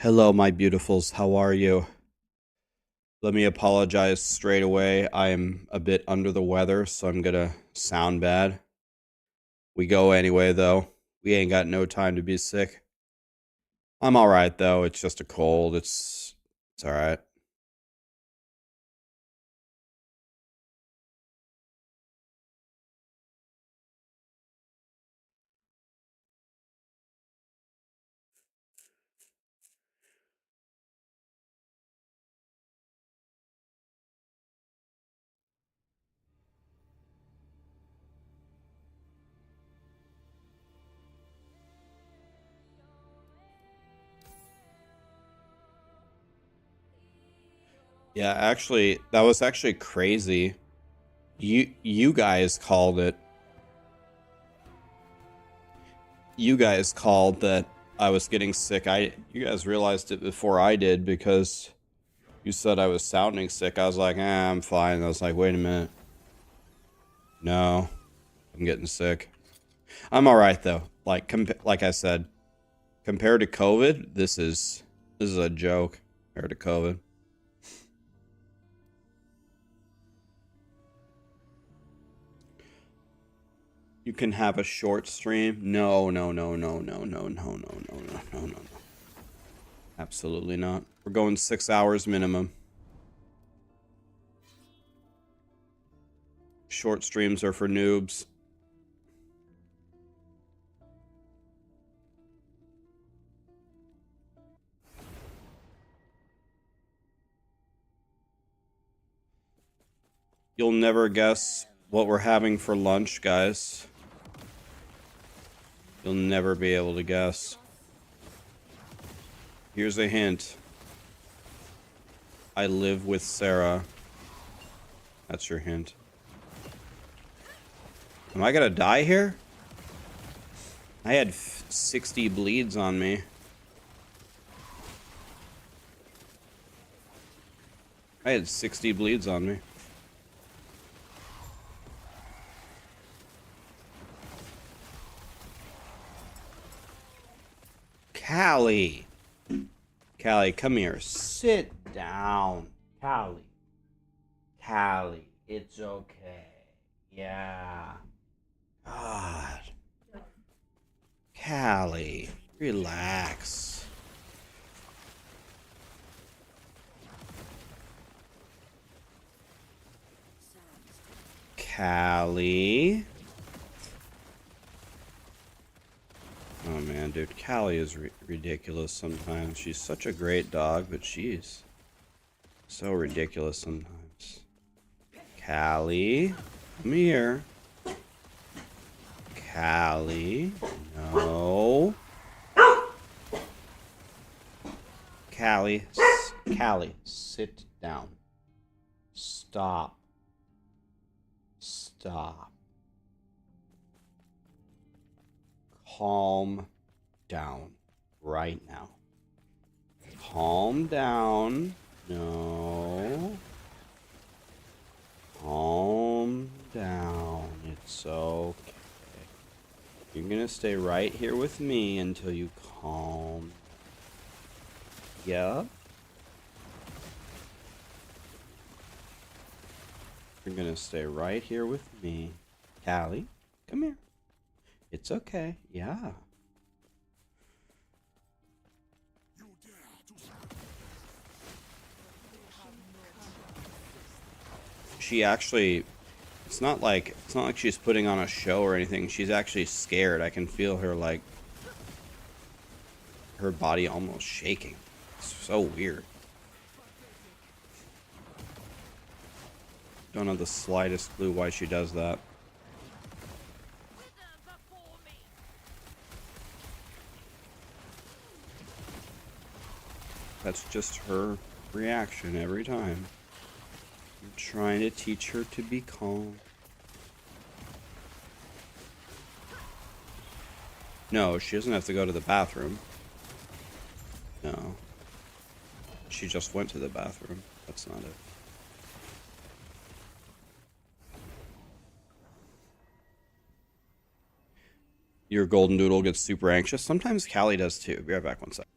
Hello, my beautifuls. How are you? Let me apologize straight away. I am a bit under the weather, so I'm gonna sound bad. We go anyway, though. We ain't got no time to be sick. I'm all right, though. It's just a cold. It's all right. Yeah, actually, that was actually crazy. You guys called it. You guys called that I was getting sick. You guys realized it before I did because you said I was sounding sick. I was like, I'm fine. I was like, wait a minute. No, I'm getting sick. I'm all right though. Like I said, compared to COVID, this is a joke compared to COVID. You can have a short stream. No, no, no, no, no, no, no, no, no, no, no, no, no. Absolutely not. We're going 6 hours minimum. Short streams are for noobs. You'll never guess what we're having for lunch, guys. You'll never be able to guess. Here's a hint. I live with Sarah. That's your hint. Am I gonna die here? I had 60 bleeds on me. I had 60 bleeds on me. Callie. Callie, come here. Sit down. Callie. Callie, it's okay. Yeah. God. Callie, relax. Callie. Oh man, dude, Callie is ridiculous sometimes. She's such a great dog, but she's so ridiculous sometimes. Callie, come here. Callie, no. Callie, Callie, sit down. Stop. Stop. Calm down right now. Calm down. No. Calm down. It's okay. You're gonna stay right here with me until you calm. Yeah? You're gonna stay right here with me. Callie, come here. It's okay. Yeah. She actually, it's not like she's putting on a show or anything. She's actually scared. I can feel her, like, her body almost shaking. It's so weird. Don't have the slightest clue why she does that. That's just her reaction every time. I'm trying to teach her to be calm. No, she doesn't have to go to the bathroom. No. She just went to the bathroom. That's not it. Your golden doodle gets super anxious. Sometimes Callie does too. Be right back one sec.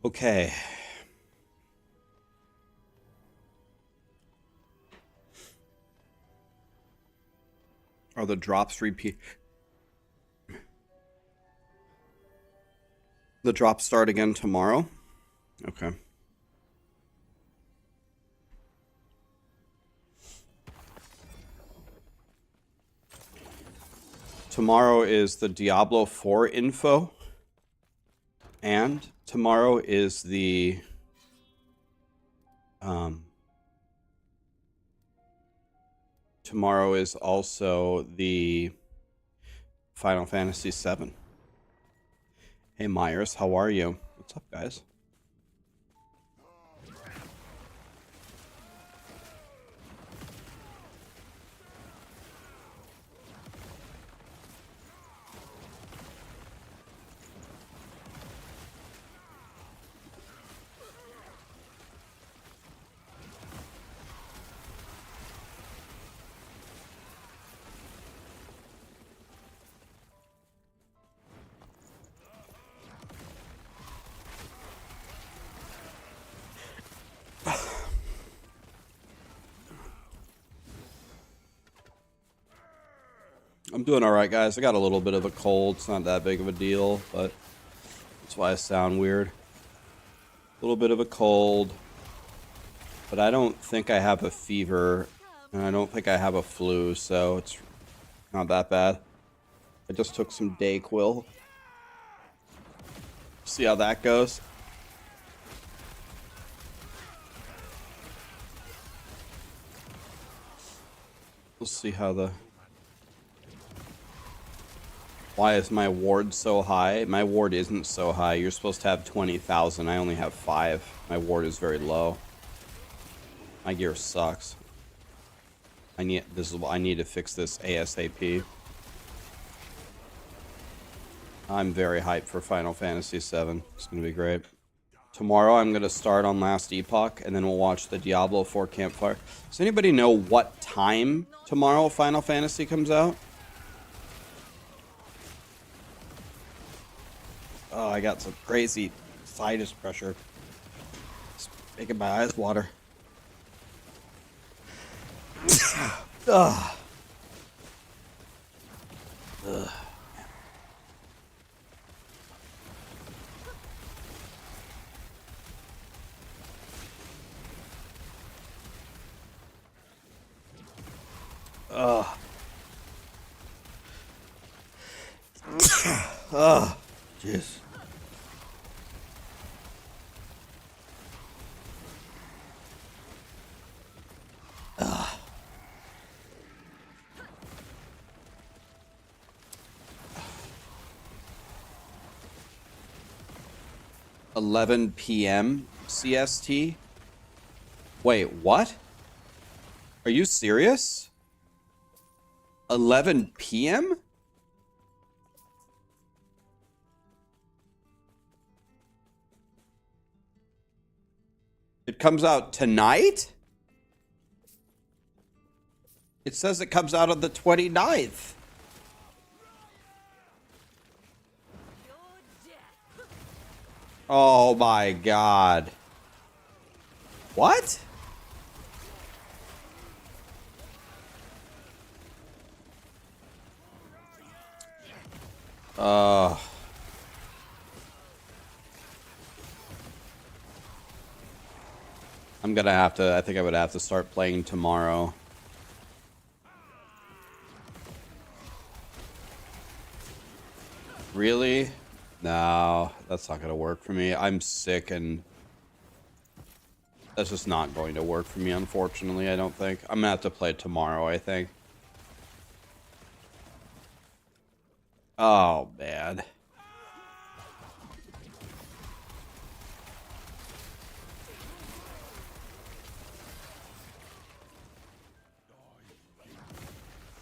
Okay. Are the drops repeat? The drops start again tomorrow? Okay. Tomorrow is the Diablo 4 info. And tomorrow is the tomorrow is also the Final Fantasy VII. Hey Myers, how are you? What's up, guys? I'm doing alright, guys. I got a little bit of a cold. It's not that big of a deal, but that's why I sound weird. A little bit of a cold. But I don't think I have a fever. And I don't think I have a flu, so it's not that bad. I just took some Dayquil. See how that goes. We'll see how the... Why is my ward so high? My ward isn't so high. You're supposed to have 20,000. I only have 5. My ward is very low. My gear sucks. I need to fix this ASAP. I'm very hyped for Final Fantasy VII. It's gonna be great. Tomorrow I'm gonna start on Last Epoch, and then we'll watch the Diablo 4 campfire. Does anybody know what time tomorrow Final Fantasy comes out? Oh, I got some crazy sinus pressure. It's making my eyes water. Ugh. Ugh. 11 p.m. CST? Wait, what? Are you serious? 11 p.m.? It comes out tonight? It says it comes out on the 29th. Oh my god. What? I'm gonna have to, I think I would have to start playing tomorrow. Really? No, that's not gonna work for me. I'm sick and that's just not going to work for me, unfortunately, I don't think. I'm gonna have to play tomorrow, I think. Oh, man.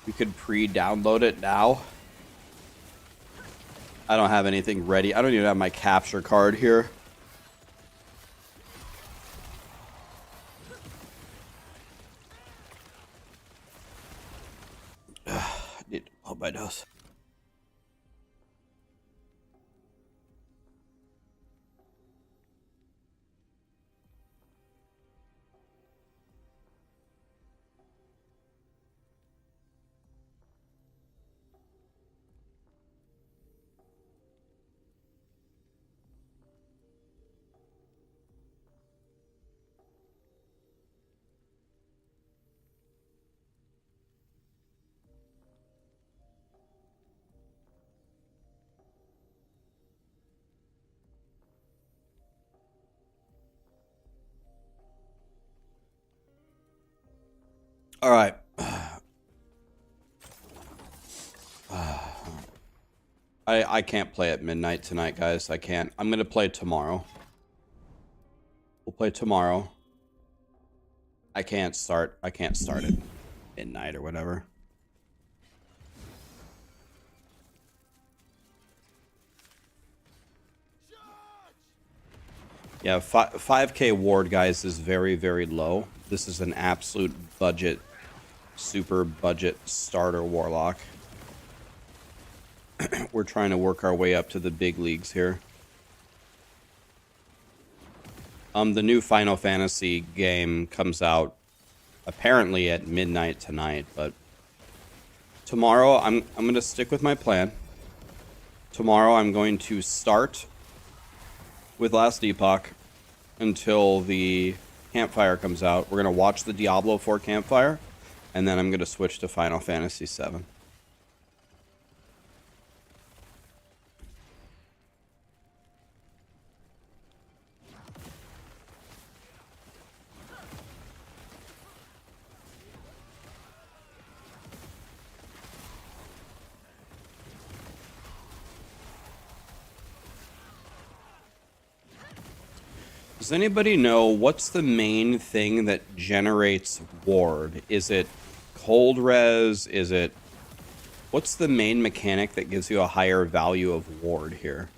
We could pre-download it now. I don't have anything ready. I don't even have my capture card here. I need to blow my nose. All right. I can't play at midnight tonight, guys. I can't. I'm gonna play tomorrow. We'll play tomorrow. I can't start at midnight or whatever. Yeah, 5K ward, guys, is very, very low. This is an absolute budget, super budget starter Warlock. We're trying to work our way up to the big leagues here. The new Final Fantasy game comes out apparently at midnight tonight, but tomorrow I'm going to stick with my plan. Tomorrow I'm going to start with Last Epoch until the campfire comes out. We're going to watch the Diablo 4 campfire, and then I'm going to switch to Final Fantasy 7. Does anybody know what's the main thing that generates ward? Is it cold res? Is it... What's the main mechanic that gives you a higher value of ward here?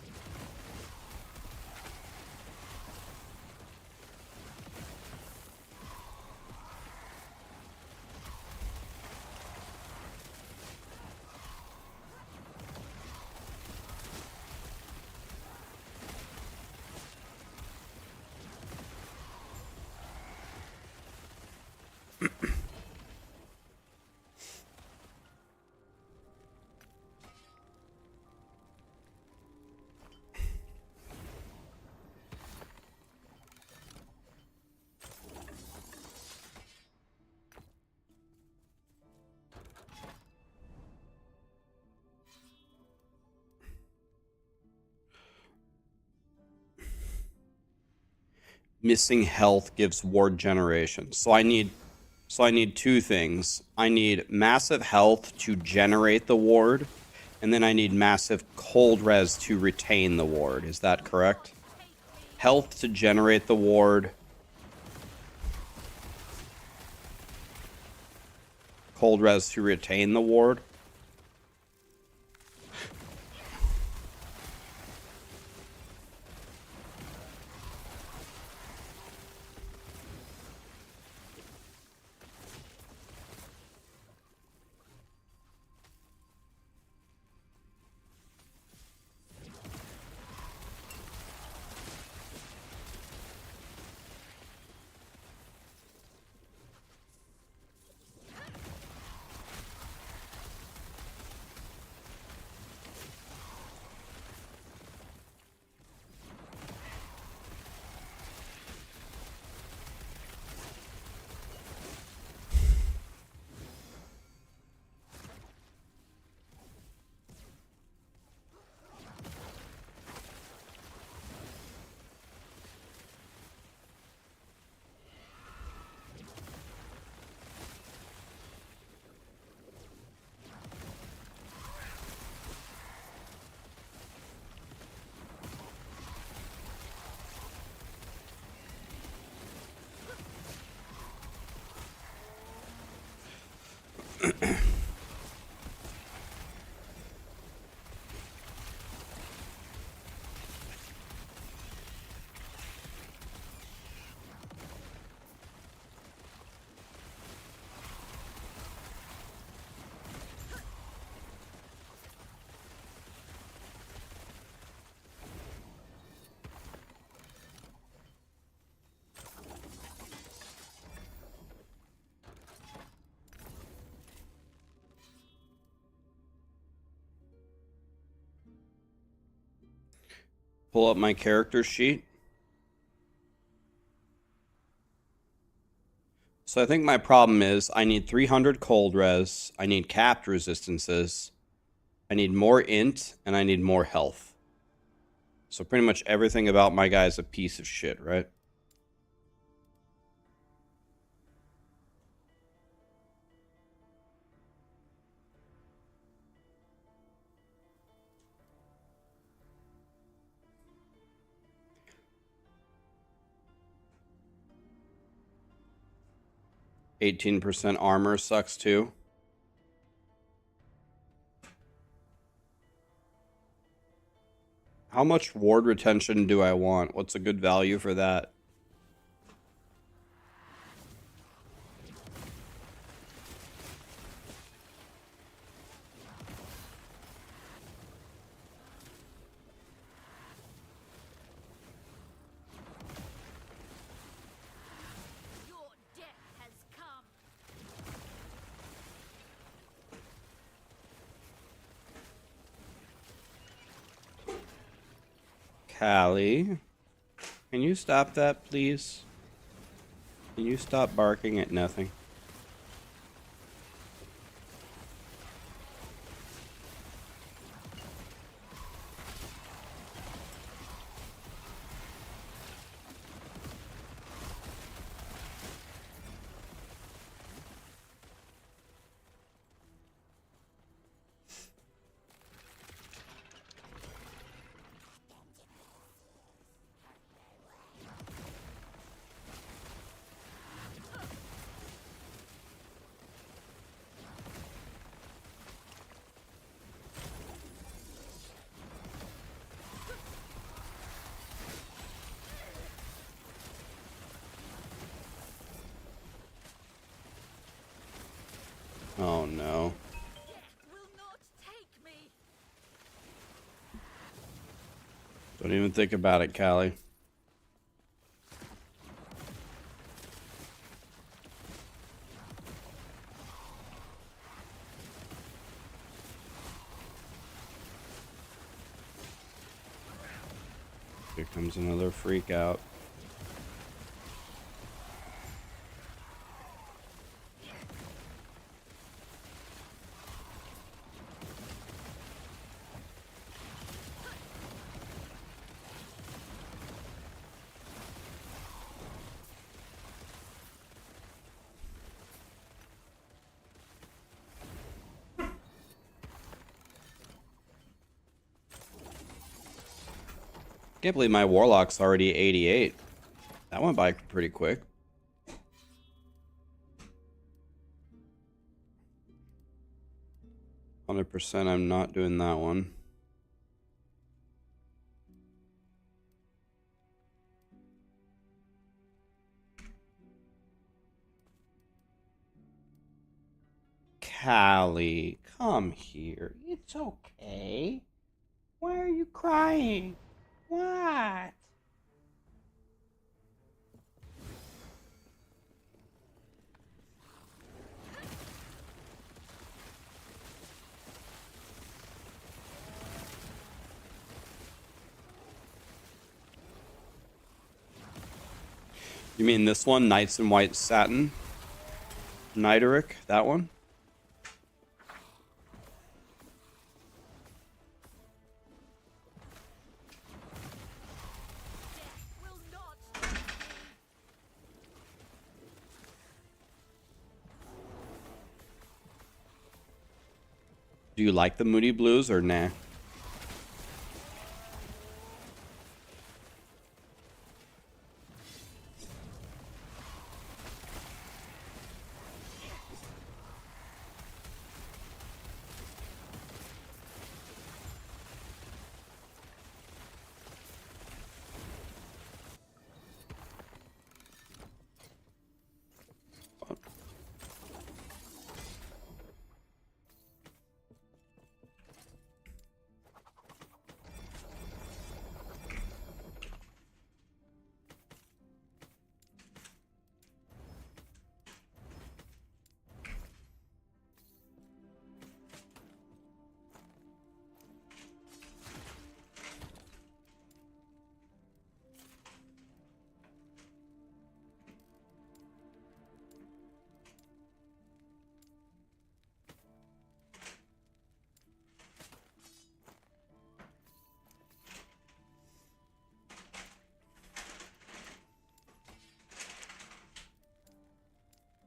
Missing health gives ward generation. So I need two things. I need massive health to generate the ward, and then I need massive cold res to retain the ward. Is that correct? Health to generate the ward. Cold res to retain the ward. Pull up my character sheet. So I think my problem is I need 300 cold res, I need capped resistances, I need more int, and I need more health. So pretty much everything about my guy is a piece of shit, right? 18% armor sucks too. How much ward retention do I want? What's a good value for that? Callie, can you stop that, please? Can you stop barking at nothing? Oh no. Don't even think about it, Callie. Here comes another freak out. Can't believe my Warlock's already 88. That went by pretty quick. %, I'm not doing that one. Callie, come here. It's okay. Why are you crying? What? You mean this one, Knights in White Satin? Nideric, that one? Do you like the Moody Blues or nah?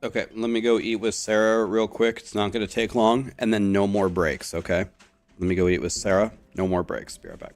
Okay, let me go eat with Sarah real quick. It's not going to take long. And then no more breaks, okay? Let me go eat with Sarah. No more breaks. Be right back.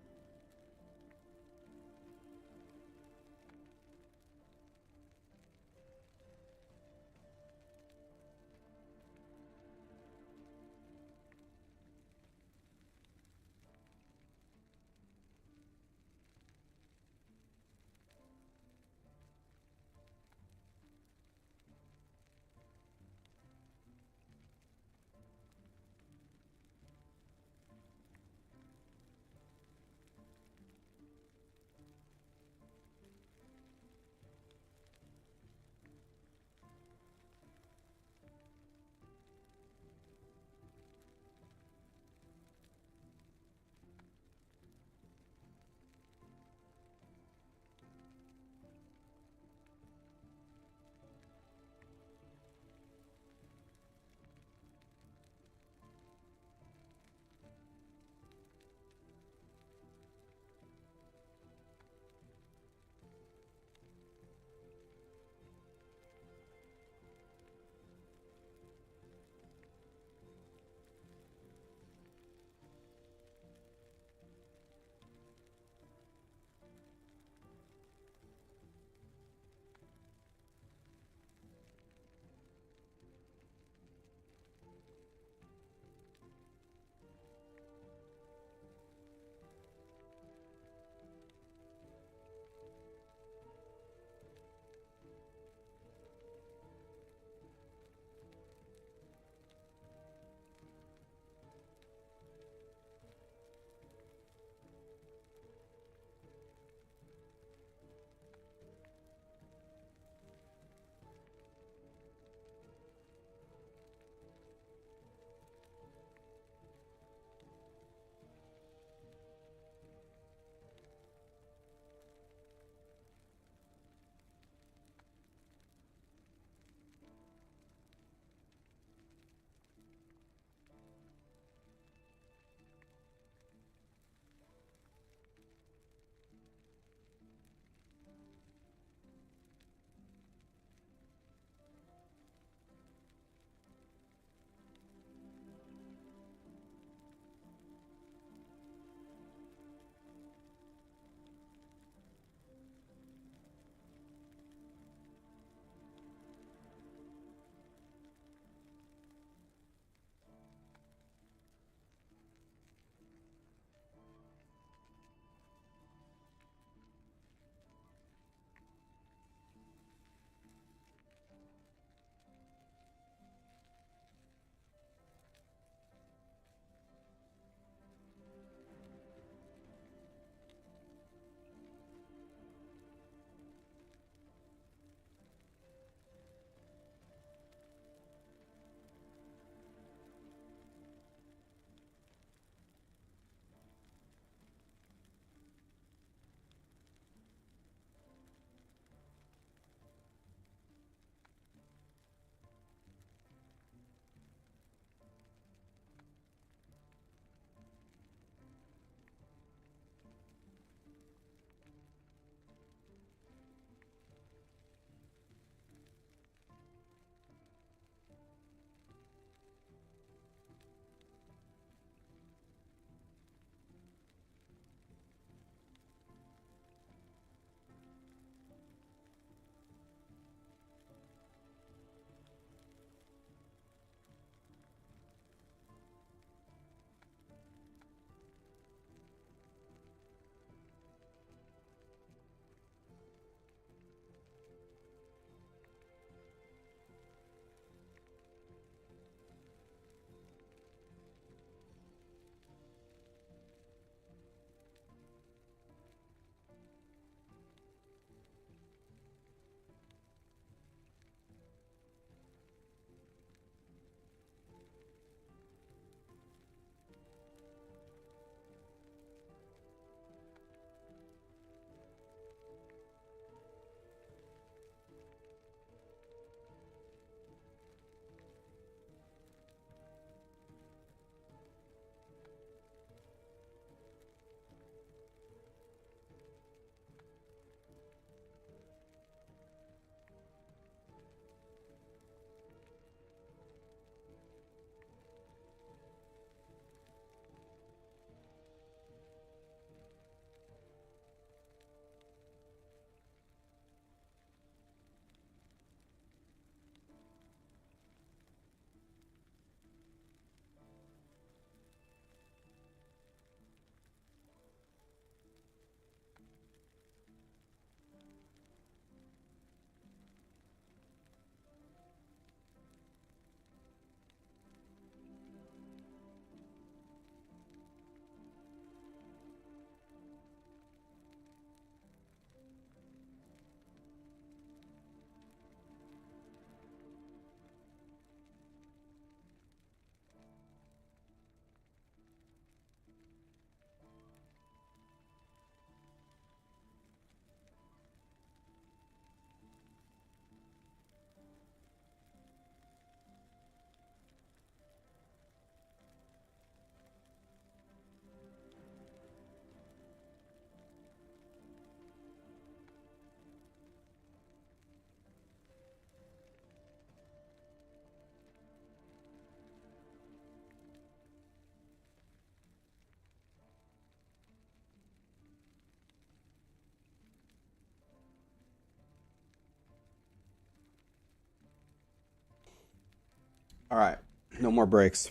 All right, no more breaks.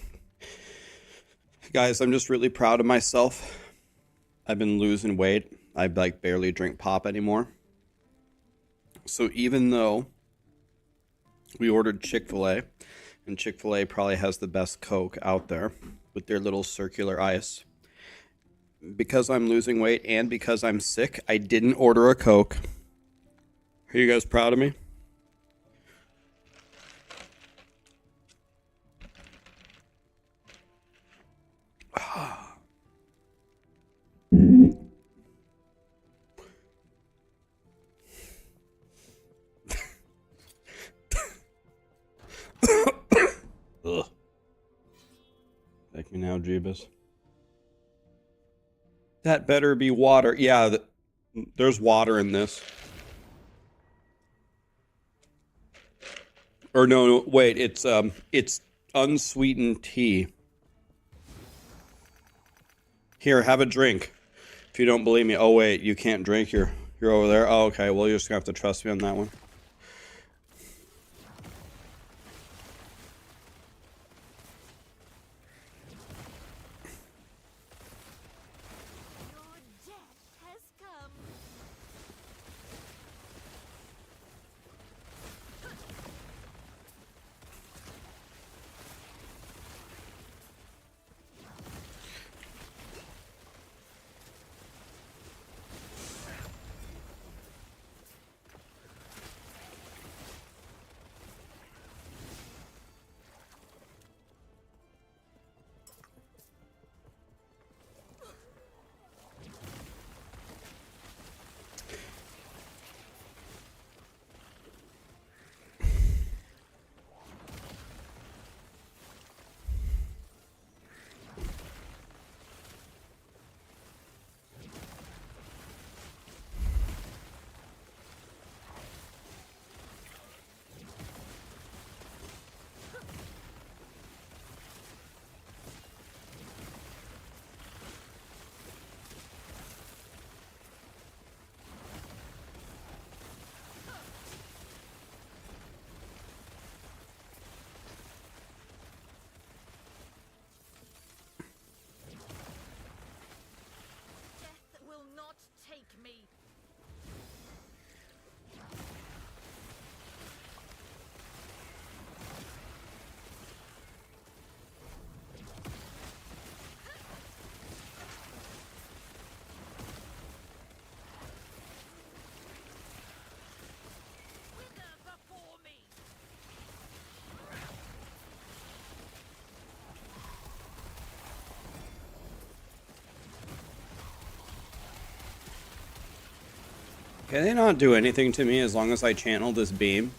Guys, I'm just really proud of myself. I've been losing weight. I like barely drink pop anymore. So even though we ordered Chick-fil-A, and Chick-fil-A probably has the best Coke out there with their little circular ice, because I'm losing weight and because I'm sick, I didn't order a Coke. Are you guys proud of me? Ugh. Thank me now, Jeebus. That better be water. Yeah, there's water in this. Or no, wait, it's unsweetened tea. Here, have a drink. If you don't believe me. Oh wait, you can't drink. You're over there. Oh, okay. Well, you're just gonna have to trust me on that one. Can they not do anything to me as long as I channel this beam?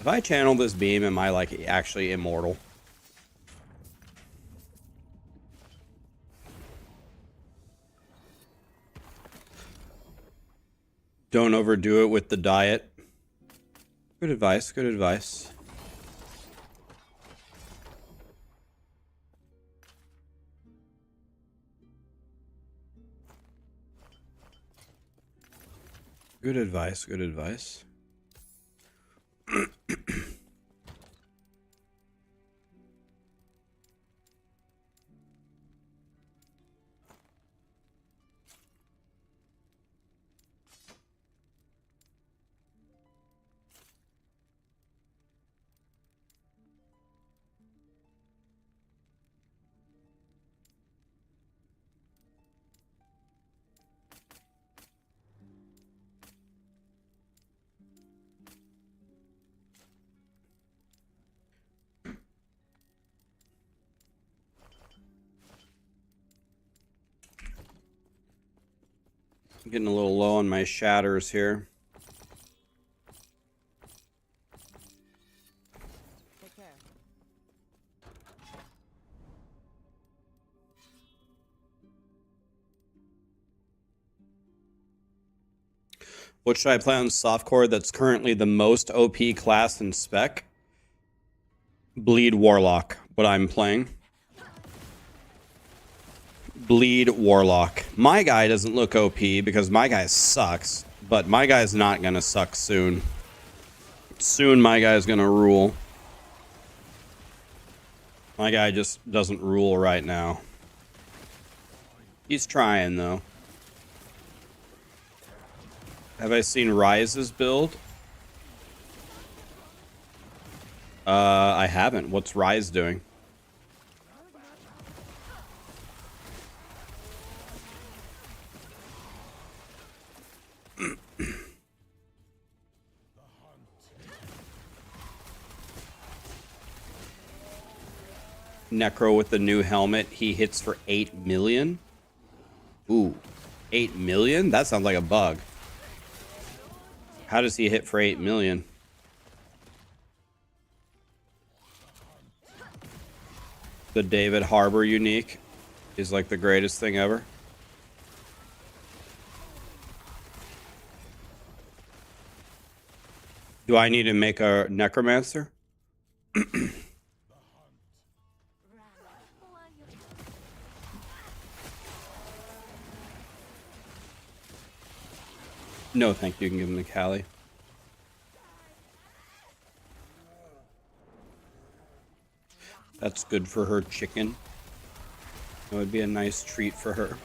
If I channel this beam, am I like actually immortal? Don't overdo it with the diet. Good advice, good advice. Good advice, good advice. I'm getting a little low on my shatters here. Take care. What should I play on softcore that's currently the most OP class in spec? Bleed Warlock, what I'm playing. Bleed Warlock. My guy doesn't look OP because my guy sucks, but my guy's not gonna suck soon. Soon my guy's gonna rule. My guy just doesn't rule right now. He's trying, though. Have I seen Rise's build? I haven't. What's Rise doing? Necro with the new helmet. He hits for 8 million. Ooh, 8 million? That sounds like a bug. How does he hit for 8 million? The David Harbour unique is like the greatest thing ever. Do I need to make a necromancer? No, thank you. You can give him to Callie. That's good for her chicken. That would be a nice treat for her.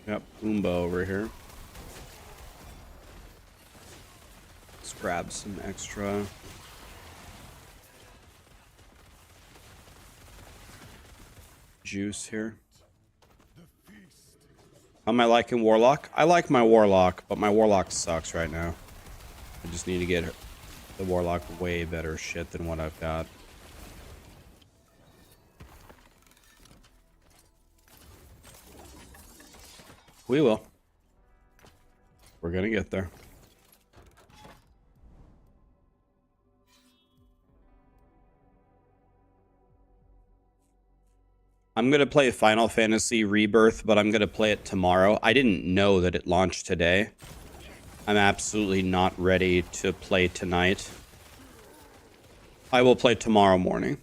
Yep, Umba over here. Let's grab some extra. Juice here. How am I liking Warlock? I like my Warlock, but my Warlock sucks right now. I just need to get the Warlock way better shit than what I've got. We will. We're gonna get there. I'm gonna play Final Fantasy Rebirth, but I'm gonna play it tomorrow. I didn't know that it launched today. I'm absolutely not ready to play tonight. I will play tomorrow morning.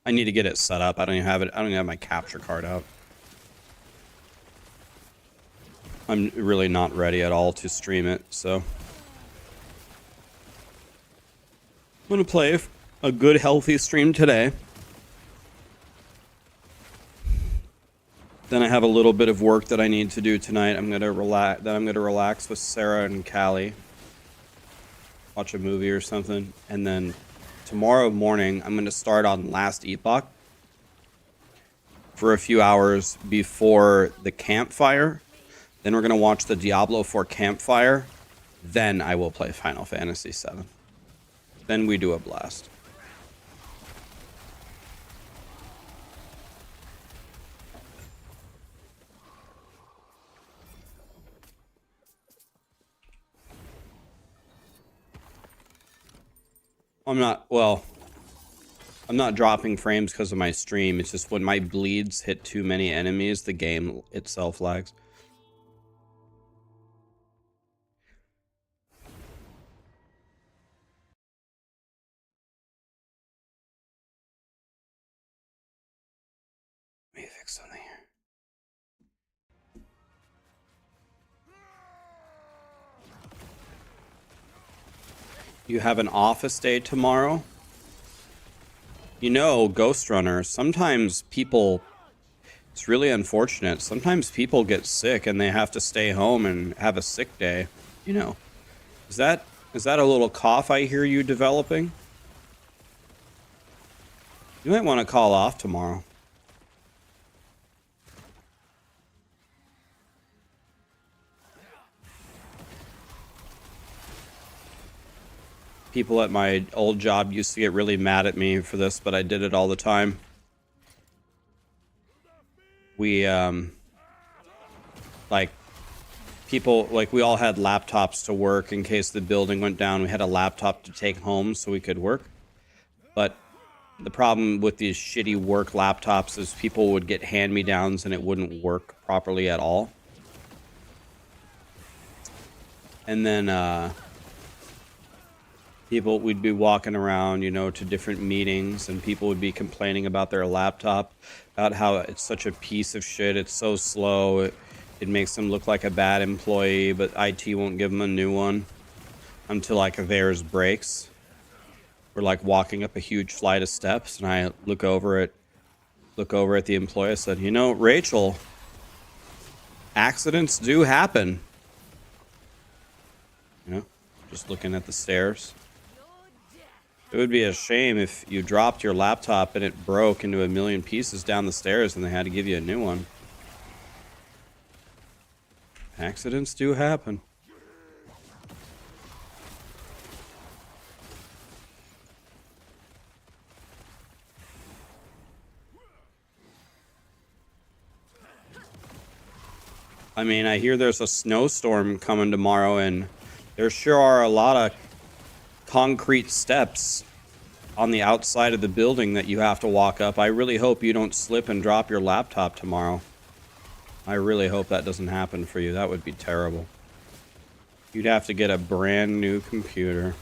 I need to get it set up. I don't even have it. I don't even have my capture card out. I'm really not ready at all to stream it, so I'm gonna play a good, healthy stream today. Then I have a little bit of work that I need to do tonight. I'm gonna relax. Then I'm gonna relax with Sarah and Callie, watch a movie or something, and then tomorrow morning I'm gonna start on Last Epoch for a few hours before the campfire. Then we're going to watch the Diablo 4 campfire. Then I will play Final Fantasy VII. Then we do a blast. I'm not dropping frames because of my stream. It's just when my bleeds hit too many enemies, the game itself lags. Let me fix something here. You have an office day tomorrow? You know, Ghost Runner, sometimes people... It's really unfortunate. Sometimes people get sick and they have to stay home and have a sick day. You know, is that a little cough I hear you developing? You might want to call off tomorrow. People at my old job used to get really mad at me for this, but I did it all the time. We, like, people, like, we all had laptops to work in case the building went down. We had a laptop to take home so we could work. But the problem with these shitty work laptops is people would get hand-me-downs and it wouldn't work properly at all. And then, we'd be walking around, you know, to different meetings, and people would be complaining about their laptop, about how it's such a piece of shit, it's so slow, it makes them look like a bad employee, but IT won't give them a new one until, like, theirs breaks. We're, like, walking up a huge flight of steps, and I look over at the employee. I said, you know, Rachel, accidents do happen. You know, just looking at the stairs. It would be a shame if you dropped your laptop and it broke into a million pieces down the stairs and they had to give you a new one. Accidents do happen. I mean, I hear there's a snowstorm coming tomorrow, and there sure are a lot of concrete steps on the outside of the building that you have to walk up. I really hope you don't slip and drop your laptop tomorrow. I really hope that doesn't happen for you. That would be terrible. You'd have to get a brand new computer.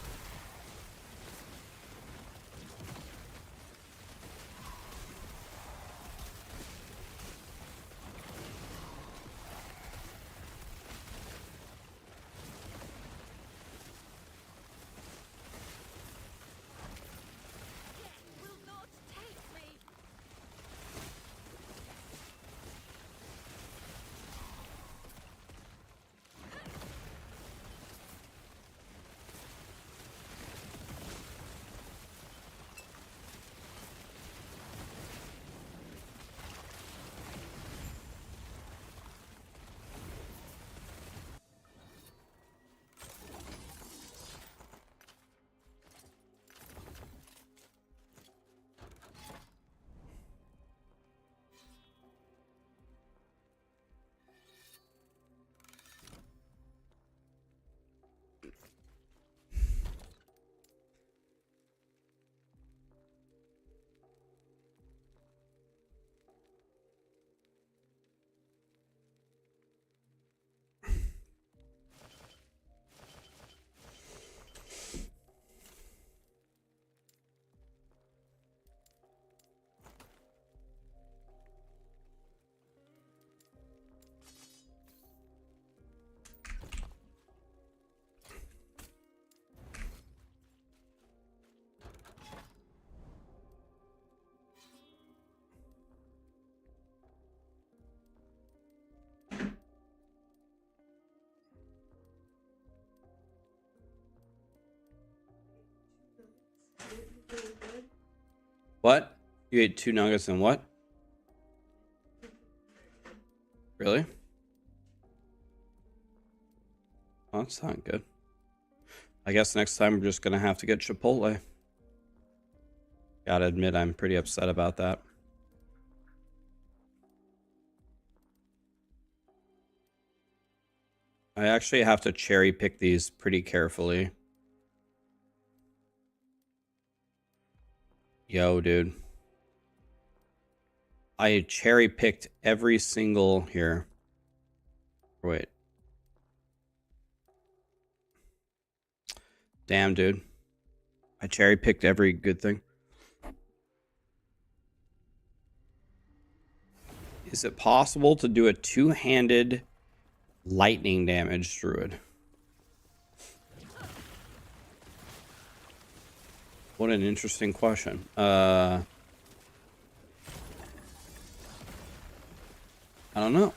What? You ate 2 nuggets and what? Really? Well, that's not good. I guess next time we're just gonna have to get Chipotle. Gotta admit, I'm pretty upset about that. I actually have to cherry pick these pretty carefully. Yo, dude. I cherry picked every single here. Wait. Damn, dude. I cherry picked every good thing. Is it possible to do a two-handed lightning damage druid? What an interesting question. I don't know.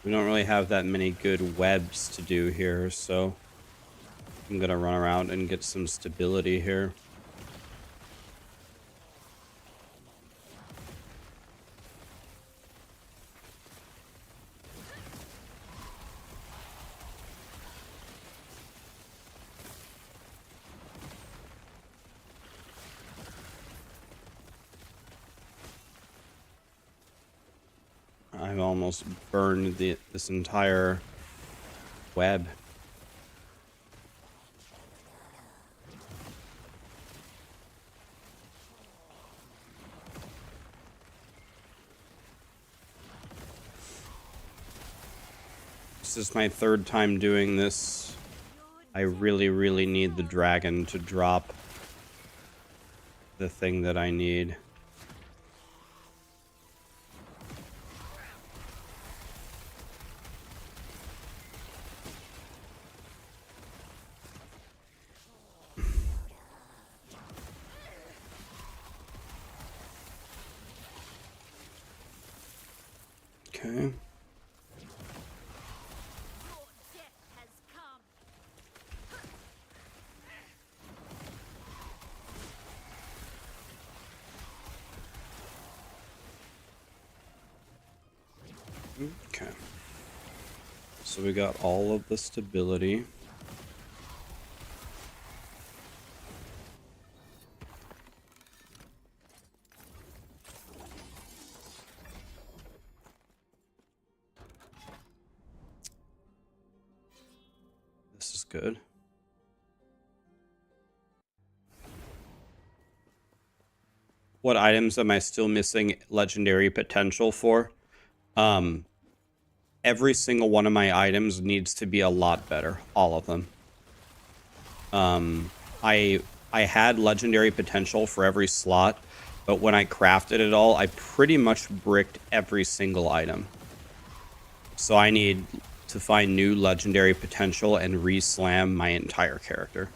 We don't really have that many good webs to do here, so I'm gonna run around and get some stability here. I've almost burned this entire web. This is my third time doing this. I really, really need the dragon to drop the thing that I need. Okay. Okay. So we got all of the stability. This is good. What items am I still missing legendary potential for? Every single one of my items needs to be a lot better. All of them. I had legendary potential for every slot, but when I crafted it all, I pretty much bricked every single item. So I need to find new legendary potential and re-slam my entire character.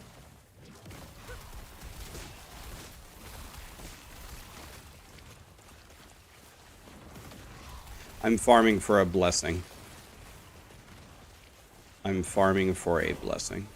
I'm farming for a blessing. I'm farming for a blessing.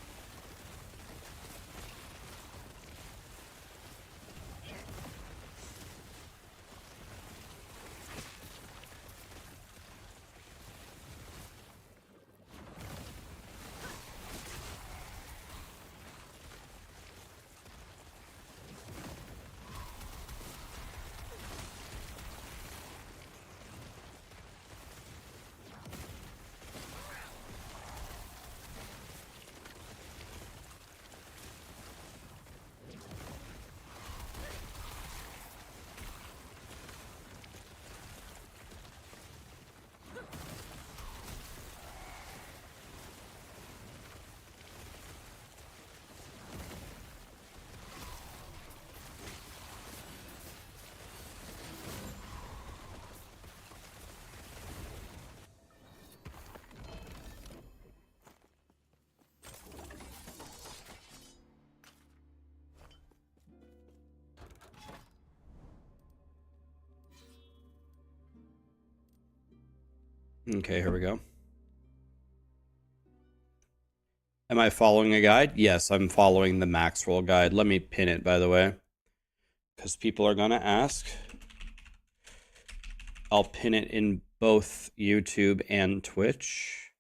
Okay, here we go. Am I following a guide? Yes, I'm following the Maxroll guide. Let me pin it, by the way, because people are going to ask. I'll pin it in both YouTube and Twitch.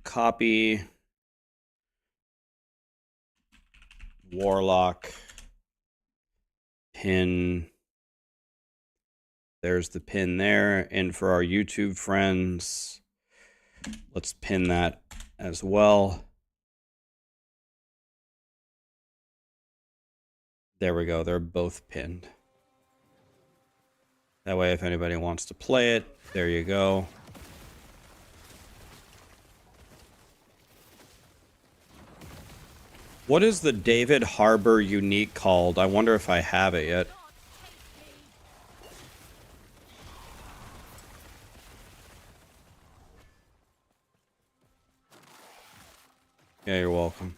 Copy. Warlock. Pin. There's the pin there. And for our YouTube friends, let's pin that as well. There we go. They're both pinned. That way, if anybody wants to play it, there you go. What is the David Harbour unique called? I wonder if I have it yet. Yeah, you're welcome.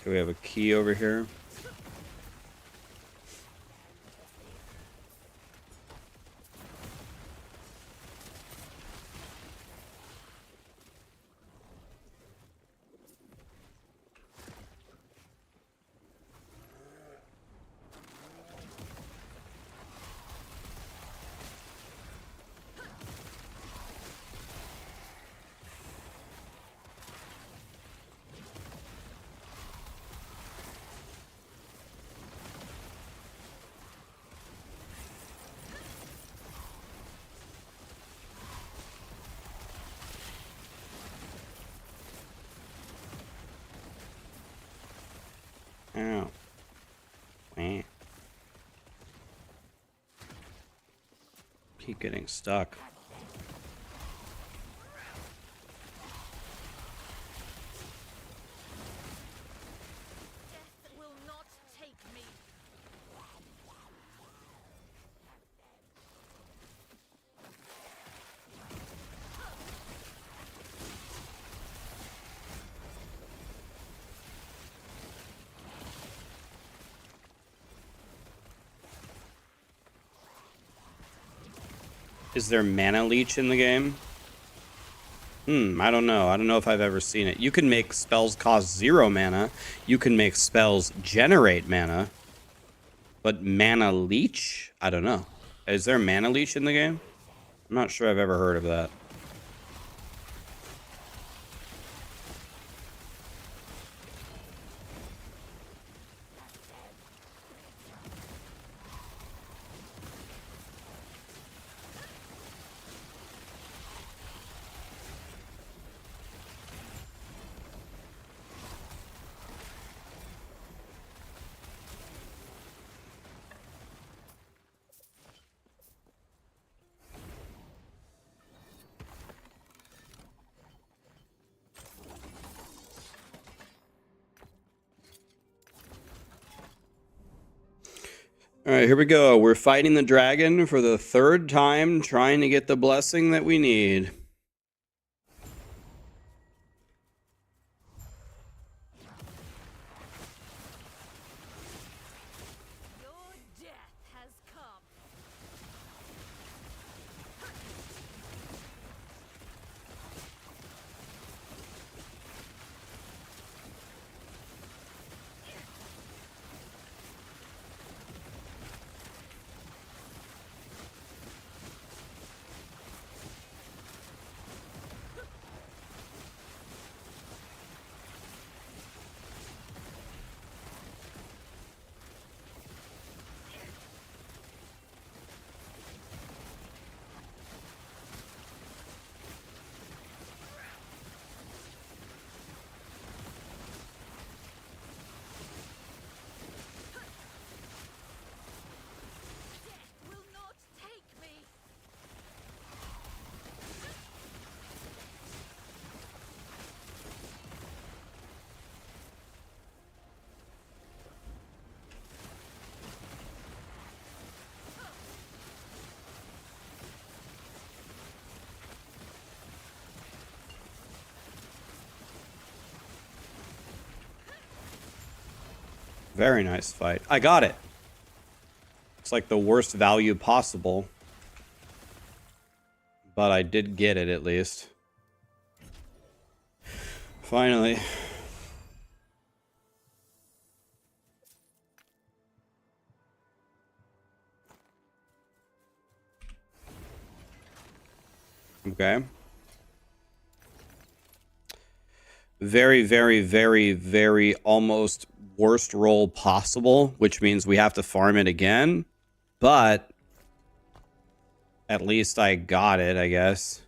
Okay, we have a key over here. Ow. Wah. Keep getting stuck. Death will not take me. Is there mana leech in the game? I don't know. I don't know if I've ever seen it. You can make spells cost 0 mana. You can make spells generate mana. But mana leech? I don't know. Is there mana leech in the game? I'm not sure I've ever heard of that. All right, here we go. We're fighting the dragon for the 3rd time, trying to get the blessing that we need. Your death has come. Very nice fight. I got it. It's like the worst value possible. But I did get it at least. Finally. Okay. Very, very, very, very almost worst roll possible, which means we have to farm it again. But at least I got it, I guess.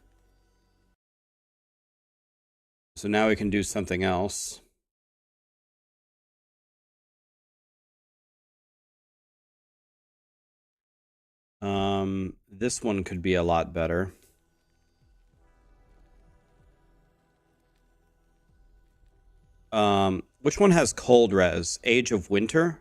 So now we can do something else. This one could be a lot better. Which one has cold res? Age of Winter?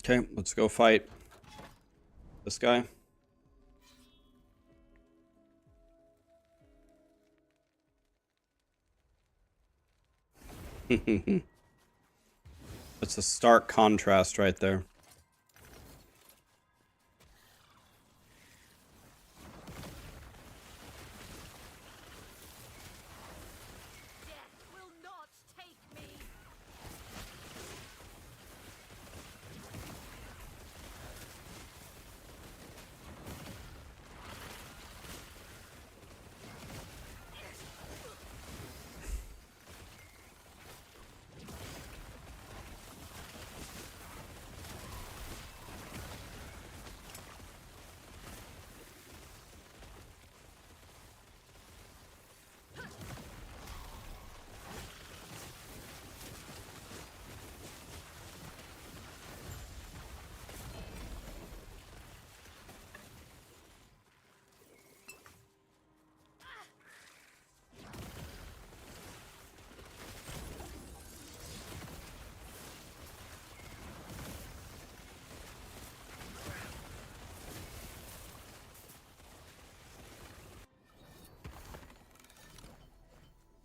Okay, let's go fight this guy. That's a stark contrast right there. Death will not take me.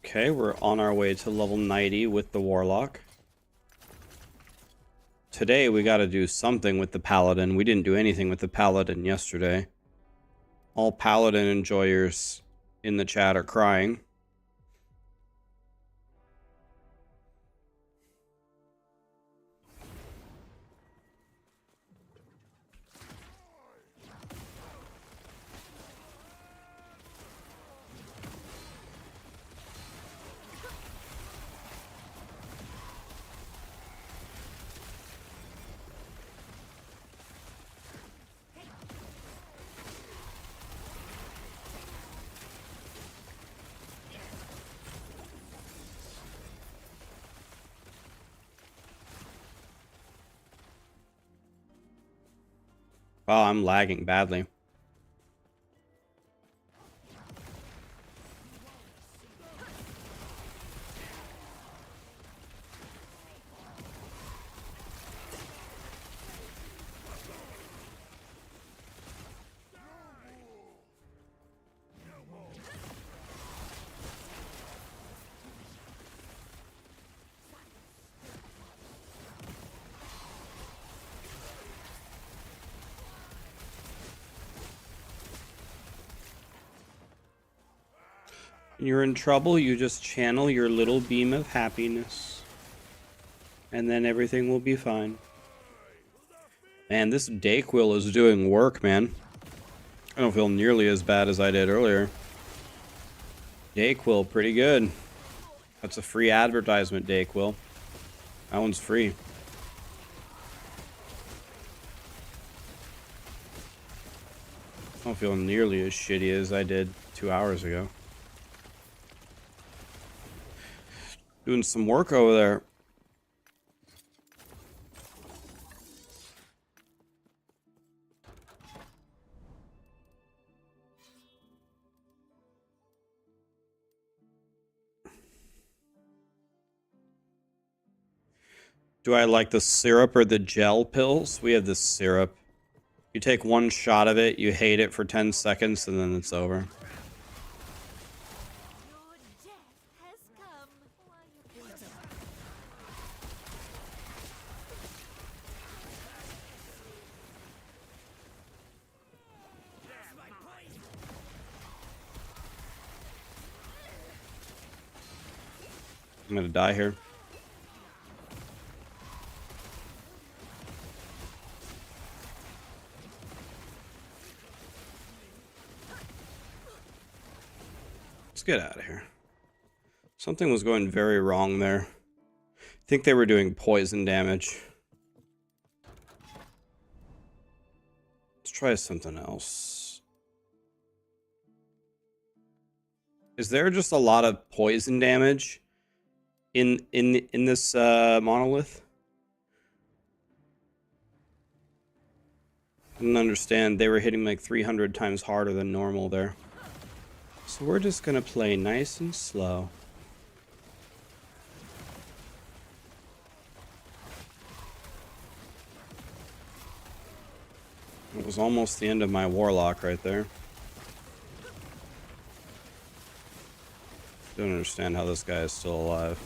Okay, we're on our way to level 90 with the Warlock. Today we got to do something with the Paladin. We didn't do anything with the Paladin yesterday. All Paladin enjoyers in the chat are crying. Wow, I'm lagging badly. You're in trouble, you just channel your little beam of happiness. And then everything will be fine. Man, this Dayquil is doing work, man. I don't feel nearly as bad as I did earlier. Dayquil, pretty good. That's a free advertisement, Dayquil. That one's free. don't feel nearly as shitty as I did 2 hours ago. Doing some work over there. Do I like the syrup or the gel pills? We have the syrup. You take one shot of it, you hate it for 10 seconds, and then it's over. Your death has come. I'm gonna die here. Let's get out of here. Something was going very wrong there. I think they were doing poison damage. Let's try something else. Is there just a lot of poison damage in this monolith? I didn't understand. They were hitting like 300 times harder than normal there. So we're just gonna play nice and slow. It was almost the end of my Warlock right there. Don't understand how this guy is still alive.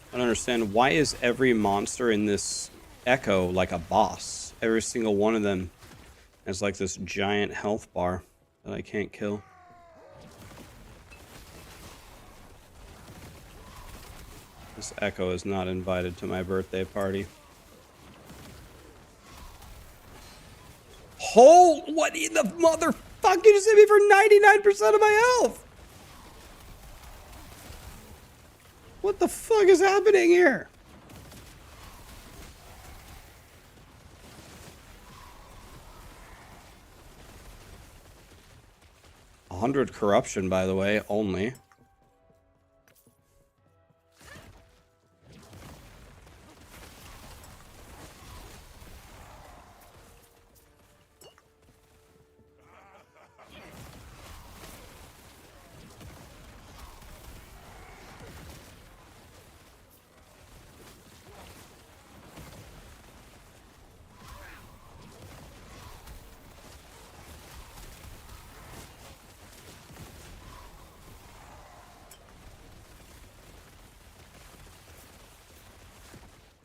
I don't understand. Why is every monster in this echo like a boss? Every single one of them has like this giant health bar that I can't kill. This echo is not invited to my birthday party. Oh, what in the motherfucker? You just hit me for 99% of my health. What the fuck is happening here? $100 corruption, by the way, only.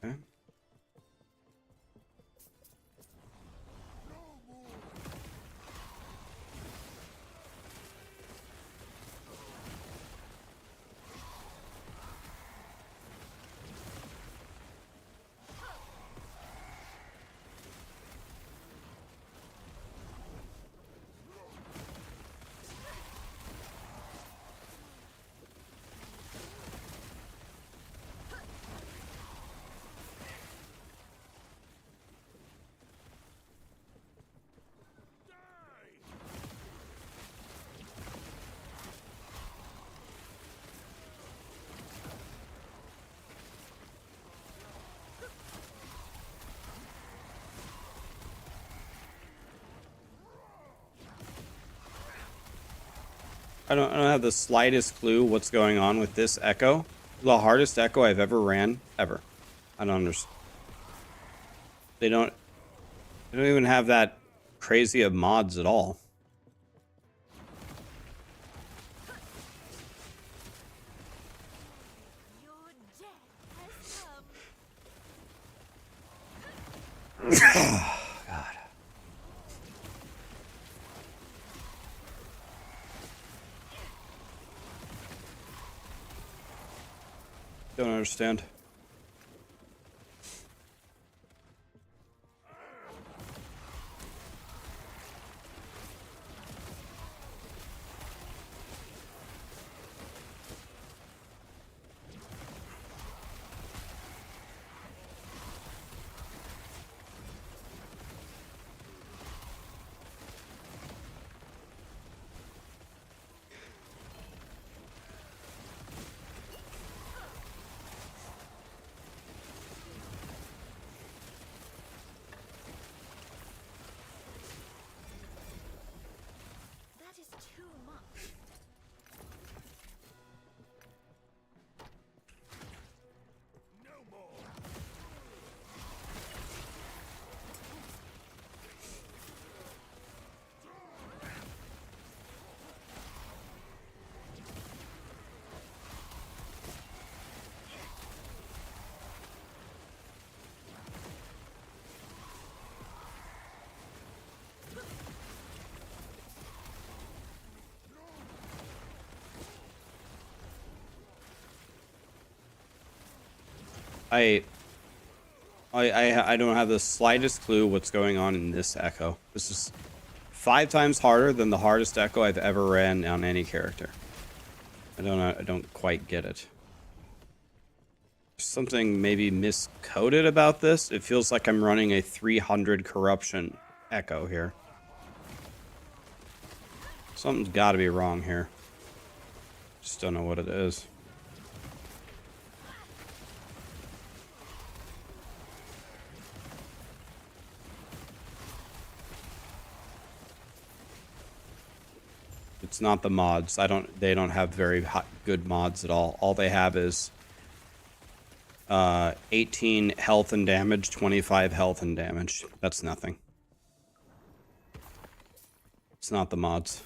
Okay. I don't have the slightest clue what's going on with this echo. The hardest echo I've ever ran, ever. I don't understand. They don't even have that crazy of mods at all. Your death God. Don't understand. That is too much. I don't have the slightest clue what's going on in this echo. This is 5 times harder than the hardest echo I've ever ran on any character. I don't quite get it. There's something maybe miscoded about this. It feels like I'm running a 300 corruption echo here. Something's got to be wrong here. Just don't know what it is. It's not the mods. They don't have very good mods at all. All they have is 18 health and damage, 25 health and damage. That's nothing. It's not the mods.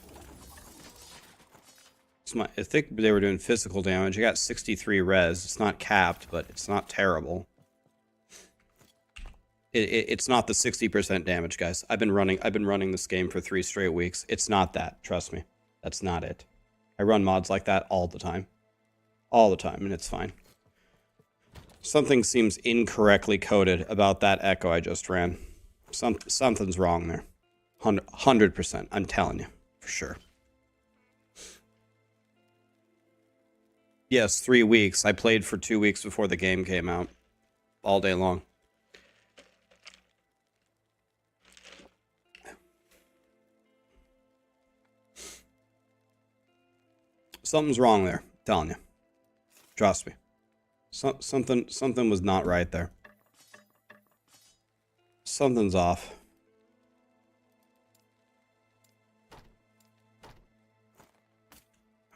I think they were doing physical damage. I got 63 res. It's not capped, but it's not terrible. It's not the 60% damage, guys. I've been running this game for 3 straight weeks. It's not that. Trust me. That's not it. I run mods like that all the time. All the time, and it's fine. Something seems incorrectly coded about that echo I just ran. Something's wrong there. 100%. I'm telling you. For sure. Yes, 3 weeks. I played for 2 weeks before the game came out. All day long. Something's wrong there. I'm telling you. Trust me. Something was not right there. Something's off.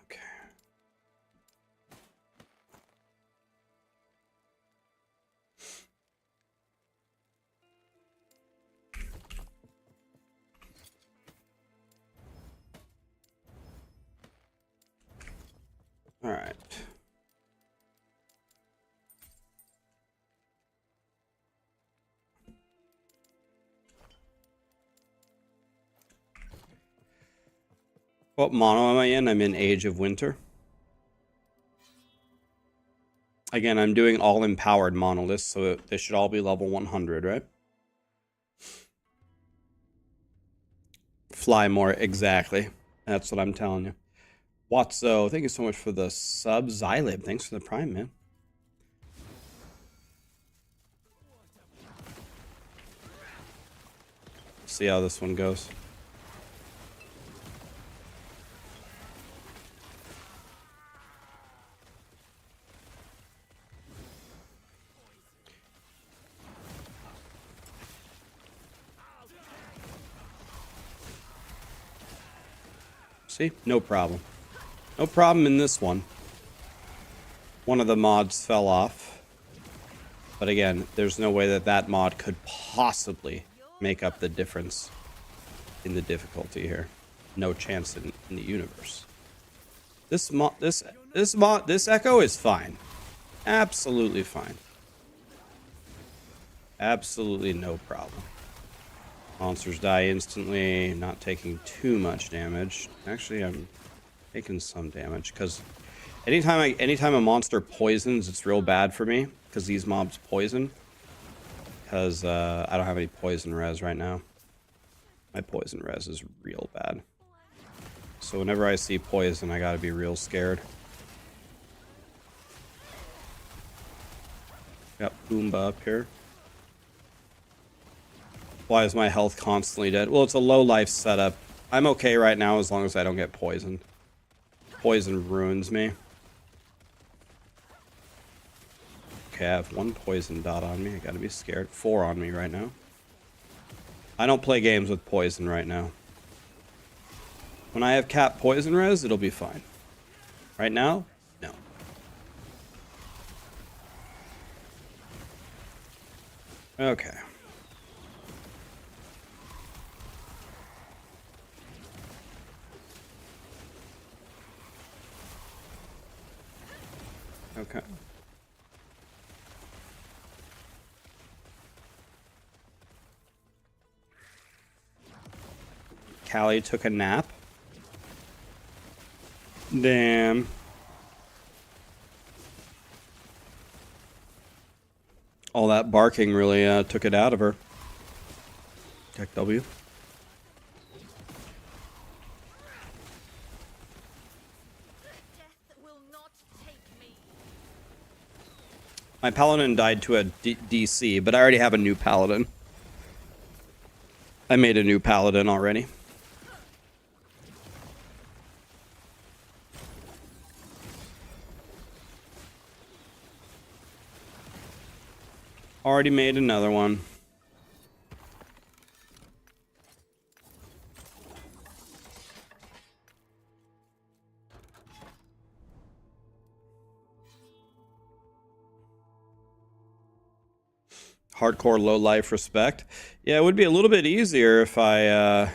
Okay. All right. What mono am I in? I'm in Age of Winter. Again, I'm doing all empowered monoliths, so they should all be level 100, right? Fly more, exactly. That's what I'm telling you. Watso, thank you so much for the sub. Xylib, thanks for the prime, man. See how this one goes. See? No problem. No problem in this one. One of the mods fell off. But again, there's no way that that mod could possibly make up the difference in the difficulty here. No chance in the universe. This echo is fine. Absolutely fine. Absolutely no problem. Monsters die instantly, not taking too much damage. Actually, I'm taking some damage because anytime a monster poisons, it's real bad for me because these mobs poison. Because I don't have any poison res right now. My poison res is real bad. So whenever I see poison, I gotta be real scared. Got Boomba up here. Why is my health constantly dead? Well, it's a low life setup. I'm okay right now as long as I don't get poisoned. Poison ruins me. Okay, I have 1 poison dot on me. I gotta be scared. 4 on me right now. I don't play games with poison right now. When I have cap poison res, it'll be fine. Right now, no. Okay. Okay. Callie took a nap. Damn. All that barking really took it out of her. Tech W. Death will not take me. My Paladin died to a DC, but I already have a new Paladin. I made a new Paladin already. Already made another one. Hardcore low life respect. Yeah, it would be a little bit easier if I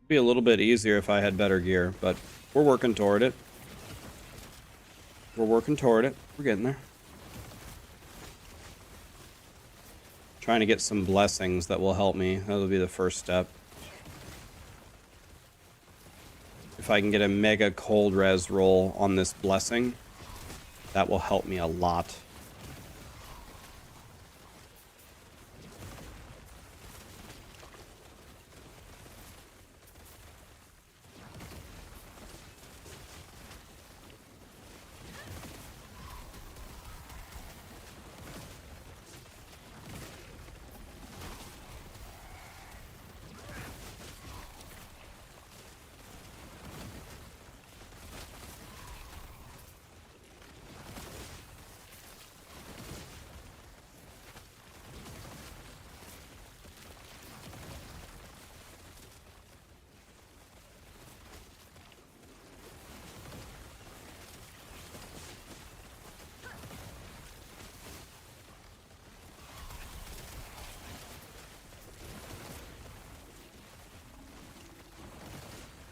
be a little bit easier if I had better gear, but we're working toward it. We're working toward it. We're getting there. Trying to get some blessings that will help me. That'll be the first step. If I can get a mega cold res roll on this blessing, that will help me a lot.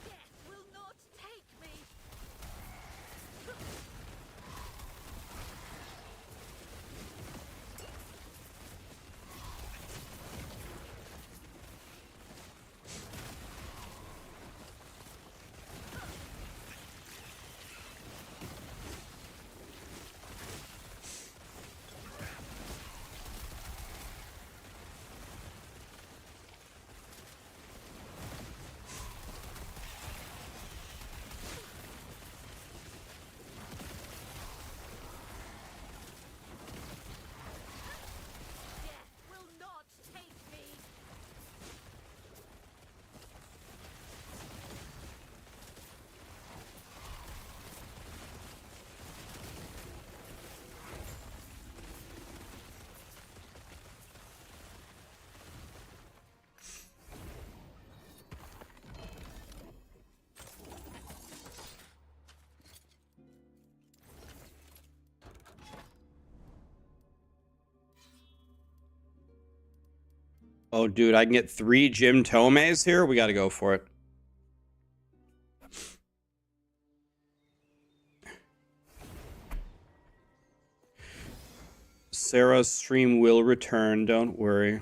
Death will not take me. Death will not take me. Oh, dude, I can get 3 Jim Tomes here? We gotta go for it. Sarah's stream will return, don't worry.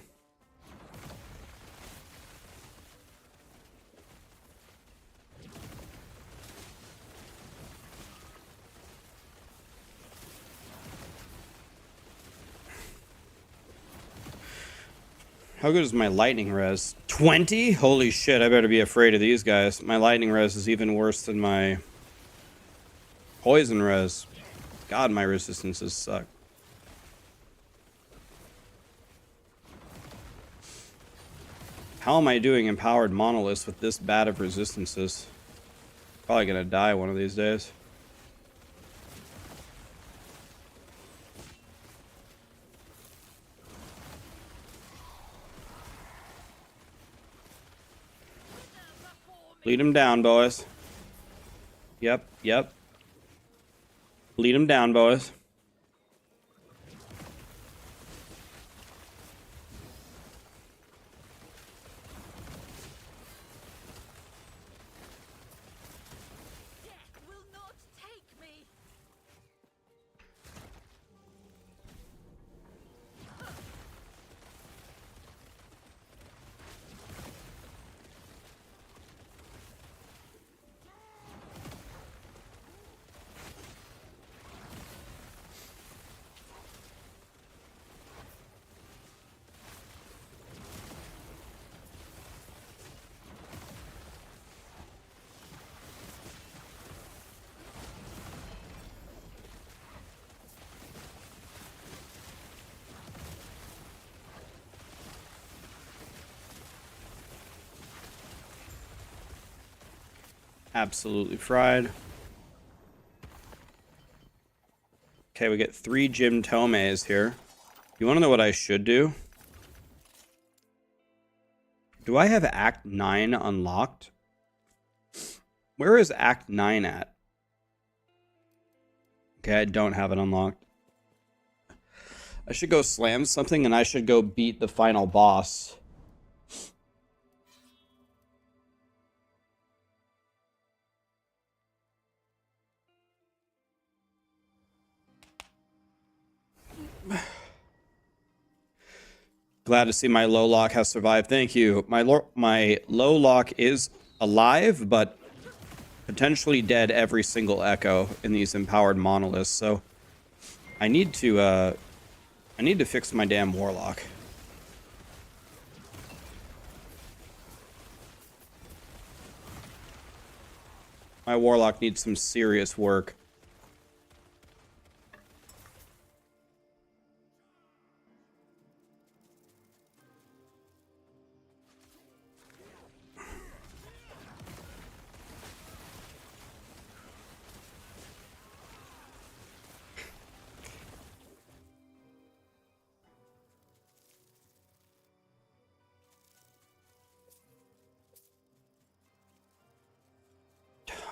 How good is my lightning res? 20? Holy shit, I better be afraid of these guys. My lightning res is even worse than my poison res. God, my resistances suck. How am I doing empowered monoliths with this bad of resistances? Probably gonna die one of these days. Lead him down, boys. Yep, yep. Lead him down, boys. Death will not take me. Absolutely fried. Okay, we get 3 Jim Tomes here. You want to know what I should do? Do I have Act 9 unlocked? Where is Act 9 at? Okay, I don't have it unlocked. I should go slam something and I should go beat the final boss. Glad to see my low lock has survived. Thank you. My low lock is alive, but potentially dead every single echo in these empowered monoliths. So I need to fix my damn Warlock. My Warlock needs some serious work.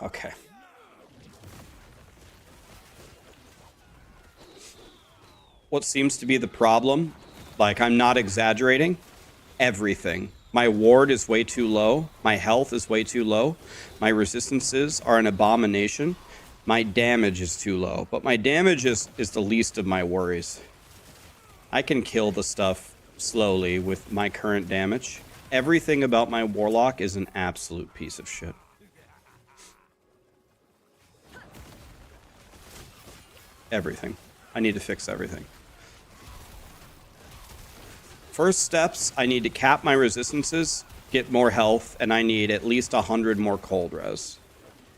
Okay. What seems to be the problem, like I'm not exaggerating, everything. My ward is way too low. My health is way too low. My resistances are an abomination. My damage is too low. But my damage is the least of my worries. I can kill the stuff slowly with my current damage. Everything about my Warlock is an absolute piece of shit. Everything. I need to fix everything. First steps, I need to cap my resistances, get more health, and I need at least 100 more cold res.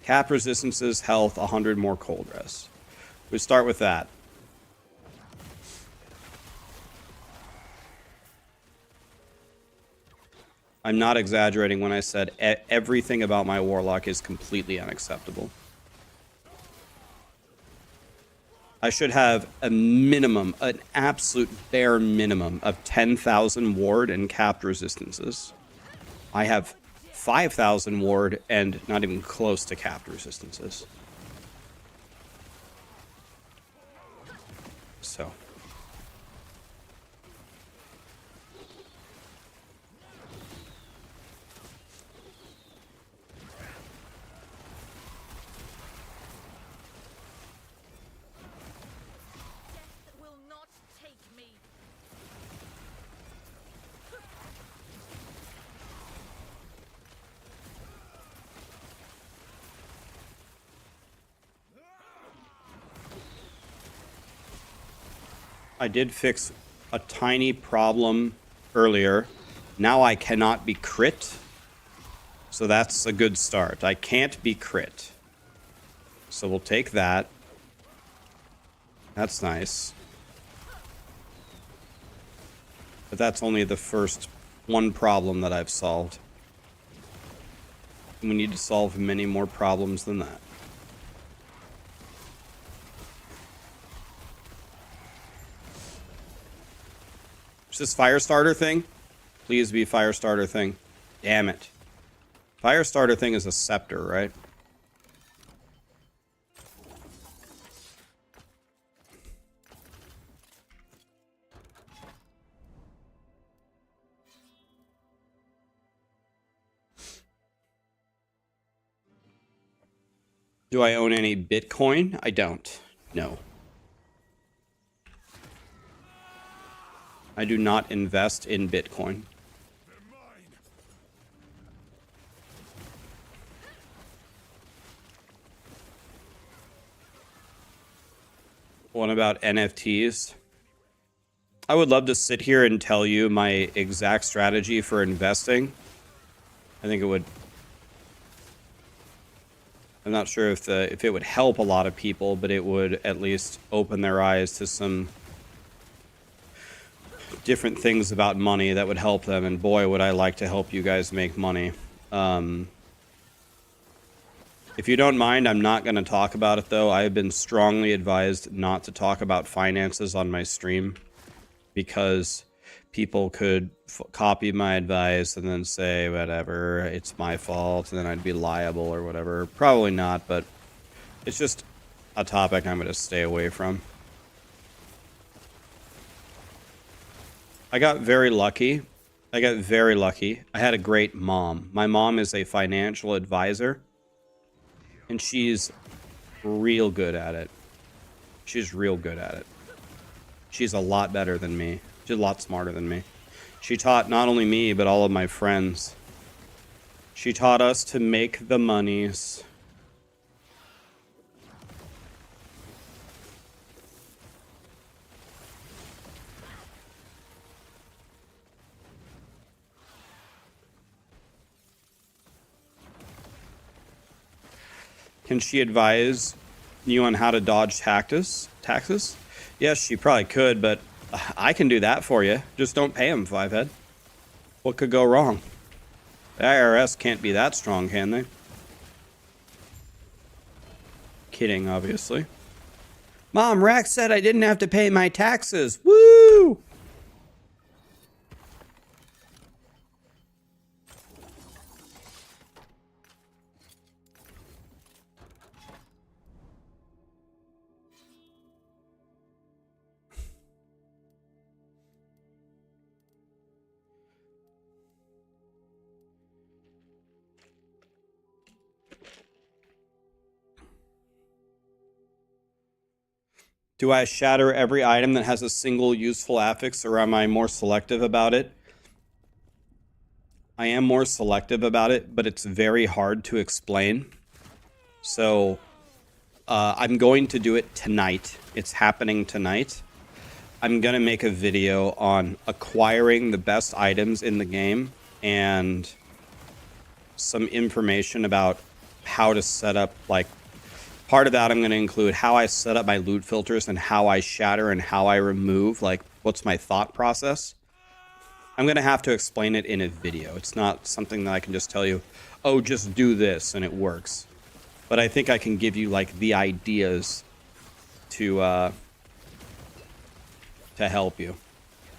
Cap resistances, health, 100 more cold res. We start with that. I'm not exaggerating when I said everything about my Warlock is completely unacceptable. I should have a minimum, an absolute bare minimum of 10,000 ward and capped resistances. I have 5,000 ward and not even close to capped resistances. So. Death will not take I did fix a tiny problem earlier. Now I cannot be crit. So that's a good start. I can't be crit. So we'll take that. That's nice. But that's only the first one problem that I've solved. We need to solve many more problems than that. Is this Firestarter thing? Please be Firestarter thing. Damn it. Firestarter thing is a scepter, right? Do I own any Bitcoin? I don't. No. I do not invest in Bitcoin. What about NFTs? I would love to sit here and tell you my exact strategy for investing. I think it would. I'm not sure if it would help a lot of people, but it would at least open their eyes to some different things about money that would help them. And boy, would I like to help you guys make money. If you don't mind, I'm not going to talk about it, though. I have been strongly advised not to talk about finances on my stream because people could copy my advice and then say, whatever, it's my fault, and then I'd be liable or whatever. Probably not, but it's just a topic I'm going to stay away from. I got very lucky. I had a great mom. My mom is a financial advisor. And she's real good at it. She's real good at it. She's a lot better than me. She's a lot smarter than me. She taught not only me, but all of my friends. She taught us to make the monies. Can she advise you on how to dodge taxes? Yes, she probably could, but I can do that for you. Just don't pay them, Fivehead. What could go wrong? The IRS can't be that strong, can they? Kidding, obviously. Mom, Rax said I didn't have to pay my taxes. Woo! Do I shatter every item that has a single useful affix, or am I more selective about it? I am more selective about it, but it's very hard to explain. So I'm going to do it tonight. It's happening tonight. I'm going to make a video on acquiring the best items in the game and some information about how to set up, like, part of that I'm going to include how I set up my loot filters and how I shatter and how I remove, like, what's my thought process. I'm going to have to explain it in a video. It's not something that I can just tell you, oh, just do this and it works. But I think I can give you, like, the ideas to help you.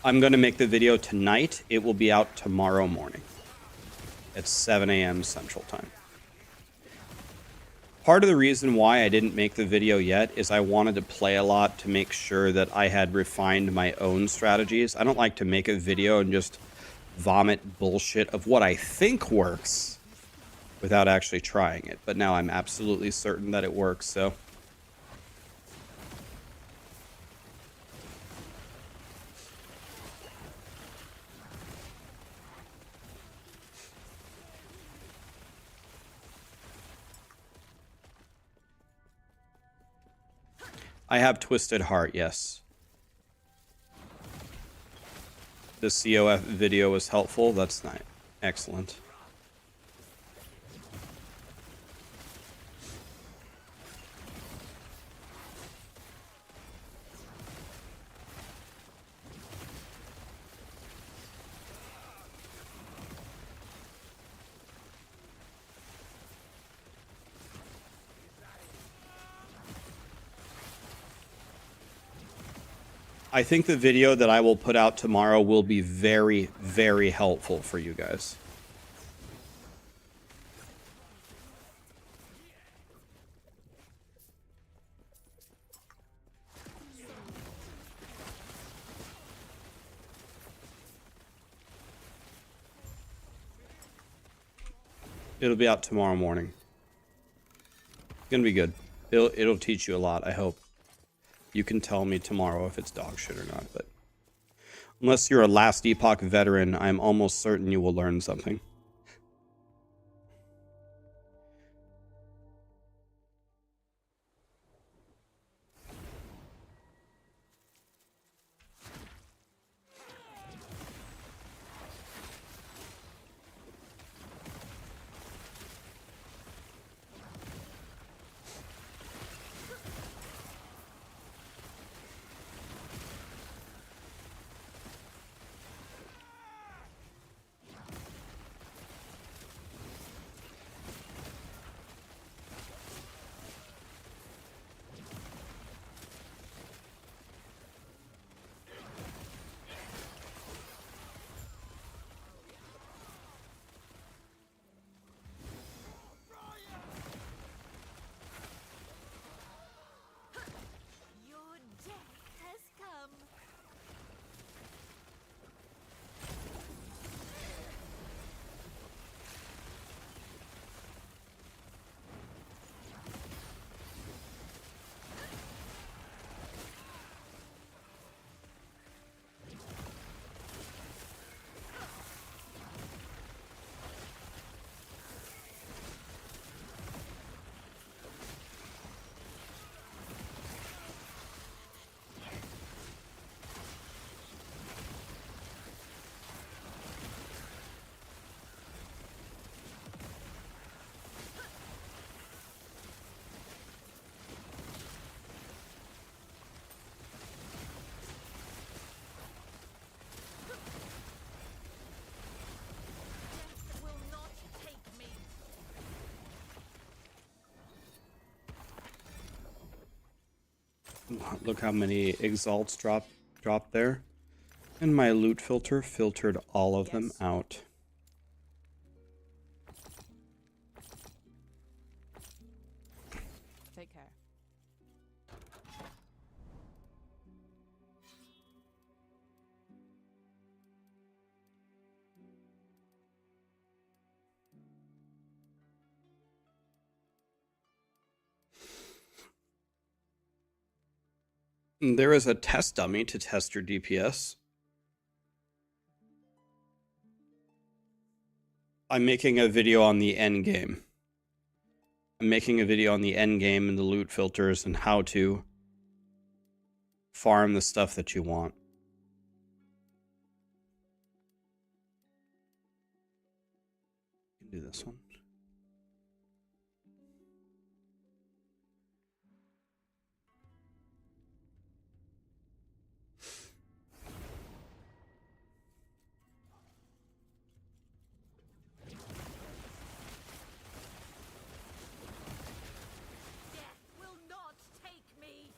I'm going to make the video tonight. It will be out tomorrow morning at 7 a.m. Central Time. Part of the reason why I didn't make the video yet is I wanted to play a lot to make sure that I had refined my own strategies. I don't like to make a video and just vomit bullshit of what I think works without actually trying it. But now I'm absolutely certain that it works, so. I have Twisted Heart, yes. the COF video was helpful. That's nice. Excellent. I think the video that I will put out tomorrow will be very, very helpful for you guys. It'll be out tomorrow morning. It's gonna be good. It'll teach you a lot, I hope. You can tell me tomorrow if it's dog shit or not, but unless you're a Last Epoch veteran, I'm almost certain you will learn something. Your death has come. Death will not take me. Look how many exalts dropped there. And my loot filter filtered all of them out. Take care. There is a test dummy to test your DPS. I'm making a video on the end game. I'm making a video on the end game and the loot filters and how to farm the stuff that you want. You can do this one. Death will not take me.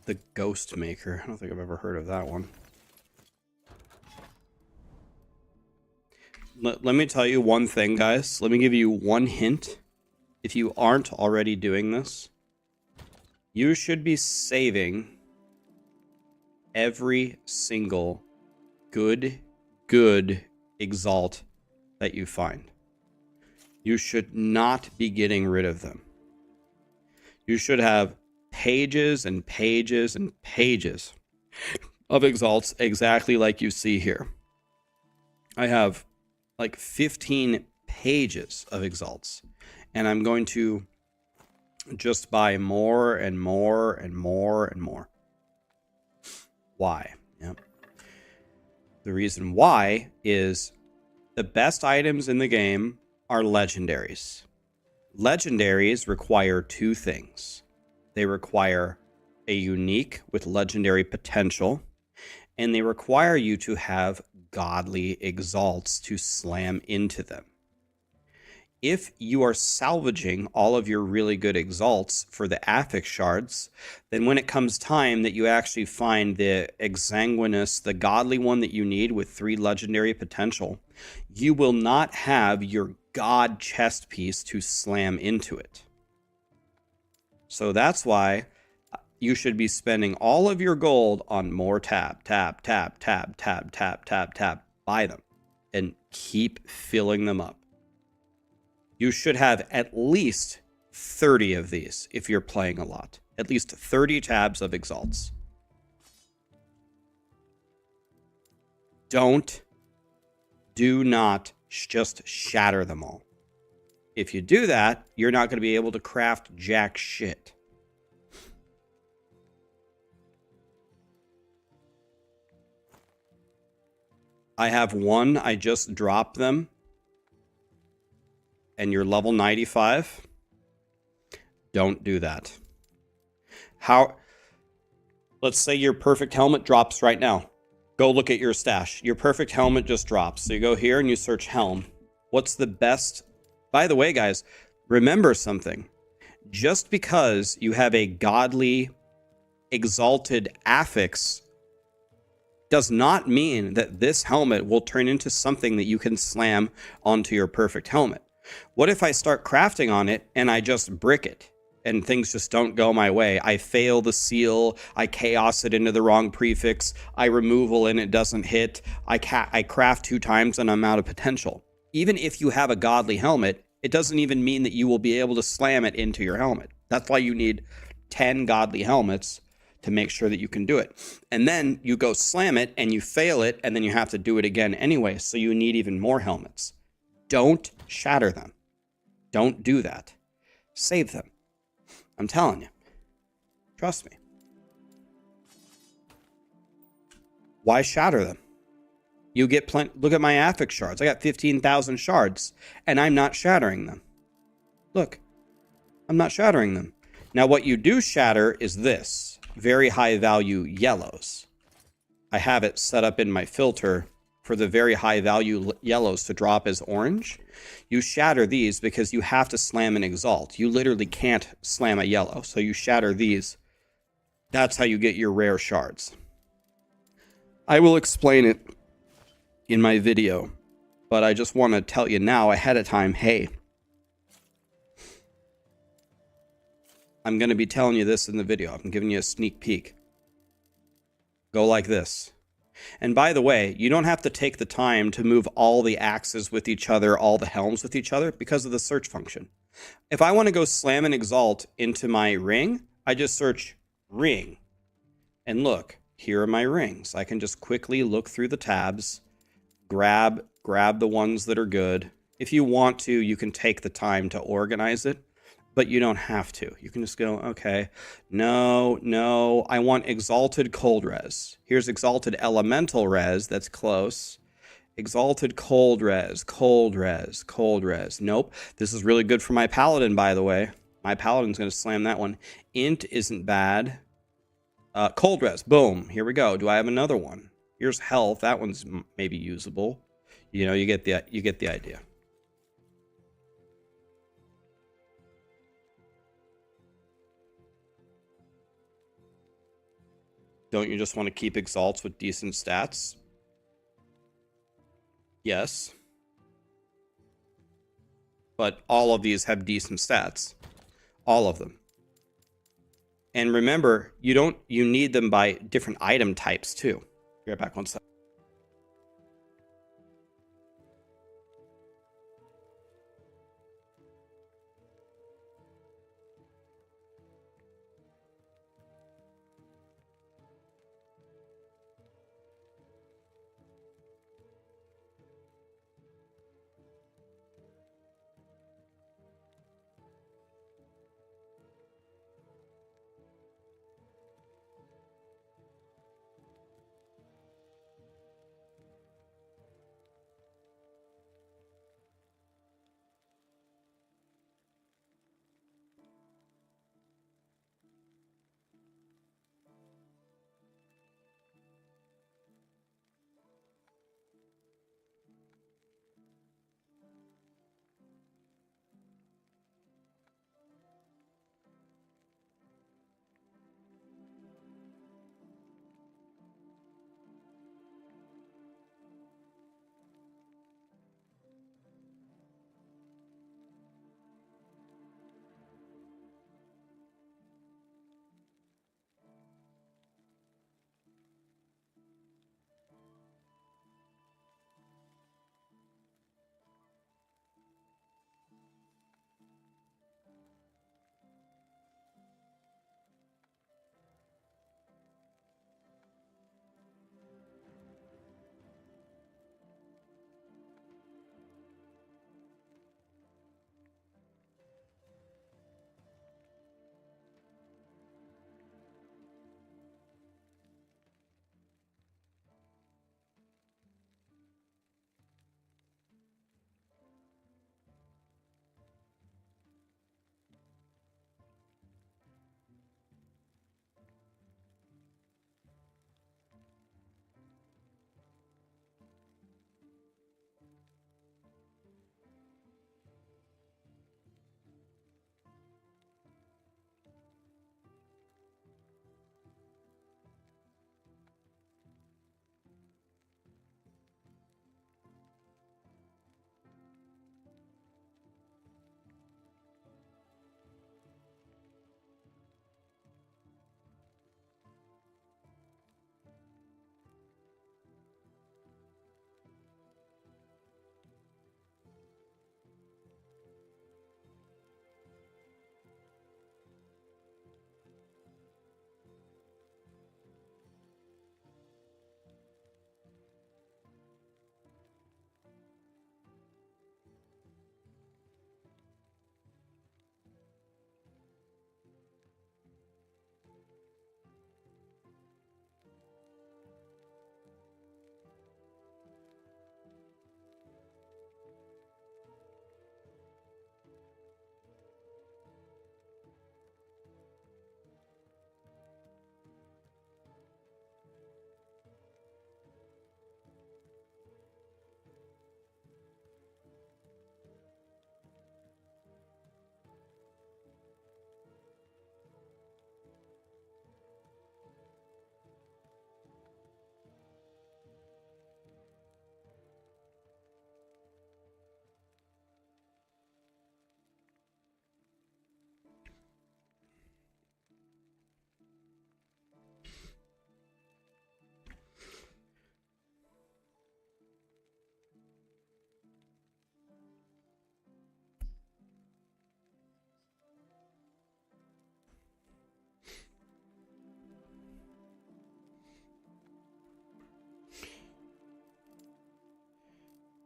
The Ghost Maker. I don't think I've ever heard of that one. Let me tell you one thing, guys. Let me give you one hint. If you aren't already doing this, you should be saving every single good exalt that you find. You should not be getting rid of them. You should have pages and pages and pages of exalts exactly like you see here. I have like 15 pages of exalts, and I'm going to just buy more and more and more and more. Why? Yep. The reason why is the best items in the game are legendaries. Legendaries require two things. They require a unique with legendary potential, and they require you to have godly exalts to slam into them. If you are salvaging all of your really good exalts for the affix shards, then when it comes time that you actually find the exsanguinous, the godly one that you need with 3 legendary potential, you will not have your god chest piece to slam into it. So that's why you should be spending all of your gold on more tab. Buy them and keep filling them up. You should have at least 30 of these if you're playing a lot. At least 30 tabs of exalts. Do not just shatter them all. If you do that, you're not going to be able to craft jack shit. I have one, I just dropped them. And you're level 95. Don't do that. Let's say your perfect helmet drops right now. Go look at your stash. Your perfect helmet just drops. So you go here and you search helm. What's the best? By the way, guys, remember something. Just because you have a godly, exalted affix does not mean that this helmet will turn into something that you can slam onto your perfect helmet. What if I start crafting on it and I just brick it and things just don't go my way? I fail the seal, I chaos it into the wrong prefix, I removal and it doesn't hit, I craft 2 times and I'm out of potential. Even if you have a godly helmet, it doesn't even mean that you will be able to slam it into your helmet. That's why you need 10 godly helmets to make sure that you can do it. And then you go slam it and you fail it and then you have to do it again anyway, so you need even more helmets. Don't shatter them. Don't do that. Save them. I'm telling you. Trust me. Why shatter them? You get plenty. Look at my affix shards. I got 15,000 shards, and I'm not shattering them. Look, I'm not shattering them. Now, what you do shatter is this. Very high value yellows. I have it set up in my filter for the very high value yellows to drop as orange. You shatter these because you have to slam an exalt. You literally can't slam a yellow, so you shatter these. That's how you get your rare shards. I will explain it in my video, but I just want to tell you now ahead of time, hey, I'm going to be telling you this in the video. I'm giving you a sneak peek. Go like this. And by the way, you don't have to take the time to move all the axes with each other, all the helms with each other, because of the search function. If I want to go slam an exalt into my ring, I just search ring. And look, here are my rings. I can just quickly look through the tabs, grab the ones that are good. If you want to, you can take the time to organize it, but you don't have to. You can just go, okay, no, I want exalted cold res. Here's exalted elemental res, that's close. Exalted cold res. Nope, this is really good for my Paladin, by the way. My Paladin's gonna slam that one. Int isn't bad. Cold res, boom, here we go. Do I have another one? Here's health, that one's maybe usable. You know, you get the idea. Don't you just want to keep exalts with decent stats? Yes. But all of these have decent stats. All of them. And remember, you need them by different item types too. Be right back 1 second.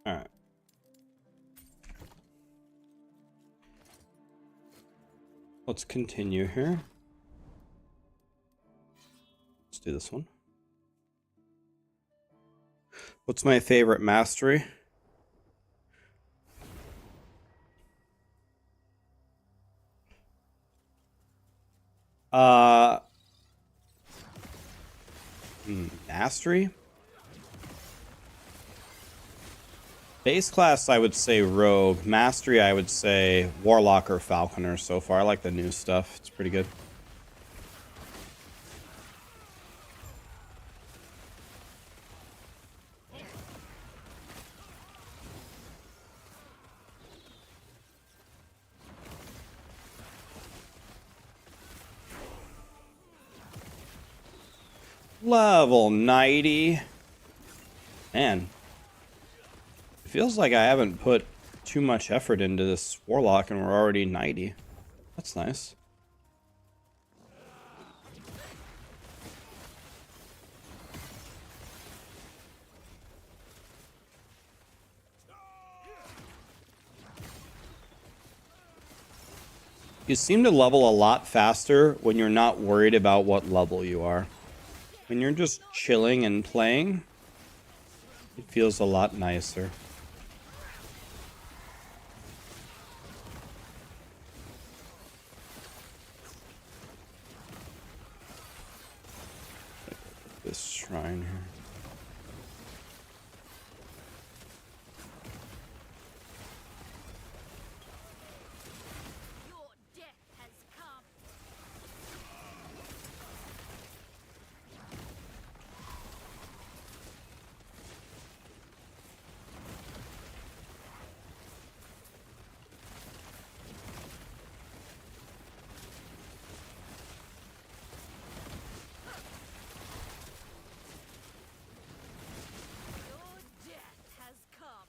All right. Let's continue here. Let's do this one. What's my favorite mastery? Mastery? Base class, I would say Rogue. Mastery, I would say Warlock or Falconer so far. I like the new stuff. It's pretty good. Level 90. Man. It feels like I haven't put too much effort into this Warlock and we're already 90. That's nice. You seem to level a lot faster when you're not worried about what level you are. When you're just chilling and playing, it feels a lot nicer. This shrine here. Your death has come. Your death has come.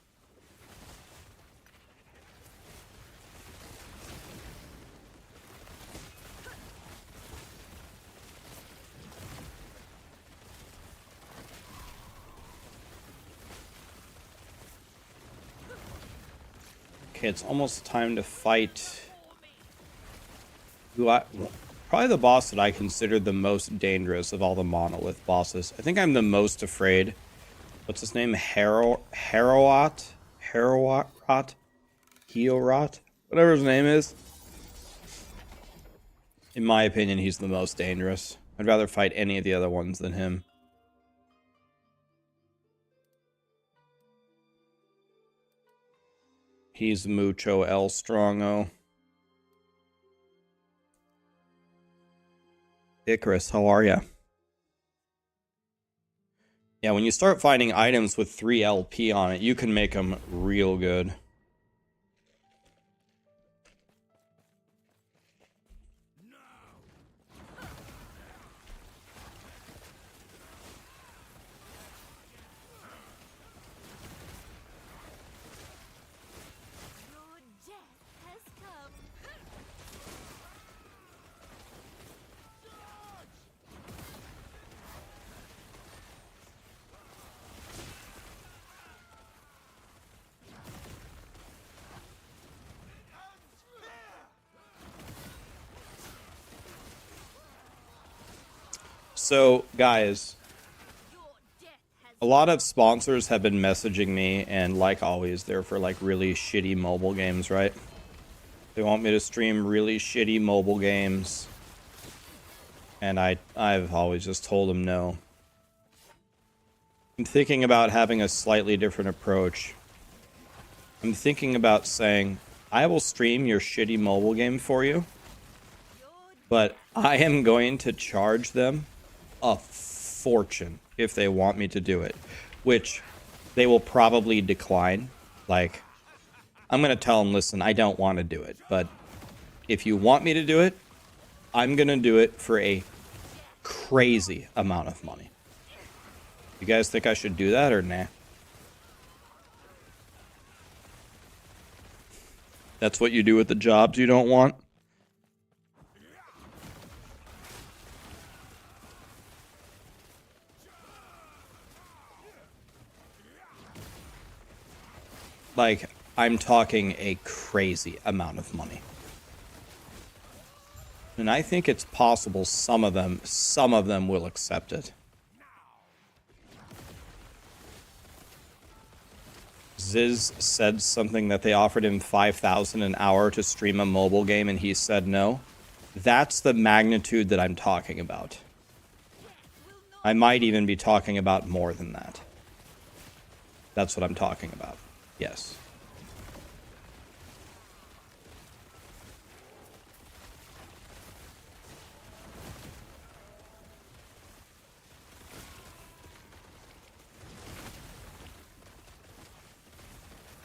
Okay, it's almost time to fight probably the boss that I consider the most dangerous of all the monolith bosses. I think I'm the most afraid. What's his name? Heorot? Whatever his name is. In my opinion, he's the most dangerous. I'd rather fight any of the other ones than him. He's mucho el strongo. Icarus, how are ya? Yeah, when you start finding items with 3 LP on it, you can make them real good. Your death has come. So, guys, Your death has a lot of sponsors have been messaging me, and like always, they're for like really shitty mobile games, right? They want me to stream really shitty mobile games, and I've always just told them no. I'm thinking about having a slightly different approach. I'm thinking about saying, I will stream your shitty mobile game for you, but I am going to charge them a fortune if they want me to do it, which they will probably decline. Like, I'm going to tell them, listen, I don't want to do it, but if you want me to do it, I'm going to do it for a crazy amount of money. You guys think I should do that or nah? That's what you do with the jobs you don't want? Like, I'm talking a crazy amount of money. And I think it's possible some of them will accept it. Ziz said something that they offered him $5,000 an hour to stream a mobile game and he said no. That's the magnitude that I'm talking about. I might even be talking about more than that. That's what I'm talking about. Yes.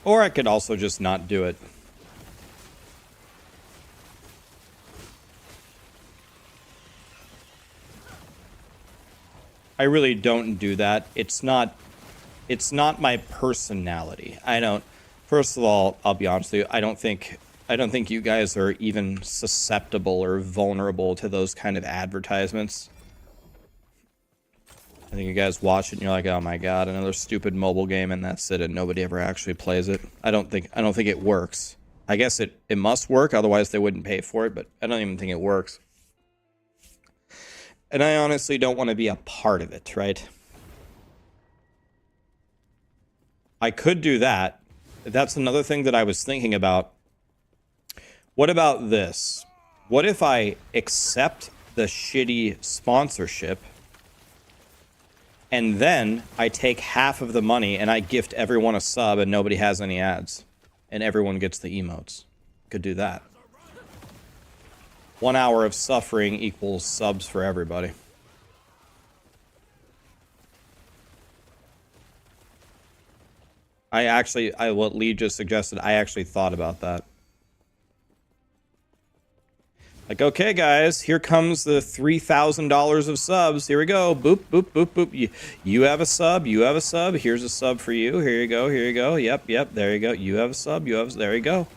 Or I could also just not do it. I really don't do that. It's not my personality. I don't. First of all, I'll be honest with you. I don't think you guys are even susceptible or vulnerable to those kind of advertisements. I think you guys watch it and you're like, oh my god, another stupid mobile game, and that's it, and nobody ever actually plays it. I don't think it works. I guess it must work, otherwise they wouldn't pay for it, but I don't even think it works. And I honestly don't want to be a part of it, right? I could do that. That's another thing that I was thinking about. What about this? What if I accept the shitty sponsorship and then I take half of the money and I gift everyone a sub and nobody has any ads and everyone gets the emotes? Could do that. 1 hour of suffering equals subs for everybody. What Lee just suggested, I actually thought about that. Like, okay, guys, here comes the $3,000 of subs. Here we go. Boop, boop, boop, boop. You have a sub. You have a sub. Here's a sub for you. Here you go. Here you go. Yep, yep. There you go. You have a sub. You have. There you go.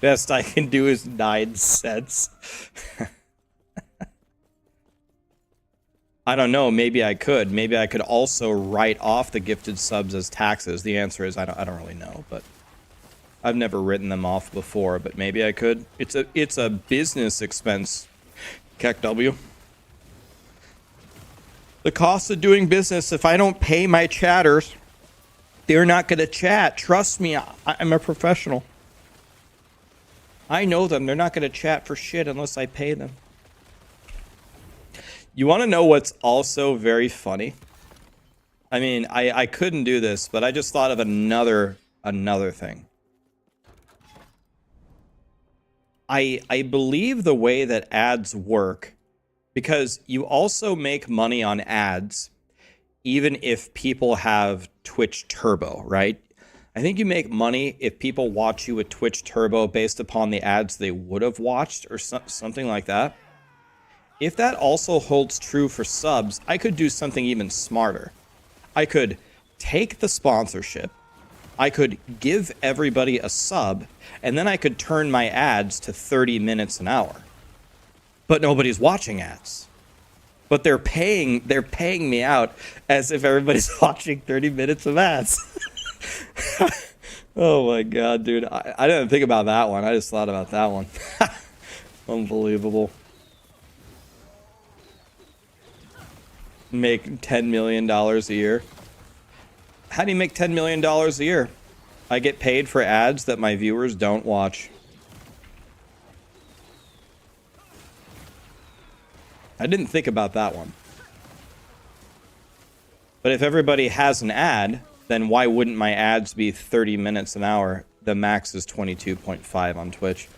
Best I can do is 9 cents. I don't know. Maybe I could. Maybe I could also write off the gifted subs as taxes. The answer is I don't really know, but I've never written them off before. But maybe I could. It's a business expense. KEKW. The cost of doing business. If I don't pay my chatters, they're not going to chat. Trust me. I'm a professional. I know them. They're not going to chat for shit unless I pay them. You want to know what's also very funny? I mean, I couldn't do this, but I just thought of another thing. I believe the way that ads work, because you also make money on ads, even if people have Twitch Turbo, right? I think you make money if people watch you with Twitch Turbo based upon the ads they would have watched or something like that. If that also holds true for subs, I could do something even smarter. I could take the sponsorship, I could give everybody a sub, and then I could turn my ads to 30 minutes an hour. But nobody's watching ads. But they're paying me out as if everybody's watching 30 minutes of ads. Oh my god, dude. I didn't think about that one. I just thought about that one. Unbelievable. Make $10 million a year. How do you make $10 million a year? I get paid for ads that my viewers don't watch. I didn't think about that one. But if everybody has an ad, then why wouldn't my ads be 30 minutes an hour? The max is 22.5 on Twitch.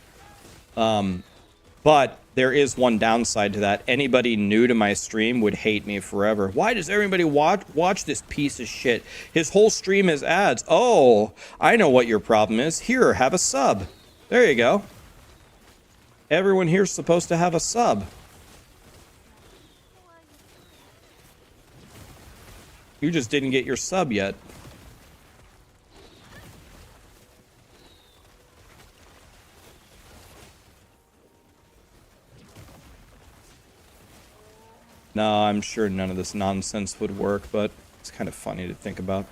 But there is one downside to that. Anybody new to my stream would hate me forever. Why does everybody watch this piece of shit? His whole stream is ads. Oh, I know what your problem is. Here, have a sub. There you go. Everyone here's supposed to have a sub. You just didn't get your sub yet. No, I'm sure none of this nonsense would work, but it's kind of funny to think about.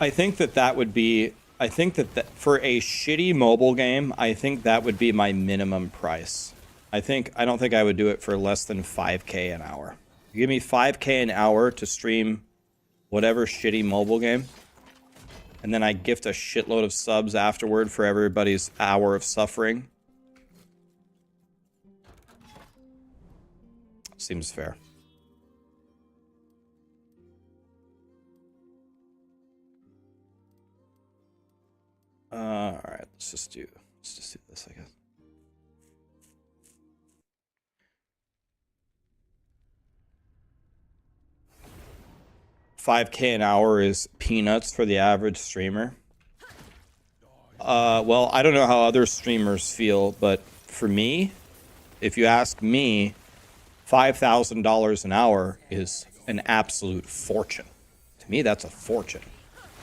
I think that would be... I think that for a shitty mobile game, I think that would be my minimum price. I don't think I would do it for less than 5K an hour. You give me 5K an hour to stream whatever shitty mobile game, and then I gift a shitload of subs afterward for everybody's hour of suffering. Seems fair. All right, let's just do this, I guess. $5K an hour is peanuts for the average streamer. Well, I don't know how other streamers feel, but for me, if you ask me, $5,000 an hour is an absolute fortune. To me, that's a fortune.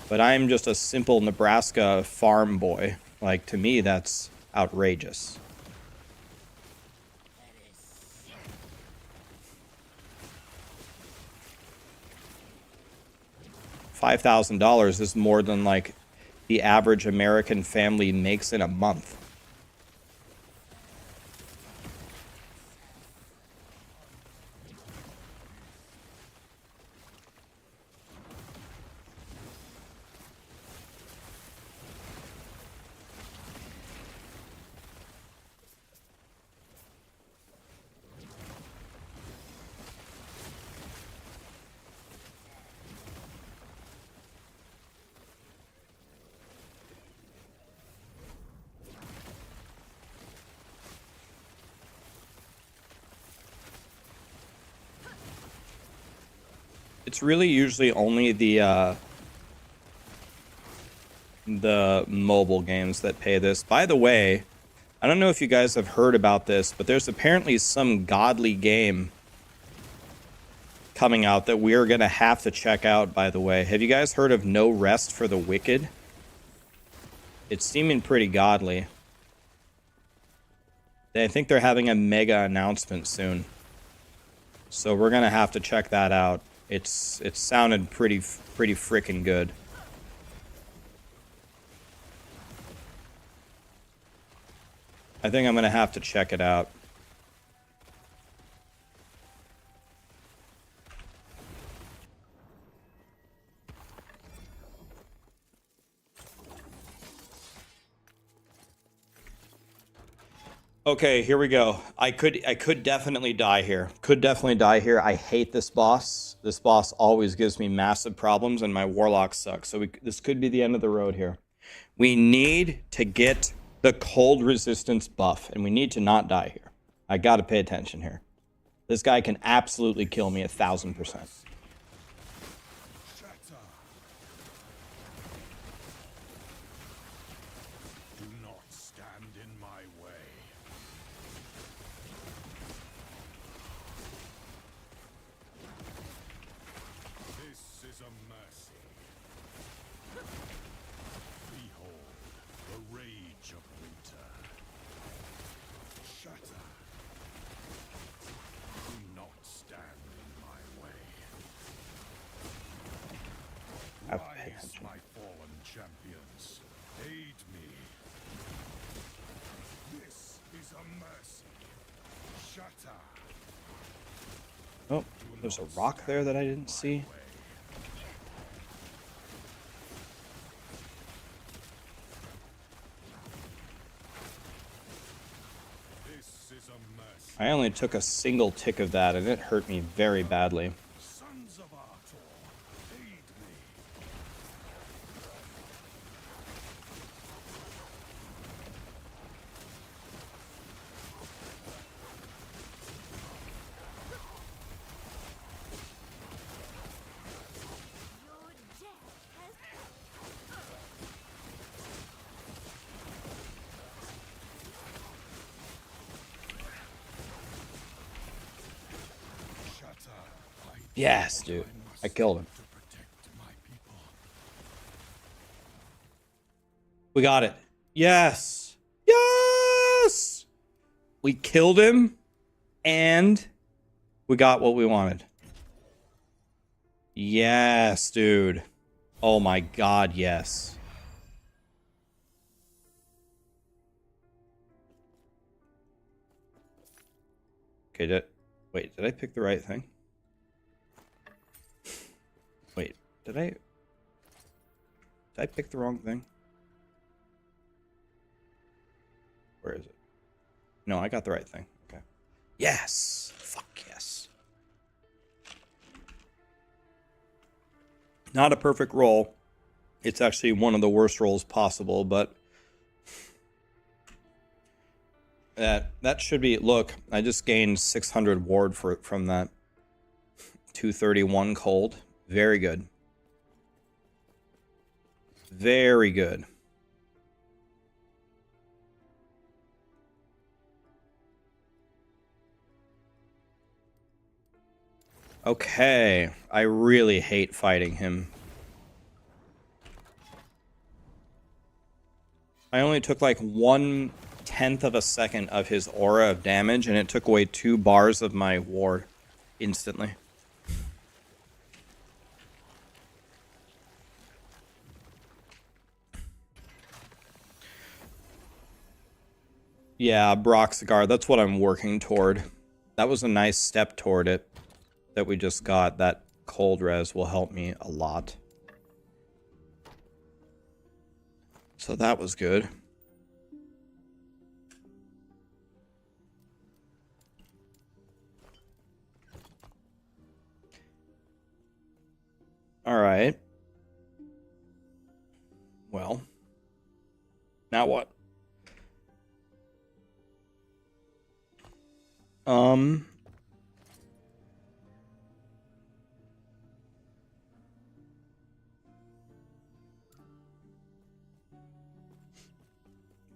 But I'm just a simple Nebraska farm boy. Like, to me, that's outrageous. $5,000 is more than, like, the average American family makes in a month. It's really usually only the mobile games that pay this. By the way, I don't know if you guys have heard about this, but there's apparently some godly game coming out that we're going to have to check out, by the way. Have you guys heard of No Rest for the Wicked? It's seeming pretty godly. I think they're having a mega announcement soon. So we're going to have to check that out. It sounded pretty freaking good. I think I'm going to have to check it out. Okay, here we go. I could definitely die here. I hate this boss. This boss always gives me massive problems, and my Warlock sucks. So this could be the end of the road here. We need to get the cold resistance buff, and we need to not die here. I gotta pay attention here. This guy can absolutely kill me 1,000%. Oh, there's a rock there that I didn't see. I only took a single tick of that, and it hurt me very badly. Yes, dude. I killed him. We got it. Yes. Yes! We killed him, and we got what we wanted. Yes, dude. Oh my god, yes. Okay, wait, did I pick the right thing? Wait, did I pick the wrong thing? Where is it? No, I got the right thing. Okay. Yes! Fuck yes. Not a perfect roll. It's actually one of the worst rolls possible, but that should be... Look, I just gained 600 ward from that 231 cold. Very good. Very good. Okay, I really hate fighting him. I only took like 1/10 of a second of his aura of damage, and it took away 2 bars of my ward instantly. Yeah, Broxgar, that's what I'm working toward. That was a nice step toward it that we just got. That cold res will help me a lot. So that was good. All right. Well, now what?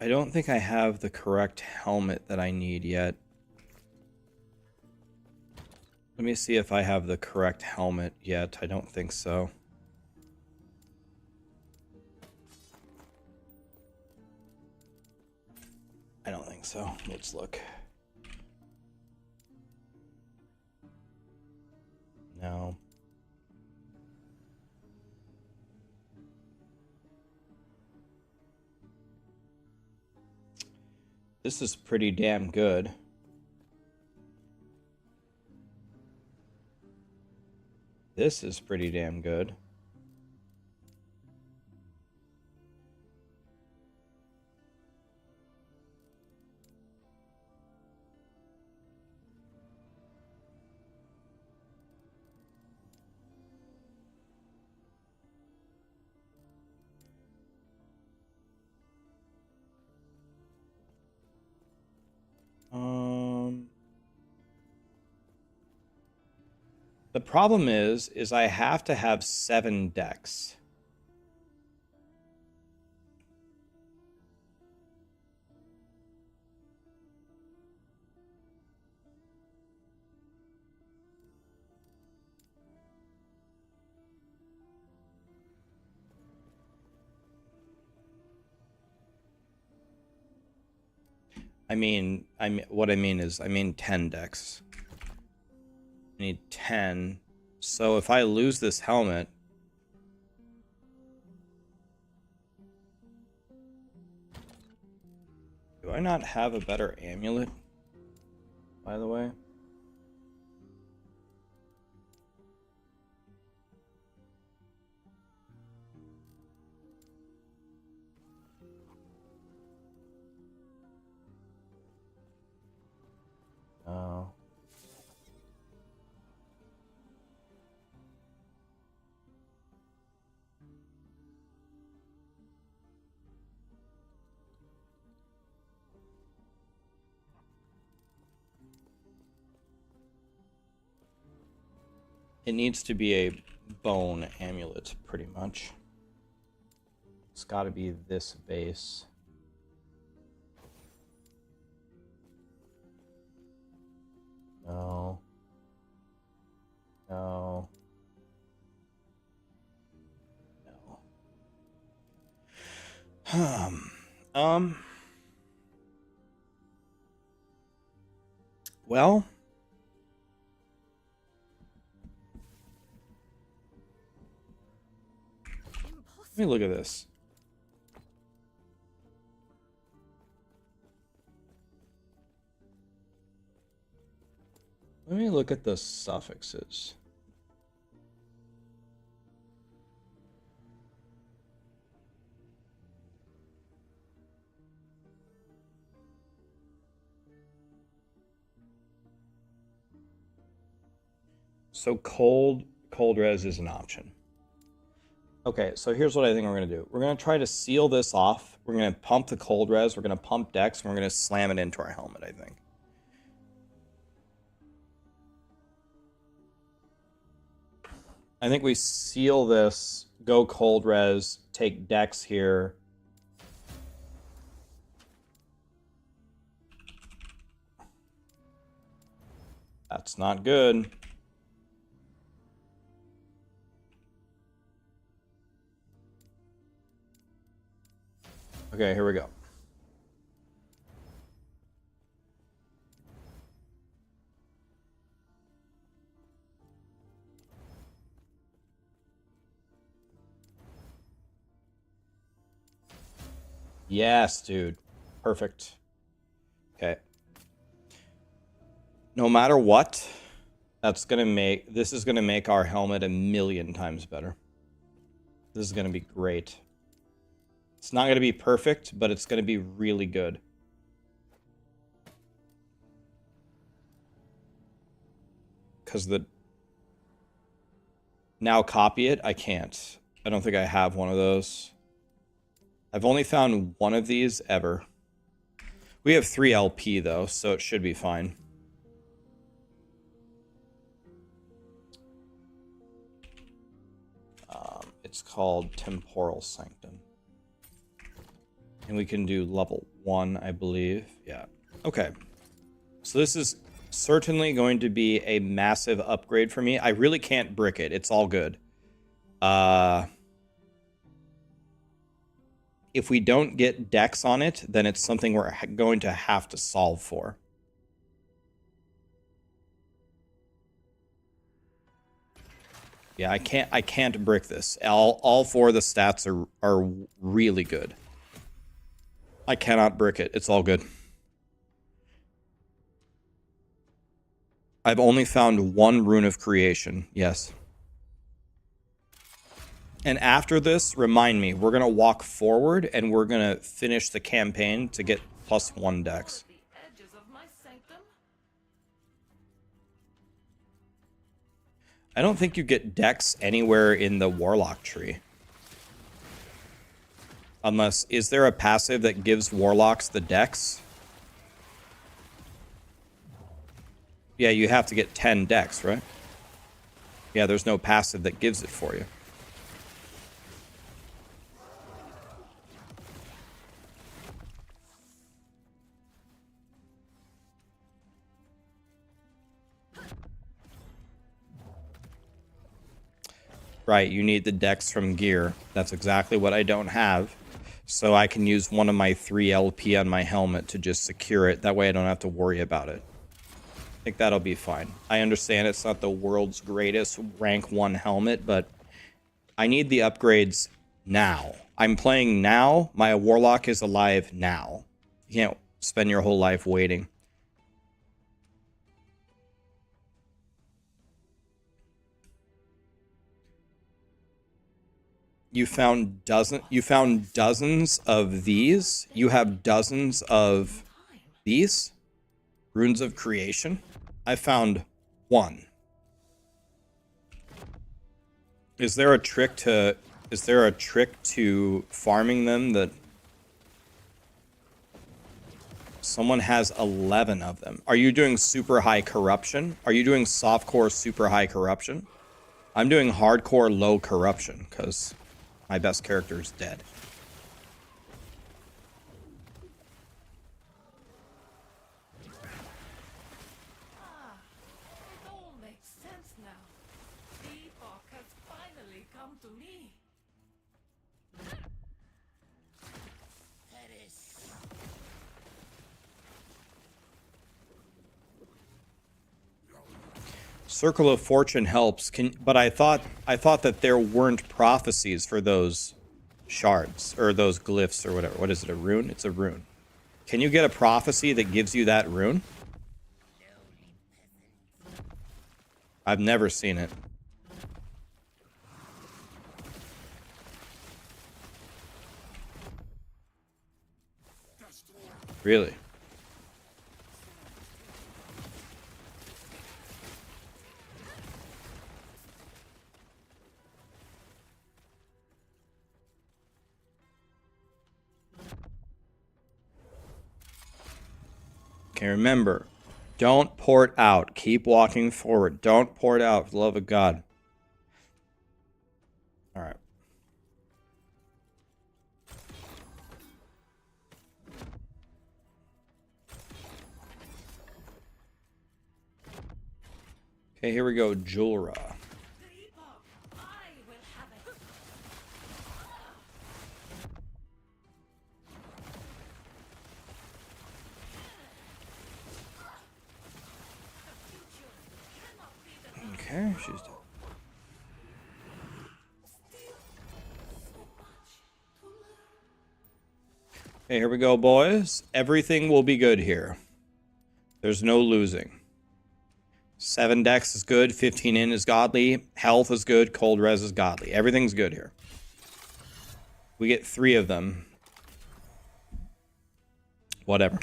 I don't think I have the correct helmet that I need yet. Let me see if I have the correct helmet yet. I don't think so. I don't think so. Let's look. No. This is pretty damn good. This is pretty damn good. The problem is I have to have 7 decks. What I mean is, I mean 10 decks. I need 10. So if I lose this helmet... Do I not have a better amulet, by the way? Oh. It needs to be a bone amulet, pretty much. It's got to be this base. No. No. No. Well... Let me look at this. Let me look at the suffixes. So cold res is an option. Okay, so here's what I think we're going to do. We're going to try to seal this off. We're going to pump the cold res. We're going to pump Dex. And we're going to slam it into our helmet, I think. I think we seal this, go cold res, take Dex here. That's not good. Okay, here we go. Yes, dude. Perfect. Okay. No matter what, this is gonna make our helmet 1,000,000 times better. This is gonna be great. It's not gonna be perfect, but it's gonna be really good. Because now copy it, I can't. I don't think I have one of those. I've only found one of these ever. We have 3 LP though, so it should be fine. It's called Temporal Sanctum. And we can do level 1, I believe. Yeah. Okay. So this is certainly going to be a massive upgrade for me. I really can't brick it. It's all good. If we don't get Dex on it, then it's something we're going to have to solve for. Yeah, I can't brick this. All 4 of the stats are really good. I cannot brick it. It's all good. I've only found 1 rune of creation. Yes. And after this, remind me, we're going to walk forward and we're going to finish the campaign to get +1 Dex. I don't think you get Dex anywhere in the Warlock tree. Unless, is there a passive that gives Warlocks the Dex? Yeah, you have to get 10 Dex, right? Yeah, there's no passive that gives it for you. Right, you need the Dex from gear. That's exactly what I don't have. So I can use one of my 3 LP on my helmet to just secure it. That way I don't have to worry about it. I think that'll be fine. I understand it's not the world's greatest rank 1 helmet, but I need the upgrades now. I'm playing now. My Warlock is alive now. You can't spend your whole life waiting. You found dozens of these. You have dozens of these runes of creation. I found 1. Is there a trick to farming them that someone has 11 of them? Are you doing super high corruption? Are you doing softcore super high corruption? I'm doing hardcore low corruption because my best character is dead. It all makes sense now. Epoch has finally come to me. That is. Circle of Fortune helps. But I thought that there weren't prophecies for those shards or those glyphs or whatever. What is it? A rune? It's a rune. Can you get a prophecy that gives you that rune? I've never seen it. Really? Okay, remember, don't port out. Keep walking forward. Don't port out, for the love of God. All right. Okay, here we go, Julra. Okay, she's dead. Okay, here we go, boys. Everything will be good here. There's no losing. 7 dex is good, 15 in is godly, health is good, cold res is godly. Everything's good here. We get 3 of them. Whatever.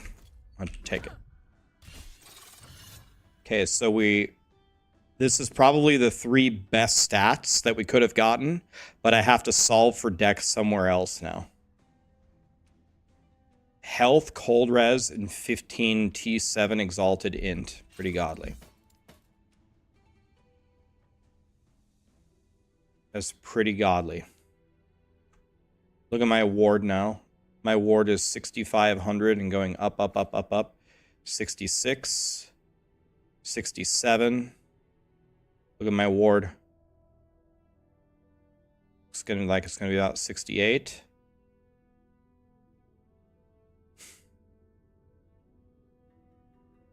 I'll take it. Okay, so this is probably the 3 best stats that we could have gotten, but I have to solve for dex somewhere else now. Health, cold res, and 15 T7 exalted int. Pretty godly. That's pretty godly. Look at my award now. My award is 6,500 and going up, up, up, up, up. 66. 67. Look at my award. It's gonna be about 68.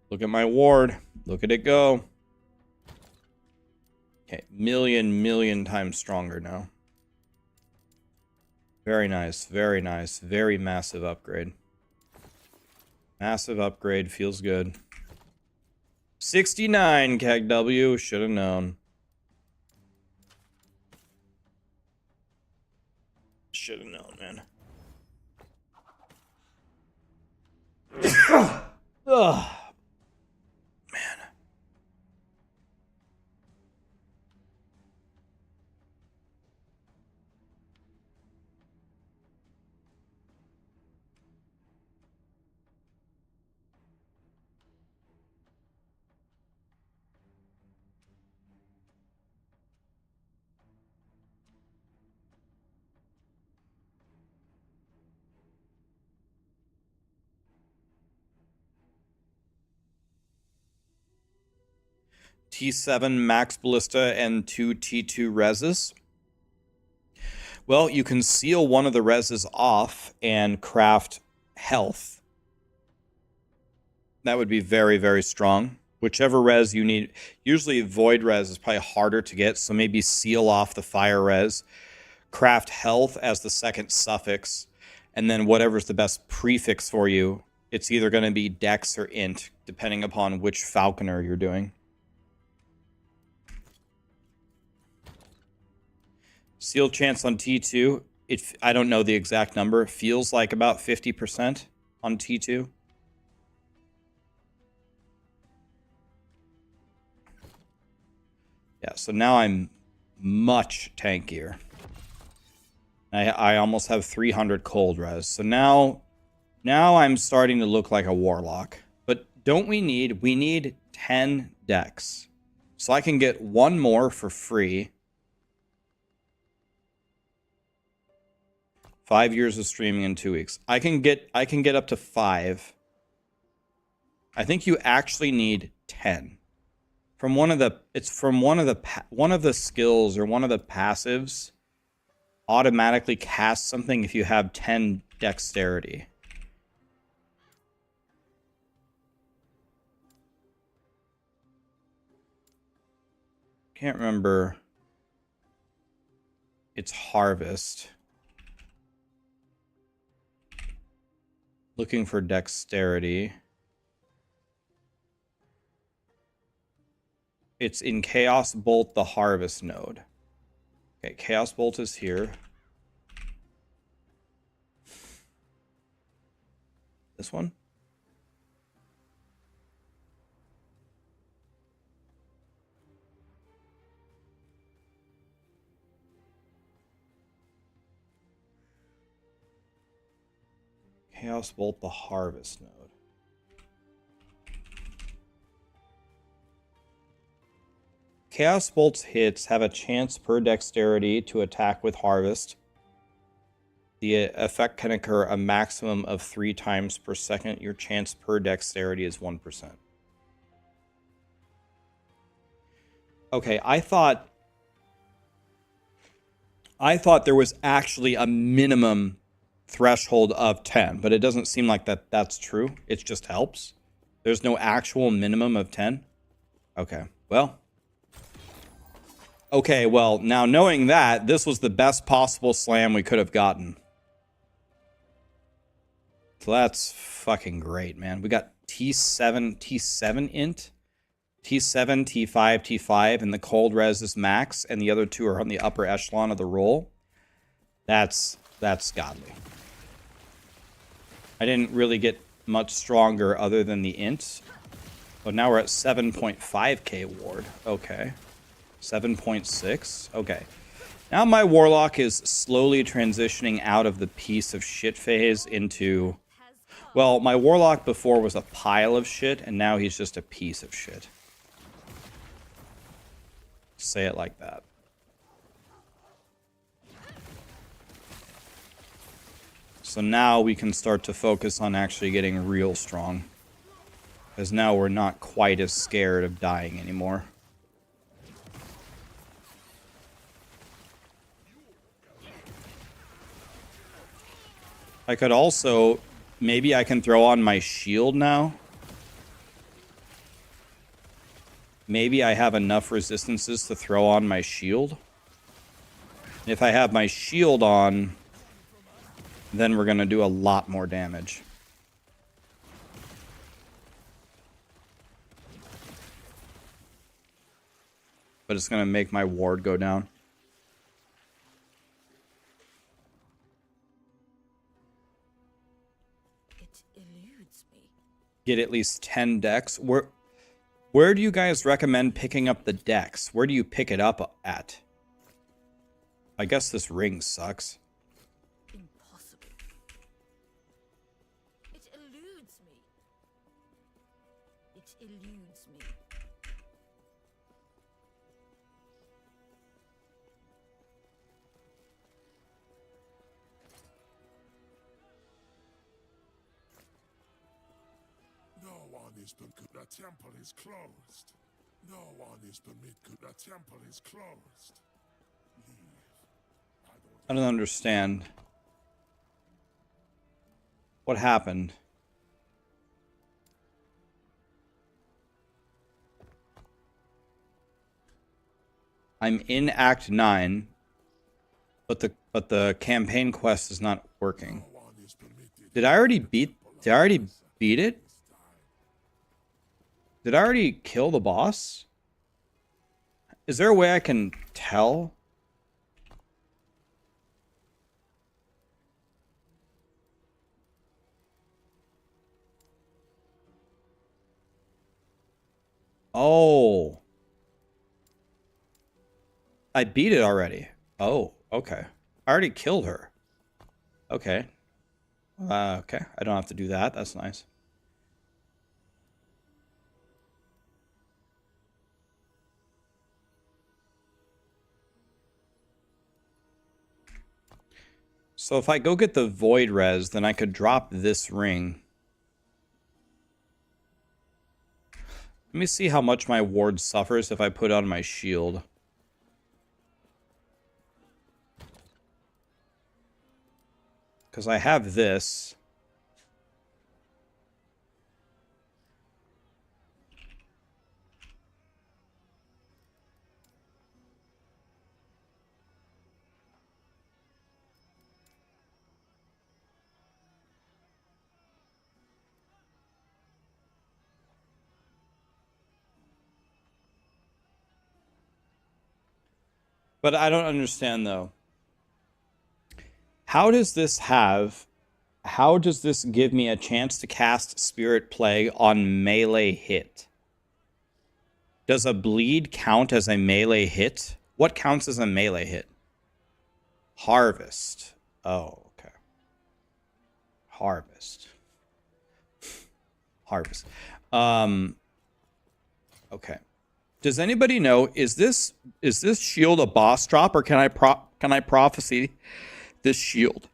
Look at my award. Look at it go. Okay, million times stronger now. Very nice, very nice, very massive upgrade. Massive upgrade, feels good. 69 KW, should have known. Should have known, man. Ugh. Man. T7 max ballista and 2 T2 reses. Well, you can seal one of the reses off and craft health. That would be very, very strong. Whichever res you need. Usually void res is probably harder to get, so maybe seal off the fire res. Craft health as the second suffix. And then whatever's the best prefix for you. It's either going to be dex or int, depending upon which falconer you're doing. Seal chance on T2, I don't know the exact number. It feels like about 50% on T2. Yeah, so now I'm much tankier. I almost have 300 cold res. So now I'm starting to look like a warlock. But we need 10 dex. So I can get 1 more for free. 5 years of streaming in 2 weeks. I can get up to 5. I think you actually need 10. From one of the skills or one of the passives automatically cast something if you have 10 dexterity. Can't remember. It's harvest. Looking for dexterity. It's in Chaos Bolt, the harvest node. Okay, Chaos Bolt is here. This one? Chaos Bolt, the harvest node. Chaos Bolt's hits have a chance per dexterity to attack with Harvest. The effect can occur a maximum of 3 times per second. Your chance per dexterity is 1%. Okay, I thought there was actually a minimum threshold of 10, but it doesn't seem like that's true. It just helps. There's no actual minimum of 10. Okay, well. Okay, well, now knowing that, this was the best possible slam we could have gotten. So that's fucking great, man. We got T7 int, T7, T5, T5, and the cold res is max, and the other two are on the upper echelon of the roll. That's godly. I didn't really get much stronger other than the int. But now we're at 7.5k ward. Okay. 7.6. Okay. Now my Warlock is slowly transitioning out of the piece of shit phase into... Well, my Warlock before was a pile of shit, and now he's just a piece of shit. Say it like that. So now we can start to focus on actually getting real strong. Because now we're not quite as scared of dying anymore. I could also... Maybe I can throw on my shield now. Maybe I have enough resistances to throw on my shield. If I have my shield on, then we're going to do a lot more damage. But it's going to make my ward go down. Get at least 10 decks. Where do you guys recommend picking up the decks? Where do you pick it up at? I guess this ring sucks. Impossible. It eludes me. It eludes me. No one is permitted. The temple is closed. No one is permitted. The temple is closed. Leave. I don't understand. What happened? I'm in Act 9, but the campaign quest is not working. Did I already beat it? Did I already kill the boss? Is there a way I can tell? Oh. I beat it already. Oh, okay. I already killed her. Okay. Okay. I don't have to do that. That's nice. So if I go get the void res, then I could drop this ring. Let me see how much my ward suffers if I put on my shield. Because I have this. But I don't understand, though. How does this give me a chance to cast Spirit Plague on melee hit? Does a bleed count as a melee hit? What counts as a melee hit? Harvest. Oh, okay. Harvest. Harvest. Okay. Does anybody know, is this shield a boss drop, or can I prophecy this shield?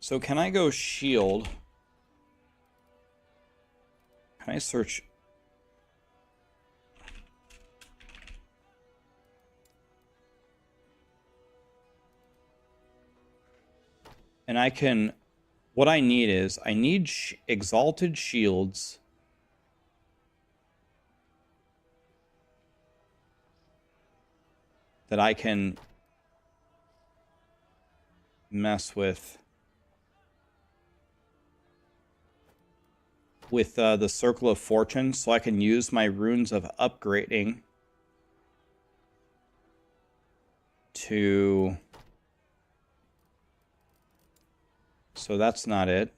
So can I go shield? Can I search? And I can, what I need is, I need exalted shields. That I can mess with the Circle of Fortune, so I can use my runes of upgrading to... So that's not it.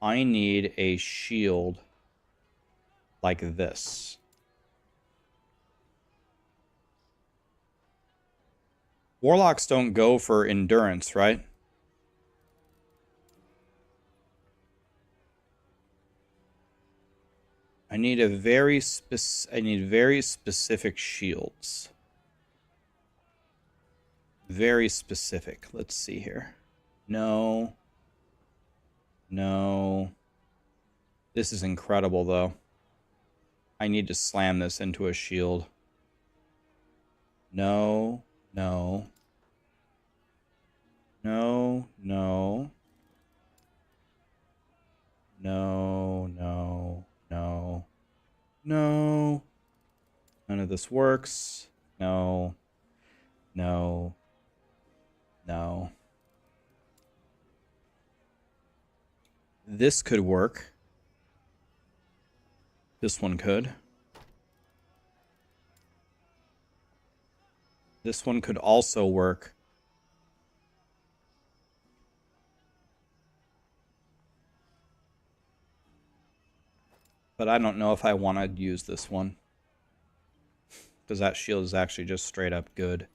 I need a shield like this. Warlocks don't go for endurance, right? I need very specific shields. Very specific. Let's see here. No. No. This is incredible, though. I need to slam this into a shield. No. No. No. No. No. No. No. No. None of this works. No. No. No. This could work. This one could. This one could also work. But I don't know if I want to use this one. Because that shield is actually just straight up good.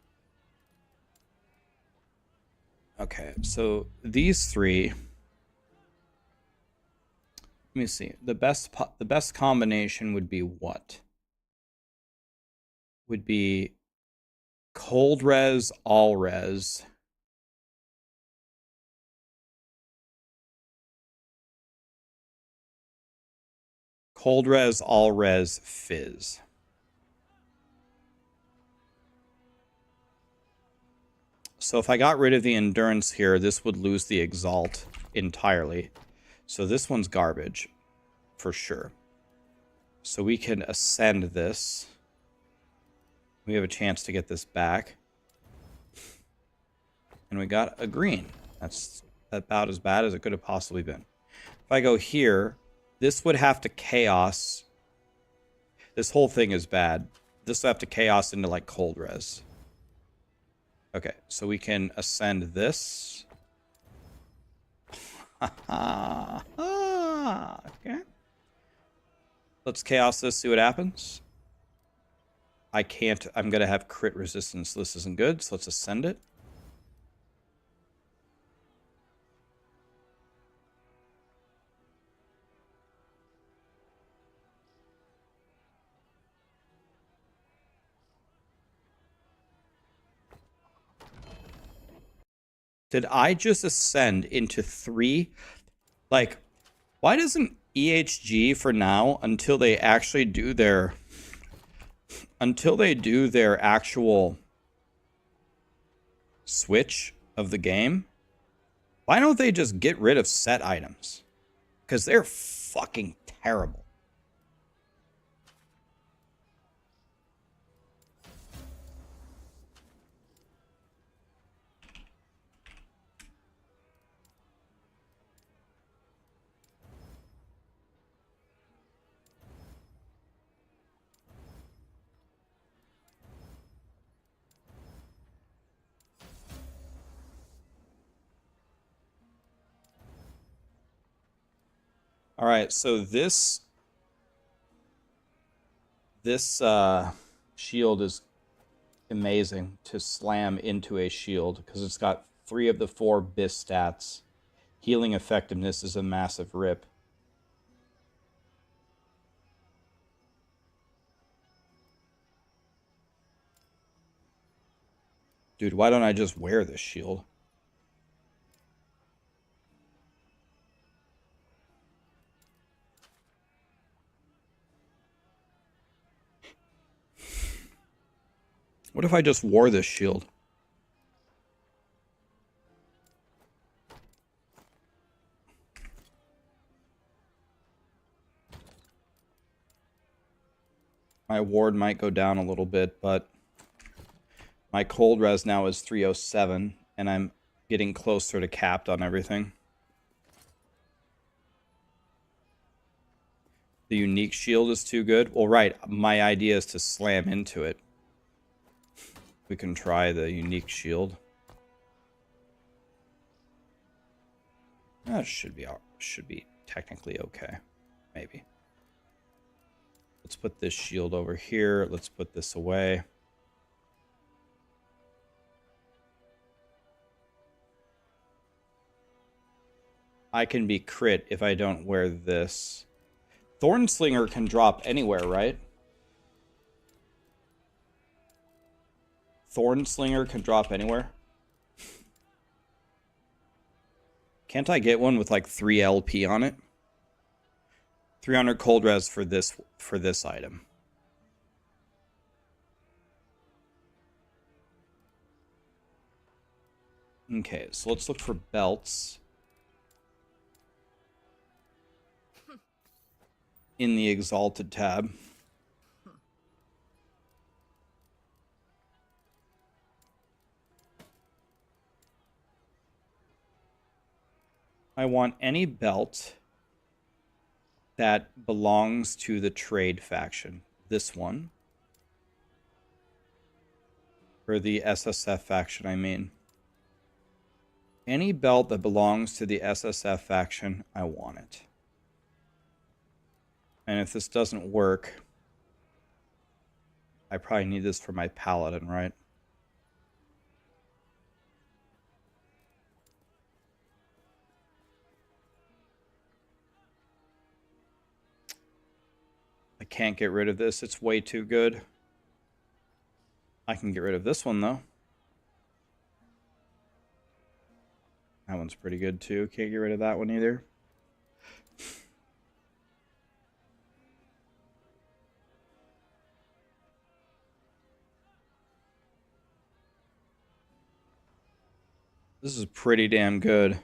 Okay, so these three. Let me see. The best combination would be what? Would be cold res, all res. Cold res, all res, fizz. So if I got rid of the endurance here, this would lose the exalt entirely. So this one's garbage, for sure. So we can ascend this. We have a chance to get this back. And we got a green. That's about as bad as it could have possibly been. If I go here, this would have to chaos. This whole thing is bad. This would have to chaos into like cold res. Okay, so we can ascend this. Okay. Let's chaos this, see what happens. I can't, I'm going to have crit resistance. This isn't good, so let's ascend it. Did I just ascend into 3? Like, why doesn't EHG for now, until they actually do their... Until they do their actual switch of the game, why don't they just get rid of set items? Because they're fucking terrible. All right, so this This shield is amazing to slam into a shield because it's got 3 of the 4 BIS stats. Healing effectiveness is a massive rip. Dude, why don't I just wear this shield? What if I just wore this shield? My ward might go down a little bit, but my cold res now is 307, and I'm getting closer to capped on everything. The unique shield is too good. Well, right, my idea is to slam into it. We can try the unique shield. That should be technically okay. Maybe. Let's put this shield over here. Let's put this away. I can be crit if I don't wear this. Thornslinger can drop anywhere, right? Thornslinger can drop anywhere. Can't I get one with like 3 LP on it? 300 cold res for this item. Okay, so let's look for belts. In the Exalted tab. I want any belt that belongs to the trade faction. This one. Or the SSF faction, I mean. Any belt that belongs to the SSF faction, I want it. And if this doesn't work, I probably need this for my Paladin, right? I can't get rid of this. It's way too good. I can get rid of this one, though. That one's pretty good, too. Can't get rid of that one either. This is pretty damn good.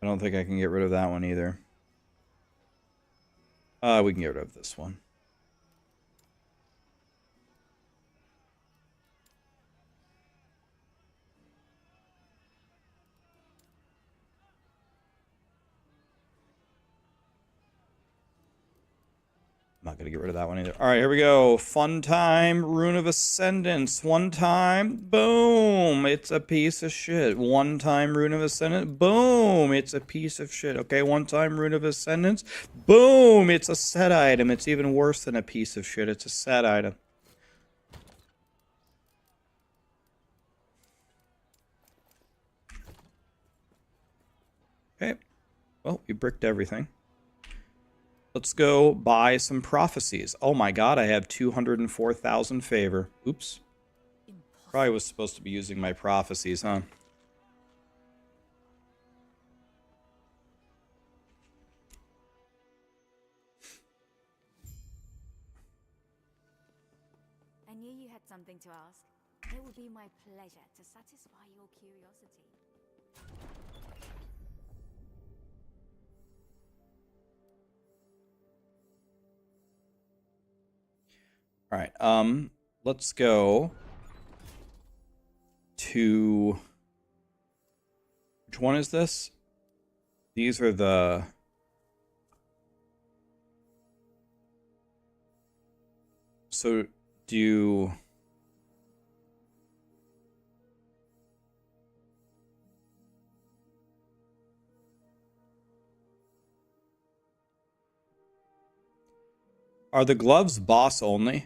I don't think I can get rid of that one either. We can get rid of this one. I'm not going to get rid of that one either. All right, here we go. Fun time, Rune of Ascendance. One time, boom, it's a piece of shit. One time, Rune of Ascendance, boom, it's a piece of shit. Okay, one time, Rune of Ascendance, boom, it's a set item. It's even worse than a piece of shit. It's a set item. Okay, well, we bricked everything. Let's go buy some prophecies. Oh my god, I have 204,000 favor. Oops. Probably was supposed to be using my prophecies, huh? I knew you had something to ask. It would be my pleasure to satisfy your curiosity. All right, let's go to... Which one is this? These are the... So, do you... Are the gloves boss only?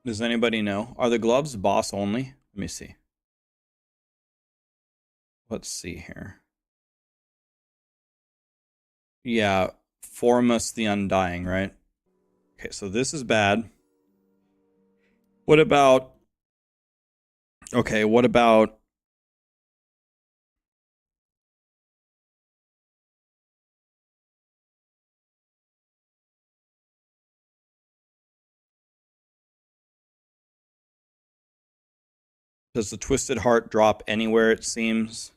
Does anybody know? Are the gloves boss only? Let me see. Let's see here. Yeah, Foremost the Undying, right? Okay, so this is bad. What about... Okay, what about... Does the Twisted Heart drop anywhere, it seems?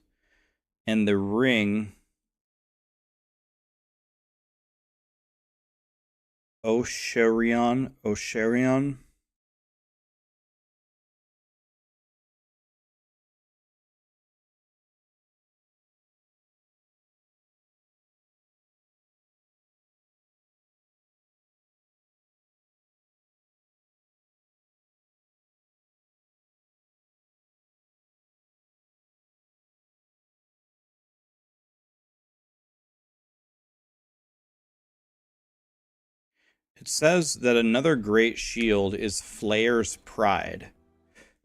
And the ring... Osherion? It says that another great shield is Flayer's Pride.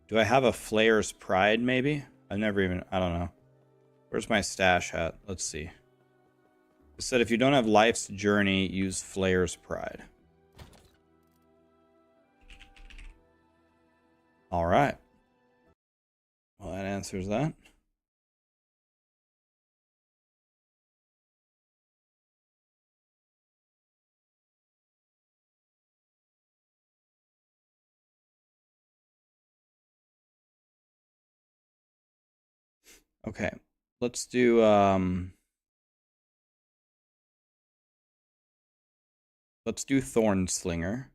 Do I have a Flayer's Pride, maybe? I don't know. Where's my stash at? Let's see. It said if you don't have Life's Journey, use Flayer's Pride. Alright. Well, that answers that. Okay, let's do Thornslinger.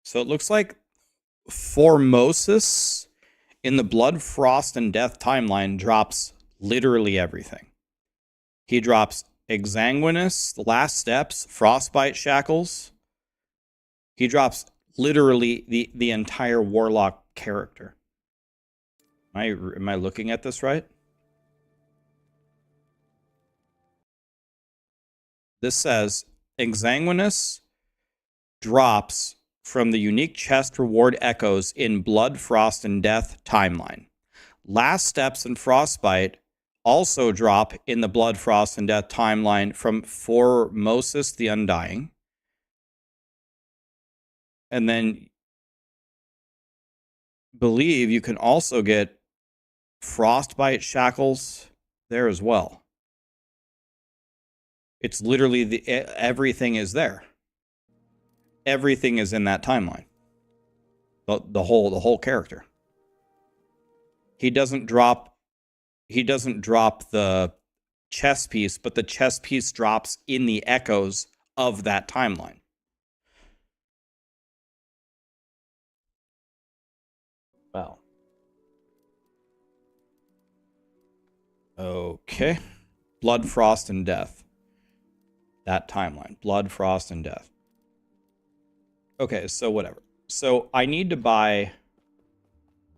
So it looks like Formosus in the Blood, Frost, and Death timeline drops literally everything. He drops Exsanguinous, Last Steps, Frostbite Shackles. He drops literally the entire Warlock character. Am I looking at this right? This says Exsanguinous drops from the unique chest reward echoes in Blood, Frost, and Death timeline. Last Steps and Frostbite also drop in the Blood, Frost, and Death timeline from Formosus the Undying. And then believe you can also get Frostbite Shackles there as well. It's literally everything is there. Everything is in that timeline. The whole character. He doesn't drop the chess piece, but the chess piece drops in the echoes of that timeline. Wow. Okay. Blood, Frost, and Death. That timeline. Blood, Frost, and Death. Okay, so whatever. So I need to buy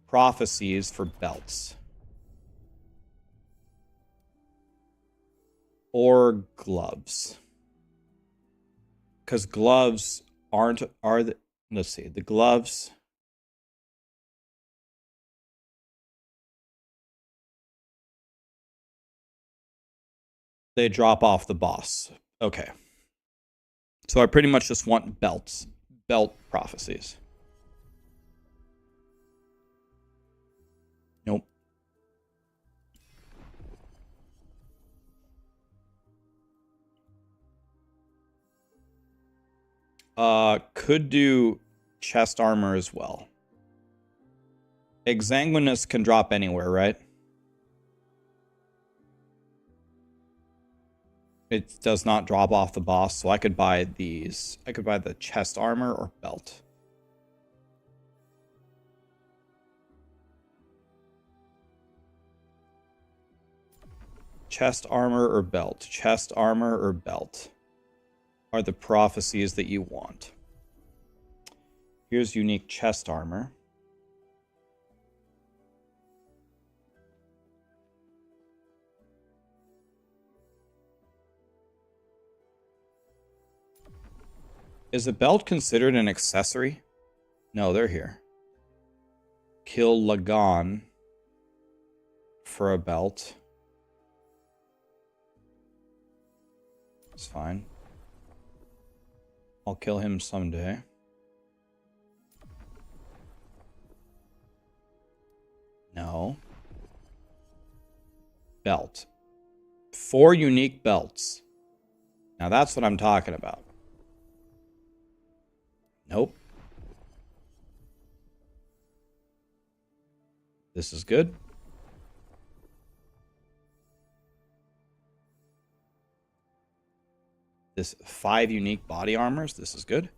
prophecies for belts. Or gloves. Because gloves let's see, the gloves... They drop off the boss. Okay. So I pretty much just want belts. Belt prophecies. Nope. Could do chest armor as well. Exsanguinous can drop anywhere, right? It does not drop off the boss, so I could buy these. I could buy the chest armor or belt. Chest armor or belt. Chest armor or belt are the prophecies that you want. Here's unique chest armor. Is a belt considered an accessory? No, they're here. Kill Lagan for a belt. It's fine. I'll kill him someday. No. Belt. 4 unique belts. Now that's what I'm talking about. Nope. This is good. This 5 unique body armors. This is good.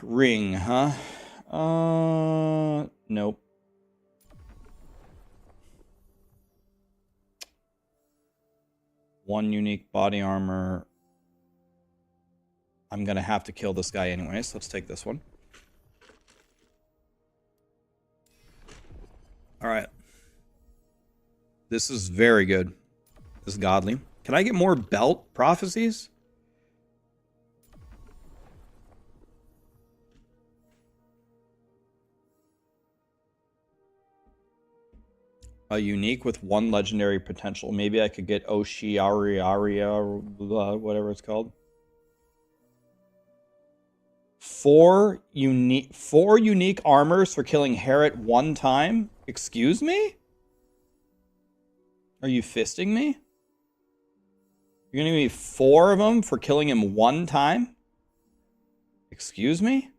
Ring, huh? Nope. One unique body armor. I'm gonna have to kill this guy anyway, so let's take this one. Alright. This is very good. This is godly. Can I get more belt prophecies? A unique with 1 legendary potential. Maybe I could get Oshiariaria, whatever it's called. 4 unique armors for killing Herod 1 time? Excuse me? Are you fisting me? You're gonna give me 4 of them for killing him 1 time? Excuse me?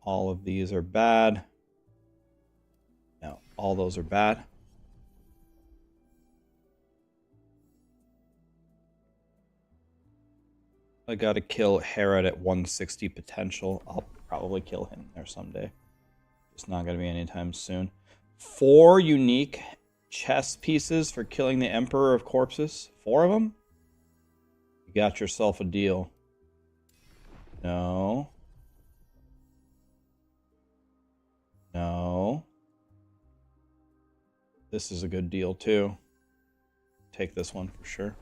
All of these are bad. No, all those are bad. I gotta kill Herod at 160 potential. I'll probably kill him there someday. It's not gonna be anytime soon. 4 unique chess pieces for killing the Emperor of Corpses. 4 of them? You got yourself a deal. No. No. This is a good deal too. Take this one for sure.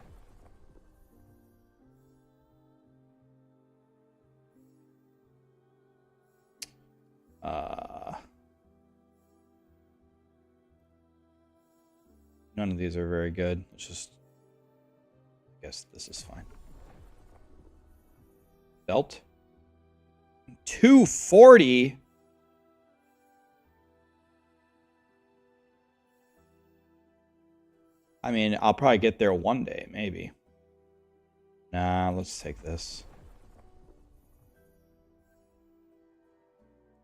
None of these are very good. It's just, I guess this is fine. Belt. 240. I mean, I'll probably get there one day, maybe. Nah, let's take this.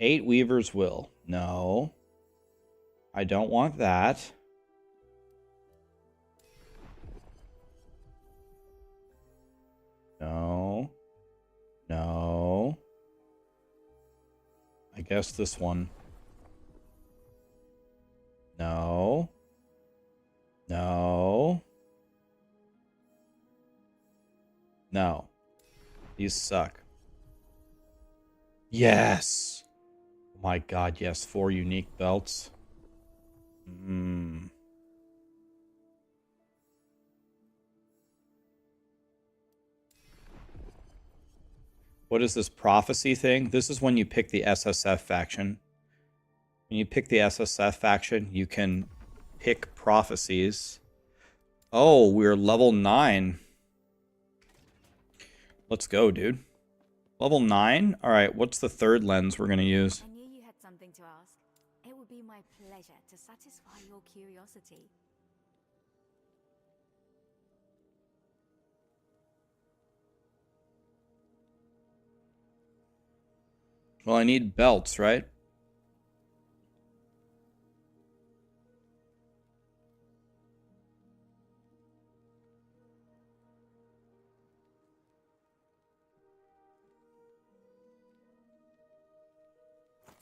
8 Weaver's Will. No. I don't want that. No. No. I guess this one. No. No. No. These suck. Yes. Oh my god, yes. 4 unique belts. What is this prophecy thing? This is when you pick the SSF faction. When you pick the SSF faction, you can pick prophecies. Oh, we're level 9. Let's go, dude. Level 9? Alright, what's the 3rd lens we're going to use? I knew you had something to ask. It would be my pleasure to satisfy your curiosity. Well, I need belts, right?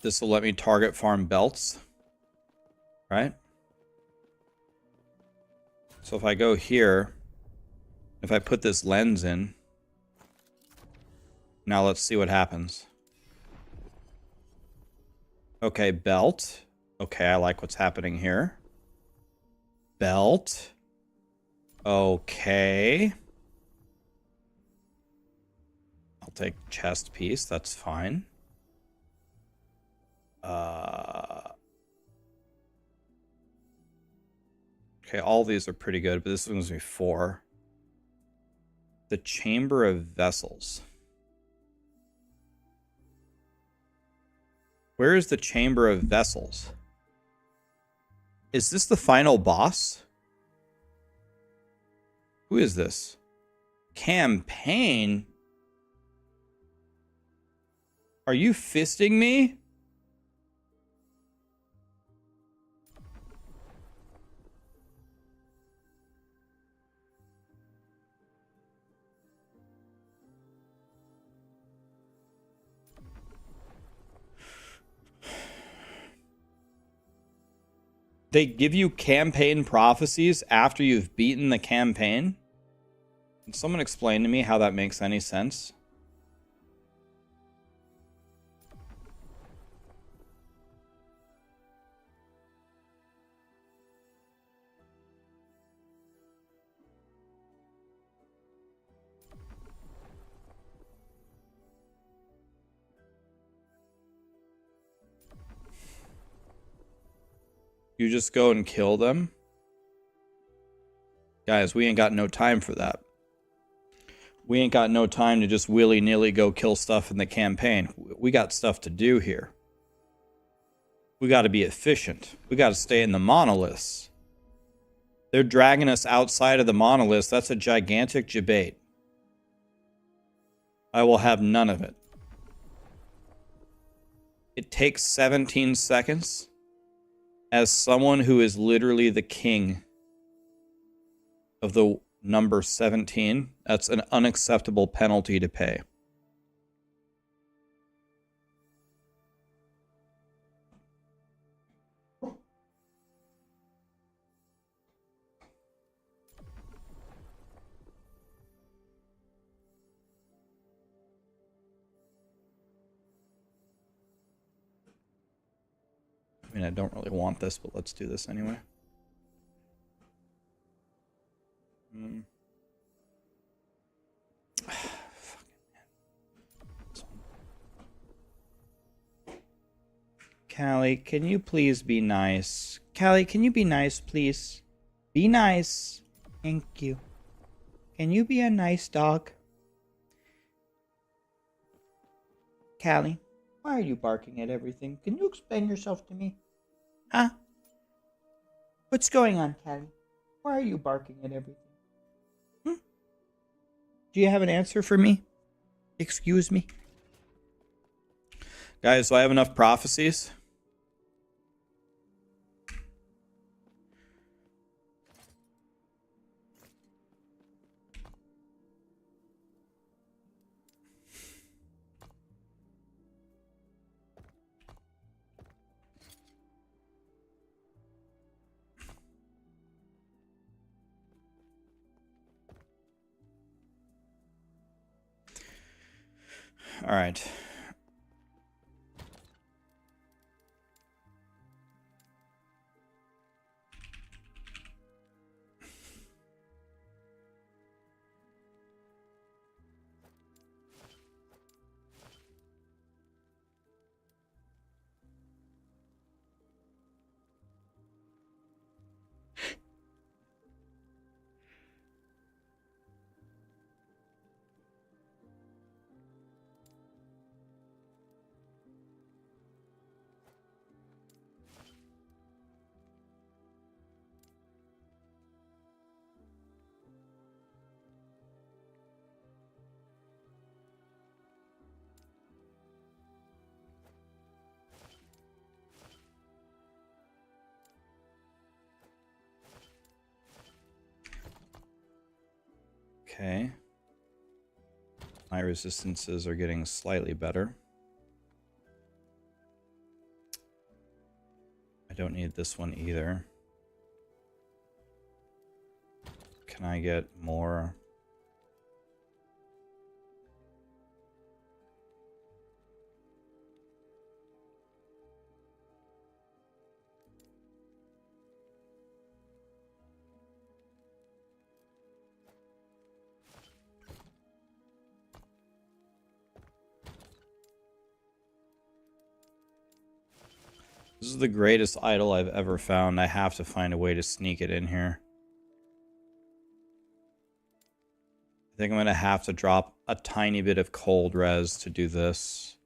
This will let me target farm belts, right? So if I go here, if I put this lens in, now let's see what happens. Okay, belt. Okay, I like what's happening here. belt. Okay. I'll take chest piece. That's fine. Okay, all these are pretty good, but this one's gonna be 4. The Chamber of Vessels. Where is the Chamber of Vessels? Is this the final boss? Who is this? Campaign? Are you fisting me? They give you campaign prophecies after you've beaten the campaign? Can someone explain to me how that makes any sense? You just go and kill them? Guys, we ain't got no time for that. We ain't got no time to just willy-nilly go kill stuff in the campaign. We got stuff to do here. We got to be efficient. We got to stay in the monoliths. They're dragging us outside of the monoliths. That's a gigantic debate. I will have none of it. It takes 17 seconds. As someone who is literally the king of the number 17, that's an unacceptable penalty to pay. I mean, I don't really want this, but let's do this anyway. Callie, can you please be nice? Callie, can you be nice, please? Be nice. Thank you. Can you be a nice dog? Callie, why are you barking at everything? Can you explain yourself to me? Huh? What's going on, Callie? Why are you barking at everything? Do you have an answer for me? Excuse me? Guys, do I have enough prophecies? All right. Okay. My resistances are getting slightly better. I don't need this one either. Can I get more? This is the greatest idol I've ever found. I have to find a way to sneak it in here. I think I'm going to have to drop a tiny bit of cold res to do this.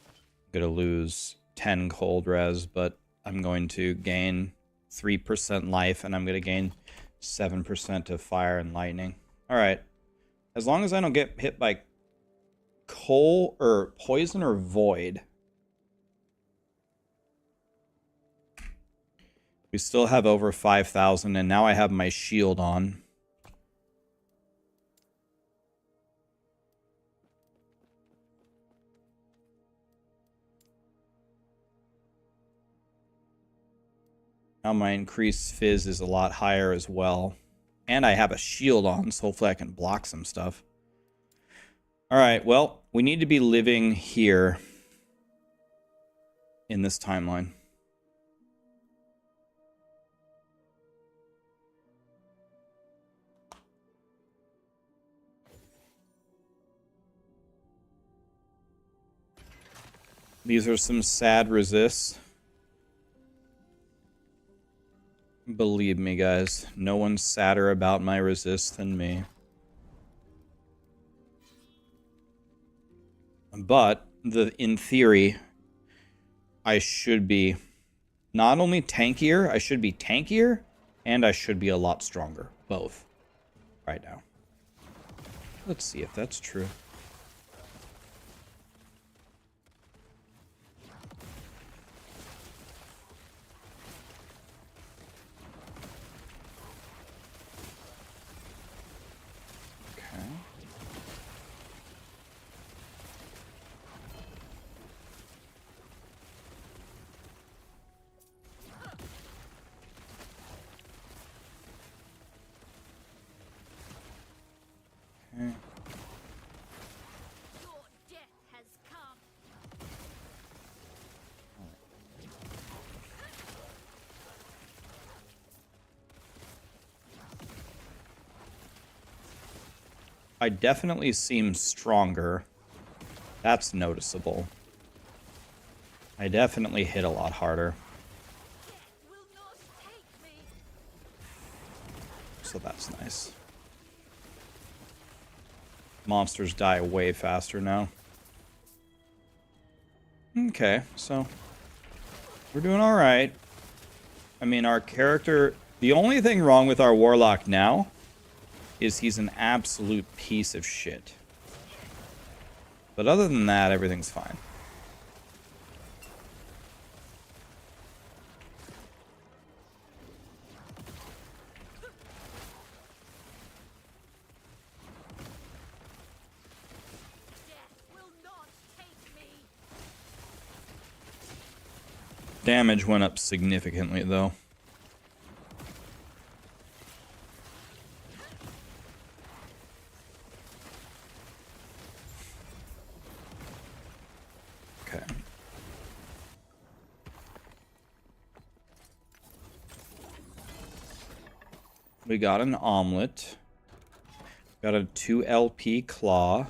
I'm going to lose 10 cold res, but I'm going to gain 3% life, and I'm going to gain 7% of fire and lightning. Alright. As long as I don't get hit by coal or poison or void. We still have over 5,000, and now I have my shield on. Now my increased fizz is a lot higher as well. And I have a shield on, so hopefully I can block some stuff. Alright, well, we need to be living here in this timeline. These are some sad resists. Believe me, guys, no one's sadder about my resist than me. But, in theory, I should be not only tankier, I should be tankier, and I should be a lot stronger. Both. Right now. Let's see if that's true. I definitely seem stronger. That's noticeable. I definitely hit a lot harder. So that's nice. Monsters die way faster now. Okay, so we're doing alright. I mean, our character... The only thing wrong with our Warlock now is he's an absolute piece of shit. But other than that, everything's fine. Damage went up significantly, though. Okay. We got an omelet. Got a 2 LP claw.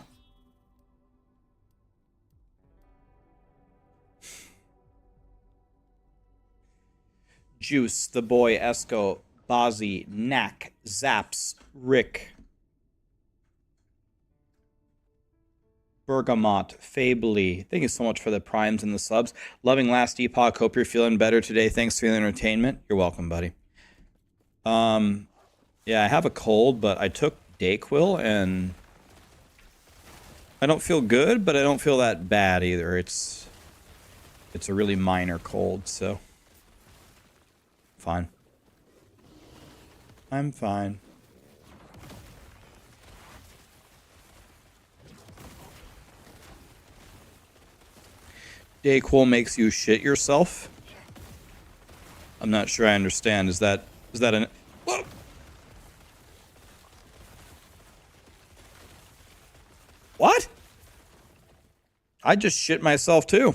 Juice, the boy, Esco, Bazzi, Knack, Zaps, Rick, Bergamot, Fably. Thank you so much for the primes and the subs. Loving Last Epoch. Hope you're feeling better today. Thanks for the entertainment. You're welcome, buddy. Yeah, I have a cold, but I took Dayquil, and I don't feel good, but I don't feel that bad either. It's a really minor cold, so fine. I'm fine. Dayquil makes you shit yourself? I'm not sure I understand. Is that an... Whoa! What? I just shit myself too.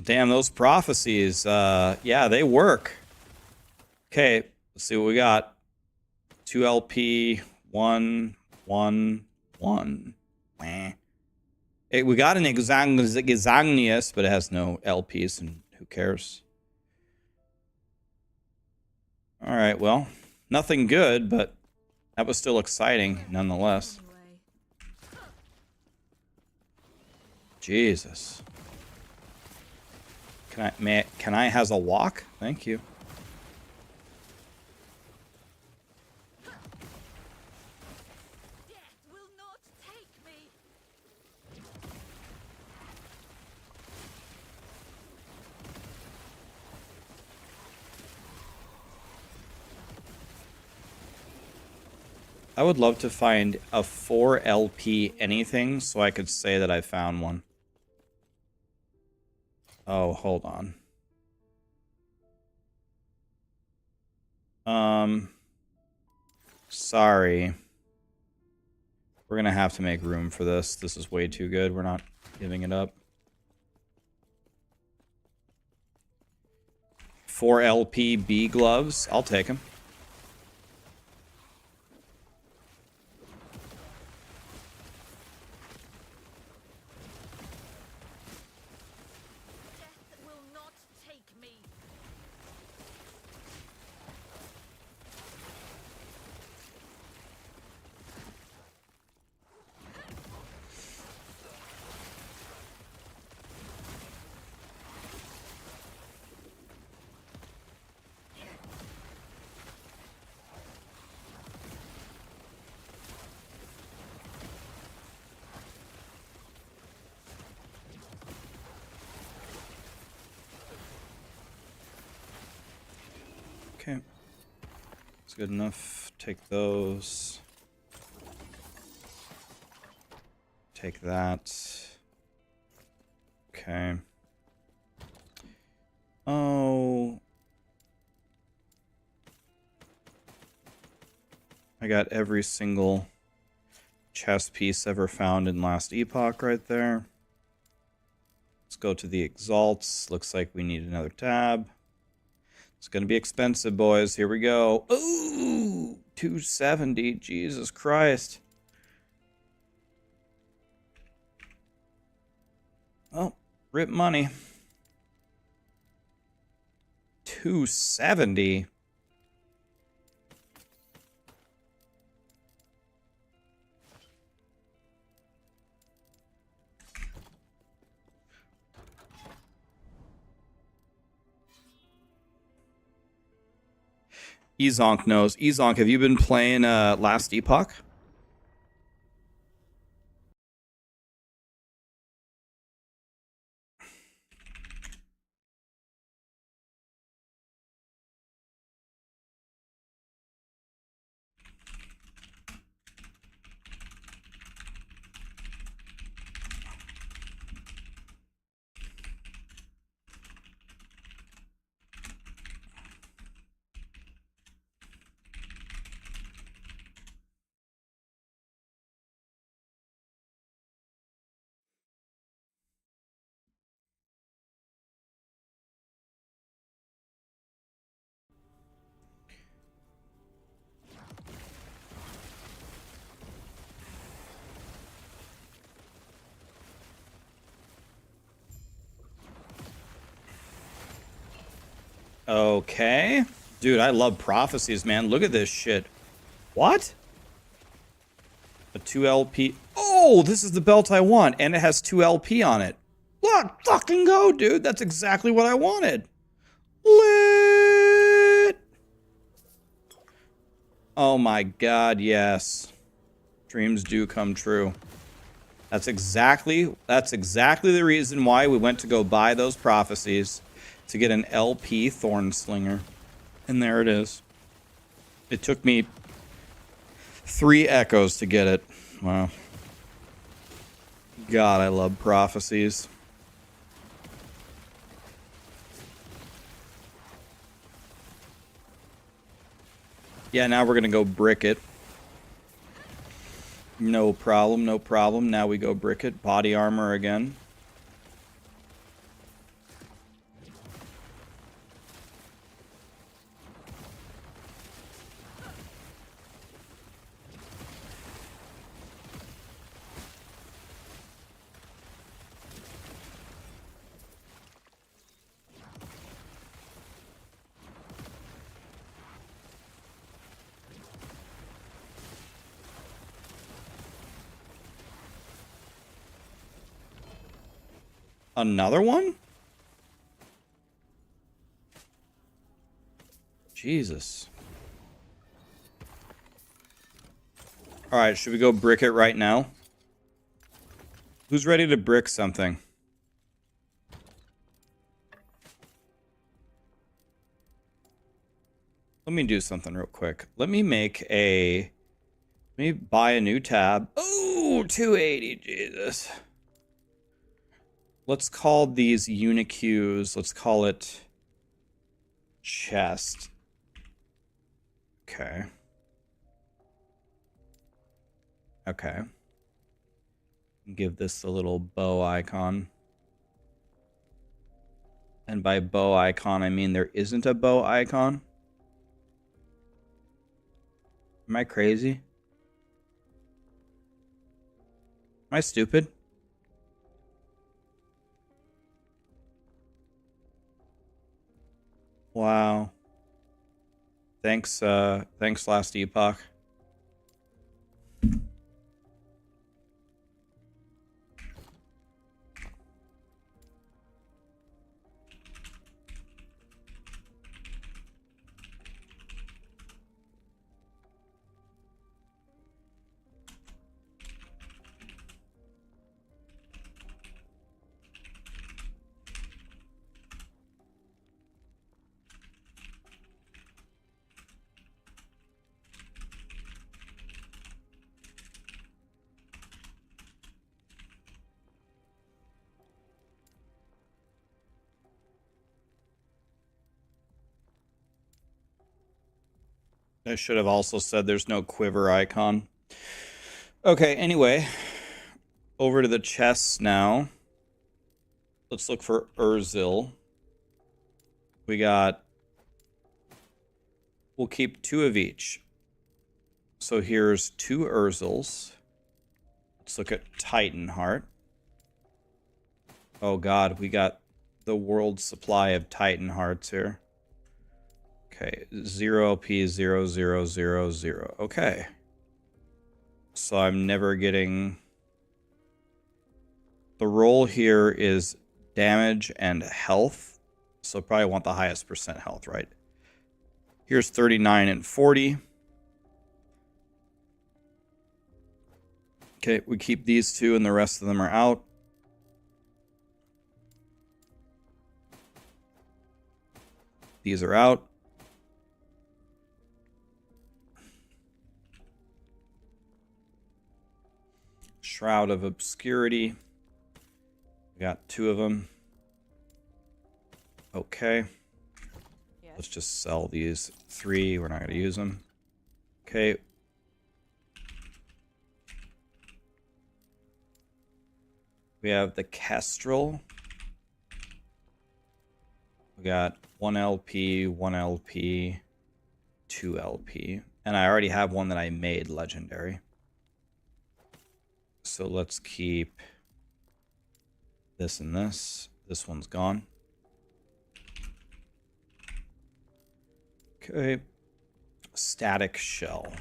Damn, those prophecies. Yeah, they work. Okay, let's see what we got. 2 LP, 1, 1, 1. Meh. Hey, we got an Exagnius, but it has no LPs, and who cares? Alright, well, nothing good, but that was still exciting, nonetheless. Jesus. Can I has a walk? Thank you. Death will not take me. I would love to find a 4 LP anything so I could say that I found one. Oh, hold on. Sorry. We're gonna have to make room for this. This is way too good. We're not giving it up. 4 LP B gloves. I'll take them. Death will not take me. Okay. It's good enough. Take those. Take that. Okay. Oh. I got every single chest piece ever found in Last Epoch right there. Let's go to the Exalts. Looks like we need another tab. It's going to be expensive, boys. Here we go. Ooh, 270. Jesus Christ. Oh, rip money. 270. Ezonk knows. Ezonk, have you been playing Last Epoch? Okay. Dude, I love prophecies, man. Look at this shit. What? A 2 LP. Oh, this is the belt I want. And it has 2 LP on it. Look, fucking go, dude. That's exactly what I wanted. Lit. Oh my god, yes. Dreams do come true. That's exactly the reason why we went to go buy those prophecies. To get an LP Thornslinger. And there it is. It took me 3 echoes to get it. Wow. God, I love prophecies. Yeah, now we're gonna go brick it. No problem, no problem. Now we go brick it. Body armor again. Another one? Jesus. Alright, should we go brick it right now? Who's ready to brick something? Let me do something real quick. Let me buy a new tab. Oh, 280, Jesus. Let's call these unicues, let's call it chest. Okay. Okay. Give this a little bow icon. And by bow icon, I mean there isn't a bow icon. Am I crazy? Am I stupid? Wow. Thanks, Last Epoch. I should have also said there's no quiver icon. Okay, anyway. Over to the chests now. Let's look for Urzil. We'll keep 2 of each. So here's 2 Urzils. Let's look at Titan Heart. Oh god, we got the world supply of Titan Hearts here. Okay, 0 LP 0 0 0 0. Okay. So I'm never getting... The roll here is damage and health. So probably want the highest percent health, right? Here's 39 and 40. Okay, we keep these 2 and the rest of them are out. These are out. Shroud of Obscurity. We got 2 of them. Okay. Yes. Let's just sell these 3. We're not going to use them. Okay. We have the Kestrel. We got 1 LP, 1 LP, 2 LP. And I already have one that I made legendary. So let's keep this and this. This one's gone. Okay. Static Shell.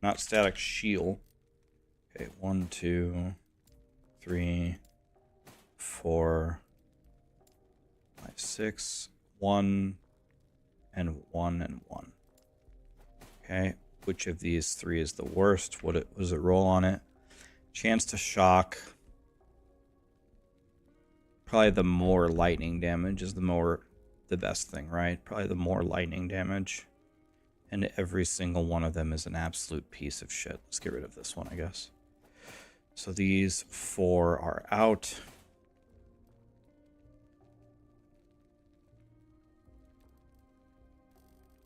Not Static Shield. Okay, 1, 2, 3, 4, 5, 6, 1, and 1, and 1. Okay, which of these 3 is the worst? What does it roll on it? Chance to shock. Probably the more lightning damage is the best thing, right? Probably the more lightning damage. And every single one of them is an absolute piece of shit. Let's get rid of this one, I guess. So these 4 are out.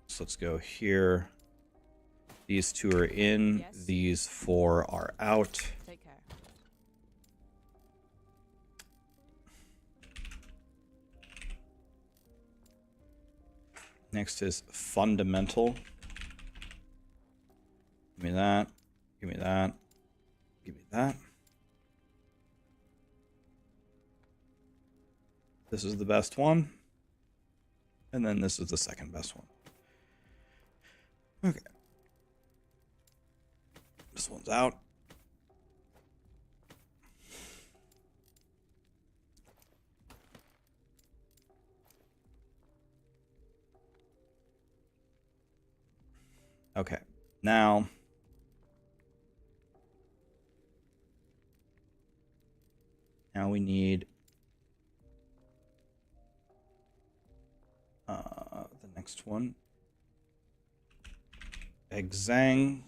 So let's go here. These 2 are in. Yes. These 4 are out. Take care. Next is Fundamental. Give me that. Give me that. Give me that. This is the best one. And then this is the second best one. Okay. This one's out. Okay, now we need the next one. Exang.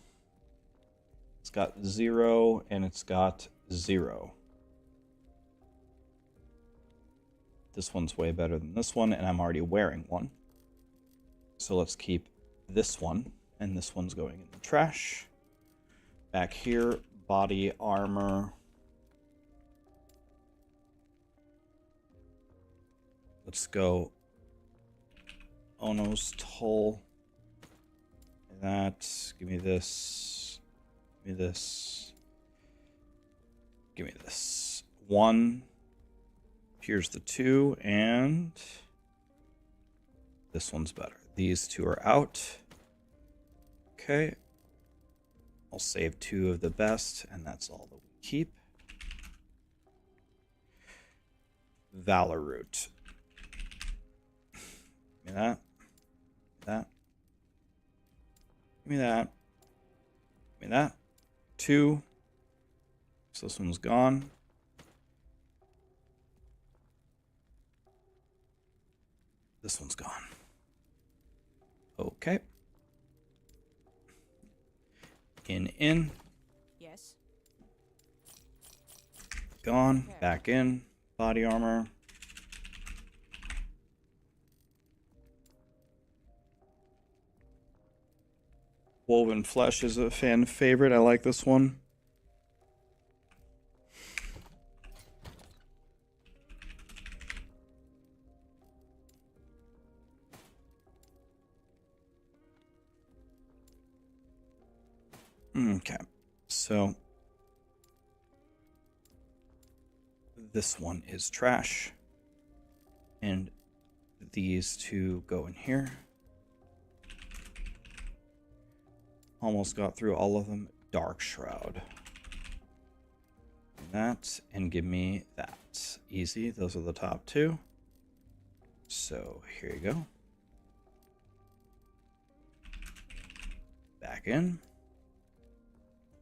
It's got 0 and it's got 0. This one's way better than this one, and I'm already wearing one. So let's keep this one, and this one's going in the trash. Back here, body armor. Let's go Ono's Toll. That. Give me this. Give me this. Give me this. 1. Here's the 2, and this one's better. These 2 are out. Okay. I'll save 2 of the best, and that's all that we keep. Valor Root. Give me that. That. Give me that. Give me that. 2. So this one's gone. This one's gone. Okay. In. Yes. Gone. Back in. Body armor. Woven Flesh is a fan favorite. I like this one. Okay, so this one is trash, and these 2 go in here. Almost got through all of them. Dark Shroud. That, and give me that. Easy, those are the top 2. So here you go. Back in.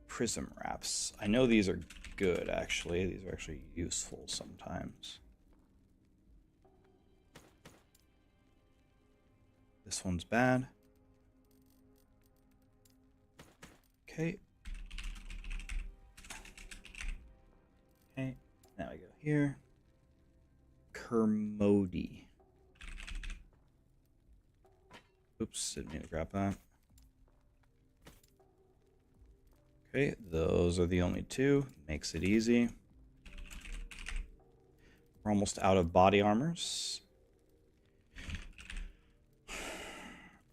Prism Wraps. I know these are good, actually. These are actually useful sometimes. This one's bad. Okay. Okay, now I go here. Kermode. Oops, didn't mean to grab that. Okay, those are the only 2. Makes it easy. We're almost out of body armors.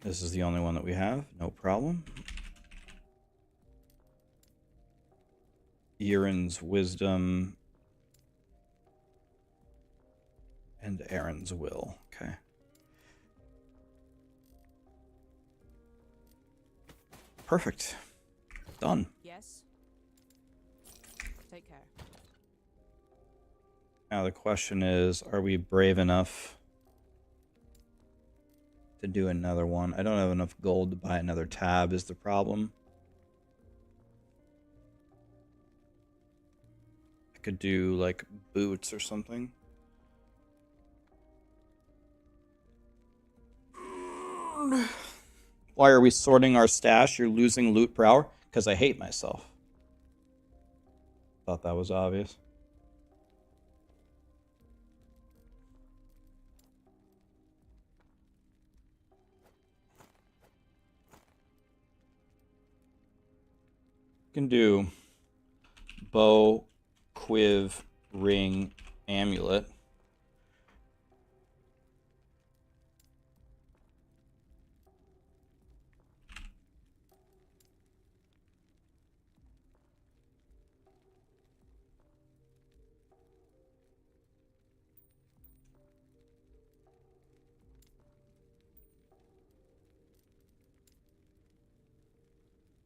This is the only one that we have. No problem. Erin's Wisdom. And Erin's Will. Okay. Perfect. Done. Yes. Take care. Now the question is, are we brave enough to do another one? I don't have enough gold to buy another tab is the problem. I could do like boots or something. Why are we sorting our stash? You're losing loot per hour? Because I hate myself. Thought that was obvious. Can do bow, quiv, ring, amulet.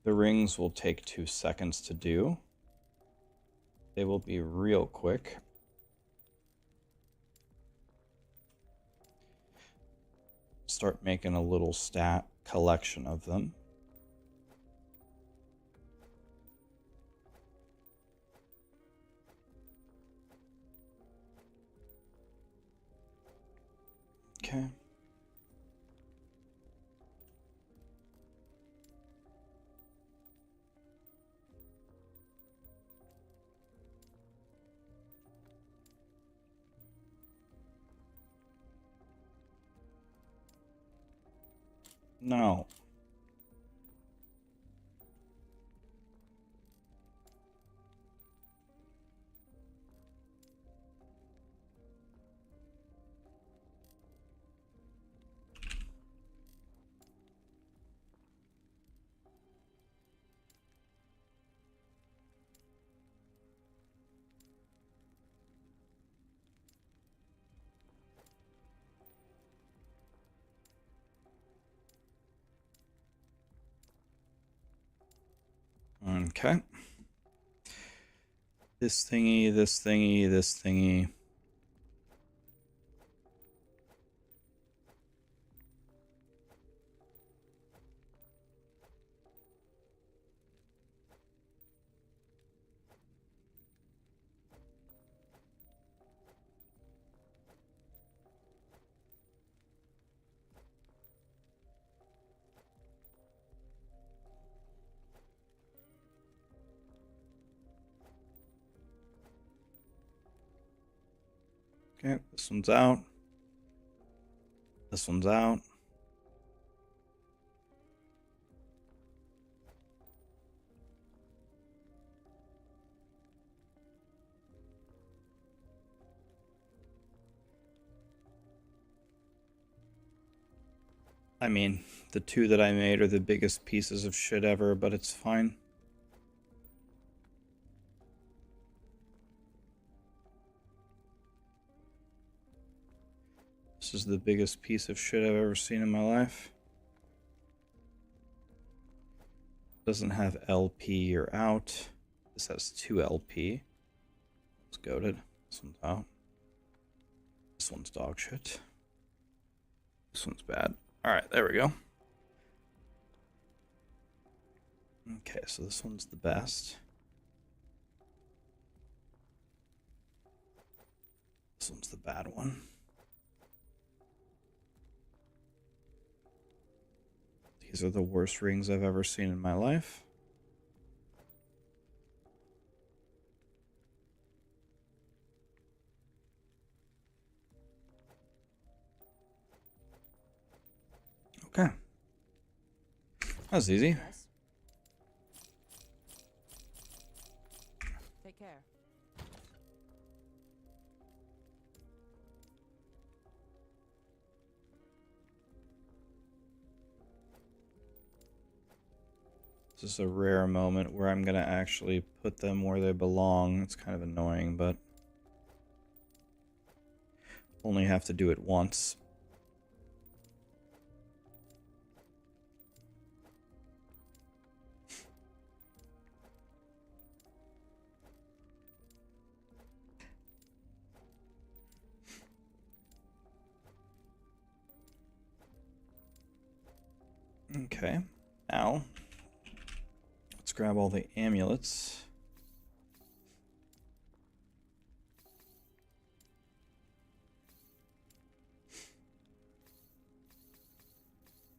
The rings will take 2 seconds to do. They will be real quick. Start making a little stat collection of them. Okay. No. Okay. This thingy, this thingy, this thingy. Okay, this one's out. This one's out. I mean, the two that I made are the biggest pieces of shit ever, but it's fine. This is the biggest piece of shit I've ever seen in my life. Doesn't have LP or out. This has 2 LP. It's goated. This one's out. This one's dog shit. This one's bad. Alright, there we go. Okay, so this one's the best. This one's the bad one. These are the worst rings I've ever seen in my life. Okay. That was easy. Yes. Take care. This is a rare moment where I'm going to actually put them where they belong. It's kind of annoying, but only have to do it once. Okay, now let's grab all the amulets.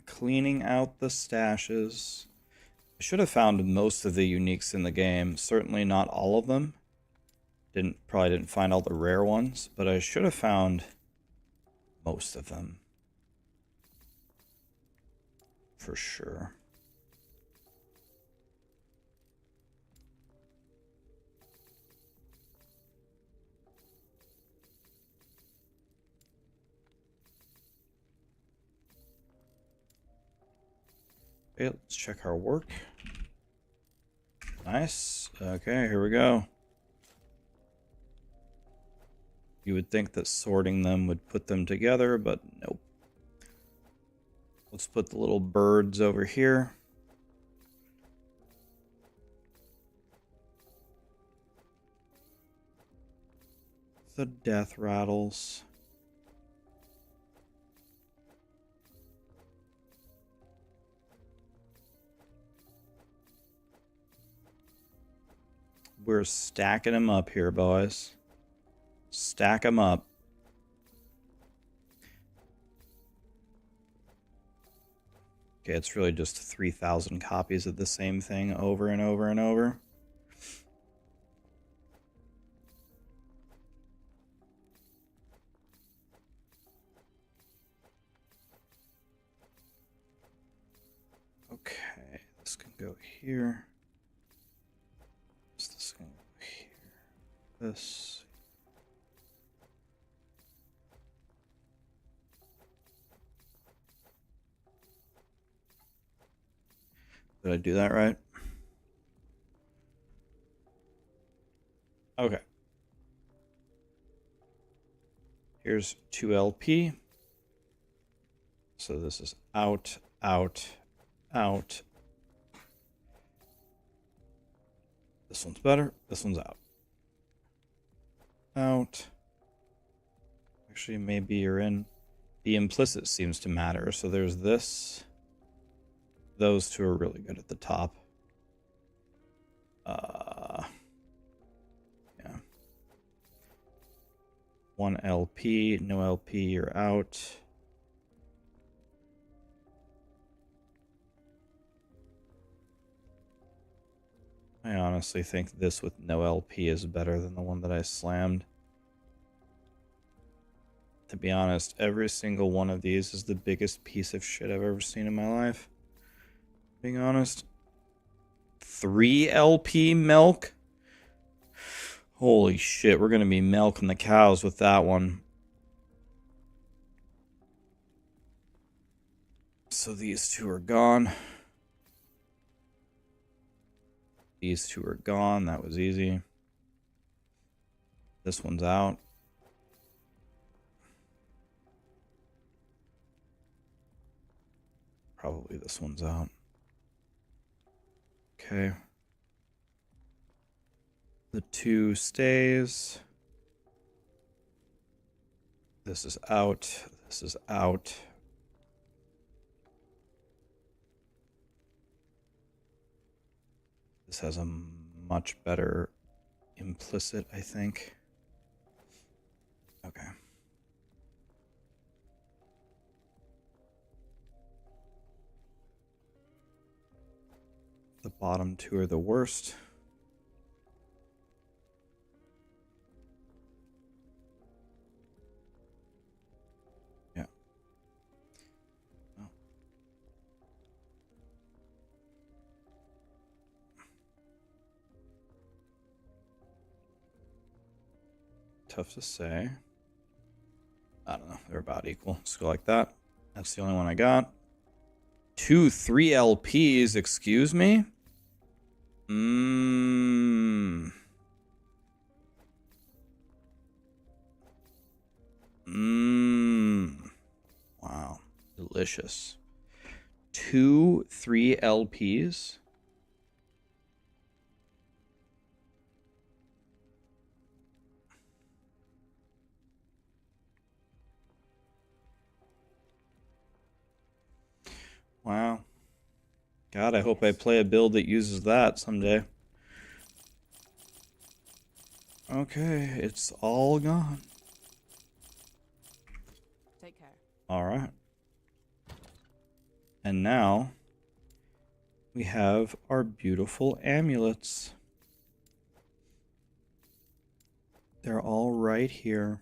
Cleaning out the stashes. I should have found most of the uniques in the game. Certainly not all of them. Probably didn't find all the rare ones, but I should have found most of them. For sure. Okay, let's check our work. Nice. Okay, here we go. You would think that sorting them would put them together, but nope. Let's put the little birds over here. The death rattles. We're stacking them up here, boys. Stack them up. Okay, it's really just 3,000 copies of the same thing over and over and over. Okay, this can go here. This can go here. This. Did I do that right? Okay. Here's 2LP. So this is out, out, out. This one's better. This one's out. Out. Actually, maybe you're in. The implicit seems to matter. So there's this. Those two are really good at the top. Yeah. 1 LP, no LP, you're out. I honestly think this with no LP is better than the one that I slammed. To be honest, every single one of these is the biggest piece of shit I've ever seen in my life. Being honest. 3 LP milk? Holy shit, we're gonna be milking the cows with that one. So these two are gone. These two are gone. That was easy. This one's out. Probably this one's out. Okay. The 2 stays. This is out. This is out. This has a much better implicit, I think. Okay. The bottom 2 are the worst. Yeah. Oh. Tough to say. I don't know. They're about equal. Let's go like that. That's the only one I got. 2 3 LPs, excuse me? Wow. Delicious. 2 3 LPs? Wow. God, I hope I play a build that uses that someday. Okay, it's all gone. Take care. Alright. And now we have our beautiful amulets. They're all right here.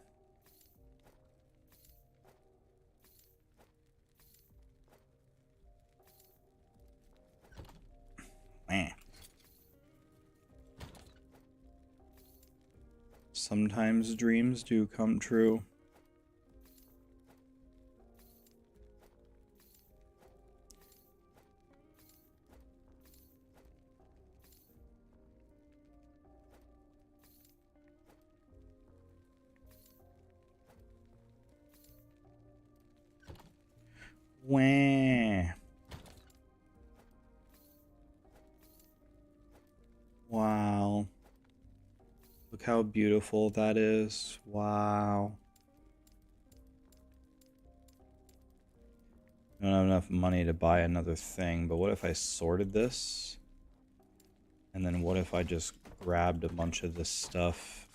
Sometimes dreams do come true. Wah. Wow. Look how beautiful that is. Wow. I don't have enough money to buy another thing, but what if I sorted this? And then what if I just grabbed a bunch of this stuff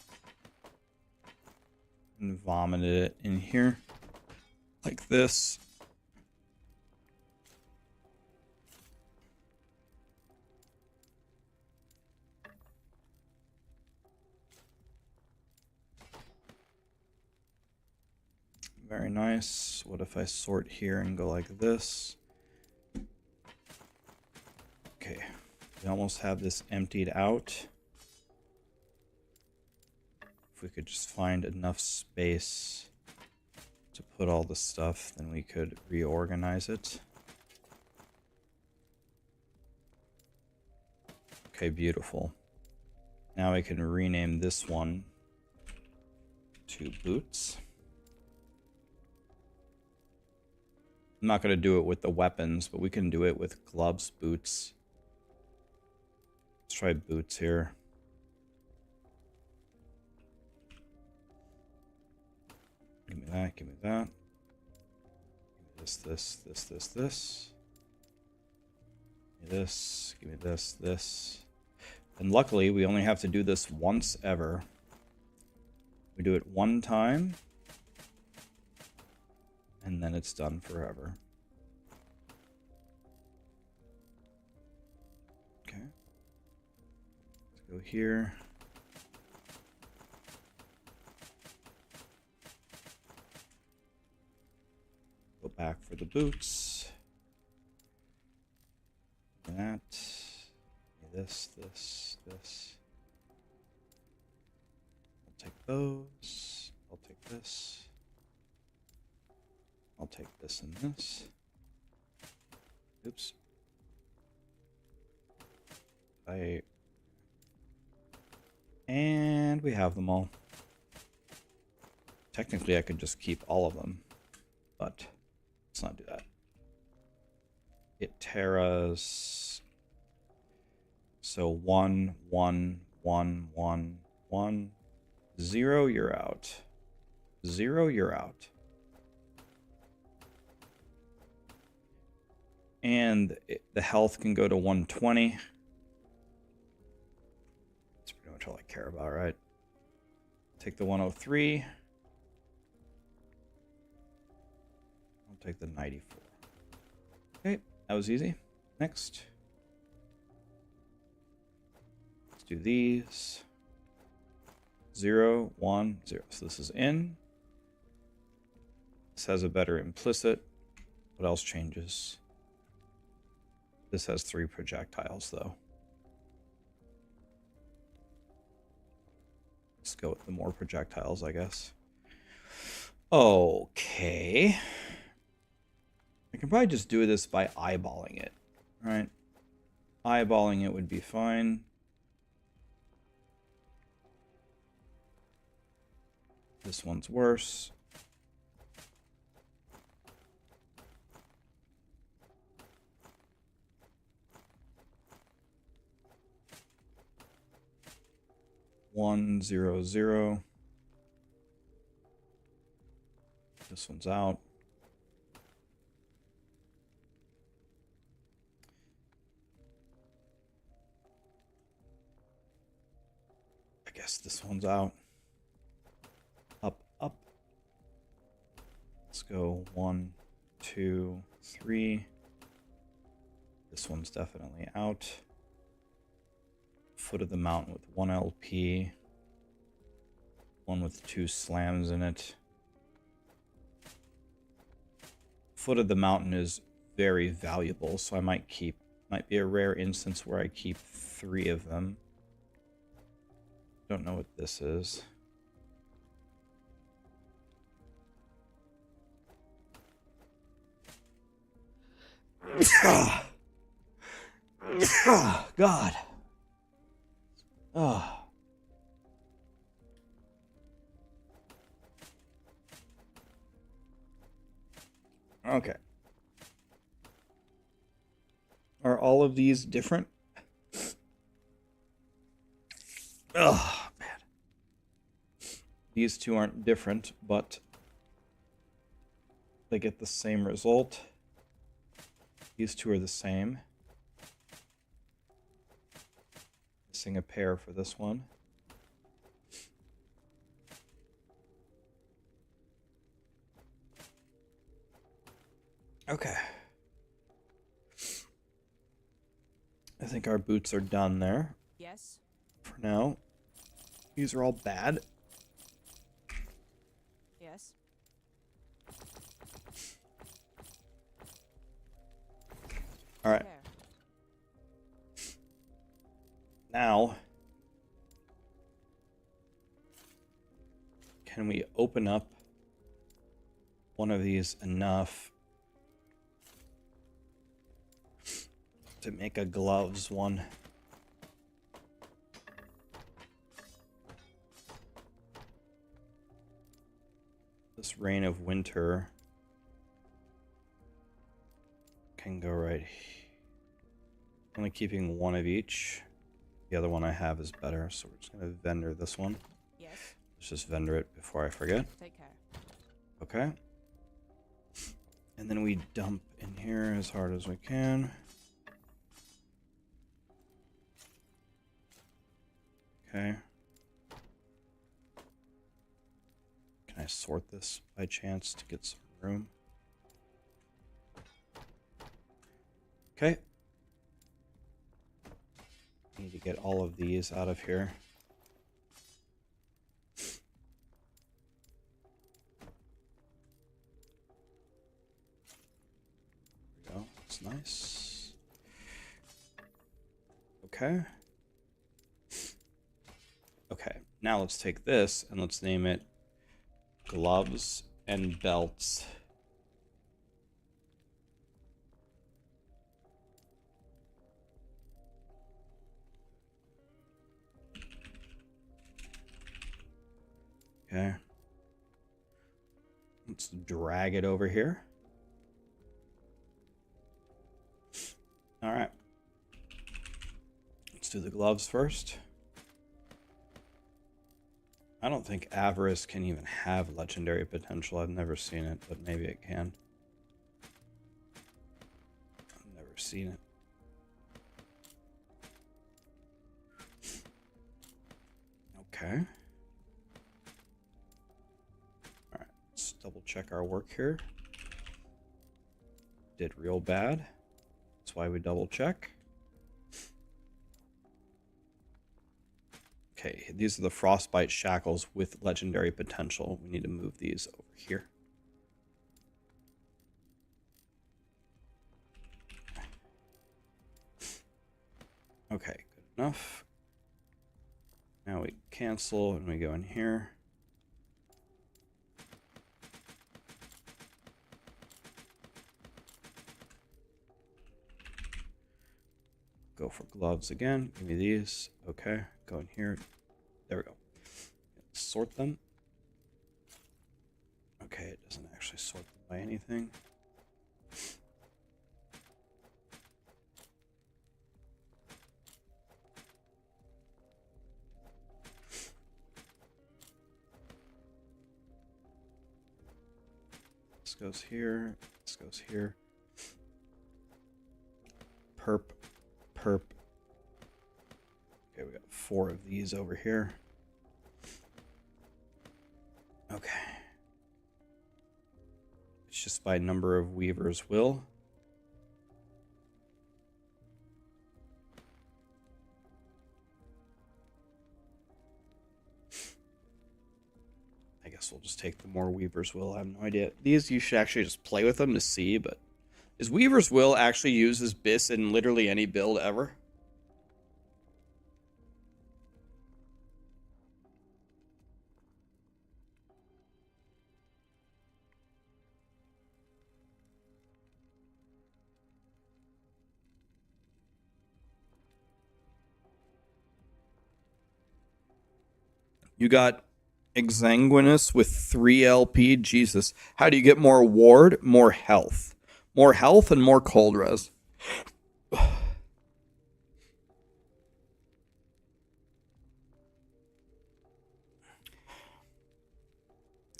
and vomited it in here? Like this. Very nice. What if I sort here and go like this? Okay. We almost have this emptied out. If we could just find enough space to put all the stuff, then we could reorganize it. Okay, beautiful. Now I can rename this one to boots. I'm not going to do it with the weapons, but we can do it with gloves, boots. Let's try boots here. Give me that, give me that. Give me this. Give me this, give me this. And luckily, we only have to do this once ever. We do it one time, and then it's done forever. Okay. Let's go here. Go back for the boots. That. This. I'll take those. I'll take this. I'll take this and this. Oops. And we have them all. Technically, I could just keep all of them, but let's not do that. It terras. So 1, 1, 1, 1, 1, 0, you're out. 0, you're out. And the health can go to 120. That's pretty much all I care about, right? Take the 103. I'll take the 94. Okay, that was easy. Next. Let's do these. 0, 1, 0. So this is in. This has a better implicit. What else changes? This has 3 projectiles, though. Let's go with the more projectiles, I guess. Okay. I can probably just do this by eyeballing it, right? Eyeballing it would be fine. This one's worse. One, 0, 0. This one's out. I guess this one's out. Up, up. Let's go 1, 2, 3. This one's definitely out. Foot of the mountain with 1 LP. One with 2 slams in it. Foot of the mountain is very valuable, so I might be a rare instance where I keep 3 of them. Don't know what this is. God. Oh. Okay. Are all of these different? Oh, man. These two aren't different, but they get the same result. These two are the same. Missing a pair for this one. Okay. I think our boots are done there. Yes. For now. These are all bad. Yes. Now, can we open up one of these enough to make a gloves one? This Reign of Winter can go right here. Only keeping one of each. The other one I have is better, so we're just going to vendor this one. Yes. Let's just vendor it before I forget. Take care. Okay. And then we dump in here as hard as we can. Okay. Can I sort this by chance to get some room? Okay. Need to get all of these out of here. There we go. That's nice. Okay. Okay. Now let's take this and let's name it Gloves and Belts. Okay. Let's drag it over here. All right. Let's do the gloves first. I don't think Avarice can even have legendary potential. I've never seen it, but maybe it can. I've never seen it. Okay. Alright, let's double check our work here. Did real bad. That's why we double check. Okay, these are the Frostbite Shackles with legendary potential. We need to move these over here. Okay, good enough. Now we cancel and we go in here. Go for gloves again. Give me these. Okay, go in here. There we go. Sort them. Okay, it doesn't actually sort them by anything. This goes here. This goes here. Perp. Perp. Okay, we got 4 of these over here. Okay. It's just by number of Weaver's Will. I guess we'll just take the more Weaver's Will. I have no idea. These, you should actually just play with them to see, but is Weaver's Will actually used as BIS in literally any build ever? You got Exanguinous with 3 LP. Jesus. How do you get more ward? More health. More health and more cold res.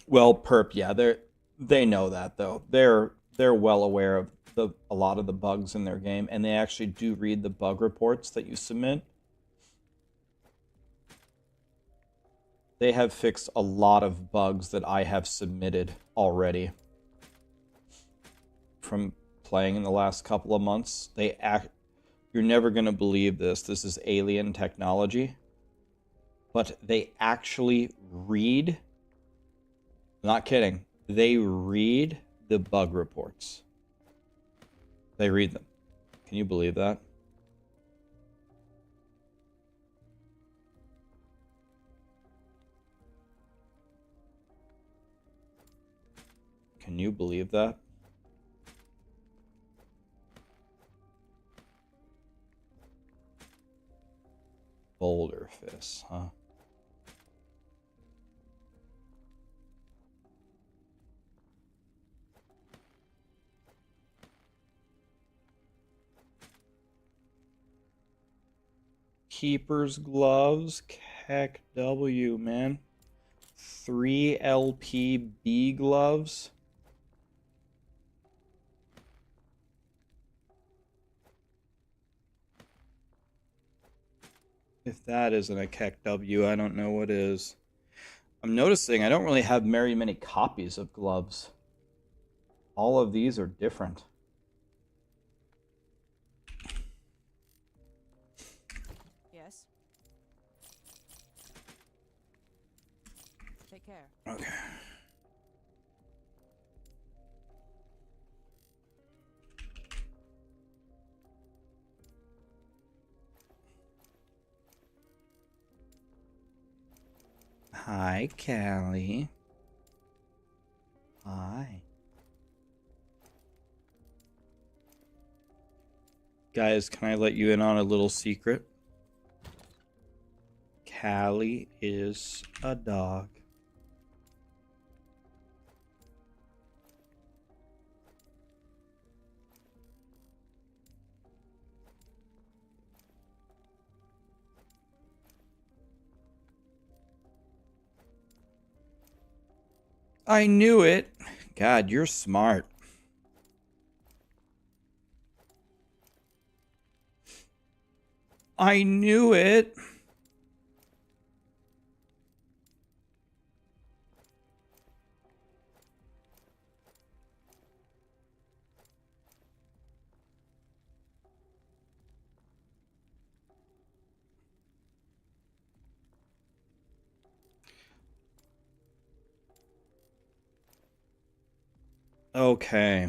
Well, perp, yeah, they know that though. They're well aware of a lot of the bugs in their game, and they actually do read the bug reports that you submit. They have fixed a lot of bugs that I have submitted already from playing in the last couple of months. You're never going to believe this. This is alien technology. But they actually read, not kidding, they read the bug reports. They read them. Can you believe that? Can you believe that? Boulder Fist, huh? Keeper's Gloves, Keck W, man. 3 LPB gloves. If that isn't a Keck W, I don't know what is. I'm noticing I don't really have very many copies of gloves. All of these are different. Yes. Take care. Okay. Hi, Callie. Hi. Guys, can I let you in on a little secret? Callie is a dog. I knew it. God, you're smart. I knew it. Okay.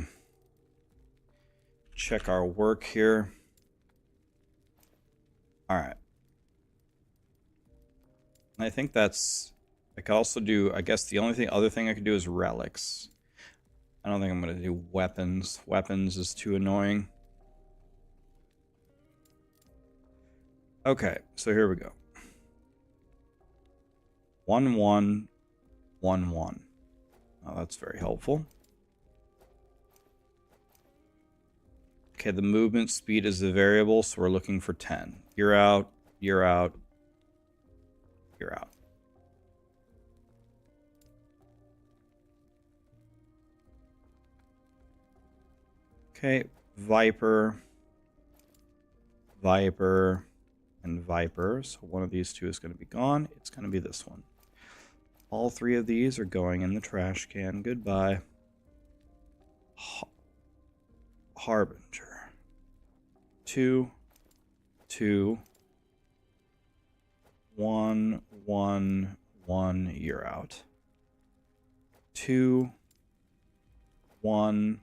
Check our work here. All right. I think that's... I could also do... I guess the only other thing I could do is relics. I don't think I'm going to do weapons. Weapons is too annoying. Okay, so here we go. 1, 1, 1, 1. Oh, that's very helpful. Okay, the movement speed is the variable, so we're looking for 10. You're out, you're out, you're out. Okay, Viper, Viper, and Viper. So one of these two is going to be gone. It's going to be this one. All 3 of these are going in the trash can. Goodbye. Harbinger. 2, 2, 1, 1, 1. You're out. 2, 1.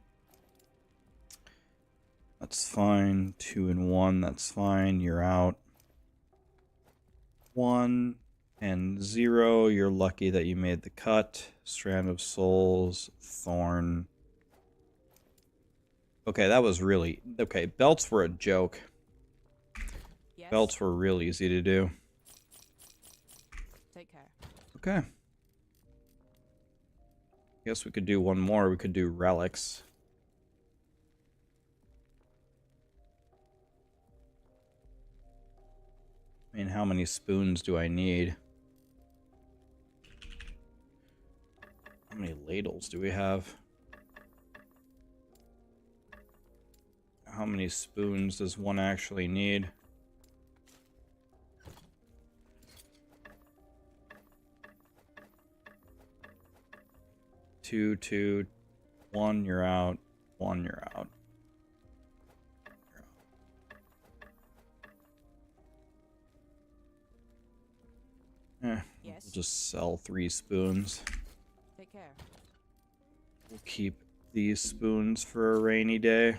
That's fine. 2 and 1. That's fine. You're out. 1 and 0. You're lucky that you made the cut. Strand of Souls. Thorn. Okay, that was really... Okay, belts were a joke. Yes. Belts were real easy to do. Take care. Okay. Guess we could do one more. We could do relics. I mean, how many spoons do I need? How many ladles do we have? How many spoons does one actually need? Two, 2, 1, you're out. 1, you're out. We'll Yes. just sell 3 spoons. Take care. We'll keep these spoons for a rainy day.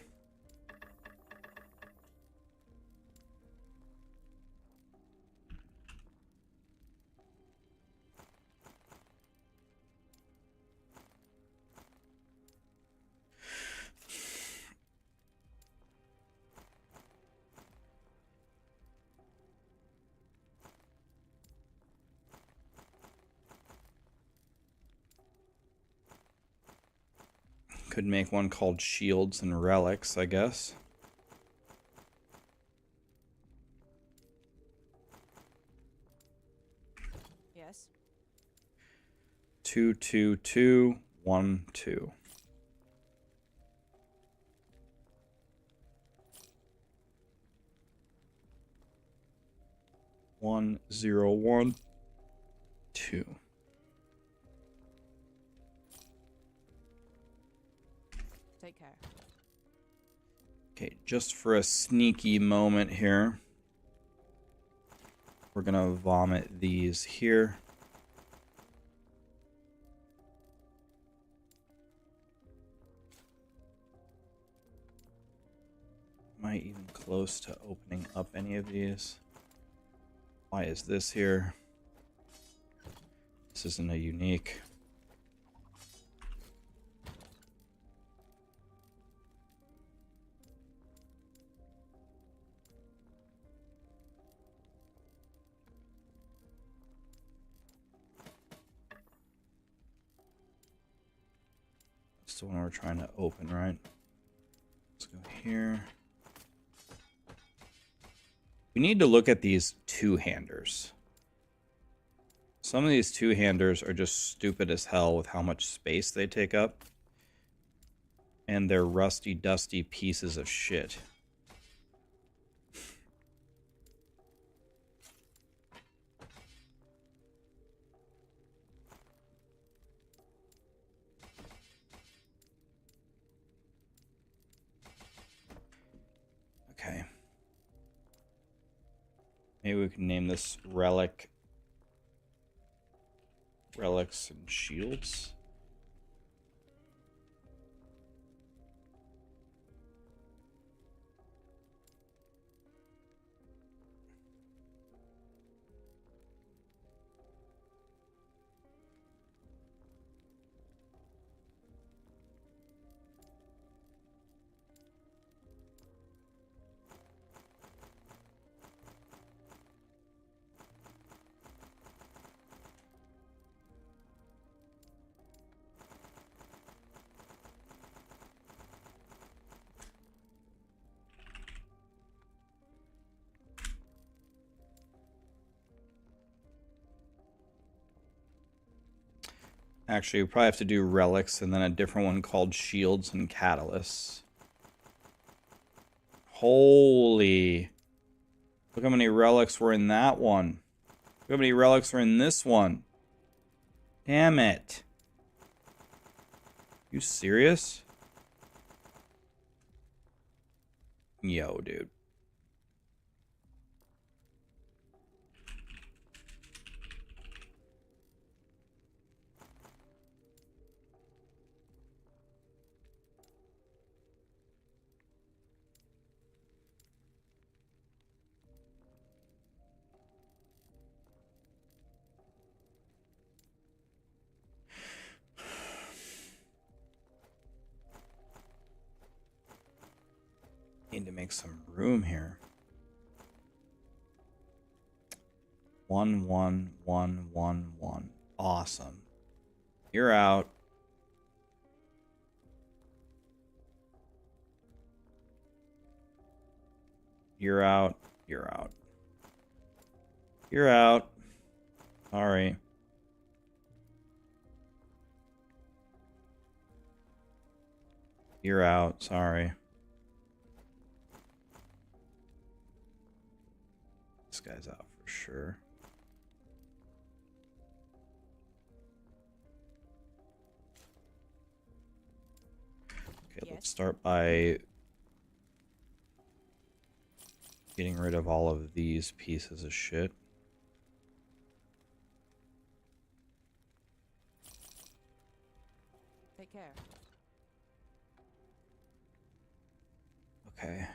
Could make one called Shields and Relics, I guess. Yes. 2, 2, 2, 1, 2. One, 0, 1, 2. Take care. Okay, just for a sneaky moment here, we're gonna vomit these here. Am I even close to opening up any of these? Why is this here? This isn't a unique. That's the one we're trying to open, right? Let's go here. We need to look at these two-handers. Some of these two-handers are just stupid as hell with how much space they take up. And they're rusty, dusty pieces of shit. Okay. Maybe we can name this Relics and Shields. Actually, we probably have to do relics and then a different one called shields and catalysts. Holy. Look how many relics were in that one. Look how many relics are in this one. Damn it. You serious? Yo, dude. Need to make some room here. 1, 1, 1, 1, 1. Awesome. You're out. You're out. You're out. You're out. Sorry. You're out. Sorry. This guy's out for sure. Okay, Yes. let's start by getting rid of all of these pieces of shit. Take care. Okay.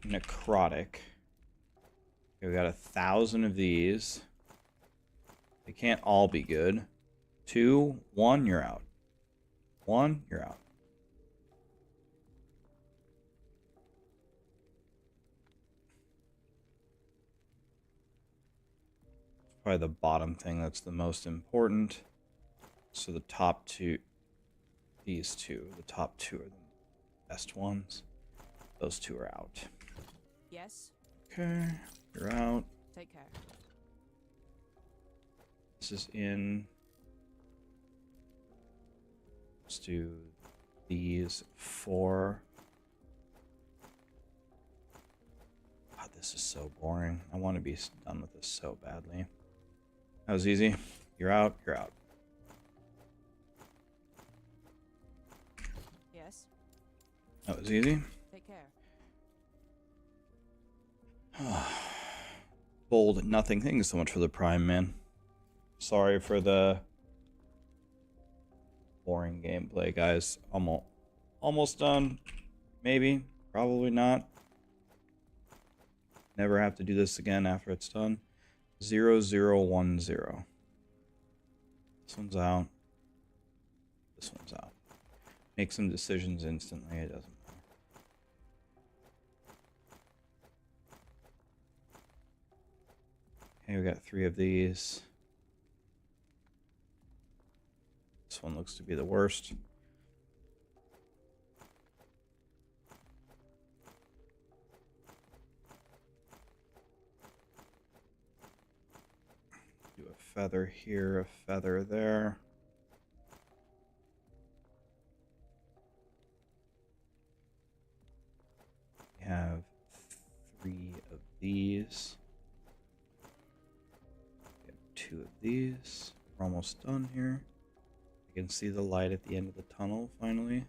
Necrotic. Okay, we got 1,000 of these. They can't all be good. 2, 1, you're out. 1, you're out. Probably the bottom thing that's the most important. So the top two. these two. The top two are the best ones. Those two are out. Yes. Okay, you're out. Take care. This is in. Let's do these 4. God, this is so boring. I want to be done with this so badly. That was easy. You're out. You're out. Yes. That was easy. Take care. Bold nothing. Thank you so much for the prime, man. Sorry for the boring gameplay, guys. Almost done. Maybe. Probably not. Never have to do this again after it's done. 0010. This one's out. This one's out. Make some decisions instantly. It doesn't matter. Okay, we got 3 of these. This one looks to be the worst. Do a feather here, a feather there. We have 3 of these. We have 2 of these. We're almost done here. I can see the light at the end of the tunnel finally.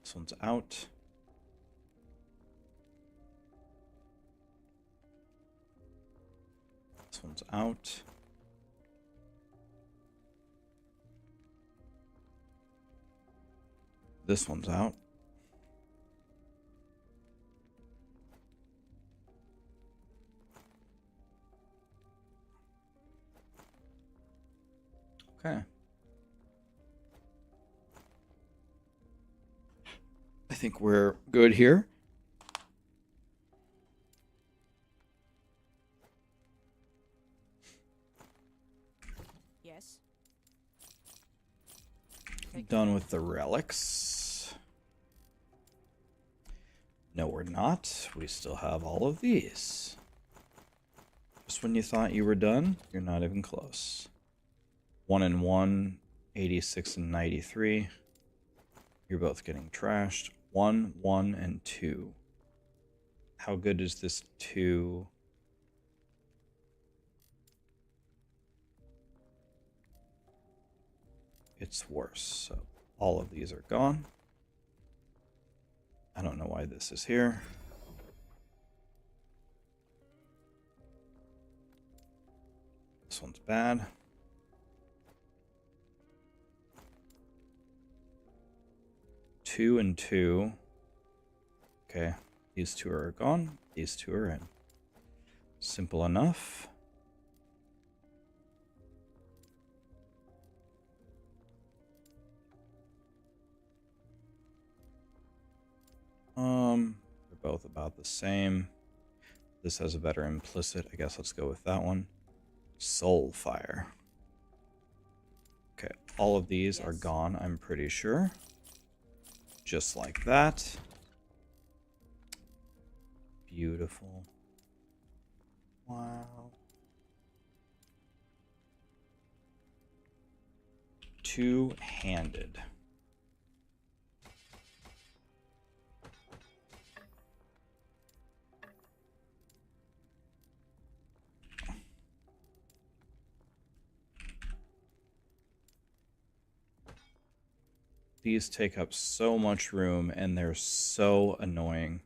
This one's out. This one's out. This one's out. Okay. I think we're good here. Yes. Done with the relics. No, we're not. We still have all of these. Just when you thought you were done, you're not even close. 1 and 1, 86 and 93. You're both getting trashed. 1, 1, and 2. How good is this 2? It's worse. So all of these are gone. I don't know why this is here. This one's bad. Two and 2. Okay, these 2 are gone. These 2 are in. Simple enough. They're both about the same. This has a better implicit. I guess let's go with that one. Soul Fire. Okay, all of these are gone, I'm pretty sure. Just like that. Beautiful. Wow. Two-handed. These take up so much room and they're so annoying.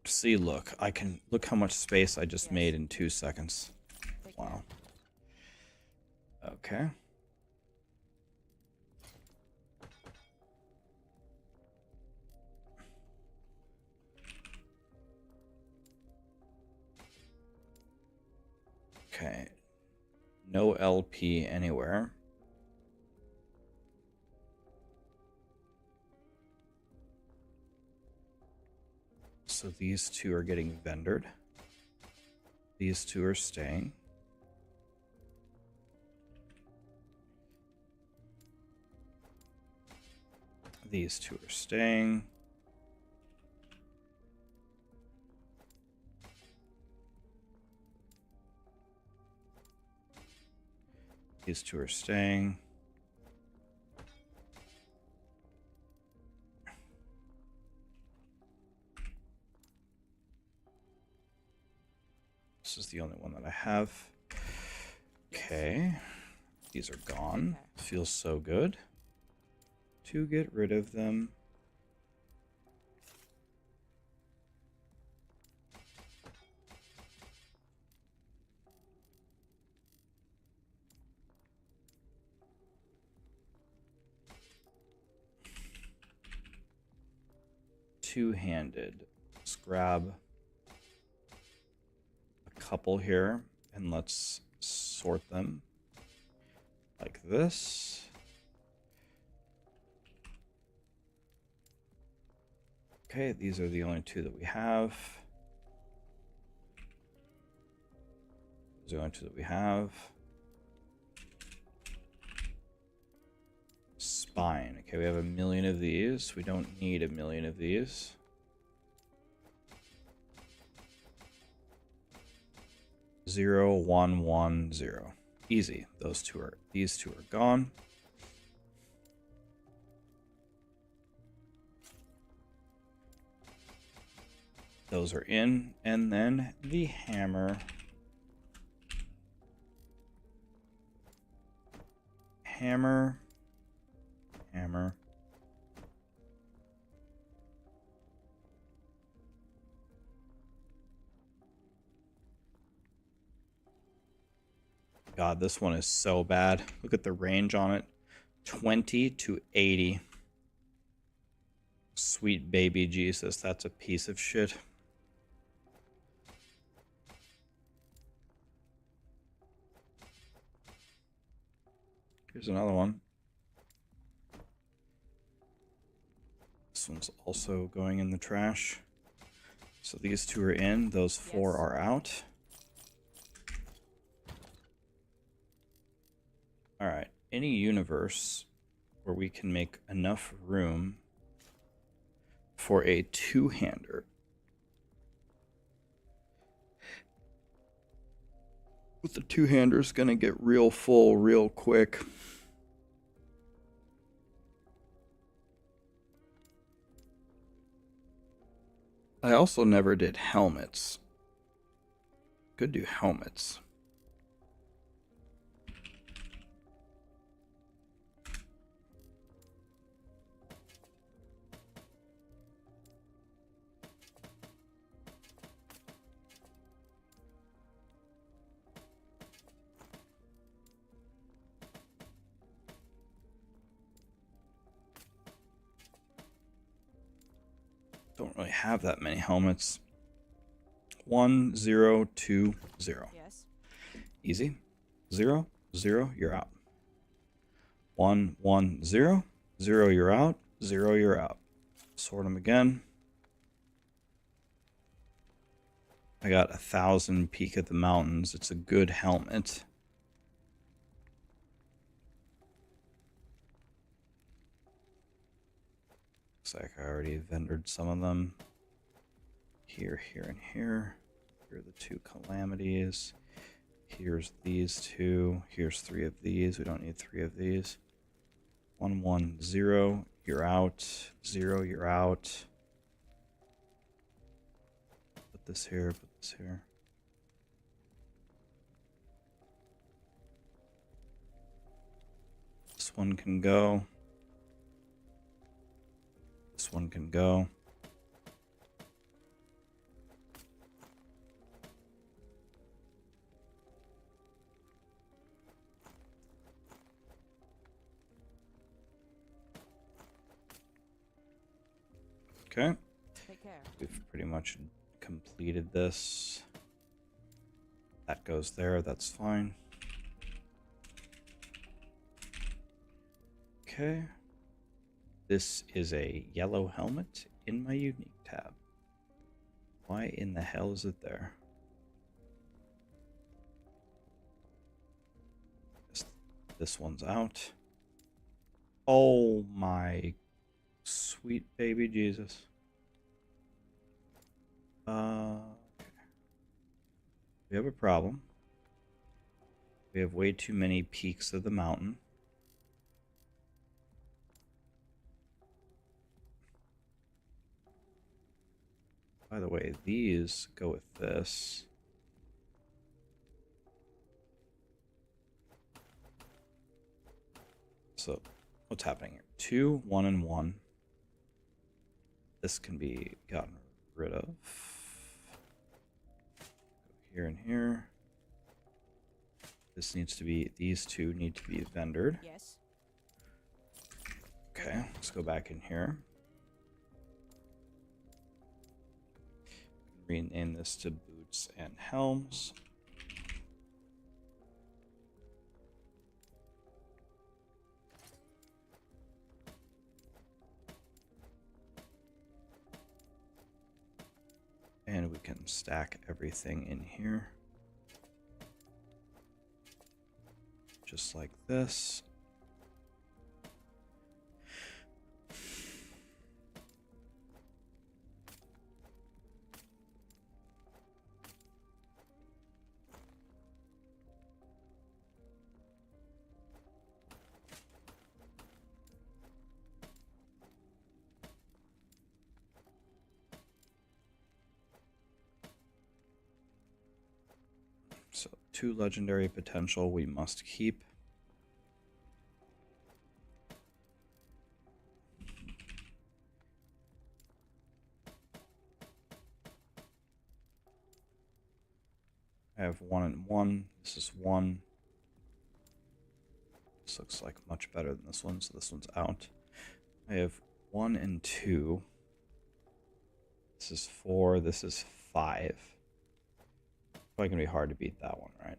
See, look, look how much space I just made in 2 seconds. Wow. Okay. Okay. No LP anywhere. So these two are getting vendored. These two are staying. These two are staying. These two are staying. This is the only one that I have. Okay. These are gone. Feels so good to get rid of them. Two-handed. Let's grab a couple here and let's sort them like this. Okay, these are the only two that we have. These are the only two that we have. Spine. Okay, we have 1 million of these. We don't need 1 million of these. Zero, 1, 1, 0. Easy. These two are gone. Those are in, and then the hammer. Hammer. God, this one is so bad. Look at the range on it. 20 to 80. Sweet baby Jesus, that's a piece of shit. Here's another one. This one's also going in the trash. So these two are in, those four are out. Alright, any universe where we can make enough room for a two-hander. But the two-hander's gonna get real full real quick. I also never did helmets. Could do helmets. Don't really have that many helmets. 1, 0, 2, 0. Yes. Easy. 0, 0, you're out. 1, 1, 0, 0, you're out. 0, you're out. Sort them again. I got 1,000 Peak at the Mountains. It's a good helmet. Looks like I already vendored some of them. Here, here, and here. Here are the two calamities. Here's these two. Here's 3 of these. We don't need 3 of these. 1, 1, 0. You're out. 0, you're out. Put this here. Put this here. This one can go. This one can go. Okay. Take care. We've pretty much completed this. That goes there, that's fine. Okay. This is a yellow helmet in my unique tab. Why in the hell is it there? This one's out. Oh my sweet baby Jesus. Okay. We have a problem. We have way too many peaks of the mountain. By the way, these go with this. So, what's happening here? 2, 1, and 1. This can be gotten rid of. Go here and here. This needs to be, these two need to be vendored. Yes. Okay, let's go back in here. Rename this to boots and helms. And we can stack everything in here. Just like this. So 2 legendary potential we must keep. I have 1 and 1. This is 1. This looks like much better than this one, so this one's out. I have 1 and 2. This is 4. This is 5. Probably gonna be hard to beat that one, right?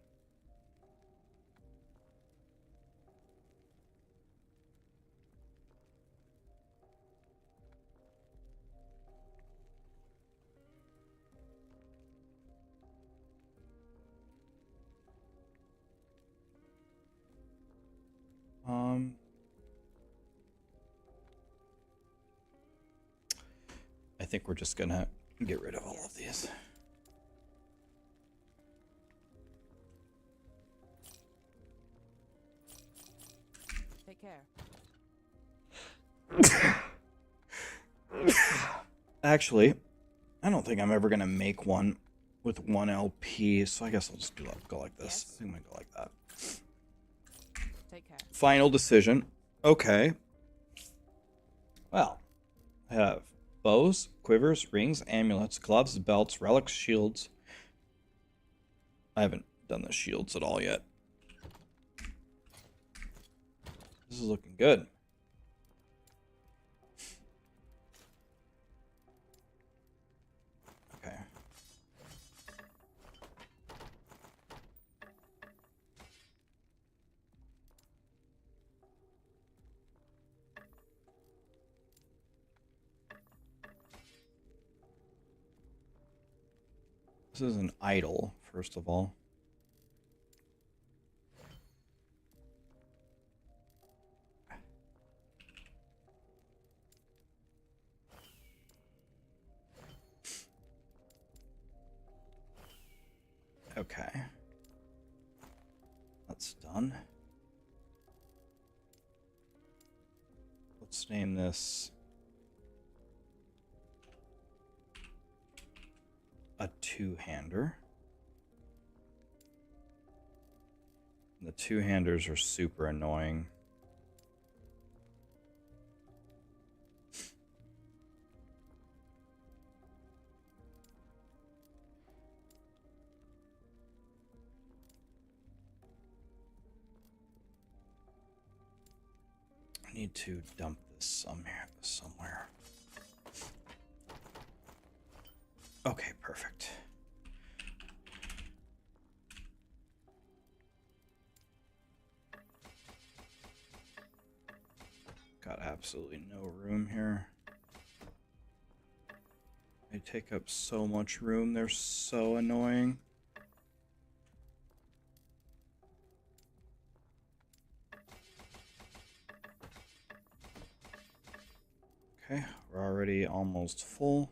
I think we're just gonna get rid of all of these. Take care. Actually, I don't think I'm ever gonna make one with 1 LP, so I guess I'll just go like this. Yes. I think I'm gonna go like that. Take care. Final decision. Okay. Well, I have bows, quivers, rings, amulets, gloves, belts, relics, shields. I haven't done the shields at all yet. This is looking good. Okay. This is an idol, first of all. Okay. That's done. Let's name this a 2-hander. The 2-handers are super annoying. I need to dump this somewhere. Okay, perfect. Got absolutely no room here. I They take up so much room. They're so annoying. Okay, we're already almost full.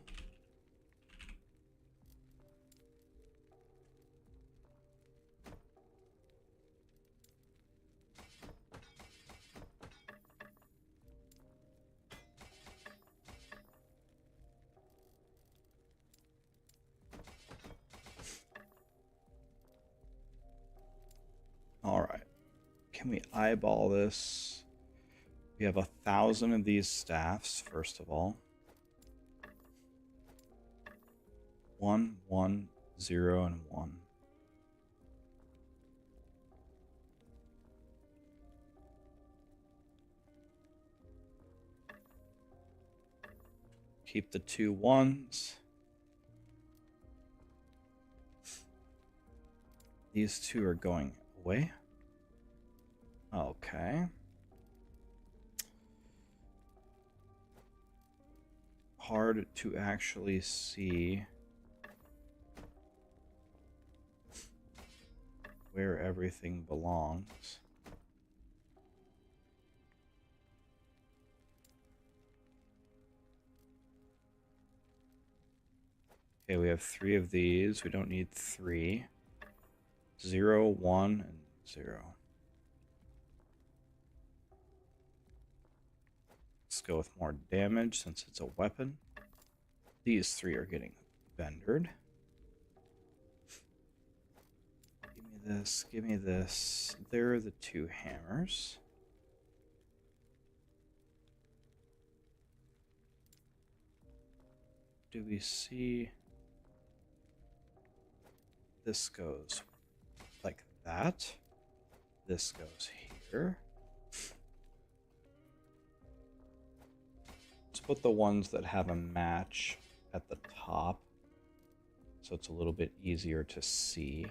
All right, can we eyeball this? We have 1,000 of these staffs, first of all. 1, 1, 0, and 1. Keep the 2 1s. These 2 are going away. Okay. Hard to actually see where everything belongs. Okay, we have 3 of these. We don't need 3. 0, 1, and 0. Let's go with more damage since it's a weapon. These 3 are getting vendored. Give me this, give me this. There are the 2 hammers. Do we see... This goes like that. This goes here. Let's put the ones that have a match at the top, so it's a little bit easier to see.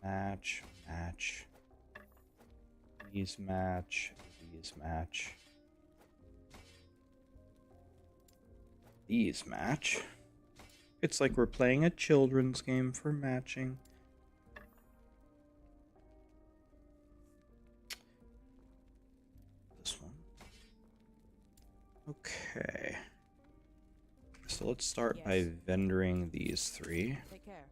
Match, match. These match, these match. These match. It's like we're playing a children's game for matching. This one. Okay. So let's start by vendoring these 3. Take care.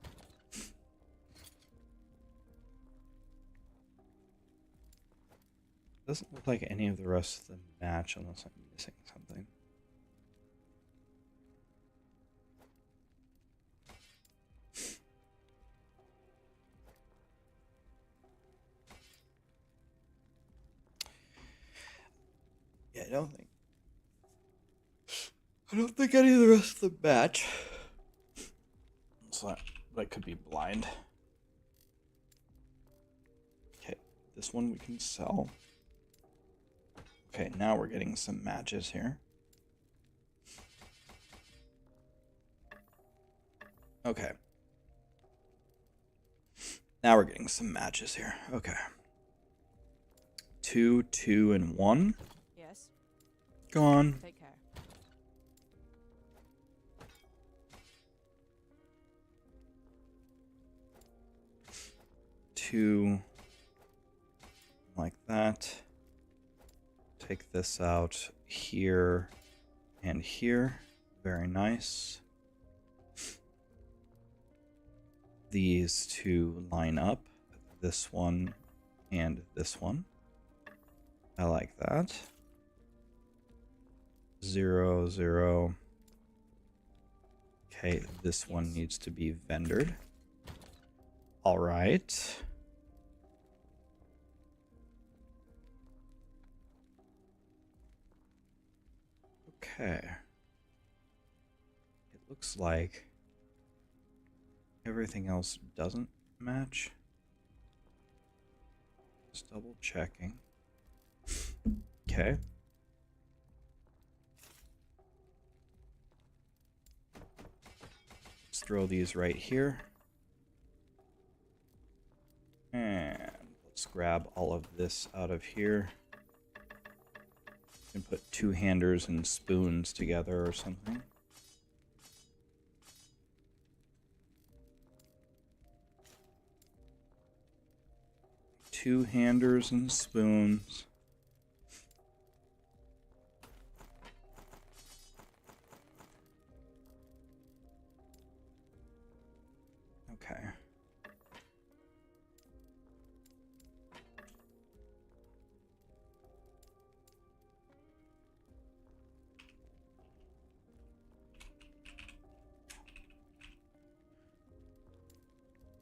Doesn't look like any of the rest of them match unless I'm missing something. Yeah, I don't think any of the rest of them match. So that could be blind. Okay, this one we can sell. Okay, now we're getting some matches here. Okay. Now we're getting some matches here. Okay. 2, 2, and 1. Yes. Gone. Take care. 2 like that. Take this out here and here. Very nice. These 2 line up. This one and this one. I like that. 0, 0. Okay, this one needs to be vendored. All right. Okay. It looks like everything else doesn't match. Just double checking. Okay. Let's throw these right here. And let's grab all of this out of here. You can put two-handers and spoons together or something. Two-handers and spoons. Okay.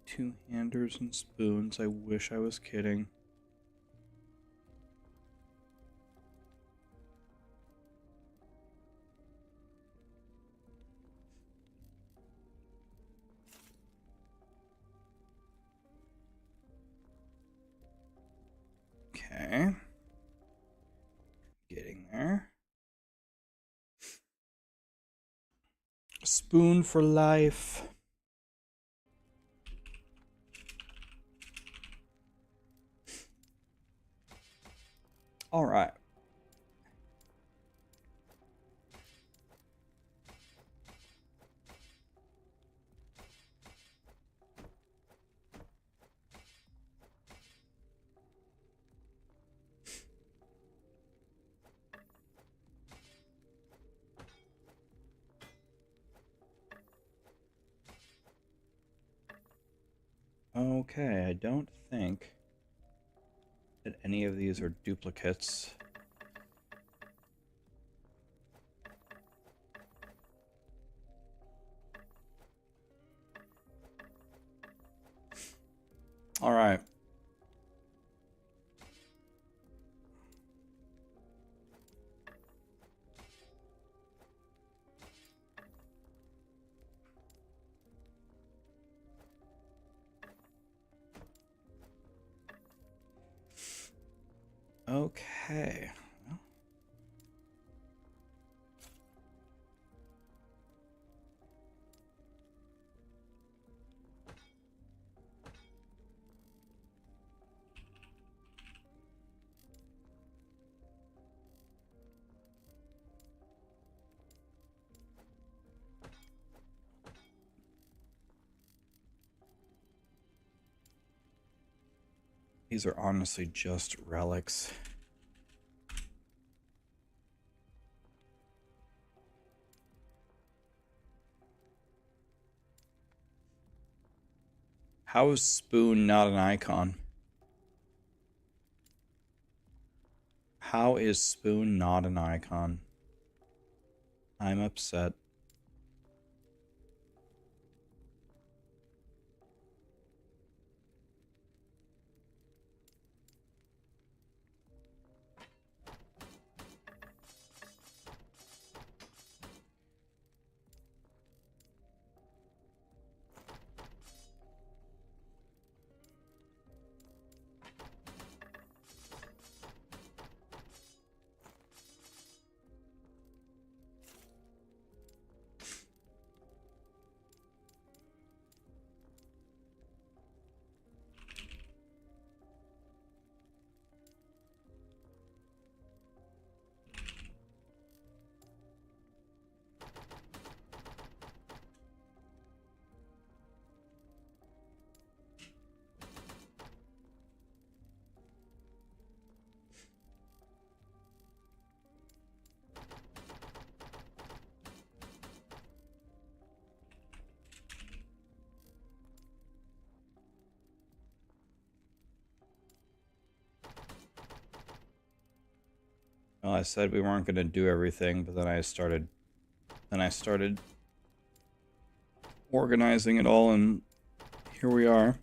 Two-handers and spoons. I wish I was kidding. Okay. Getting there. Spoon for life. All right. Okay, I don't think that any of these are duplicates. All right. Okay. These are honestly just relics. How is spoon not an icon? How is spoon not an icon? I'm upset. Well, I said we weren't going to do everything, but then I started organizing it all, and here we are.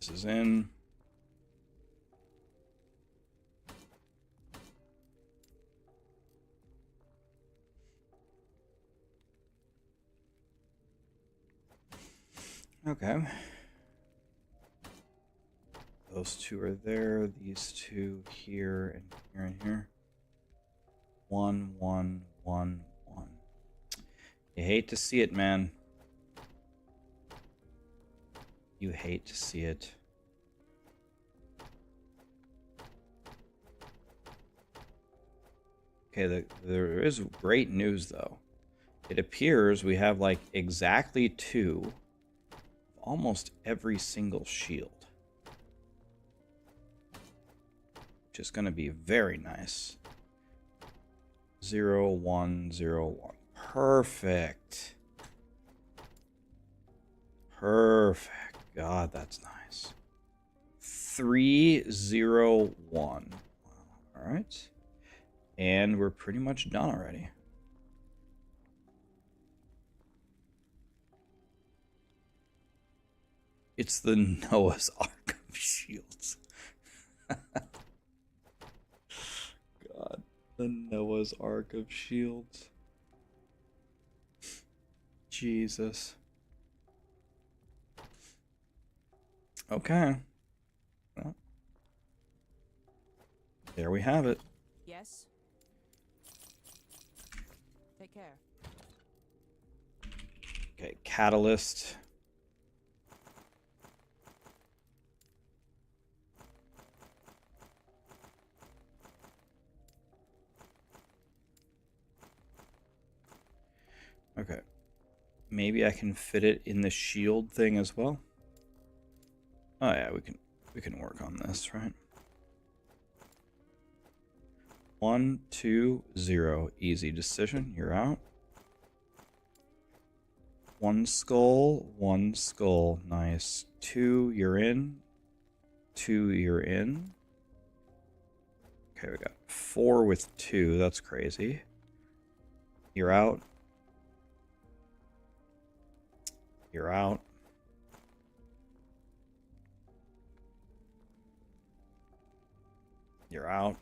This is in. Okay. Those two are there. These two here and here and here. 1, 1, 1, 1. You hate to see it, man. You hate to see it. Okay, there is great news though. It appears we have like exactly 2 of almost every single shield. Which is going to be very nice. 0, 1, 0, 1. Perfect. Perfect. God, that's nice. 3, 0, 1. All right. And we're pretty much done already. It's the Noah's Ark of Shields. God, the Noah's Ark of Shields. Jesus. Okay. Well, there we have it. Yes. Take care. Okay, Catalyst. Okay. Maybe I can fit it in the shield thing as well. Oh yeah, we can work on this, right? 1, 2, 0. Easy decision. You're out. 1 skull, 1 skull. Nice. 2, you're in. 2, you're in. Okay, we got 4 with 2. That's crazy. You're out. You're out. You're out.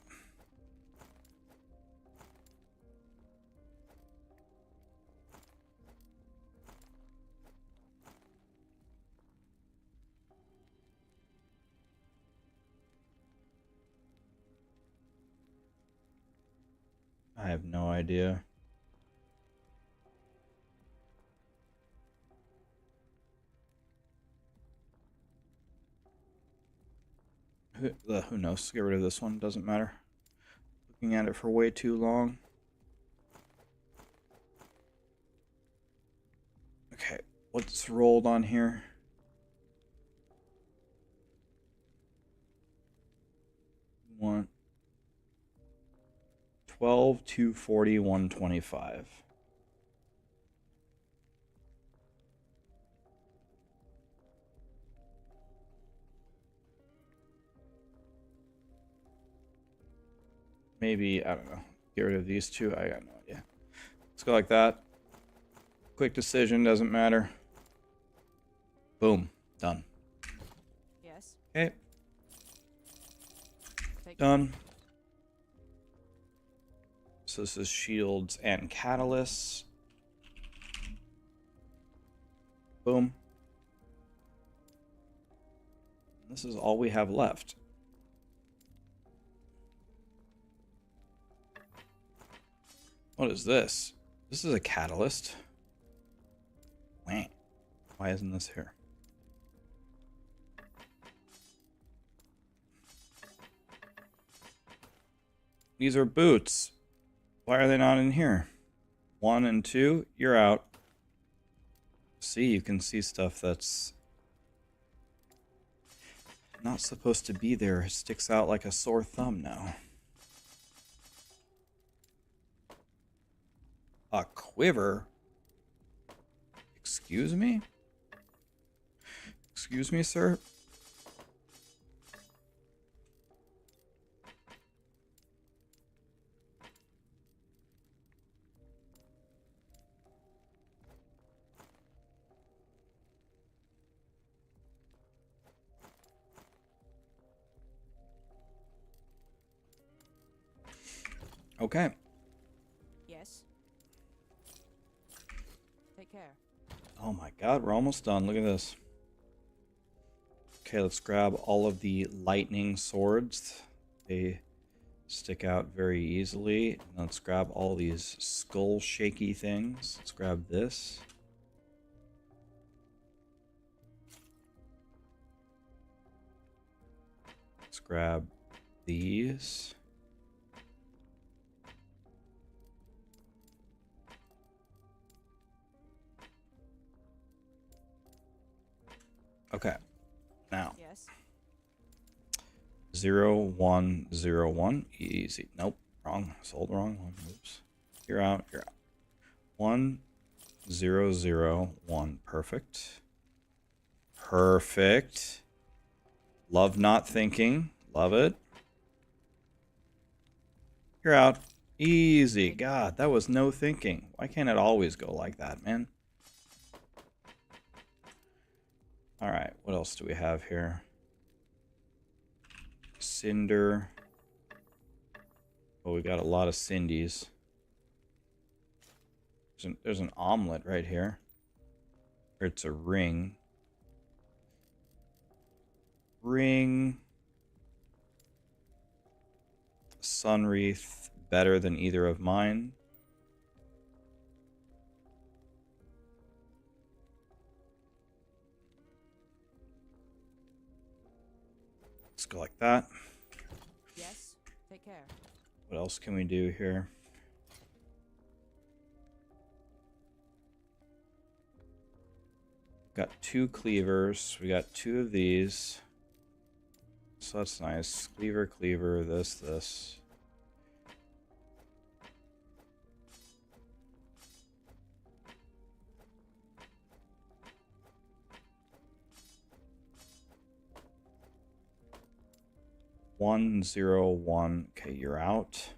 I have no idea. Who knows? Get rid of this one. Doesn't matter. Looking at it for way too long. Okay, what's rolled on here? One. 12, 240, 125. Maybe, I don't know. Get rid of these 2. I got no idea. Let's go like that. Quick decision, doesn't matter. Boom. Done. Yes. Okay. Take Done. So this is shields and catalysts. Boom. This is all we have left. What is this? This is a catalyst. Wait. Why isn't this here? These are boots. Why are they not in here? 1 and 2, you're out. See, you can see stuff that's not supposed to be there. It sticks out like a sore thumb now. A quiver? Excuse me? Excuse me, sir? Okay. Yes. Take care. Oh my god, we're almost done. Look at this. Okay, let's grab all of the lightning swords. They stick out very easily. Let's grab all these skull shaky things. Let's grab this. Let's grab these. Okay. Now. Yes. 0, 1, 0, 1. Easy. Nope. Wrong. Sold the wrong one. Oops. You're out. You're out. 1, 0, 0, 1. Perfect. Perfect. Love not thinking. Love it. You're out. Easy. God, that was no thinking. Why can't it always go like that, man? Alright, what else do we have here? Cinder. Oh, we got a lot of Cindies. There's an omelet right here. Or it's a ring. Ring. Sunwreath. Better than either of mine. Let's go like that. Yes. Take care. What else can we do here? Got 2 cleavers. We got 2 of these. So that's nice. Cleaver, cleaver, this. One, 0, 1. Okay, you're out.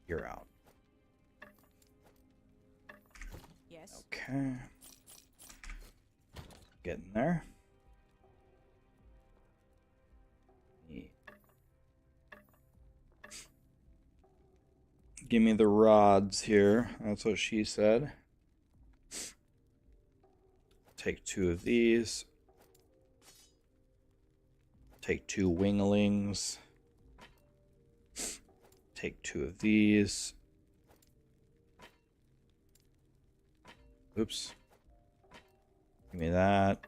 You're out. Yes. Okay. Getting there. Neat. Give me the rods here. That's what she said. Take 2 of these. Take 2 winglings. Take 2 of these. Oops. Give me that.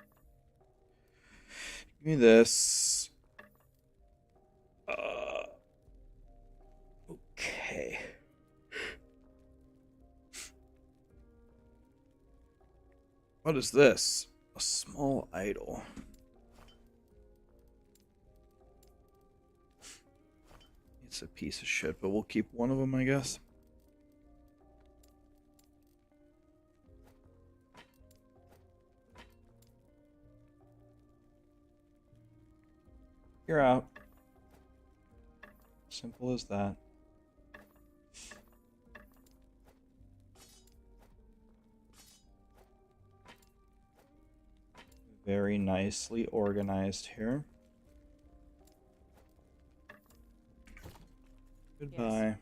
Give me this. Okay. What is this? A small idol. It's a piece of shit, but we'll keep one of them, I guess. You're out. Simple as that. Very nicely organized here. Goodbye. Yes.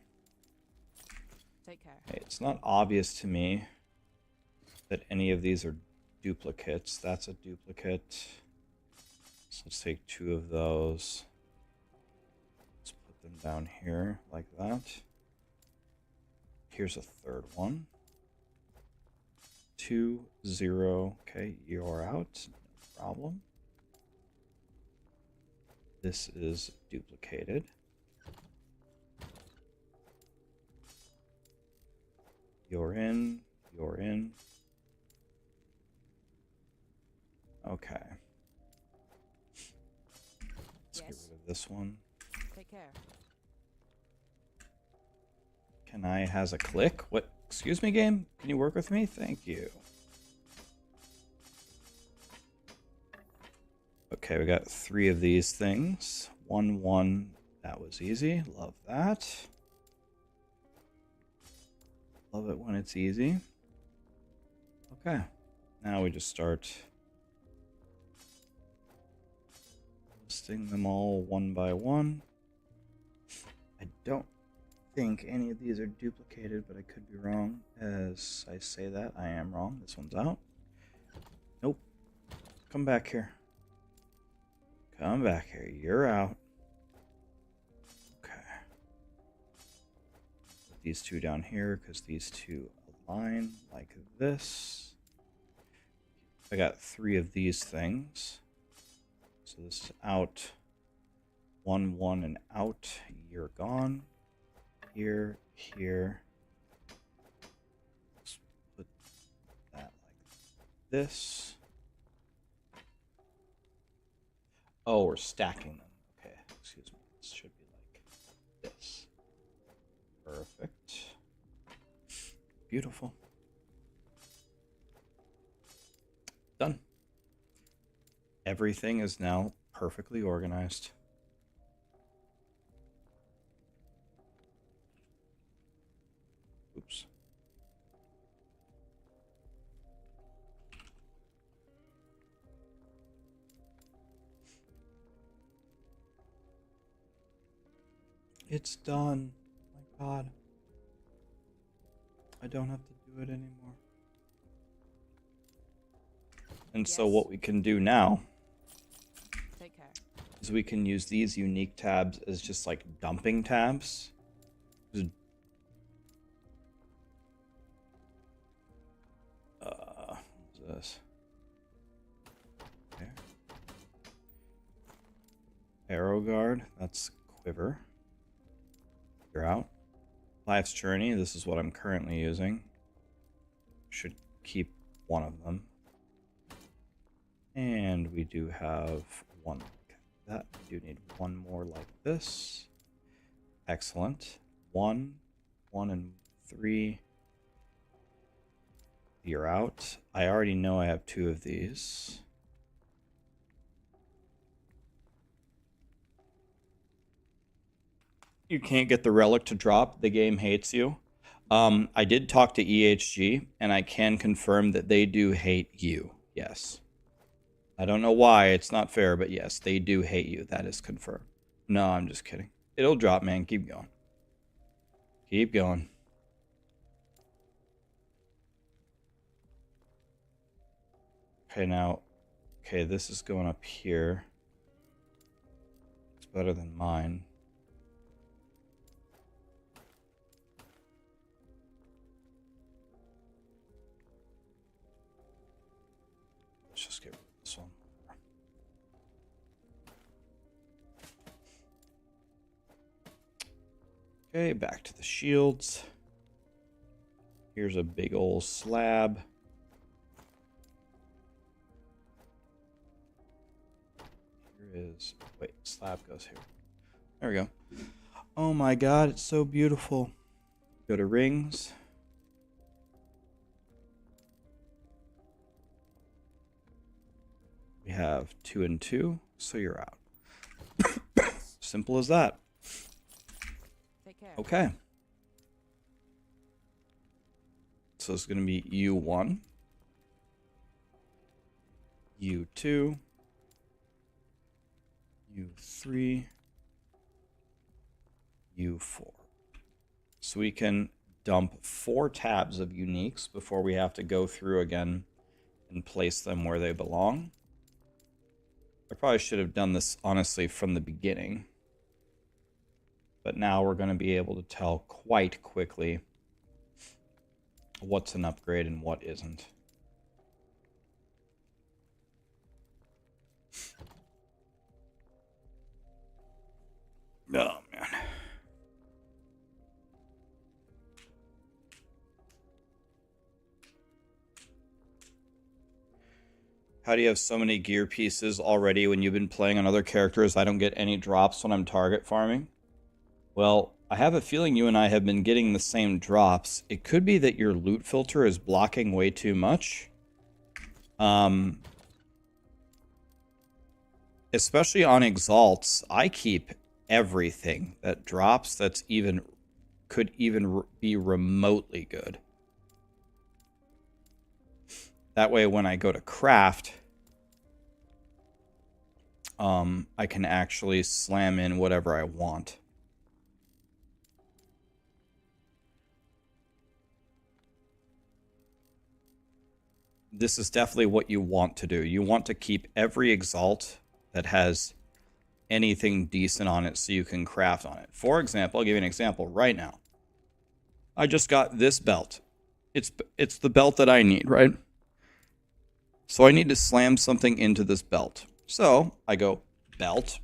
Take care. Hey, it's not obvious to me that any of these are duplicates. That's a duplicate. So let's take 2 of those. Let's put them down here like that. Here's a 3rd one. 2, 0. Okay, you're out. No problem. This is duplicated. You're in. You're in. Okay. Let's get rid of this one. Take care. Can I has a click? What? Excuse me, game? Can you work with me? Thank you. Okay, we got 3 of these things. 1, 1. That was easy. Love that. Love it when it's easy. Okay. Now we just start listing them all one by one. I don't think any of these are duplicated, but I could be wrong. As I say that, I am wrong. This one's out. Nope. Come back here. Come back here. You're out. Okay. Put these 2 down here because these 2 align like this. I got 3 of these things. So this is out. 1, 1, and out. You're gone. Here, here. Let's put that like this. Oh, we're stacking them. Okay, excuse me. This should be like this. Perfect. Beautiful. Done. Everything is now perfectly organized. Oops. It's done. My God. I don't have to do it anymore. And so Yes. what we can do now Take care. is we can use these unique tabs as just like dumping tabs. What's this? Okay. Arrow guard, that's quiver. You're out. Life's journey, this is what I'm currently using. Should keep one of them. And we do have one like that. We do need one more like this. Excellent. 1, 1, and 3. You're out. I already know I have 2 of these. You can't get the relic to drop. The game hates you. I did talk to EHG, and I can confirm that they do hate you. Yes. I don't know why. It's not fair, but yes, they do hate you. That is confirmed. No, I'm just kidding. It'll drop, man. Keep going. Keep going. Okay, now. Okay, this is going up here. It's better than mine. Let's just get rid of this one. Okay, back to the shields. Here's a big old slab. Here is... Wait, slab goes here. There we go. Oh my god, it's so beautiful. Go to rings. We have 2 and 2, so you're out. Simple as that. Take care. Okay. So it's going to be U1, U2, U3, U4. So we can dump 4 tabs of uniques before we have to go through again and place them where they belong. I probably should have done this, honestly, from the beginning. But now we're going to be able to tell quite quickly what's an upgrade and what isn't. Oh, man. How do you have so many gear pieces already when you've been playing on other characters? I don't get any drops when I'm target farming. Well, I have a feeling you and I have been getting the same drops. It could be that your loot filter is blocking way too much. Especially on Exalts, I keep everything that drops that's could even be remotely good. That way, when I go to craft, I can actually slam in whatever I want. This is definitely what you want to do. You want to keep every Exalt that has anything decent on it so you can craft on it. For example, I'll give you an example right now. I just got this belt. It's the belt that I need, right? So I need to slam something into this belt. So I go belt.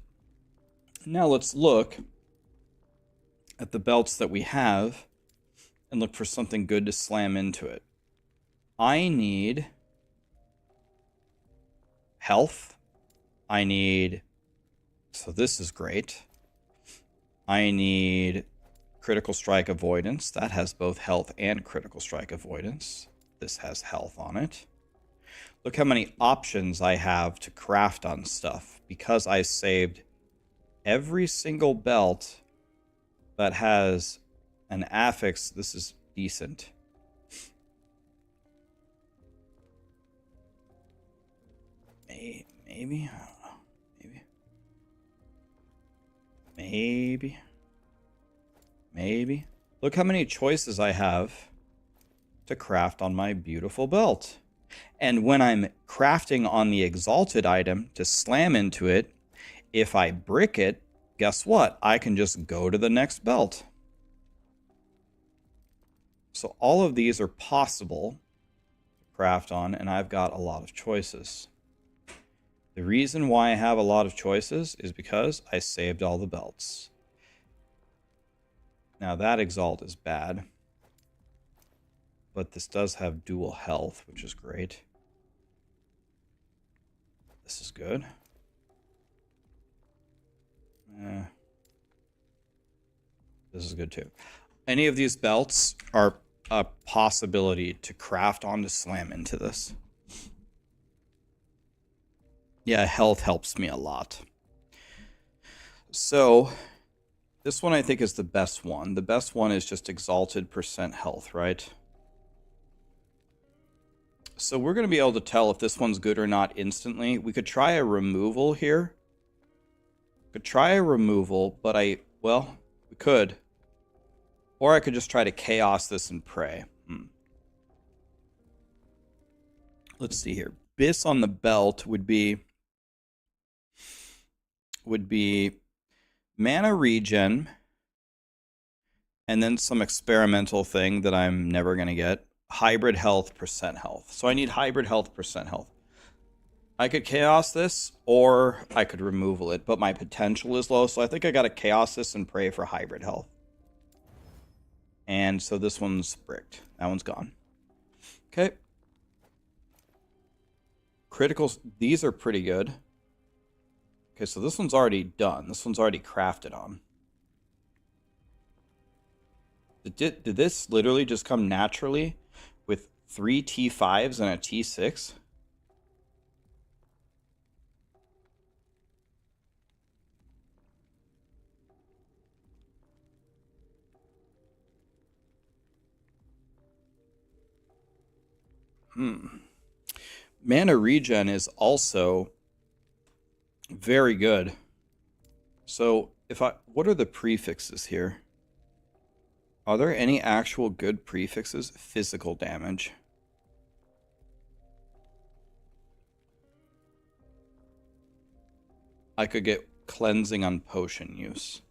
Now let's look at the belts that we have and look for something good to slam into it. I need health. I need... So this is great. I need critical strike avoidance. That has both health and critical strike avoidance. This has health on it. Look how many options I have to craft on stuff because I saved every single belt that has an affix. This is decent. Maybe. I don't know. Maybe. Look how many choices I have to craft on my beautiful belt. And when I'm crafting on the exalted item to slam into it, if I brick it, guess what? I can just go to the next belt. So all of these are possible to craft on, and I've got a lot of choices. The reason why I have a lot of choices is because I saved all the belts. Now that exalt is bad, but this does have dual health, which is great. This is good. This is good too. Any of these belts are a possibility to craft on to slam into this. Yeah, health helps me a lot. So this one I think is the best one. The best one is just exalted % health, right? So we're going to be able to tell if this one's good or not instantly. We could try a removal here. Could try a removal, but well, we could. Or I could just try to chaos this and pray. Let's see here. Biss on the belt would be mana regen and then some experimental thing that I'm never going to get. Hybrid health, % health. So I need hybrid health, % health. I could chaos this or I could removal it, but my potential is low, so I think I got to chaos this and pray for hybrid health. And so this one's bricked. That one's gone. Okay. Criticals, these are pretty good. Okay, so this one's already done. This one's already crafted on. Did this literally just come naturally with 3 T5s and a T6? Mana regen is also very good. So what are the prefixes here? Are there any actual good prefixes? Physical damage. I could get cleansing on potion use.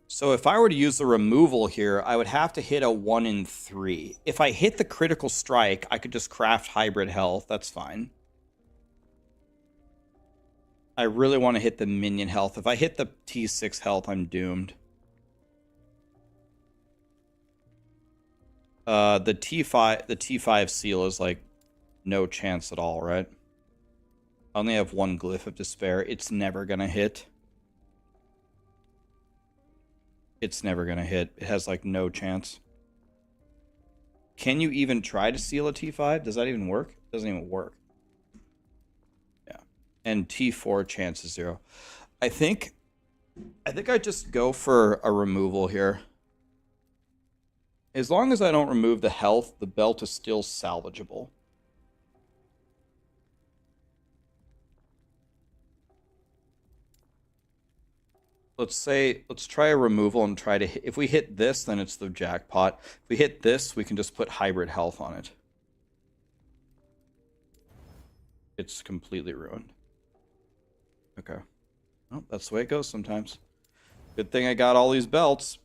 So if I were to use the removal here, I would have to hit a 1 in 3. If I hit the critical strike, I could just craft hybrid health. That's fine. I really want to hit the minion health. If I hit the T6 health, I'm doomed. The T5 seal is like no chance at all, right? I only have 1 glyph of despair. It's never gonna hit. It's never gonna hit. It has like no chance. Can you even try to seal a T5? Does that even work? It doesn't even work. Yeah. And T4 chance is 0. I think I just go for a removal here. As long as I don't remove the health, the belt is still salvageable. Let's try a removal and try to hit. If we hit this, then it's the jackpot. If we hit this, we can just put hybrid health on it. It's completely ruined. Okay. Well, that's the way it goes sometimes. Good thing I got all these belts.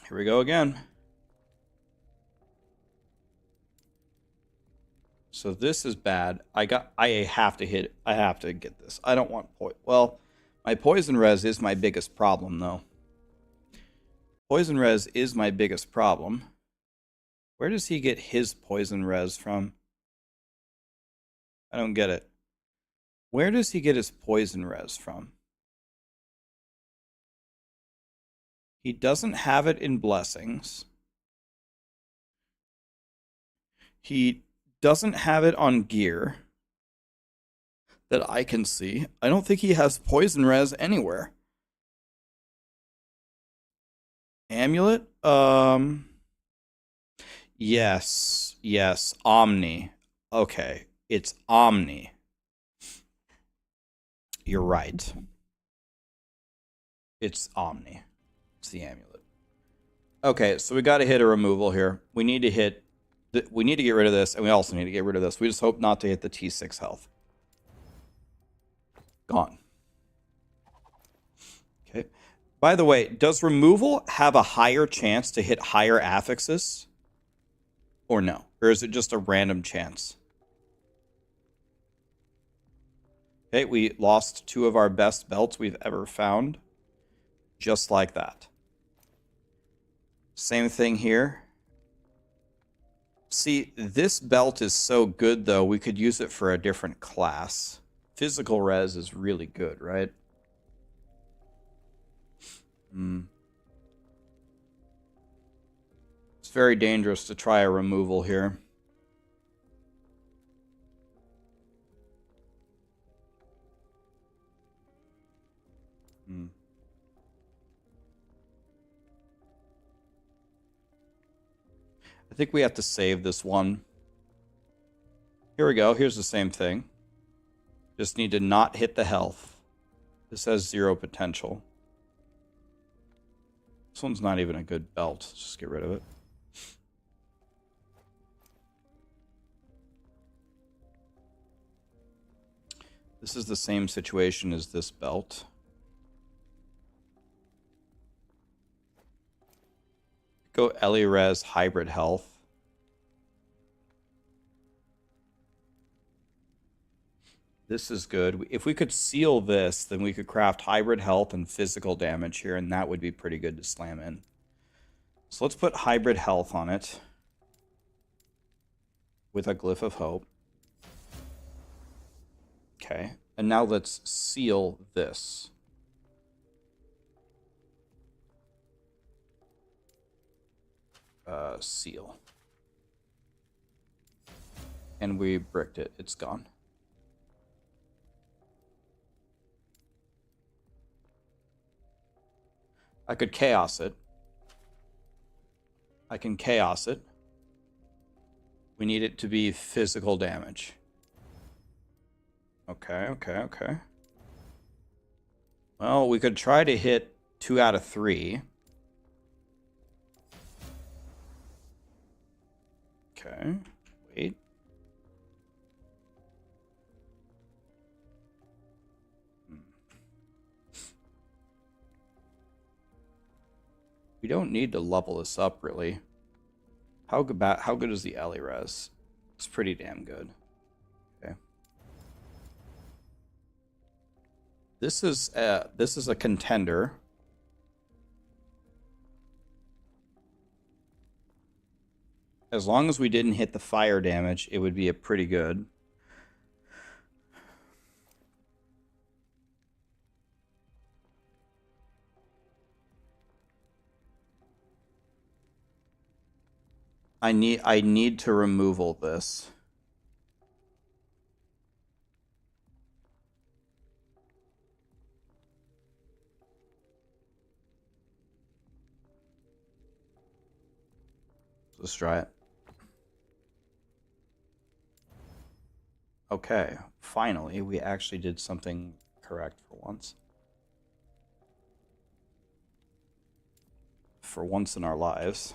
Here we go again. So this is bad. I have to hit it. I have to get this. I don't want well, my poison res is my biggest problem though. Poison res is my biggest problem. Where does he get his poison res from? I don't get it. Where does he get his poison res from? He doesn't have it in blessings. He doesn't have it on gear that I can see. I don't think he has poison res anywhere. Amulet? Yes, Omni. Okay, it's Omni. You're right. It's Omni. It's the amulet. Okay, so we got to hit a removal here. We need to hit... We need to get rid of this, and we also need to get rid of this. We just hope not to hit the T6 health. Gone. Okay. By the way, does removal have a higher chance to hit higher affixes? Or no? Or is it just a random chance? Okay, we lost 2 of our best belts we've ever found. Just like that. Same thing here. See, this belt is so good, though, we could use it for a different class. Physical res is really good, right? It's very dangerous to try a removal here. I think we have to save this one. Here we go. Here's the same thing. Just need to not hit the health. This has 0 potential. This one's not even a good belt. Let's just get rid of it. This is the same situation as this belt. Go Elirez Hybrid Health. This is good. If we could seal this, then we could craft Hybrid Health and Physical Damage here, and that would be pretty good to slam in. So let's put Hybrid Health on it with a Glyph of Hope. Okay, and now let's seal this. Seal. And we bricked it. It's gone. I could chaos it. I can chaos it. We need it to be physical damage. Okay. Well, we could try to hit 2 out of 3. Okay, wait. We don't need to level this up, really. How good is the Elirez? It's pretty damn good. Okay. This is a contender. As long as we didn't hit the fire damage, it would be a pretty good. I need to removal this. Let's try it. Okay, finally, we actually did something correct for once. For once in our lives.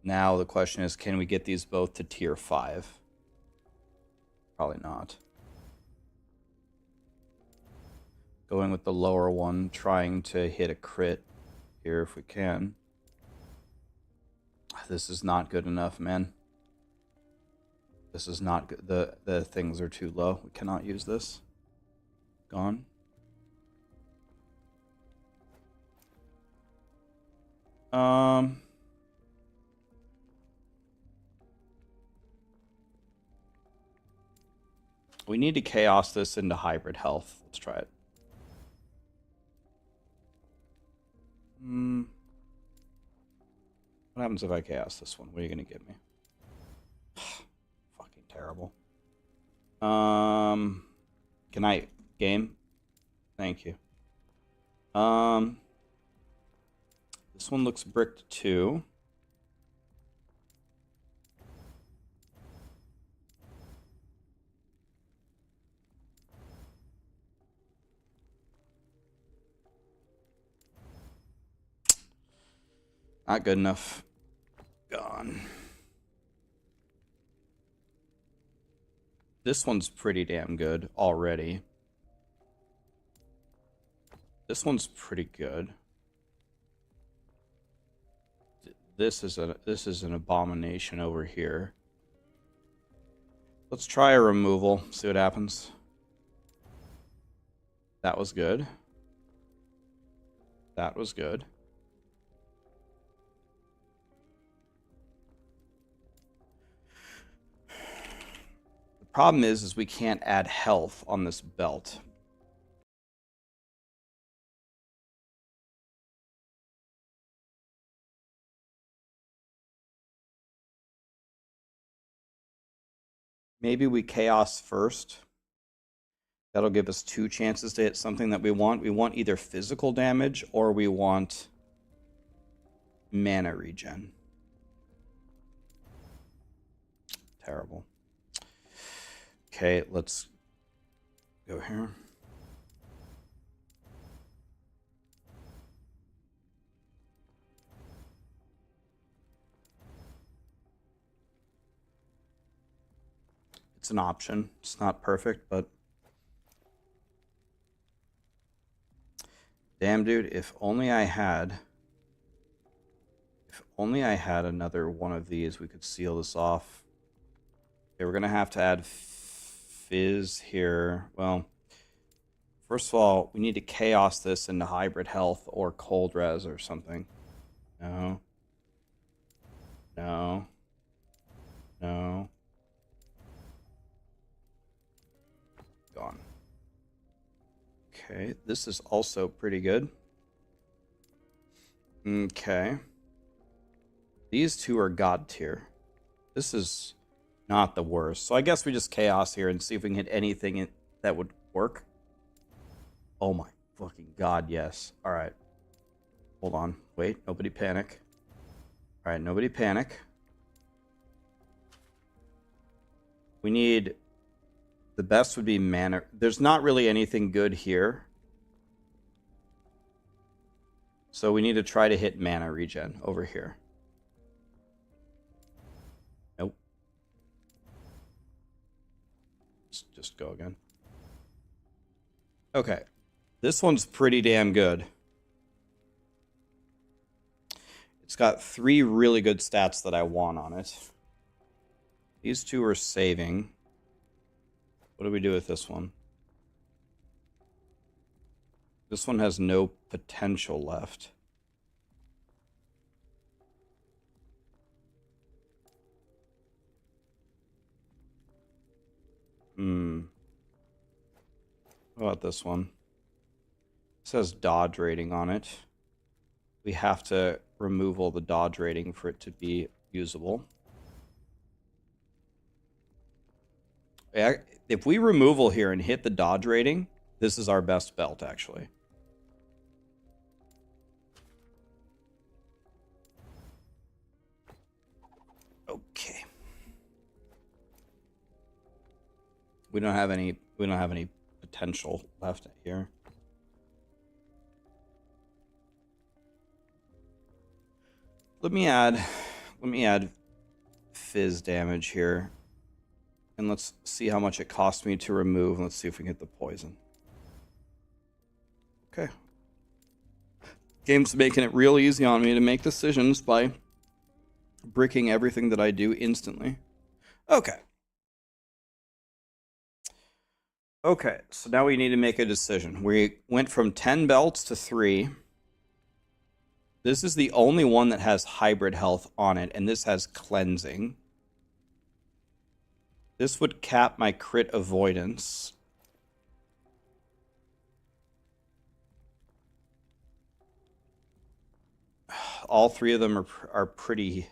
Now the question is, can we get these both to tier 5? Probably not. Going with the lower one, trying to hit a crit here if we can. This is not good enough, man. This is not good. The things are too low. We cannot use this. Gone. We need to chaos this into hybrid health. Let's try it. What happens if I chaos this one? What are you gonna give me? Fucking terrible. Good night, game. Thank you. This one looks bricked too. Not good enough. Gone. This one's pretty damn good already. This one's pretty good. This is an abomination over here. Let's try a removal, see what happens. That was good. That was good. The problem is we can't add health on this belt. Maybe we chaos first. That'll give us 2 chances to hit something that we want. We want either physical damage or we want mana regen. Terrible. Okay, let's go here. It's an option. It's not perfect, but damn, dude, if only I had another one of these, we could seal this off. Okay, we're gonna have to add fizz here. Well, first of all, we need to chaos this into hybrid health or cold res or something. No. No. No. Gone. Okay, this is also pretty good. Okay. These two are god tier. This is not the worst. So I guess we just chaos here and see if we can hit anything that would work. Oh my fucking god, yes. Alright. Hold on. Wait, nobody panic. Alright, nobody panic. We need... The best would be mana. There's not really anything good here. So we need to try to hit mana regen over here. Nope. Let's just go again. Okay. This one's pretty damn good. It's got 3 really good stats that I want on it. These 2 are saving. What do we do with this one? This one has no potential left. What about this one? It says dodge rating on it. We have to remove all the dodge rating for it to be usable. If we removal here and hit the dodge rating, this is our best belt, actually. Okay. We don't have any potential left here. Let me add fizz damage here. And let's see how much it costs me to remove. Let's see if we can get the poison. Okay. Game's making it real easy on me to make decisions by bricking everything that I do instantly. Okay. Okay, so now we need to make a decision. We went from 10 belts to 3. This is the only one that has hybrid health on it, and this has cleansing. This would cap my crit avoidance. All 3 of them are pretty...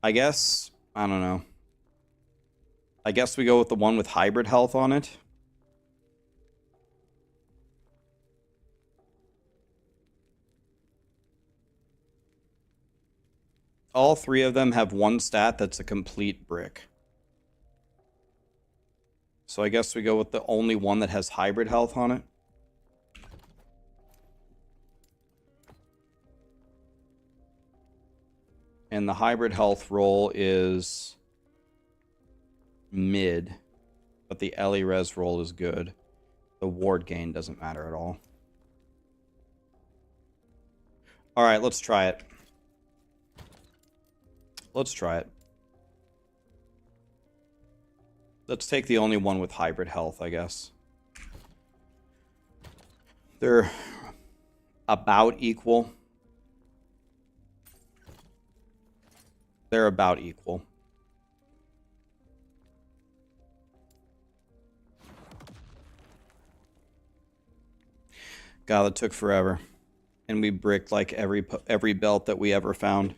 I guess, I don't know. I guess we go with the one with hybrid health on it. All 3 of them have one stat that's a complete brick. So I guess we go with the only one that has hybrid health on it. And the hybrid health roll is mid, but the Ellie res roll is good. The ward gain doesn't matter at all. Alright, let's try it. Let's try it. Let's take the only one with hybrid health, I guess. They're about equal. They're about equal. God, that took forever. And we bricked like every belt that we ever found.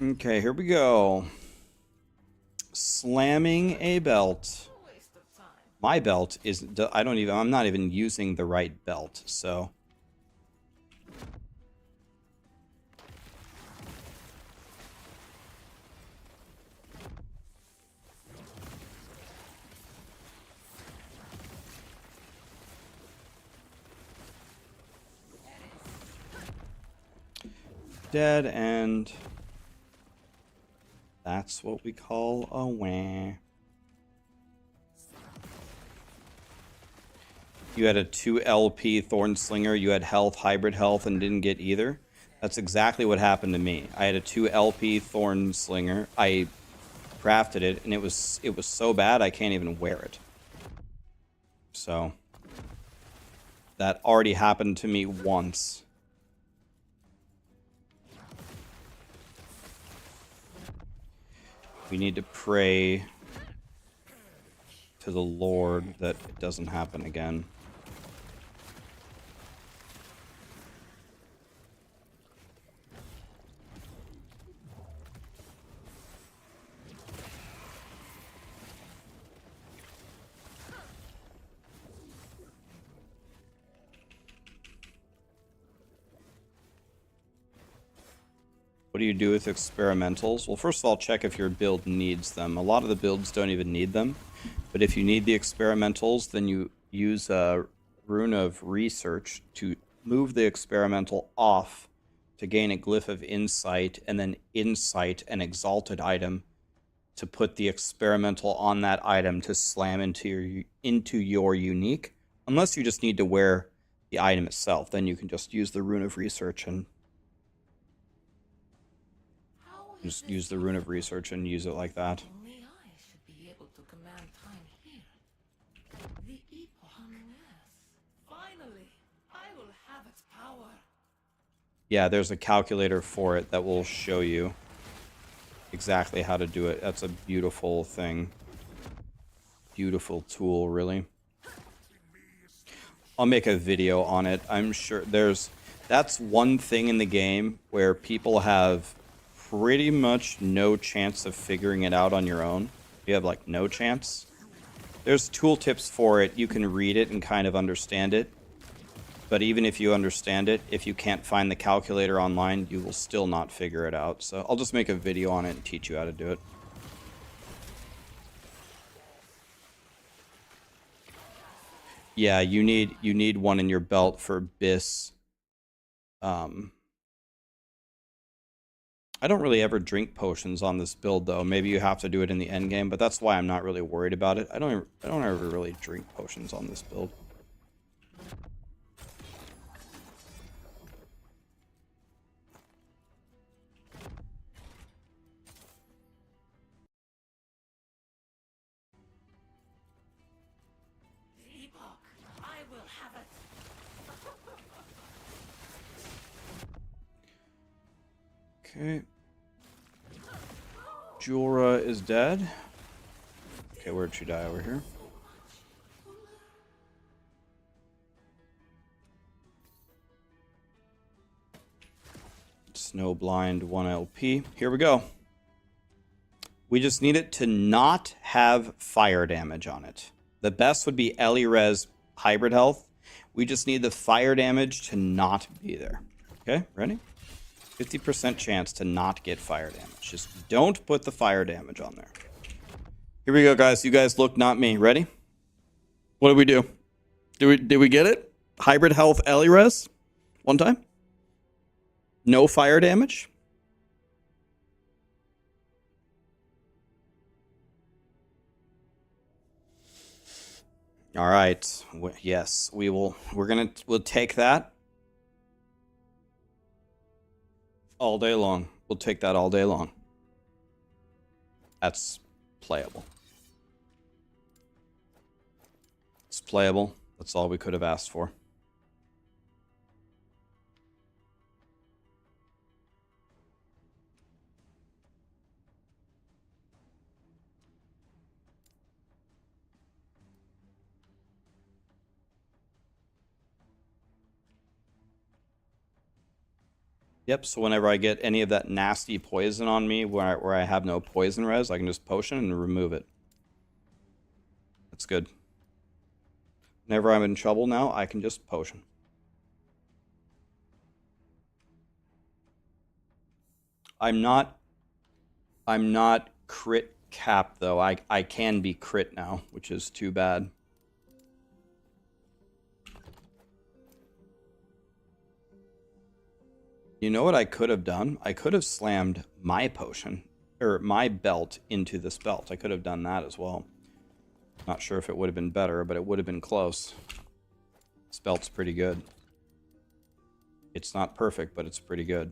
Okay, here we go. Slamming a belt. My belt is, I'm not even using the right belt, so. Dead end. That's what we call a wah. You had a 2 LP Thornslinger, you had health, hybrid health, and didn't get either. That's exactly what happened to me. I had a 2 LP Thornslinger. I crafted it, and it was so bad I can't even wear it. So that already happened to me once. We need to pray to the Lord that it doesn't happen again. What do you do with experimentals? Well, first of all, check if your build needs them. A lot of the builds don't even need them. But if you need the experimentals, then you use a rune of research to move the experimental off to gain a glyph of insight, and then insight an exalted item to put the experimental on that item to slam into your unique. Unless you just need to wear the item itself, then you can just use the rune of research and just use the rune of research and use it like that. Only I should be able to command time here. The epoch. Finally, I will have its power. Yeah, there's a calculator for it that will show you exactly how to do it. That's a beautiful thing. Beautiful tool, really. I'll make a video on it. I'm sure that's one thing in the game where people have pretty much no chance of figuring it out on your own. You have like no chance. There's tooltips for it. You can read it and kind of understand it. But even if you understand it, if you can't find the calculator online, you will still not figure it out. So I'll just make a video on it and teach you how to do it. Yeah, you need one in your belt for Biss. I don't really ever drink potions on this build though. Maybe you have to do it in the end game, but that's why I'm not really worried about it. I don't ever really drink potions on this build. Epoch, I will have it. Okay. Jorah is dead. Okay, where'd she die? Over here. Snowblind 1 LP. Here we go. We just need it to not have fire damage on it. The best would be Ellie Res hybrid health. We just need the fire damage to not be there. Okay, ready? 50% chance to not get fire damage. Just don't put the fire damage on there. Here we go, guys. You guys look, not me. Ready? What did we do? Did we get it? Hybrid health Ellie Res? One time? No fire damage? All right. Yes, we will. We'll take that all day long. We'll take that all day long. That's playable. It's playable. That's all we could have asked for. Yep, so whenever I get any of that nasty poison on me where I have no poison res, I can just potion and remove it. That's good. Whenever I'm in trouble now, I can just potion. I'm not crit capped though. I can be crit now, which is too bad. You know what I could have done? I could have slammed my potion, or my belt, into this belt. I could have done that as well. Not sure if it would have been better, but it would have been close. This belt's pretty good. It's not perfect, but it's pretty good.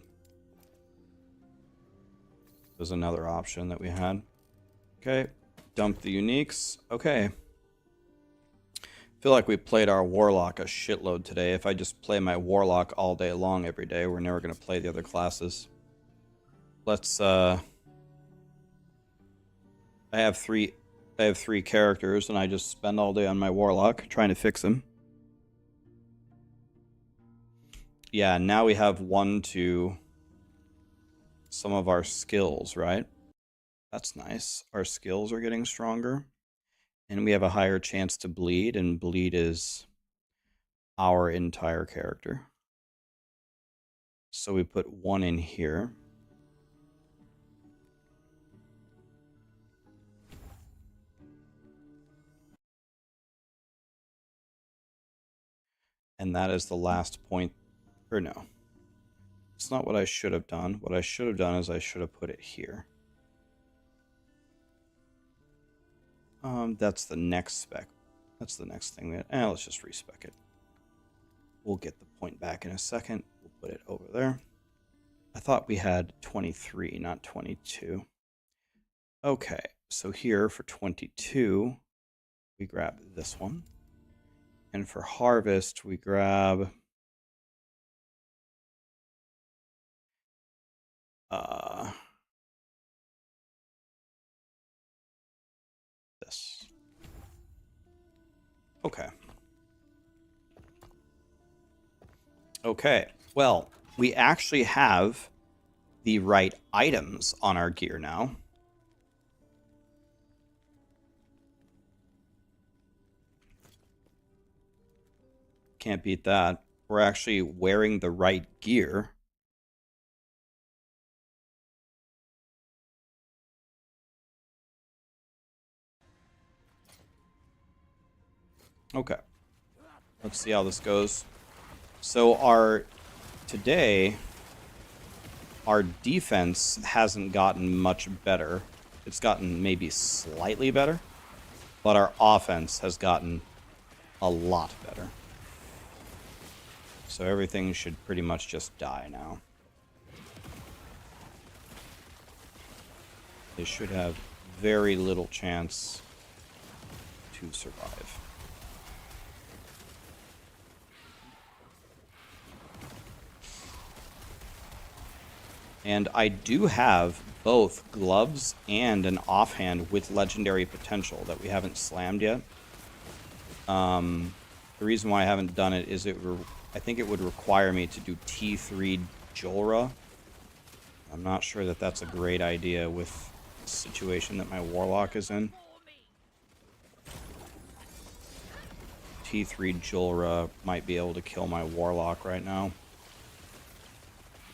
There's another option that we had. Okay, dump the uniques. Okay. Feel like we played our Warlock a shitload today. If I just play my Warlock all day long every day, we're never going to play the other classes. Let's, I have three characters, and I just spend all day on my Warlock trying to fix him. Yeah, now we have 1 to some of our skills, right? That's nice. Our skills are getting stronger. And we have a higher chance to bleed, and bleed is our entire character. So we put 1 in here. And that is the last point. Or no. It's not what I should have done. What I should have done is I should have put it here. That's the next spec. That's the next thing. Let's just respec it. We'll get the point back in a second. We'll put it over there. I thought we had 23, not 22. Okay, so here for 22, we grab this one. And for harvest, we grab... this. Okay. Okay, well, we actually have the right items on our gear now. Can't beat that. we're actually wearing the right gear. Okay. Let's see how this goes. So today, our defense hasn't gotten much better. It's gotten maybe slightly better, but our offense has gotten a lot better. So everything should pretty much just die now. They should have very little chance to survive. And I do have both gloves and an offhand with legendary potential that we haven't slammed yet. The reason why I haven't done it is I think it would require me to do T3 Jolra. I'm not sure that that's a great idea with the situation that my Warlock is in. T3 Jolra might be able to kill my Warlock right now.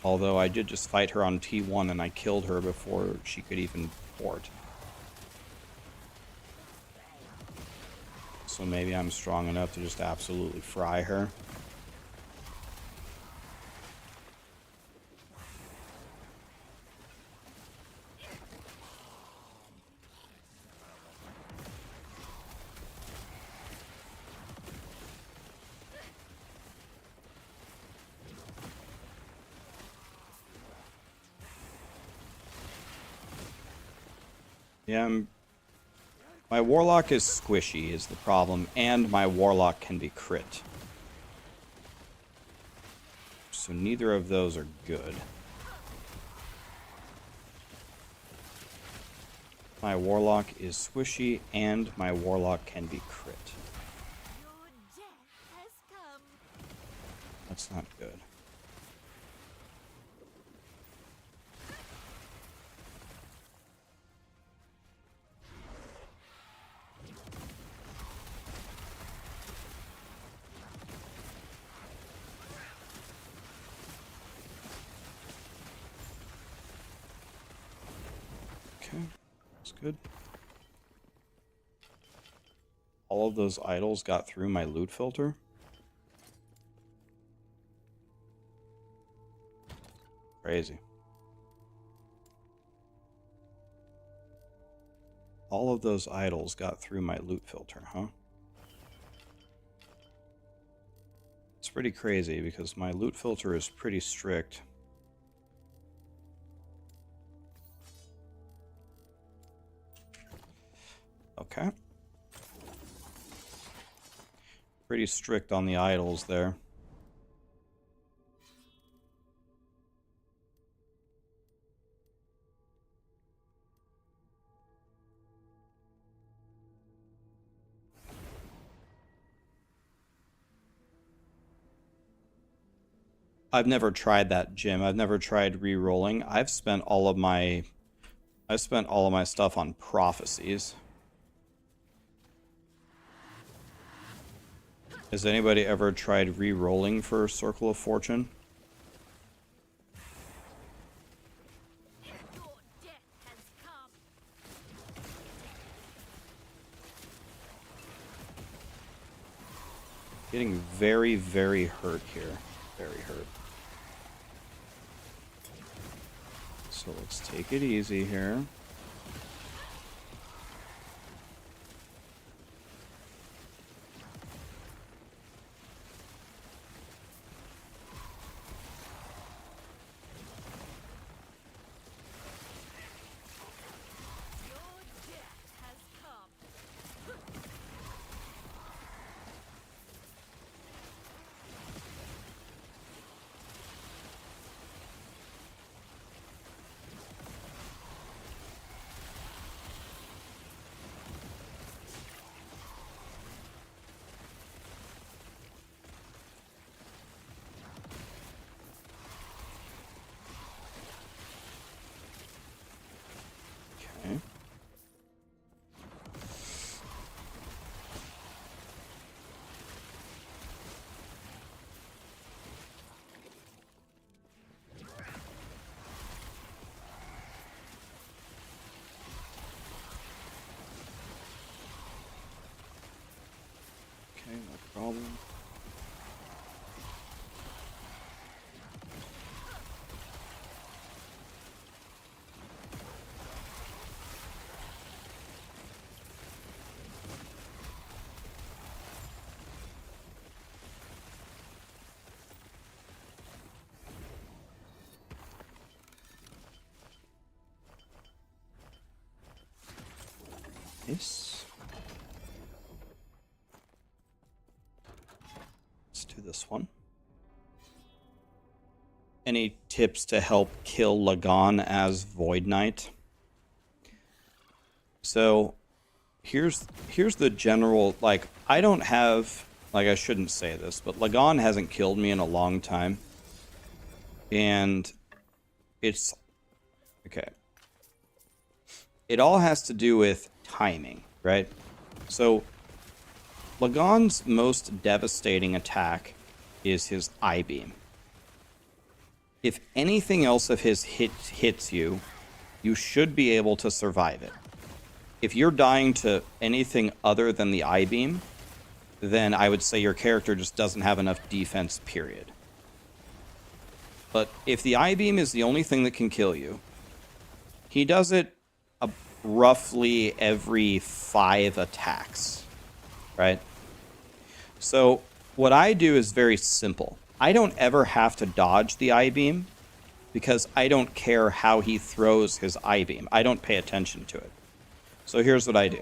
Although I did just fight her on T1 and I killed her before she could even port. So maybe I'm strong enough to just absolutely fry her. Yeah, my Warlock is squishy is the problem, and my Warlock can be crit. So neither of those are good. My Warlock is squishy, and my Warlock can be crit. Your death has come. That's not good. Okay, that's good. All of those idols got through my loot filter. Crazy. All of those idols got through my loot filter, huh? It's pretty crazy because my loot filter is pretty strict. Okay. Pretty strict on the idols there. I've never tried that, Jim. I've never tried re-rolling. I've spent all of my stuff on prophecies. Has anybody ever tried re-rolling for Circle of Fortune? Your death has come. Getting very, very hurt here. Very hurt. So let's take it easy here. Your death has come. Okay, no problem. Nice. Let's do this one. Any tips to help kill Lagan as Void Knight? So here's the general, like, I don't have, like, I shouldn't say this, but Lagan hasn't killed me in a long time. And it's okay. It all has to do with timing, right? So Lagan's most devastating attack is his I-beam. If anything else of his hits you, you should be able to survive it. If you're dying to anything other than the I-beam, then I would say your character just doesn't have enough defense, period. But if the I-beam is the only thing that can kill you, he does it roughly every 5 attacks, right? So what I do is very simple. I don't ever have to dodge the I-beam because I don't care how he throws his I-beam. I don't pay attention to it. So here's what I do.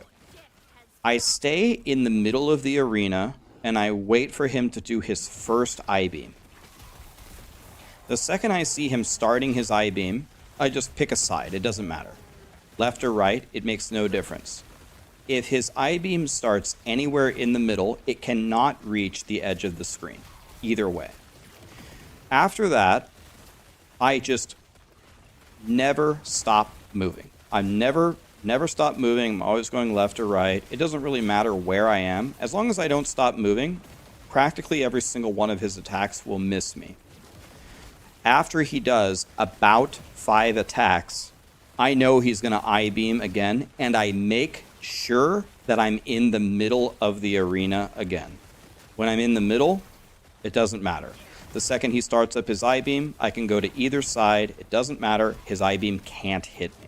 I stay in the middle of the arena and I wait for him to do his first I-beam. The second I see him starting his I-beam, I just pick a side. It doesn't matter. Left or right, it makes no difference. If his I-beam starts anywhere in the middle, it cannot reach the edge of the screen. Either way. After that, I just never stop moving. I'm never stop moving. I'm always going left or right. It doesn't really matter where I am. As long as I don't stop moving, practically every single one of his attacks will miss me. After he does about 5 attacks, I know he's going to I-beam again, and I make sure that I'm in the middle of the arena again. When I'm in the middle, it doesn't matter. The second he starts up his I-beam, I can go to either side. It doesn't matter. His I-beam can't hit me.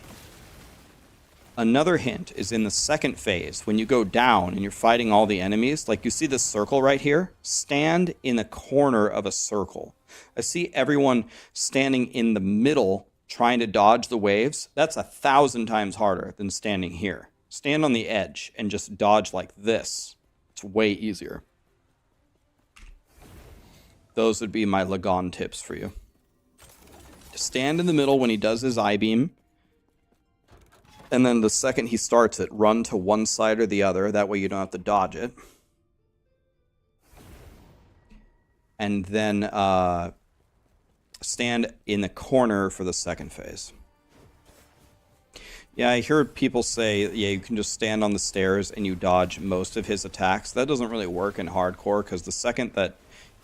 Another hint is in the second phase, when you go down and you're fighting all the enemies, like you see this circle right here, stand in the corner of a circle. I see everyone standing in the middle trying to dodge the waves. That's 1,000 times harder than standing here. Stand on the edge and just dodge like this. It's way easier. Those would be my Lagan tips for you. Stand in the middle when he does his I-beam. And then the second he starts it, run to one side or the other. That way you don't have to dodge it. And then stand in the corner for the second phase. Yeah, I heard people say, yeah, you can just stand on the stairs and you dodge most of his attacks. That doesn't really work in hardcore, because the second that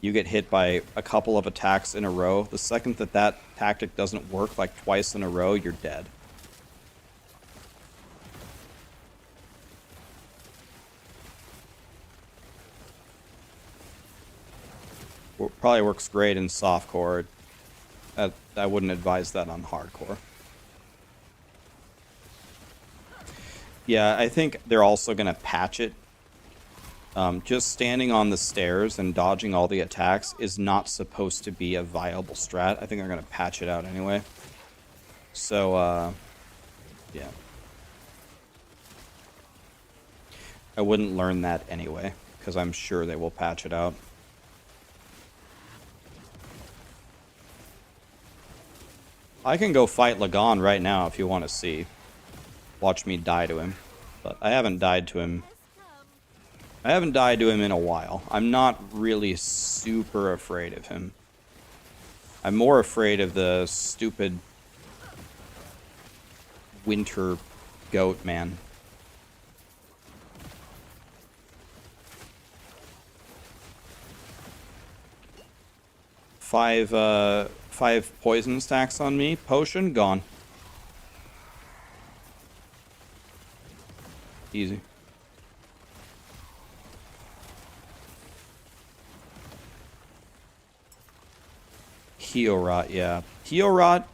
you get hit by a couple of attacks in a row, the second that that tactic doesn't work like twice in a row, you're dead. Probably works great in softcore. I wouldn't advise that on hardcore. Yeah, I think they're also going to patch it. Just standing on the stairs and dodging all the attacks is not supposed to be a viable strat. I think they're going to patch it out anyway. So, yeah. I wouldn't learn that anyway, because I'm sure they will patch it out. I can go fight Lagan right now if you want to see. Watch me die to him. But I haven't died to him. I haven't died to him in a while. I'm not really super afraid of him. I'm more afraid of the stupid winter goat man. Five poison stacks on me. Potion, gone. Easy. Teorot, yeah. Teorot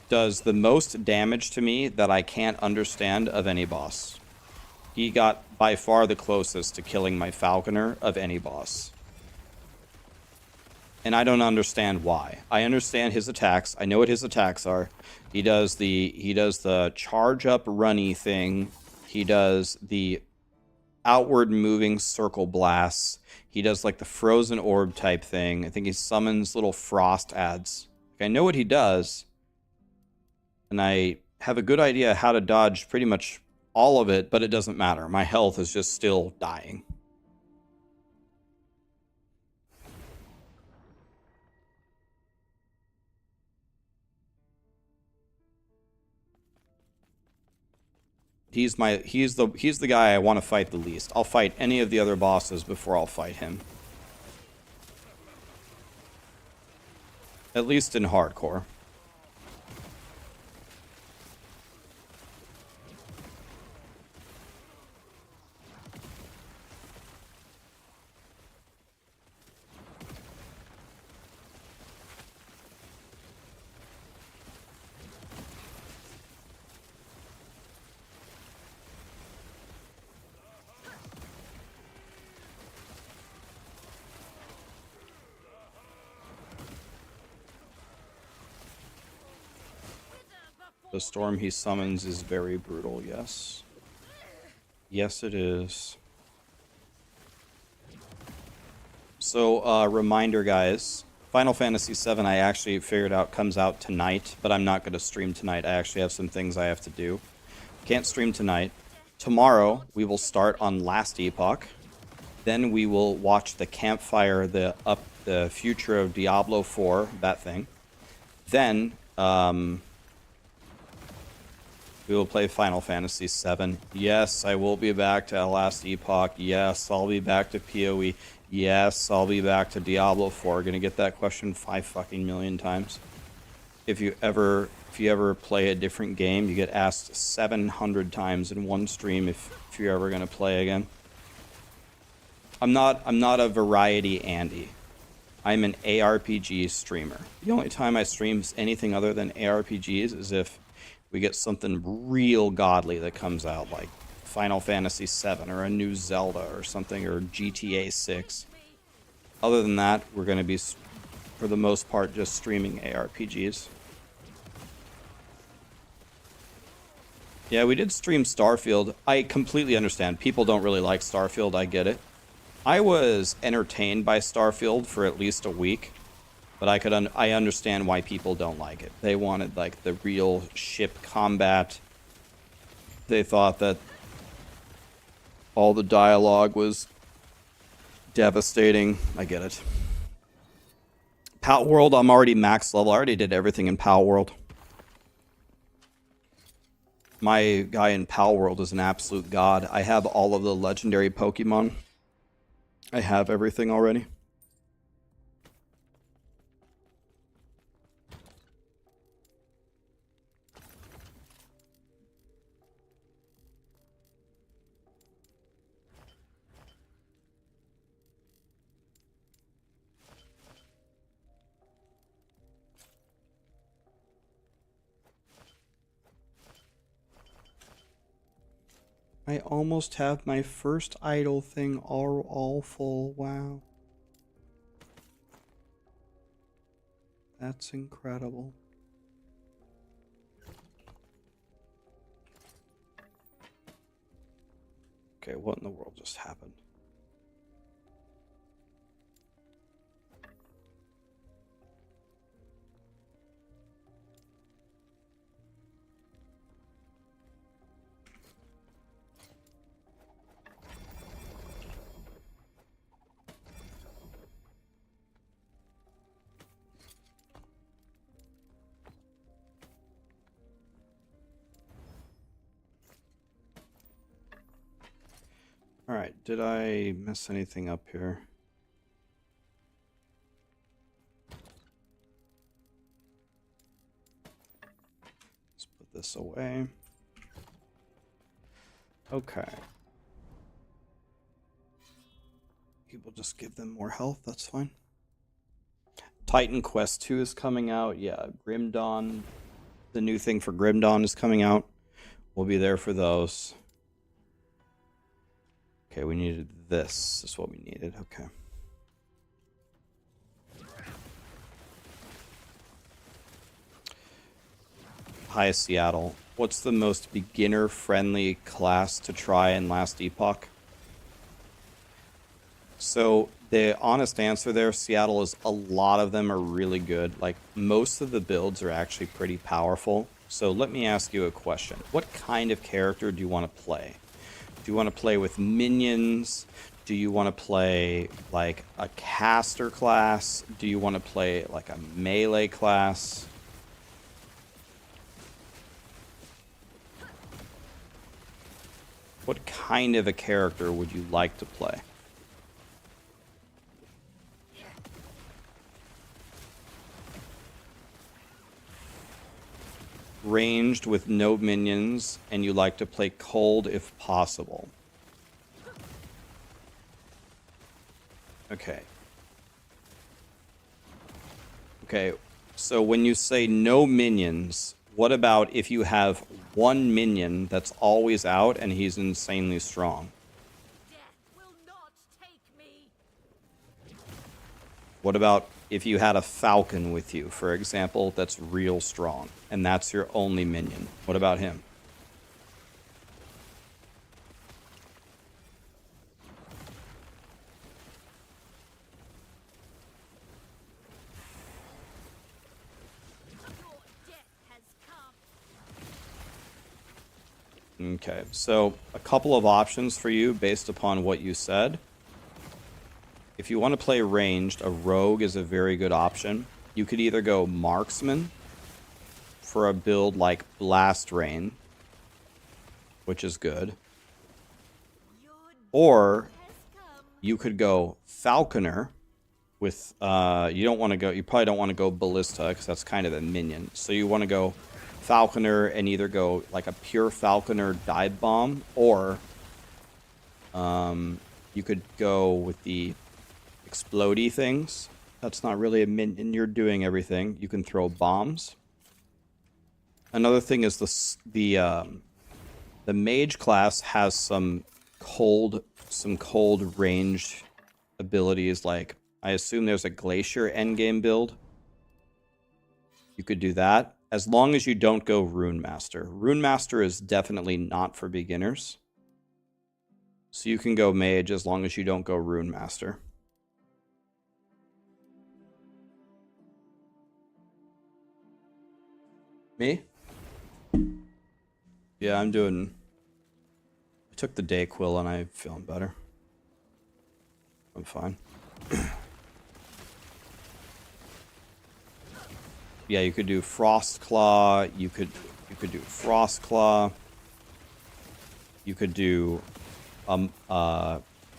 does the most damage to me that I can't understand of any boss. He got by far the closest to killing my Falconer of any boss. And I don't understand why. I understand his attacks. I know what his attacks are. He does the charge up runny thing. He does the outward moving circle blasts. He does like the frozen orb type thing. I think he summons little frost adds. I know what he does. And I have a good idea how to dodge pretty much all of it, but it doesn't matter. My health is just still dying. He's the guy I want to fight the least. I'll fight any of the other bosses before I'll fight him. At least in hardcore. The storm he summons is very brutal, yes. Yes, it is. So, reminder, guys. Final Fantasy VII, I actually figured out, comes out tonight, but I'm not going to stream tonight. I actually have some things I have to do. Can't stream tonight. Tomorrow, we will start on Last Epoch. Then we will watch the campfire, the future of Diablo 4, that thing. Then, we will play Final Fantasy VII. Yes, I will be back to Last Epoch. Yes, I'll be back to PoE. Yes, I'll be back to Diablo 4. Gonna get that question 5 fucking million times. If you ever play a different game, you get asked 700 times in one stream if you're ever gonna play again. I'm not a variety Andy. I'm an ARPG streamer. The only time I stream anything other than ARPGs is if we get something real godly that comes out, like Final Fantasy VII or a new Zelda or something, or GTA 6. Other than that, we're going to be, for the most part, just streaming ARPGs. Yeah, we did stream Starfield. I completely understand. People don't really like Starfield. I get it. I was entertained by Starfield for at least a week. But I understand why people don't like it. They wanted like the real ship combat. They thought that all the dialogue was devastating. I get it. Pal World, I'm already max level. I already did everything in Pal World. My guy in Pal World is an absolute god. I have all of the legendary Pokemon. I have everything already. I almost have my first idol thing all full. Wow. That's incredible. Okay, what in the world just happened? Alright, did I mess anything up here? Let's put this away. Okay. People just give them more health, that's fine. Titan Quest 2 is coming out. Yeah, Grim Dawn. The new thing for Grim Dawn is coming out. We'll be there for those. Okay, we needed this. This is what we needed. Okay. Hi, Seattle. What's the most beginner-friendly class to try in Last Epoch? So the honest answer there, Seattle, is a lot of them are really good. Like, most of the builds are actually pretty powerful. So let me ask you a question. What kind of character do you want to play? Do you want to play with minions? Do you want to play like a caster class? Do you want to play like a melee class? What kind of a character would you like to play? Ranged with no minions, and you like to play cold if possible. Okay. Okay, so when you say no minions, what about if you have one minion that's always out and he's insanely strong? Death will not take me. What about if you had a falcon with you, for example, that's real strong, and that's your only minion? What about him? Your death has come. Okay, so a couple of options for you based upon what you said. If you want to play ranged, a rogue is a very good option. You could either go marksman for a build like Blast Rain, which is good. Or you could go falconer with you probably don't want to go ballista because that's kind of a minion. So you want to go falconer and either go like a pure falconer dive bomb, or you could go with the explodey things. That's not really a minion. You're doing everything. You can throw bombs. Another thing is the mage class has some cold ranged abilities. Like, I assume there's a glacier endgame build. You could do that as long as you don't go Rune Master. Rune Master is definitely not for beginners. So you can go mage as long as you don't go Rune Master. Me? Yeah, I took the Dayquil and I'm feeling better. I'm fine. Yeah, you could do Frostclaw, you could do Frostclaw. You could do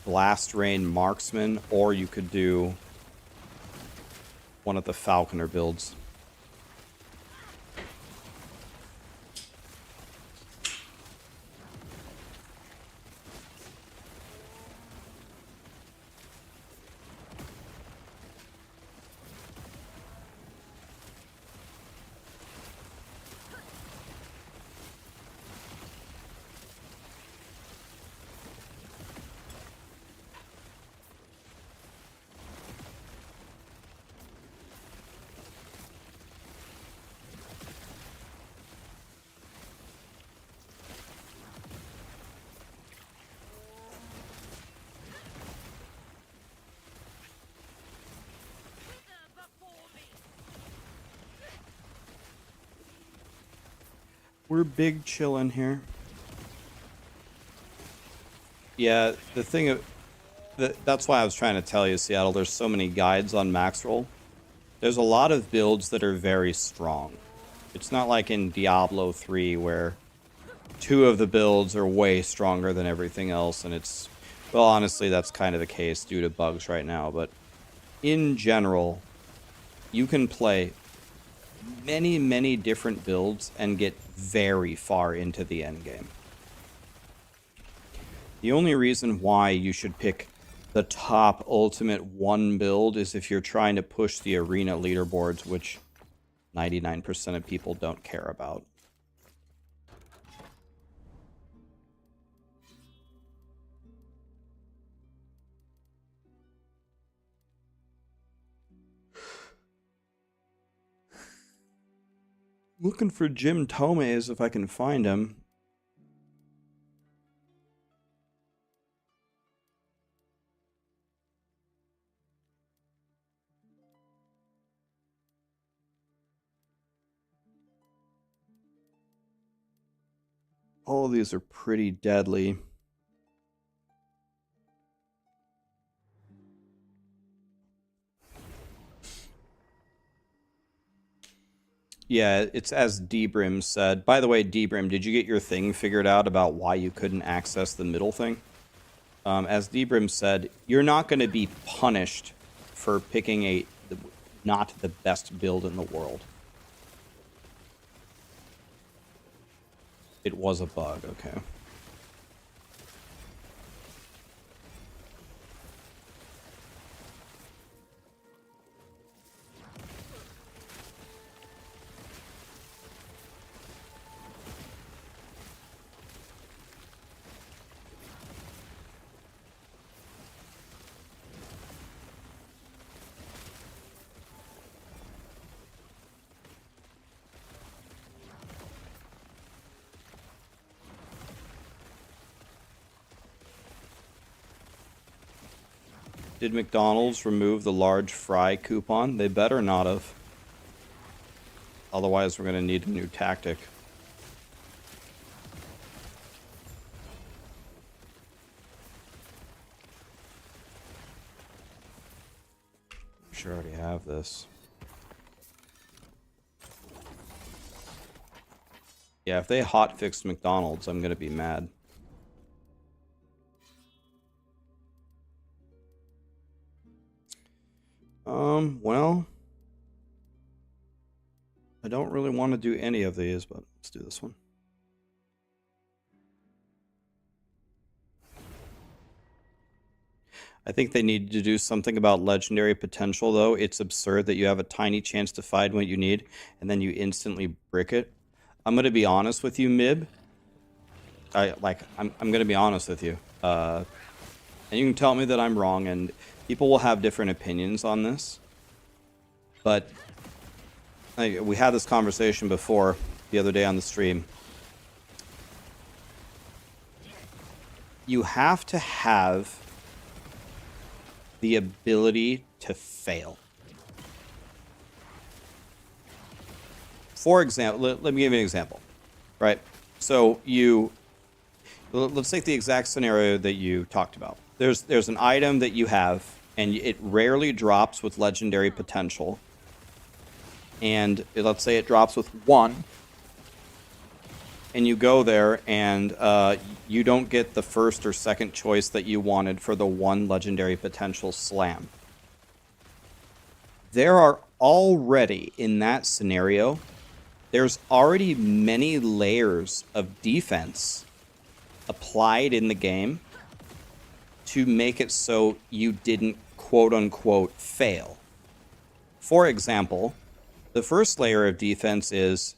Blast Rain Marksman, or you could do one of the Falconer builds. We're big chillin' here. Yeah, the thing of... that's why I was trying to tell you, Seattle, there's so many guides on Maxroll. There's a lot of builds that are very strong. It's not like in Diablo 3 where 2 of the builds are way stronger than everything else, and it's... Well, honestly, that's kind of the case due to bugs right now, but in general, you can play many, many different builds and get very far into the end game. The only reason why you should pick the top ultimate one build is if you're trying to push the arena leaderboards, which 99% of people don't care about. Looking for Jim Tomes if I can find him. All of these are pretty deadly. Yeah, it's as Debrim said. By the way, Debrim, did you get your thing figured out about why you couldn't access the middle thing? As Debrim said, you're not going to be punished for picking not the best build in the world. It was a bug, okay. Did McDonald's remove the large fry coupon? They better not have. Otherwise, we're going to need a new tactic. I'm sure I already have this. Yeah, if they hotfixed McDonald's, I'm going to be mad. Well, I don't really want to do any of these, but let's do this one. I think they need to do something about legendary potential, though. It's absurd that you have a tiny chance to find what you need, and then you instantly brick it. I'm going to be honest with you, Mib. I'm going to be honest with you. And you can tell me that I'm wrong, and people will have different opinions on this. But we had this conversation before the other day on the stream. You have to have the ability to fail. For example, let me give you an example, right? So let's take the exact scenario that you talked about. There's an item that you have, and it rarely drops with legendary potential. And let's say it drops with 1, and you go there, and you don't get the first or second choice that you wanted for the 1 legendary potential slam. There are already, in that scenario, there's already many layers of defense applied in the game to make it so you didn't quote-unquote fail. For example, the first layer of defense is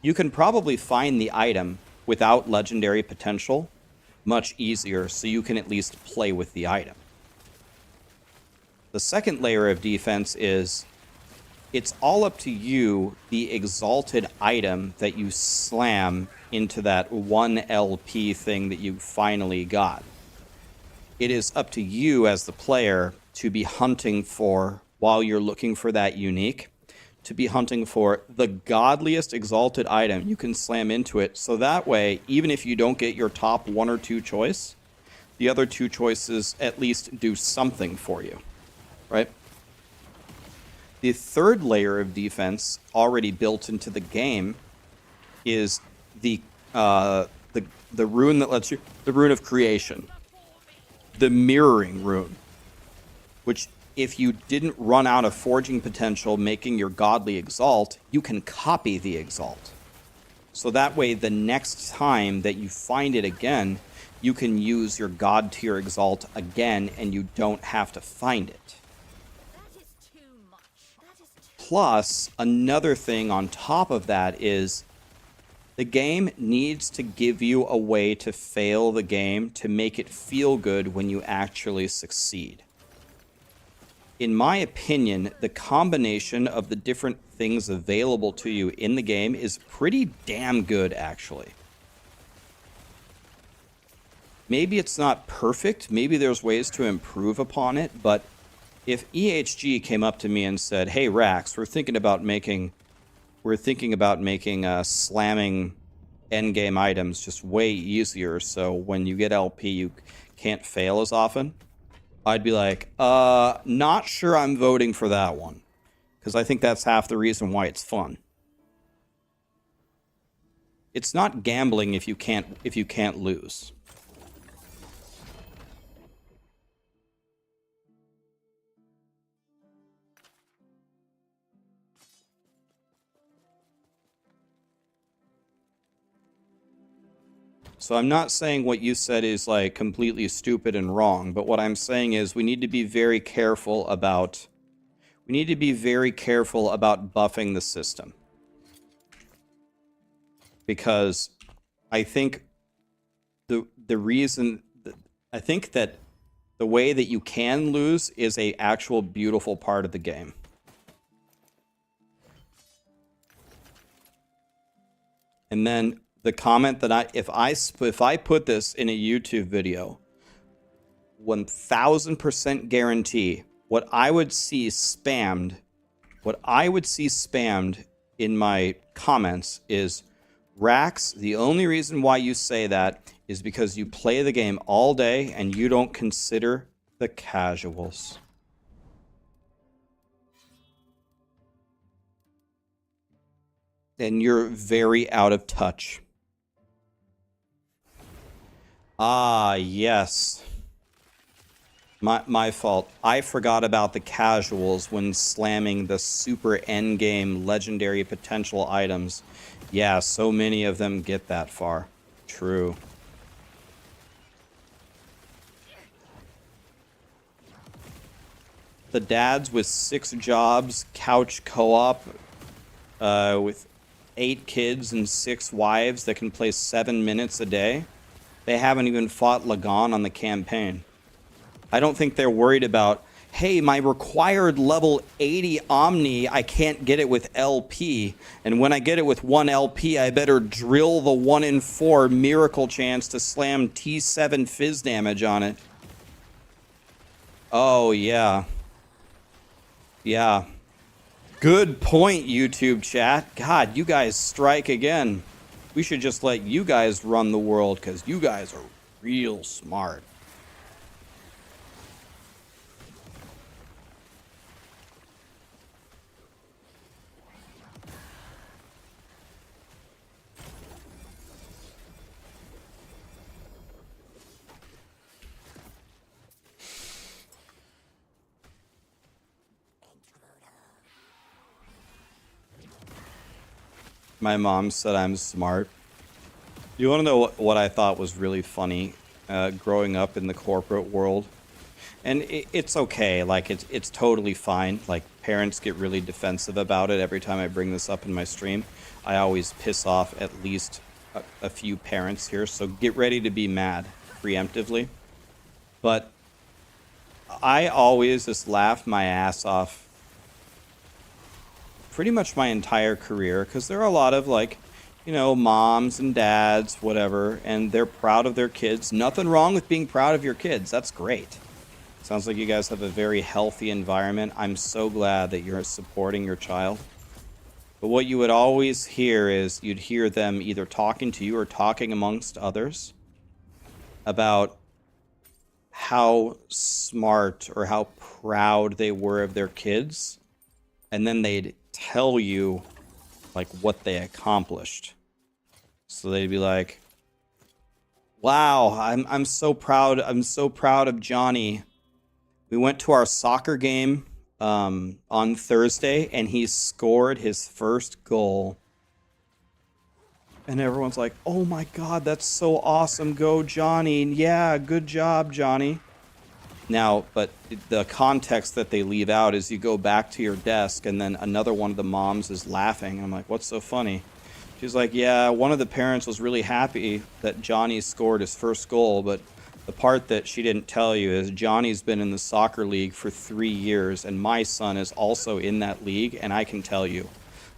you can probably find the item without legendary potential much easier, so you can at least play with the item. The second layer of defense is it's all up to you, the exalted item that you slam into that 1 LP thing that you finally got. It is up to you as the player to be hunting for, while you're looking for that unique, to be hunting for the godliest exalted item you can slam into it, so that way, even if you don't get your top 1 or 2 choice, the other 2 choices at least do something for you, right? The third layer of defense, already built into the game, is the rune that lets you, the rune of creation, the mirroring rune, which, if you didn't run out of forging potential making your godly exalt, you can copy the exalt. So that way, the next time that you find it again, you can use your God tier exalt again and you don't have to find it. That is too much. That is too Plus, another thing on top of that is the game needs to give you a way to fail the game to make it feel good when you actually succeed. In my opinion, the combination of the different things available to you in the game is pretty damn good, actually. Maybe it's not perfect, maybe there's ways to improve upon it, but if EHG came up to me and said, "Hey Rax, we're thinking about making slamming endgame items just way easier, so when you get LP you can't fail as often," I'd be like, not sure I'm voting for that one. Because I think that's half the reason why it's fun. It's not gambling if you can't lose. So I'm not saying what you said is like completely stupid and wrong, but what I'm saying is we need to be very careful about buffing the system. Because I think I think that the way that you can lose is a actual beautiful part of the game. And then the comment that if I put this in a YouTube video, 1000% guarantee what I would see spammed in my comments is, "Rax, the only reason why you say that is because you play the game all day and you don't consider the casuals." And you're very out of touch. Ah, yes. My fault. I forgot about the casuals when slamming the super endgame legendary potential items. Yeah, so many of them get that far. True. The dads with 6 jobs, couch co-op, with 8 kids and 6 wives that can play 7 minutes a day. They haven't even fought Lagon on the campaign. I don't think they're worried about, hey, my required level 80 Omni, I can't get it with LP. And when I get it with 1 LP, I better drill the 1 in 4 miracle chance to slam T7 fizz damage on it. Oh, yeah. Yeah. Good point, YouTube chat. God, you guys strike again. We should just let you guys run the world, because you guys are real smart. My mom said I'm smart. You want to know what I thought was really funny growing up in the corporate world? And it's okay. Like, it's totally fine. Like, parents get really defensive about it every time I bring this up in my stream. I always piss off at least a few parents here, so get ready to be mad preemptively. But I always just laughed my ass off pretty much my entire career, because there are a lot of, like, you know, moms and dads, whatever, and they're proud of their kids. Nothing wrong with being proud of your kids. That's great. Sounds like you guys have a very healthy environment. I'm so glad that you're supporting your child. But what you would always hear is, you'd hear them either talking to you or talking amongst others about how smart or how proud they were of their kids, and then they'd tell you like what they accomplished. So they'd be like, "Wow, I'm so proud. I'm so proud of Johnny. We went to our soccer game on Thursday and he scored his first goal." And everyone's like, oh my god, that's so awesome. Go, Johnny. Yeah, good job, Johnny. Now, but the context that they leave out is you go back to your desk and then another one of the moms is laughing. I'm like, what's so funny? She's like, yeah, one of the parents was really happy that Johnny scored his first goal, but the part that she didn't tell you is Johnny's been in the soccer league for 3 years, and my son is also in that league, and I can tell you,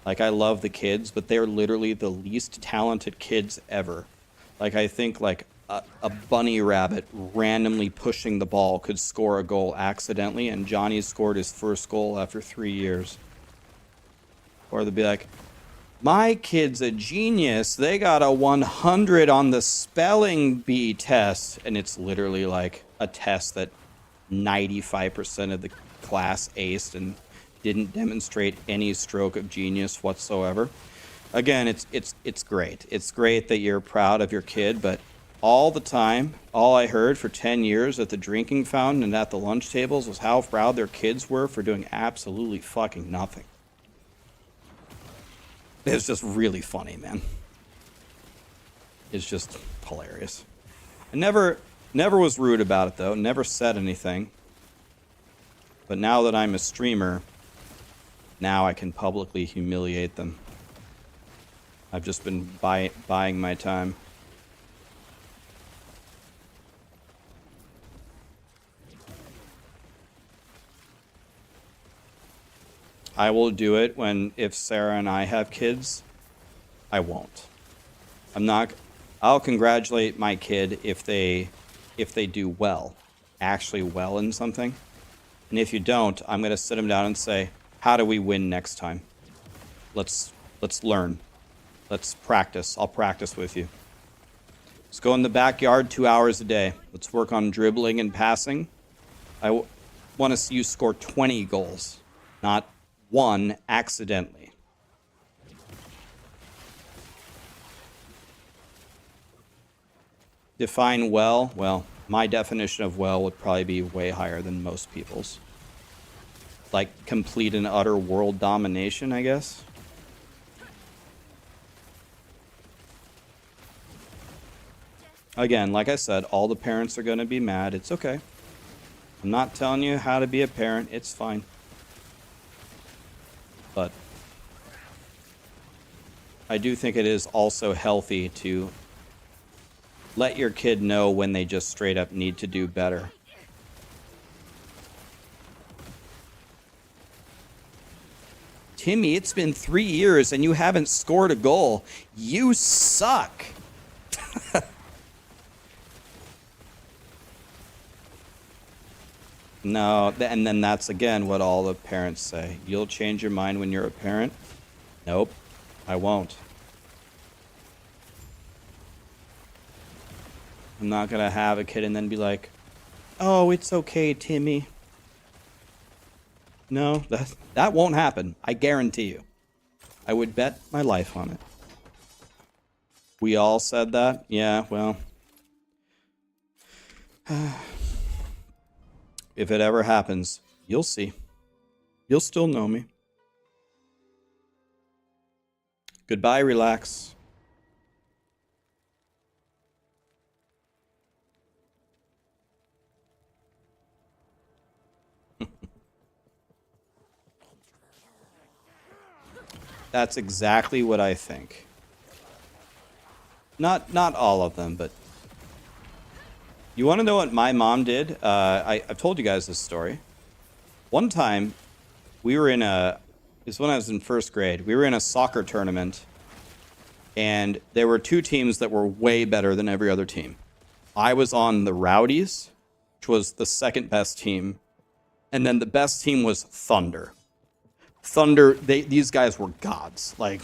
like, I love the kids, but they're literally the least talented kids ever. Like, I think, like, a bunny rabbit randomly pushing the ball could score a goal accidentally, and Johnny scored his first goal after 3 years. Or they'll be like, my kid's a genius. They got a 100 on the spelling bee test. And it's literally like a test that 95% of the class aced and didn't demonstrate any stroke of genius whatsoever. Again, it's great. It's great that you're proud of your kid, but all the time, all I heard for 10 years at the drinking fountain and at the lunch tables was how proud their kids were for doing absolutely fucking nothing. It's just really funny, man. It's just hilarious. I never was rude about it, though. Never said anything. But now that I'm a streamer, now I can publicly humiliate them. I've just been buying my time. I will do it if Sarah and I have kids. I won't. I'll congratulate my kid if they do well, actually well in something. And if you don't, I'm going to sit them down and say, how do we win next time? Let's learn. Let's practice. I'll practice with you. Let's go in the backyard 2 hours a day. Let's work on dribbling and passing. I want to see you score 20 goals, not one accidentally. Define well. Well, my definition of well would probably be way higher than most people's. Like complete and utter world domination, I guess. Again, like I said, all the parents are going to be mad. It's okay. I'm not telling you how to be a parent. It's fine. But I do think it is also healthy to let your kid know when they just straight up need to do better. Timmy, it's been 3 years and you haven't scored a goal. You suck. No, and then that's again what all the parents say. You'll change your mind when you're a parent? Nope, I won't. I'm not going to have a kid and then be like, oh, it's okay, Timmy. No, that won't happen. I guarantee you. I would bet my life on it. We all said that? Yeah, well. If it ever happens, you'll see. You'll still know me. Goodbye, relax. That's exactly what I think. Not all of them, but you want to know what my mom did? I've told you guys this story. One time, we were in this when I was in first grade. We were in a soccer tournament, and there were two teams that were way better than every other team. I was on the Rowdies, which was the second best team, and then the best team was Thunder. Thunder, these guys were gods. Like,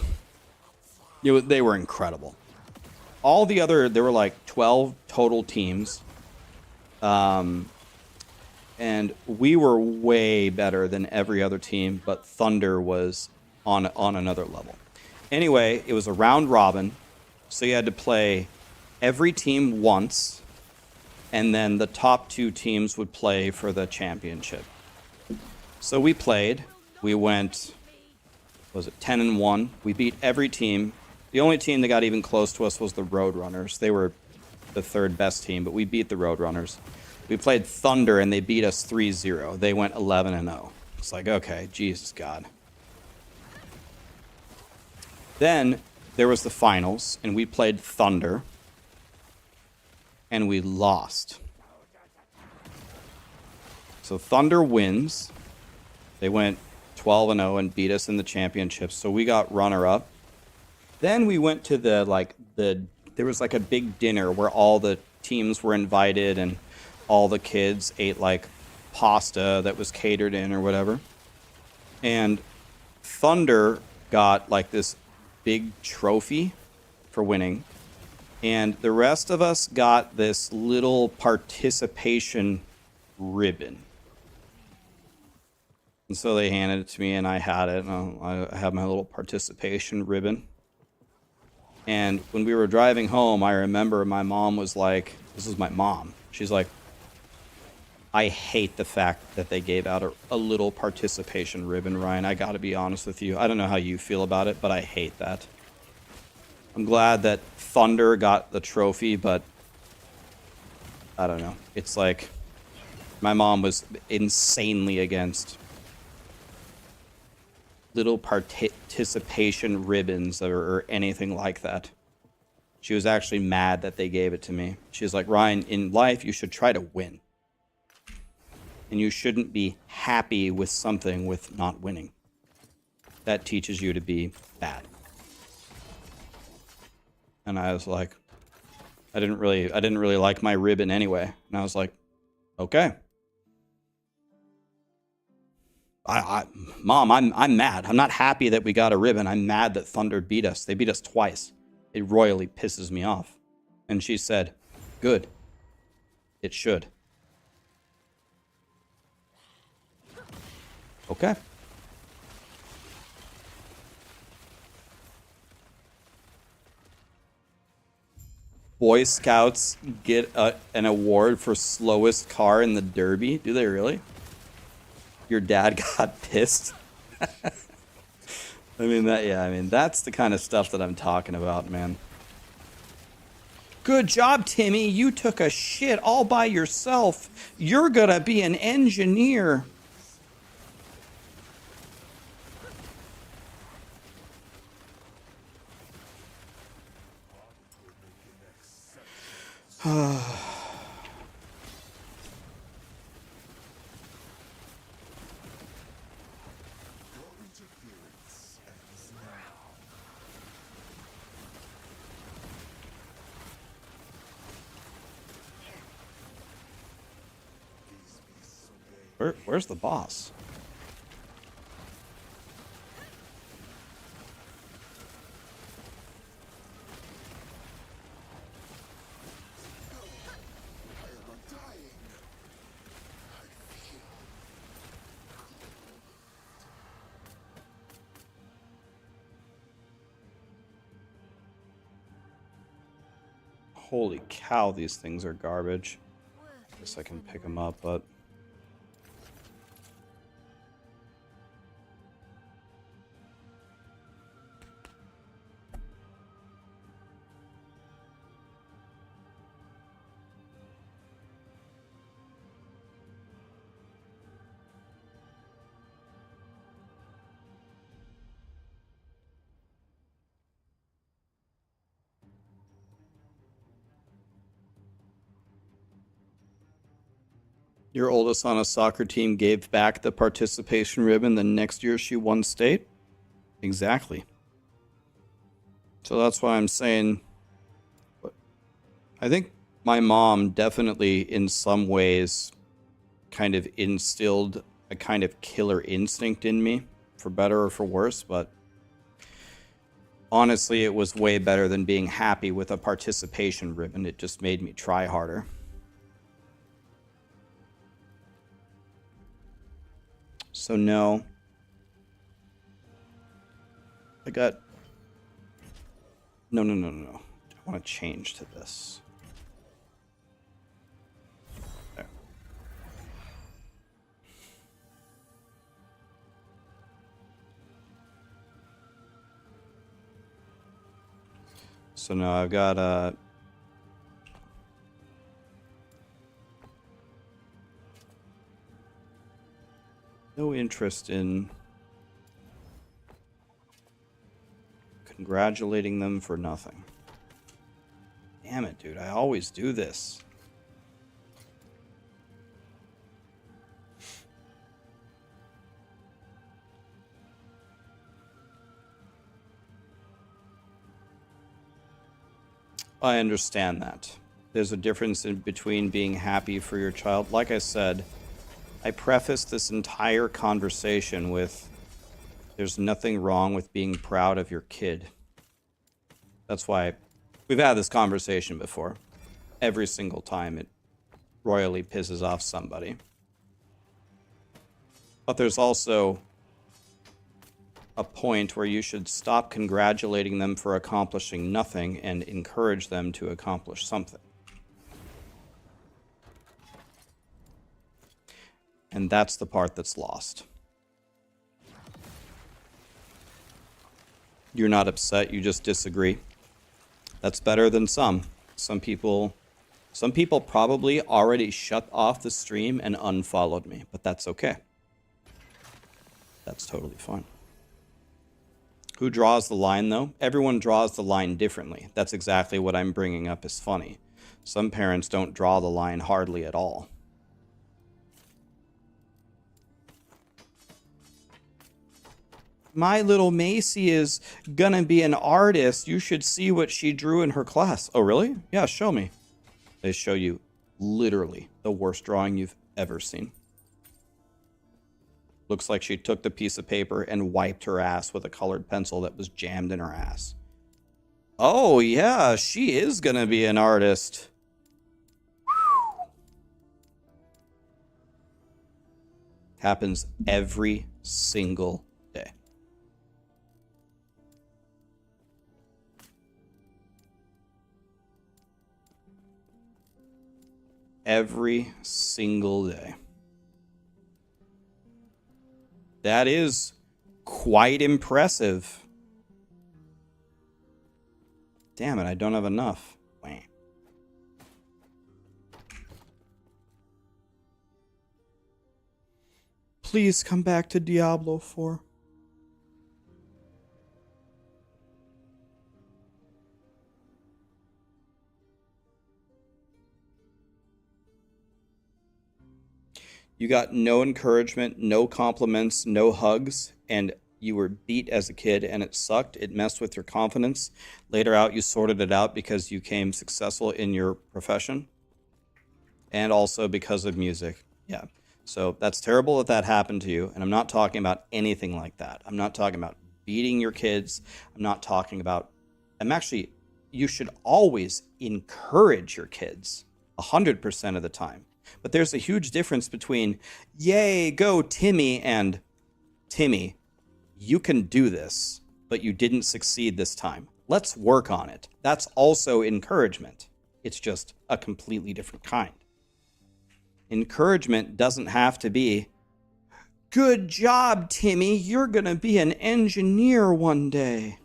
they were incredible. All the other, there were like 12 total teams. And we were way better than every other team, but Thunder was on another level. Anyway, it was a round robin, so you had to play every team once, and then the top two teams would play for the championship. So we played. We went, 10-1. We beat every team The only team that got even close to us was the Roadrunners. They were the third best team, but we beat the Roadrunners. We played Thunder, and they beat us 3-0. They went 11-0. It's like, okay, Jesus God. Then there was the finals, and we played Thunder, and we lost. So Thunder wins. They went 12-0 and beat us in the championships. So we got runner-up. Then we went to there was like a big dinner where all the teams were invited and all the kids ate like pasta that was catered in or whatever. And Thunder got like this big trophy for winning. And the rest of us got this little participation ribbon. And so they handed it to me, and I had it. And I have my little participation ribbon. And when we were driving home, I remember my mom was like, this is my mom. She's like, I hate the fact that they gave out a little participation ribbon, Ryan. I got to be honest with you. I don't know how you feel about it, but I hate that. I'm glad that Thunder got the trophy, but I don't know. It's like my mom was insanely against little participation ribbons or anything like that. She was actually mad that they gave it to me. She was like, Ryan, in life, you should try to win. And you shouldn't be happy with something with not winning. That teaches you to be bad. And I was like, I didn't really like my ribbon anyway. And I was like, okay. Mom, I'm mad. I'm not happy that we got a ribbon. I'm mad that Thunder beat us. They beat us twice. It royally pisses me off. And she said, good. It should. Okay. Boy Scouts get an award for slowest car in the Derby? Do they really? Your dad got pissed? I mean, that's the kind of stuff that I'm talking about, man. Good job, Timmy. You took a shit all by yourself. You're gonna be an engineer. Where's the boss? Holy cow, these things are garbage. Guess I can pick them up, but... Your oldest on a soccer team gave back the participation ribbon. The next year she won state? Exactly. So that's why I'm saying... I think my mom definitely, in some ways, kind of instilled a kind of killer instinct in me, for better or for worse, but... honestly, it was way better than being happy with a participation ribbon. It just made me try harder. So no. I got... No. I want to change to this. There. So no, I've got no interest in congratulating them for nothing. Damn it, dude. I always do this. I understand that. There's a difference in between being happy for your child. Like I said, I prefaced this entire conversation with there's nothing wrong with being proud of your kid. That's why we've had this conversation before. Every single time it royally pisses off somebody. But there's also a point where you should stop congratulating them for accomplishing nothing and encourage them to accomplish something. And that's the part that's lost. You're not upset, you just disagree. That's better than some. Some people probably already shut off the stream and unfollowed me, but that's okay. That's totally fine. Who draws the line, though? Everyone draws the line differently. That's exactly what I'm bringing up as funny. Some parents don't draw the line hardly at all. My little Macy is gonna be an artist. You should see what she drew in her class. Oh, really? Yeah, show me. They show you literally the worst drawing you've ever seen. Looks like she took the piece of paper and wiped her ass with a colored pencil that was jammed in her ass. Oh, yeah, she is gonna be an artist. Whew. Happens every single day. Every single day. That is quite impressive. Damn it, I don't have enough. Wah. Please come back to Diablo 4. You got no encouragement, no compliments, no hugs, and you were beat as a kid and it sucked. It messed with your confidence. Later out, you sorted it out because you became successful in your profession and also because of music. Yeah. So that's terrible that happened to you. And I'm not talking about anything like that. I'm not talking about beating your kids. I'm not talking about, you should always encourage your kids 100% of the time. But there's a huge difference between, yay, go Timmy, and Timmy, you can do this, but you didn't succeed this time. Let's work on it. That's also encouragement. It's just a completely different kind. Encouragement doesn't have to be, good job, Timmy, you're gonna be an engineer one day.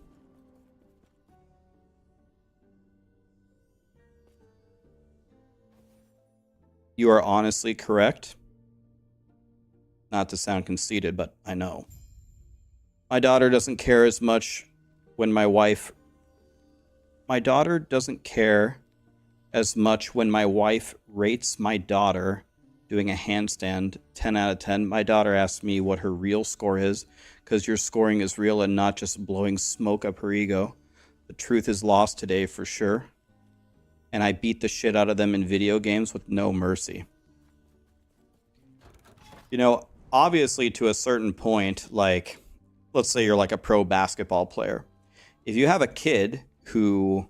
You are honestly correct. Not to sound conceited, but I know. My daughter doesn't care as much when my wife... My daughter doesn't care as much when my wife rates my daughter doing a handstand 10 out of 10. My daughter asks me what her real score is, because your scoring is real and not just blowing smoke up her ego. The truth is lost today for sure. And I beat the shit out of them in video games with no mercy. You know, obviously to a certain point, like, let's say you're like a pro basketball player. If you have a kid who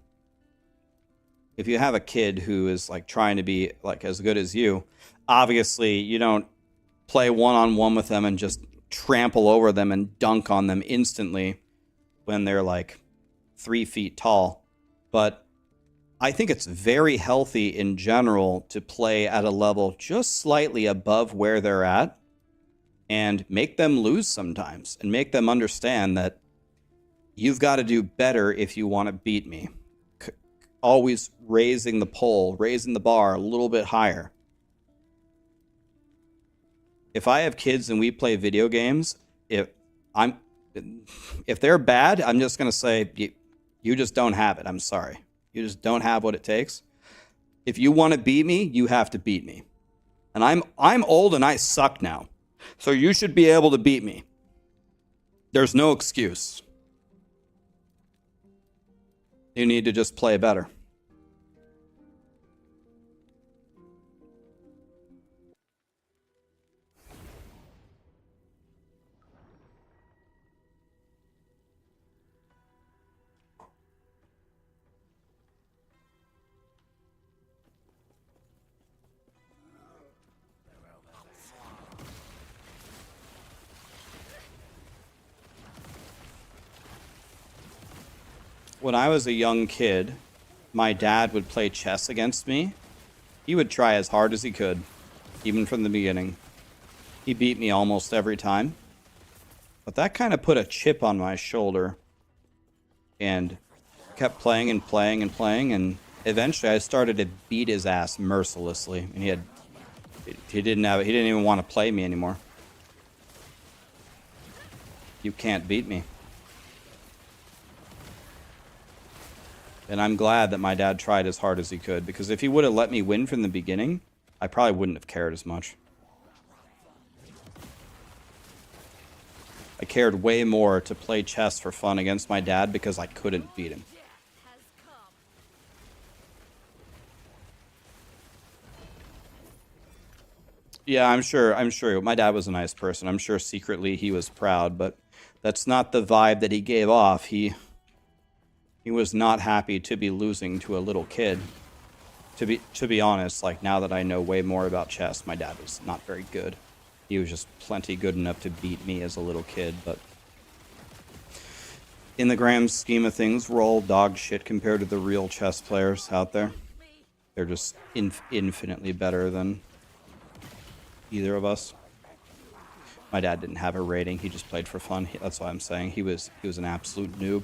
is like trying to be like as good as you, obviously you don't play one-on-one with them and just trample over them and dunk on them instantly when they're like 3 feet tall. But I think it's very healthy in general to play at a level just slightly above where they're at and make them lose sometimes and make them understand that you've got to do better if you want to beat me. always raising the pole, raising the bar a little bit higher. If I have kids and we play video games, if they're bad, I'm just going to say, you just don't have it. I'm sorry. You just don't have what it takes. If you want to beat me, you have to beat me. And I'm old and I suck now. So you should be able to beat me. There's no excuse. You need to just play better. When I was a young kid, my dad would play chess against me. He would try as hard as he could, even from the beginning. He beat me almost every time. But that kind of put a chip on my shoulder. And kept playing and playing and playing, and eventually I started to beat his ass mercilessly. And he didn't even want to play me anymore. You can't beat me. And I'm glad that my dad tried as hard as he could, because if he would have let me win from the beginning, I probably wouldn't have cared as much. I cared way more to play chess for fun against my dad because I couldn't beat him. Yeah, I'm sure. My dad was a nice person. I'm sure secretly he was proud, but that's not the vibe that he gave off. He was not happy to be losing to a little kid. To be honest, like, now that I know way more about chess, my dad was not very good. He was just plenty good enough to beat me as a little kid, but in the grand scheme of things, we're all dog shit compared to the real chess players out there. They're just infinitely better than either of us. My dad didn't have a rating. He just played for fun. That's why I'm saying he was an absolute noob.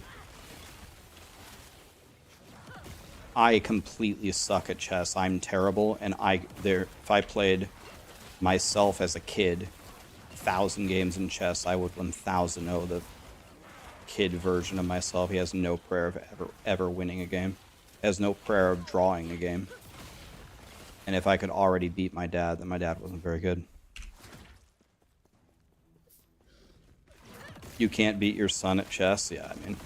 I completely suck at chess. I'm terrible, and if I played myself as a kid, 1,000 games in chess, I would 1,000-0 the kid version of myself. He has no prayer of ever winning a game. He has no prayer of drawing a game. And if I could already beat my dad, then my dad wasn't very good. You can't beat your son at chess? Yeah, I mean,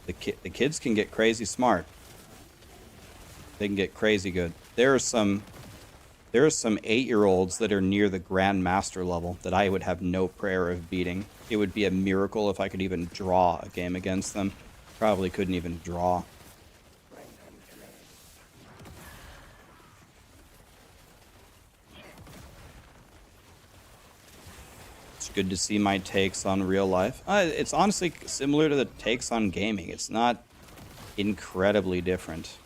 the kids can get crazy smart. They can get crazy good. There are some 8-year-olds that are near the Grandmaster level that I would have no prayer of beating. It would be a miracle if I could even draw a game against them. Probably couldn't even draw. It's good to see my takes on real life. It's honestly similar to the takes on gaming. It's not incredibly different.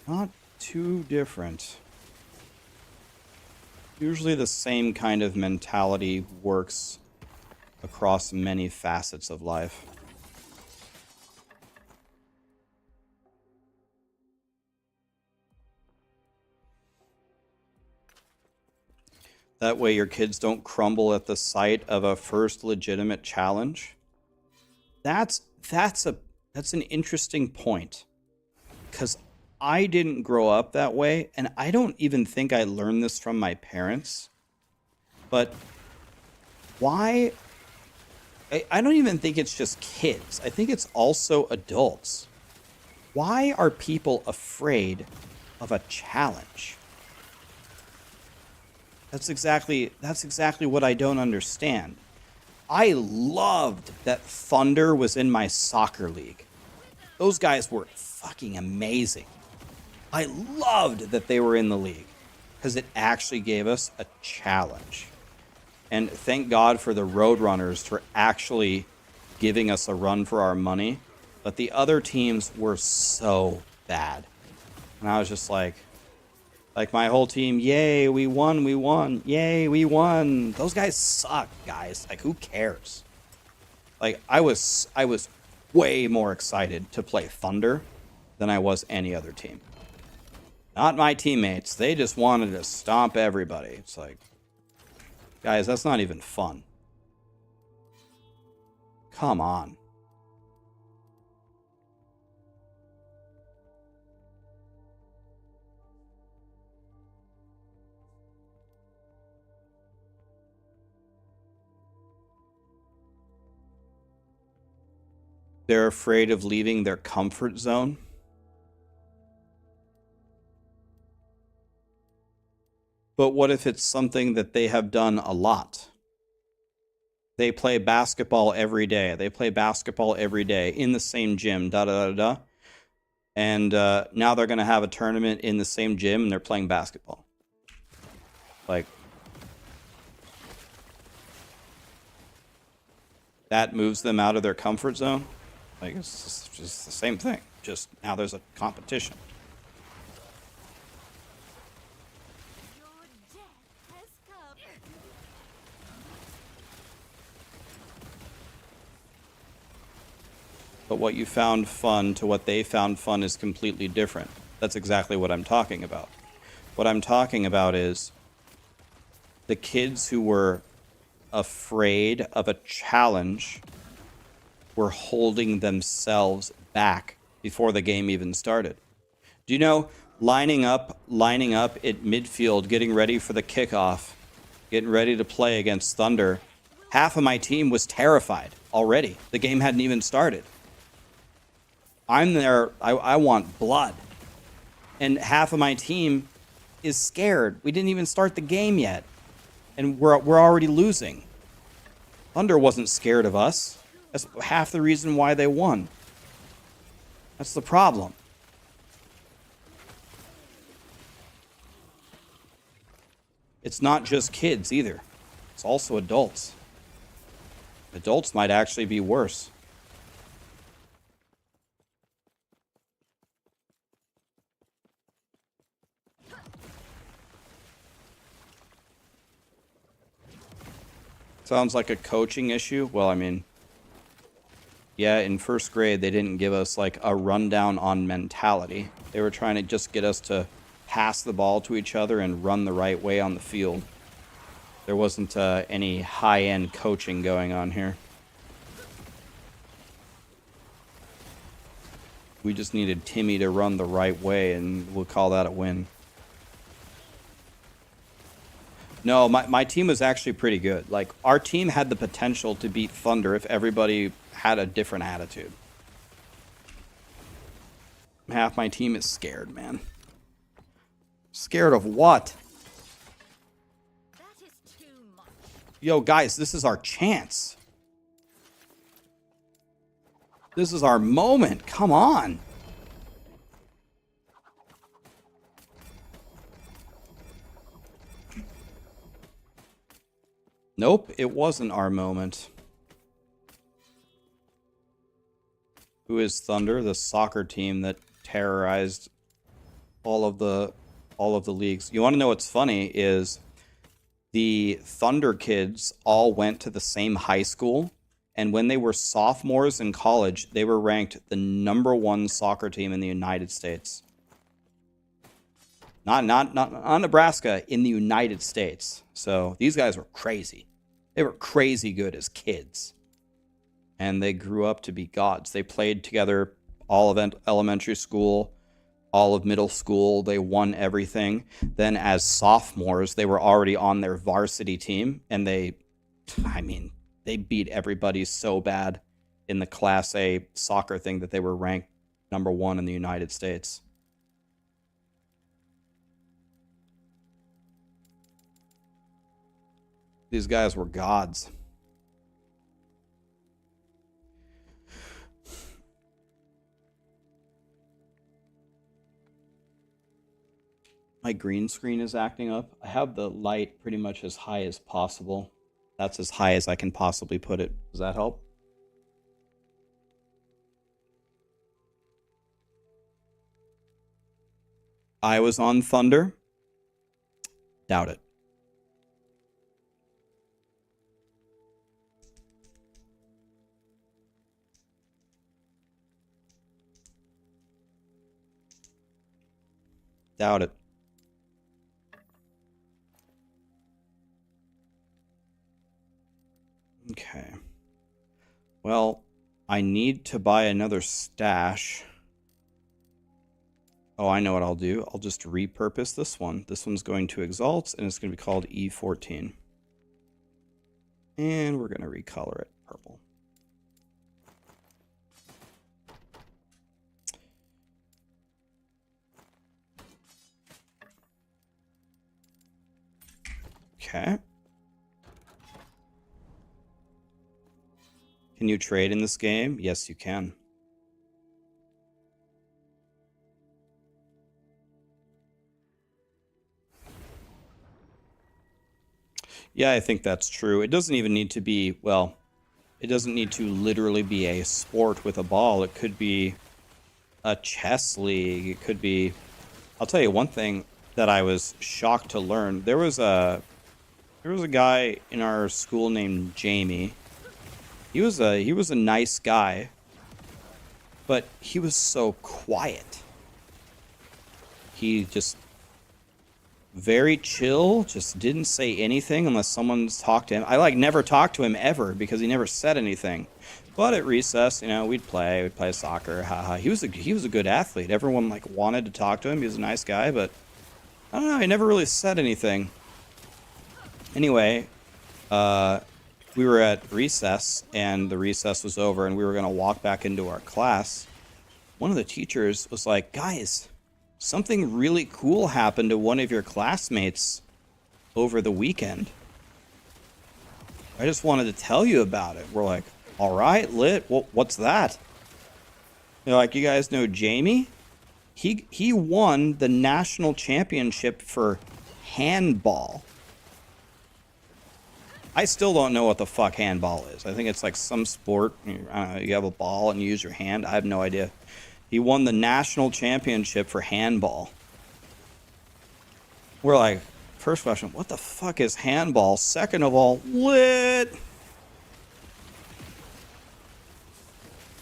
Not too different. Usually the same kind of mentality works across many facets of life. That way your kids don't crumble at the sight of a first legitimate challenge. That's an interesting point. 'Cause I didn't grow up that way, and I don't even think I learned this from my parents. But why? I don't even think it's just kids. I think it's also adults. Why are people afraid of a challenge? That's exactly what I don't understand. I loved that Thunder was in my soccer league. Those guys were fucking amazing. I loved that they were in the league because it actually gave us a challenge. And thank God for the Roadrunners for actually giving us a run for our money. But the other teams were so bad. And I was just like, Like my whole team, yay, we won, yay, we won. Those guys suck, guys. Like, who cares? Like, I was way more excited to play Thunder than I was any other team. Not my teammates. They just wanted to stomp everybody. It's like, guys, that's not even fun. Come on. They're afraid of leaving their comfort zone. But what if it's something that they have done a lot? They play basketball every day. They play basketball every day in the same gym, da-da-da-da. And now they're going to have a tournament in the same gym and they're playing basketball. Like, that moves them out of their comfort zone. Like, it's just the same thing. Just now there's a competition. Your death has come. But what you found fun to what they found fun is completely different. That's exactly what I'm talking about. What I'm talking about is the kids who were afraid of a challenge were holding themselves back before the game even started. Do you know, lining up at midfield, getting ready for the kickoff, getting ready to play against Thunder, half of my team was terrified already. The game hadn't even started. I'm there, I want blood. And half of my team is scared. We didn't even start the game yet. And we're already losing. Thunder wasn't scared of us. That's half the reason why they won. That's the problem. It's not just kids either. It's also adults. Adults might actually be worse. Sounds like a coaching issue. Well, I mean, yeah, in first grade, they didn't give us like a rundown on mentality. They were trying to just get us to pass the ball to each other and run the right way on the field. There wasn't any high-end coaching going on here. We just needed Timmy to run the right way, and we'll call that a win. No, my team was actually pretty good. Like, our team had the potential to beat Thunder if everybody had a different attitude. Half my team is scared, man. Scared of what? That is too much. Yo, guys, this is our chance. This is our moment. Come on. Nope, it wasn't our moment. Who is Thunder? The soccer team that terrorized all of the leagues. You want to know what's funny is the Thunder kids all went to the same high school, and when they were sophomores in college, they were ranked the #1 soccer team in the United States. Not Nebraska, in the United States. So these guys were crazy. They were crazy good as kids. And they grew up to be gods. They played together all of elementary school, all of middle school. They won everything. Then as sophomores, they were already on their varsity team. And they beat everybody so bad in the Class A soccer thing that they were ranked #1 in the United States. These guys were gods. My green screen is acting up. I have the light pretty much as high as possible. That's as high as I can possibly put it. Does that help? I was on Thunder. Doubt it. Doubt it. Okay. Well, I need to buy another stash. Oh, I know what I'll do. I'll just repurpose this one. This one's going to Exalt, and it's going to be called E14. And we're going to recolor it purple. Okay. Can you trade in this game? Yes, you can. Yeah, I think that's true. It doesn't even need to be, well, it doesn't need to literally be a sport with a ball. It could be a chess league. It could be... I'll tell you one thing that I was shocked to learn. There was a guy in our school named Jamie. He was a nice guy, but he was so quiet. He just very chill, just didn't say anything unless someone's talked to him. I never talked to him ever because he never said anything. But at recess, you know, we'd play soccer, haha. He was a good athlete. Everyone wanted to talk to him. He was a nice guy, but I don't know, he never really said anything. Anyway, we were at recess, and the recess was over, and we were going to walk back into our class. One of the teachers was like, guys, something really cool happened to one of your classmates over the weekend. I just wanted to tell you about it. We're like, all right, lit. What's that? They're like, you guys know Jamie? He won the national championship for handball. I still don't know what the fuck handball is. I think it's like some sport. I don't know, you have a ball and you use your hand. I have no idea. He won the national championship for handball. We're like, first question, what the fuck is handball? Second of all, lit.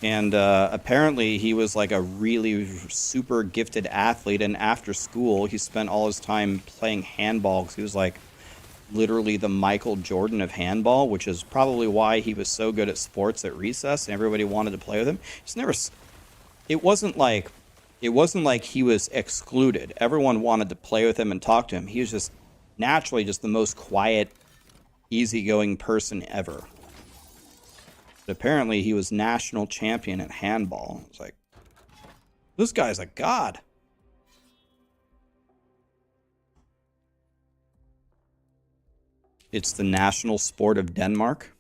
And apparently he was like a really super gifted athlete. And after school, he spent all his time playing handball because he was like literally the Michael Jordan of handball, which is probably why he was so good at sports at recess and everybody wanted to play with him. It wasn't like he was excluded. Everyone wanted to play with him and talk to him. He was just naturally just the most quiet, easygoing person ever. But apparently he was national champion at handball. It's like, this guy's a god. It's the national sport of Denmark.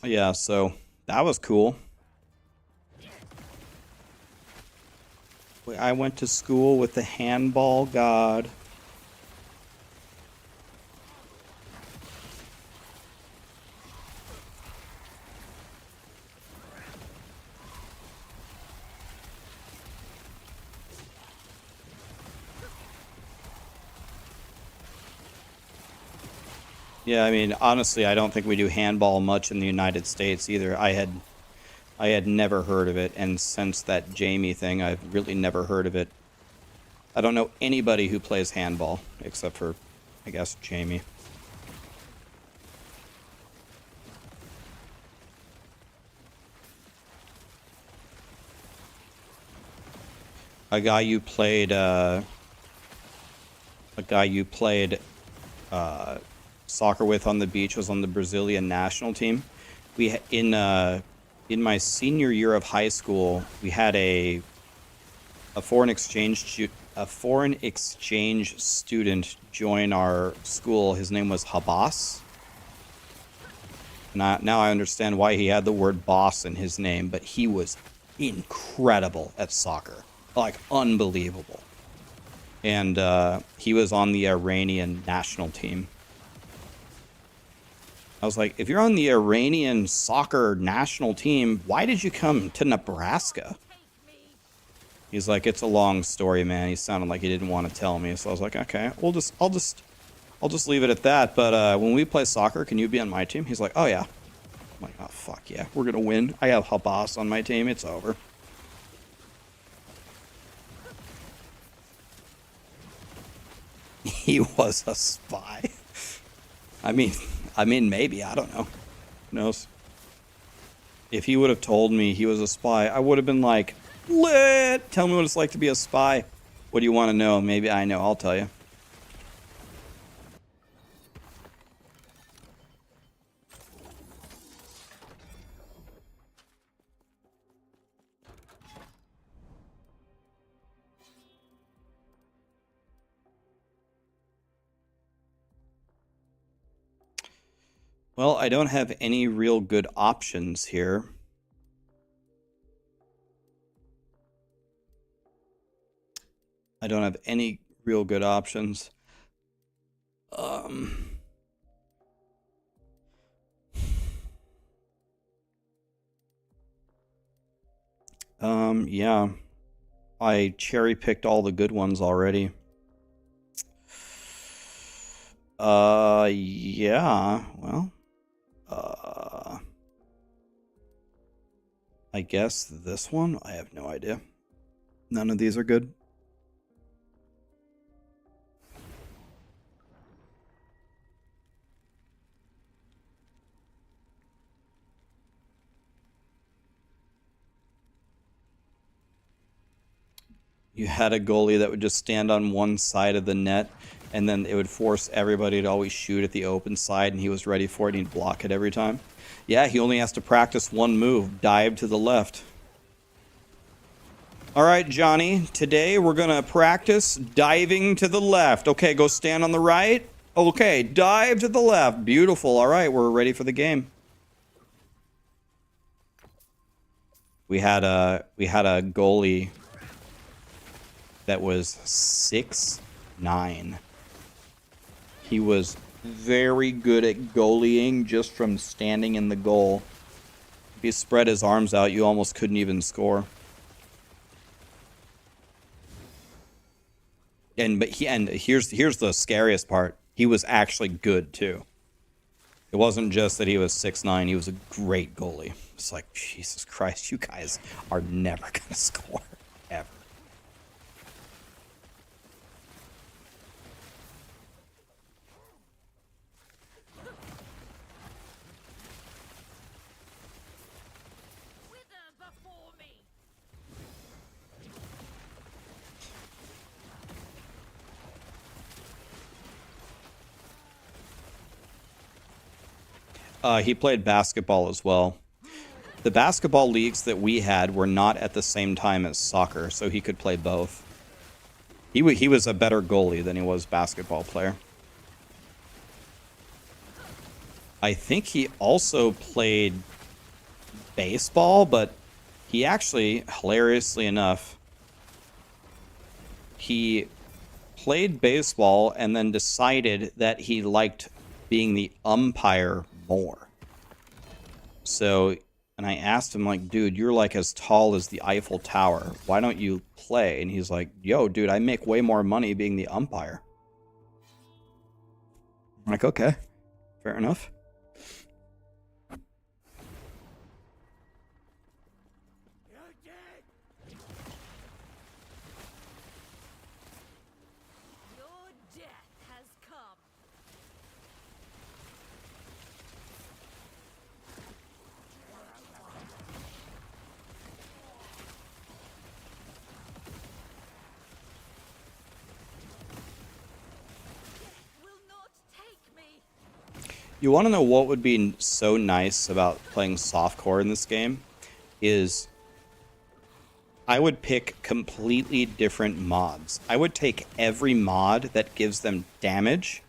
Yeah, so that was cool. I went to school with the handball god. Yeah, I mean, honestly, I don't think we do handball much in the United States either. I had never heard of it, and since that Jamie thing, I've really never heard of it. I don't know anybody who plays handball, except for, I guess, Jamie. A guy you played soccer with on the beach was on the Brazilian national team. We in my senior year of high school, we had a foreign exchange a foreign exchange student join our school. His name was Habas. Now I understand why he had the word boss in his name, but he was incredible at soccer. Like, unbelievable. And he was on the Iranian national team. I was like, if you're on the Iranian soccer national team, why did you come to Nebraska? He's like, it's a long story, man. He sounded like he didn't want to tell me. So I was like, okay, I'll just leave it at that. But when we play soccer, can you be on my team? He's like, oh yeah. I'm like, oh fuck yeah, we're gonna win. I have Habas on my team. It's over. He was a spy. I mean, maybe, I don't know. Who knows? If he would have told me he was a spy, I would have been like, lit! Tell me what it's like to be a spy. What do you want to know? Maybe I know. I'll tell you. Well, I don't have any real good options here. I don't have any real good options. Yeah. I cherry-picked all the good ones already. Yeah, well, I guess this one? I have no idea. None of these are good. You had a goalie that would just stand on one side of the net, and then it would force everybody to always shoot at the open side, and he was ready for it, and he'd block it every time. Yeah, he only has to practice one move, dive to the left. All right, Johnny, today we're going to practice diving to the left. Okay, go stand on the right. Okay, dive to the left. Beautiful. All right, we're ready for the game. We had a goalie that was 6'9". He was very good at goalieing just from standing in the goal. If he spread his arms out, you almost couldn't even score. And here's the scariest part. He was actually good too. It wasn't just that he was 6'9", he was a great goalie. It's like, Jesus Christ, you guys are never gonna score. Ever. He played basketball as well. The basketball leagues that we had were not at the same time as soccer, so he could play both. He was a better goalie than he was basketball player. I think he also played baseball, but he actually, hilariously enough, he played baseball and then decided that he liked being the umpire more. So, and I asked him, like, dude, you're like as tall as the Eiffel Tower. Why don't you play? And he's like, yo, dude, I make way more money being the umpire. I'm like, okay, fair enough. You want to know what would be so nice about playing softcore in this game? Is I would pick completely different mods. I would take every mod that gives them damage,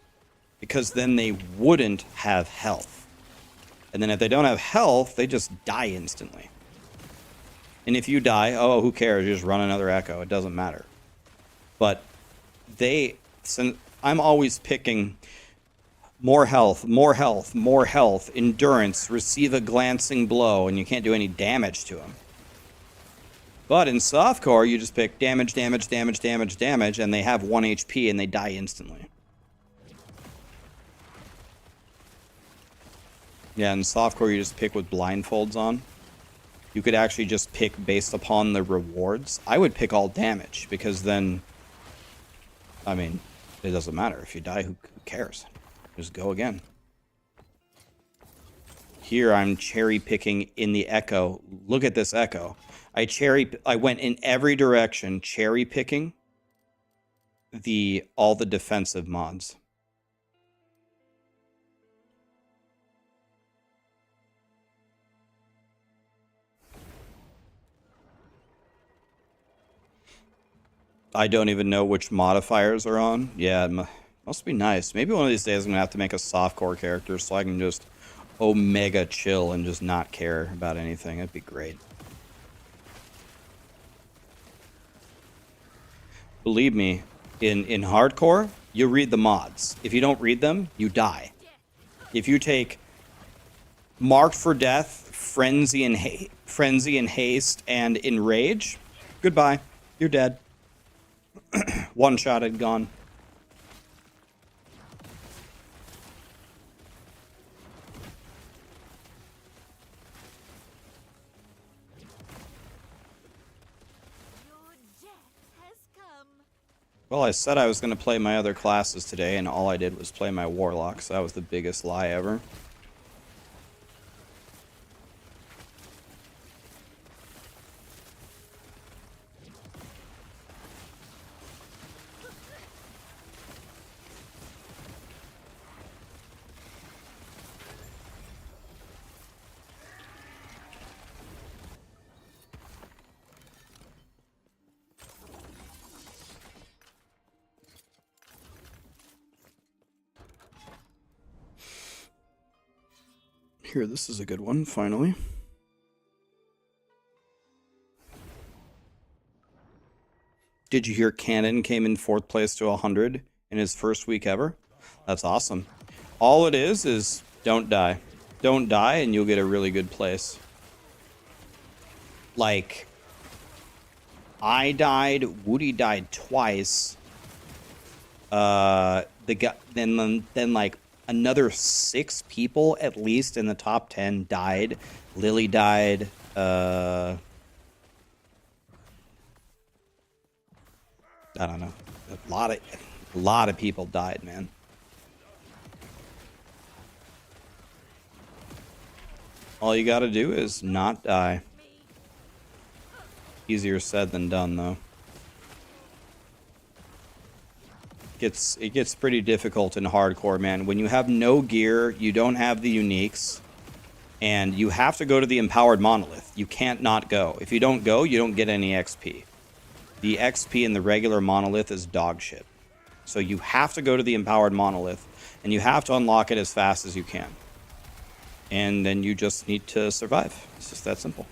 because then they wouldn't have health. And then if they don't have health, they just die instantly. And if you die, oh, who cares? You just run another echo. It doesn't matter. But I'm always picking more health, more health, more health, endurance, receive a glancing blow, and you can't do any damage to them. But in softcore, you just pick damage, damage, damage, damage, damage, and they have 1 HP and they die instantly. Yeah, in softcore, you just pick with blindfolds on. You could actually just pick based upon the rewards. I would pick all damage, because then, I mean, it doesn't matter. If you die, who cares? Just go again. Here, I'm cherry picking in the echo. Look at this echo. I went in every direction, cherry picking all the defensive mods. I don't even know which modifiers are on. Yeah, it must be nice. Maybe one of these days I'm gonna have to make a softcore character so I can just omega chill and just not care about anything. That'd be great. Believe me, in hardcore, you read the mods. If you don't read them, you die. If you take Marked for Death, Frenzy and Haste, and Enrage, goodbye. You're dead. One-shotted, gone. Well, I said I was going to play my other classes today, and all I did was play my Warlock, so that was the biggest lie ever. Here, this is a good one, finally. Did you hear Cannon came in 4th place to 100 in his first week ever? That's awesome. All it is don't die. Don't die and you'll get a really good place. Like, I died, Woody died twice. The guy, then like another 6 people at least in the top 10 died. Lily died. I don't know. A lot of people died, man. All you gotta do is not die. Easier said than done, though. It gets pretty difficult in hardcore, man. When you have no gear, you don't have the uniques, and you have to go to the empowered monolith. You can't not go. If you don't go, you don't get any XP. The XP in the regular monolith is dog shit. So you have to go to the empowered monolith, and you have to unlock it as fast as you can. And then you just need to survive. It's just that simple.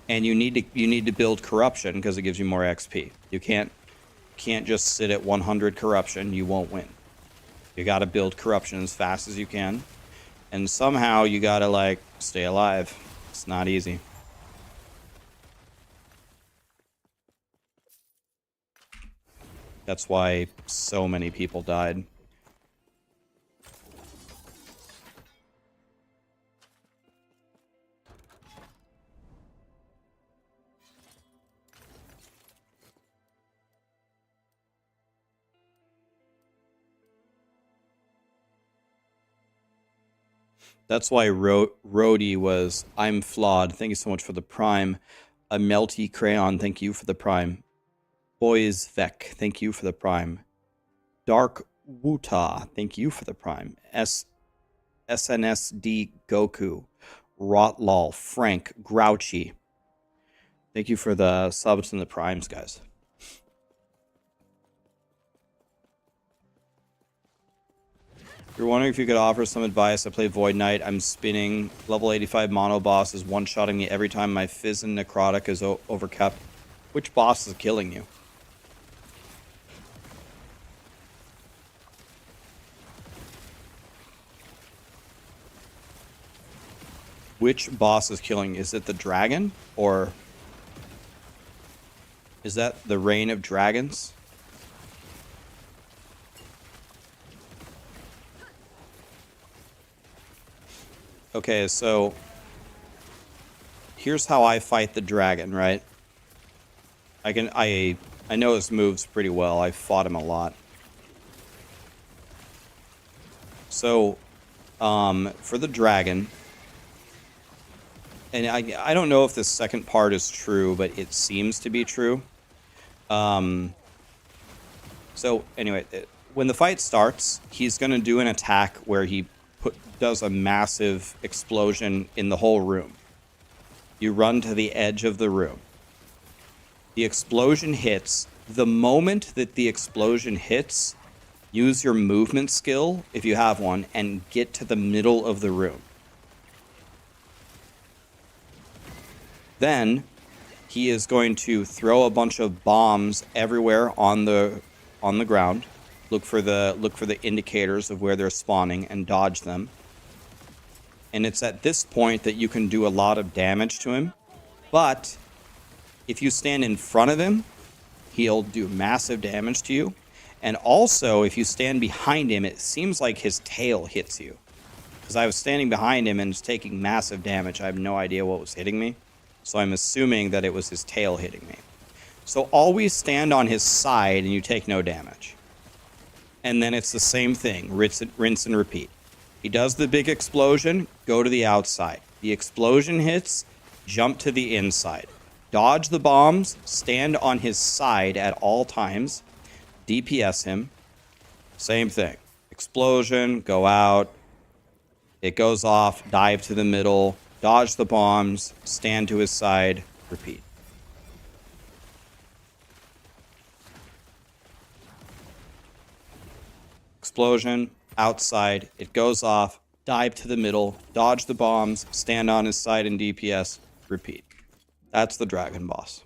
And you need to build corruption because it gives you more XP. You can't just sit at 100 corruption. You won't win. You got to build corruption as fast as you can, and somehow you got to like stay alive. It's not easy. That's why so many people died. That's why Rhodey was, I'm flawed. Thank you so much for the prime. A Melty Crayon, thank you for the prime. Boys Vec, thank you for the prime. Dark Wuta, thank you for the prime. SNSD Goku. Rotlol, Frank, Grouchy. Thank you for the subs and the primes, guys. You're wondering if you could offer some advice. I play Void Knight. I'm spinning. Level 85 mono boss is one-shotting me every time my Fizz and Necrotic is overkept. Which boss is killing you? Which boss is killing you? Is it the dragon? Or is that the Reign of Dragons? Okay, so here's how I fight the dragon, right? I know his moves pretty well. I've fought him a lot. So, for the dragon, and I don't know if this second part is true, but it seems to be true. So anyway, when the fight starts, he's going to do an attack where he does a massive explosion in the whole room. You run to the edge of the room. The explosion hits. The moment that the explosion hits, use your movement skill, if you have one, and get to the middle of the room. Then he is going to throw a bunch of bombs everywhere on the ground. Look for the indicators of where they're spawning and dodge them. And it's at this point that you can do a lot of damage to him. But if you stand in front of him, he'll do massive damage to you. And also, if you stand behind him, it seems like his tail hits you. Because I was standing behind him and was taking massive damage. I have no idea what was hitting me. So I'm assuming that it was his tail hitting me. So always stand on his side and you take no damage. And then it's the same thing. Rinse and repeat. He does the big explosion, go to the outside. The explosion hits, jump to the inside. Dodge the bombs, stand on his side at all times. DPS him. Same thing. Explosion, go out. It goes off, dive to the middle, dodge the bombs, stand to his side, repeat. Explosion, outside, it goes off, dive to the middle, dodge the bombs, stand on his side and DPS, repeat. That's the dragon boss.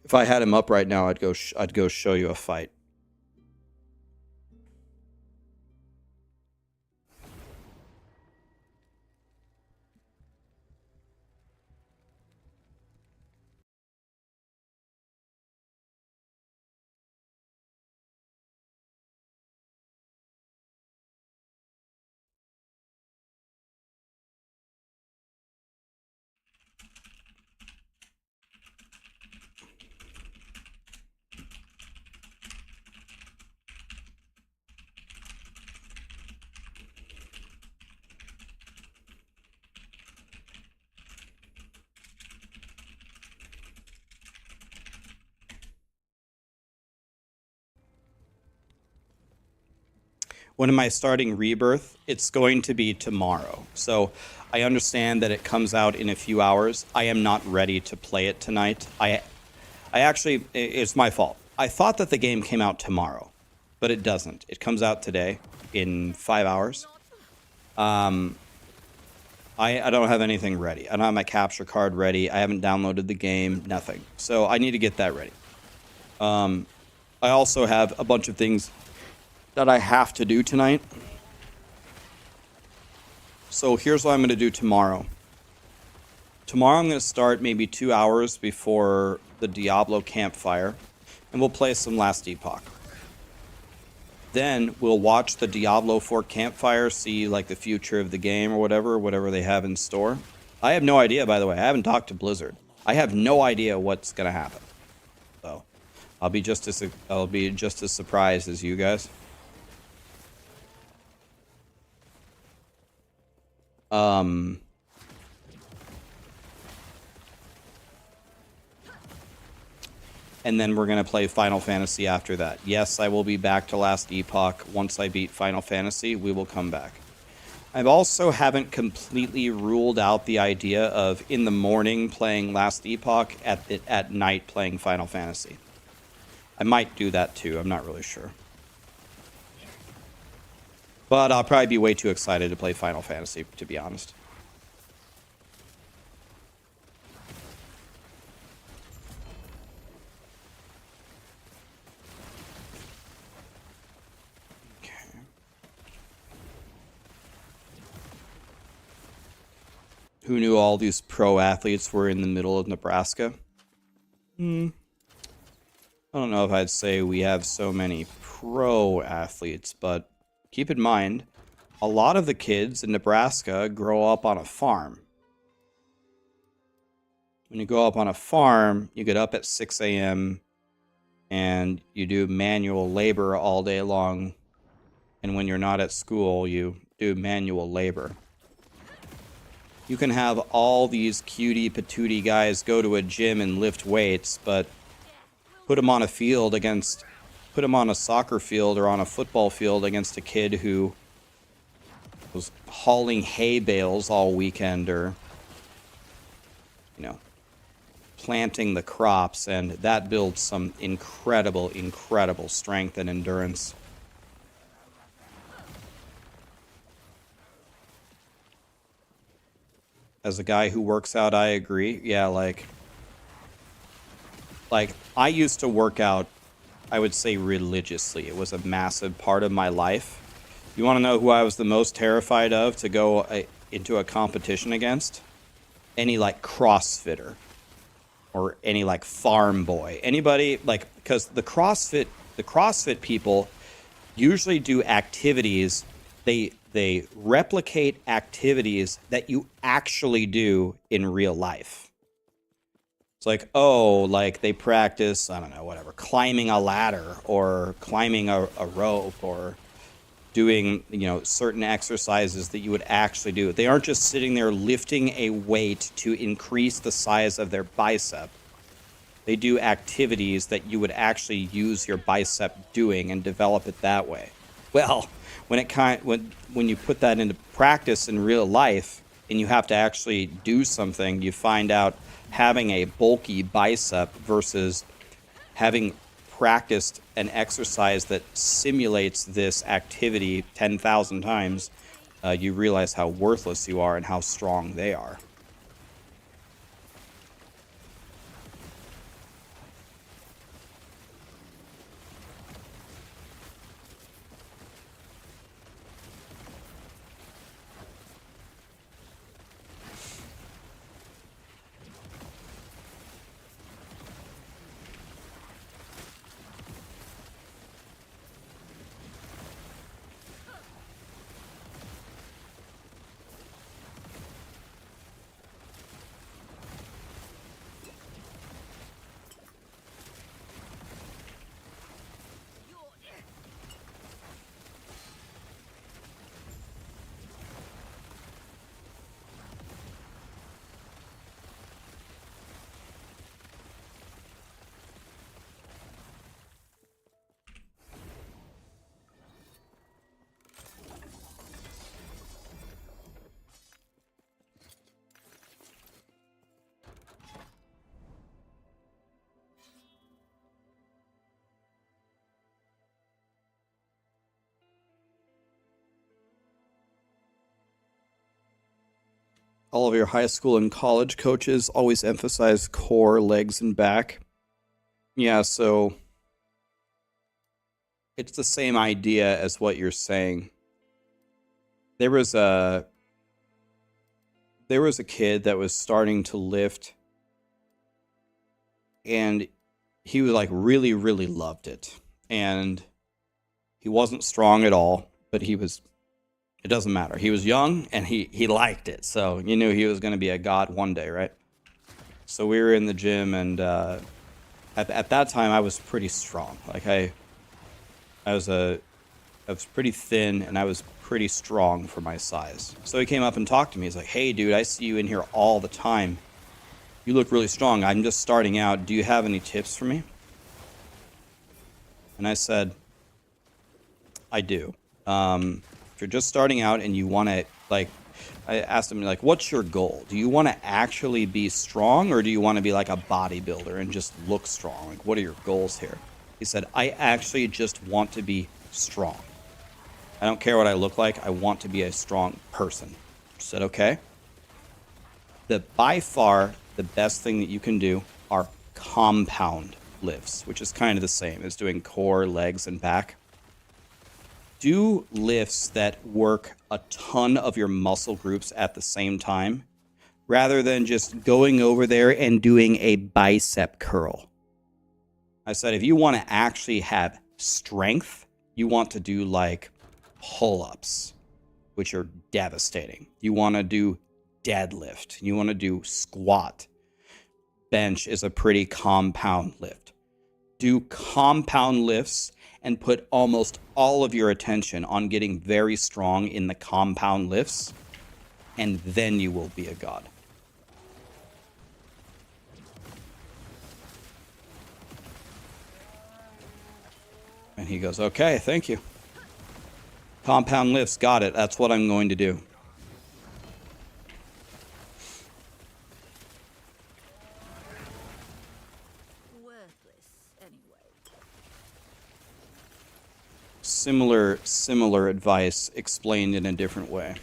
If I had him up right now, I'd go show you a fight. When am I starting Rebirth? It's going to be tomorrow. So I understand that it comes out in a few hours. I am not ready to play it tonight. I actually, it's my fault. I thought that the game came out tomorrow, but it doesn't. It comes out today in 5 hours. I don't have anything ready. I don't have my capture card ready. I haven't downloaded the game, nothing. So I need to get that ready. I also have a bunch of things that I have to do tonight. So here's what I'm going to do tomorrow. Tomorrow I'm going to start maybe 2 hours before the Diablo campfire, and we'll play some Last Epoch. Then we'll watch the Diablo 4 campfire, see like the future of the game or whatever they have in store. I have no idea, by the way. I haven't talked to Blizzard. I have no idea what's going to happen. So I'll be just as surprised as you guys. And then we're going to play Final Fantasy after that. Yes, I will be back to Last Epoch. Once I beat Final Fantasy, we will come back. I've also haven't completely ruled out the idea of in the morning playing Last Epoch, at night playing Final Fantasy. I might do that too. I'm not really sure. But I'll probably be way too excited to play Final Fantasy, to be honest. Who knew all these pro athletes were in the middle of Nebraska? I don't know if I'd say we have so many pro athletes, but keep in mind, a lot of the kids in Nebraska grow up on a farm. When you grow up on a farm, you get up at 6 a.m. and you do manual labor all day long. And when you're not at school, you do manual labor. You can have all these cutie patootie guys go to a gym and lift weights, but put them on a soccer field or on a football field against a kid who was hauling hay bales all weekend, or, you know, planting the crops, and that builds some incredible strength and endurance. As a guy who works out, I agree. Yeah, like I used to work out, I would say religiously. It was a massive part of my life. You want to know who I was the most terrified of to go into a competition against? Any like CrossFitter or any like farm boy. Anybody like, because the CrossFit people usually do activities, they replicate activities that you actually do in real life. It's like, oh, like they practice, I don't know, whatever, climbing a ladder or climbing a rope or doing, you know, certain exercises that you would actually do. They aren't just sitting there lifting a weight to increase the size of their bicep. They do activities that you would actually use your bicep doing and develop it that way. Well, when you put that into practice in real life and you have to actually do something, you find out having a bulky bicep versus having practiced an exercise that simulates this activity 10,000 times, you realize how worthless you are and how strong they are. All of your high school and college coaches always emphasize core, legs, and back. Yeah, so it's the same idea as what you're saying. There was a kid that was starting to lift, and he was like really loved it. And he wasn't strong at all, but it doesn't matter. He was young and he liked it. So you knew he was going to be a god one day, right? So we were in the gym, and at that time I was pretty strong. Like I was pretty thin, and I was pretty strong for my size. So he came up and talked to me. He's like, "Hey dude, I see you in here all the time. You look really strong. I'm just starting out. Do you have any tips for me?" And I said, "I do. If you're just starting out and you want to Like, I asked him, like, what's your goal? Do you want to actually be strong, or do you want to be like a bodybuilder and just look strong? Like, what are your goals here? He said, I actually just want to be strong. I don't care what I look like. I want to be a strong person. I said, okay. By far, the best thing that you can do are compound lifts, which is kind of the same as doing core, legs, and back. Do lifts that work a ton of your muscle groups at the same time, rather than just going over there and doing a bicep curl. I said, if you want to actually have strength, you want to do like pull-ups, which are devastating. You want to do deadlift. You want to do squat. Bench is a pretty compound lift. Do compound lifts and put almost all of your attention on getting very strong in the compound lifts, and then you will be a god. And he goes, okay, thank you. Compound lifts, got it. That's what I'm going to do. Similar advice explained in a different way.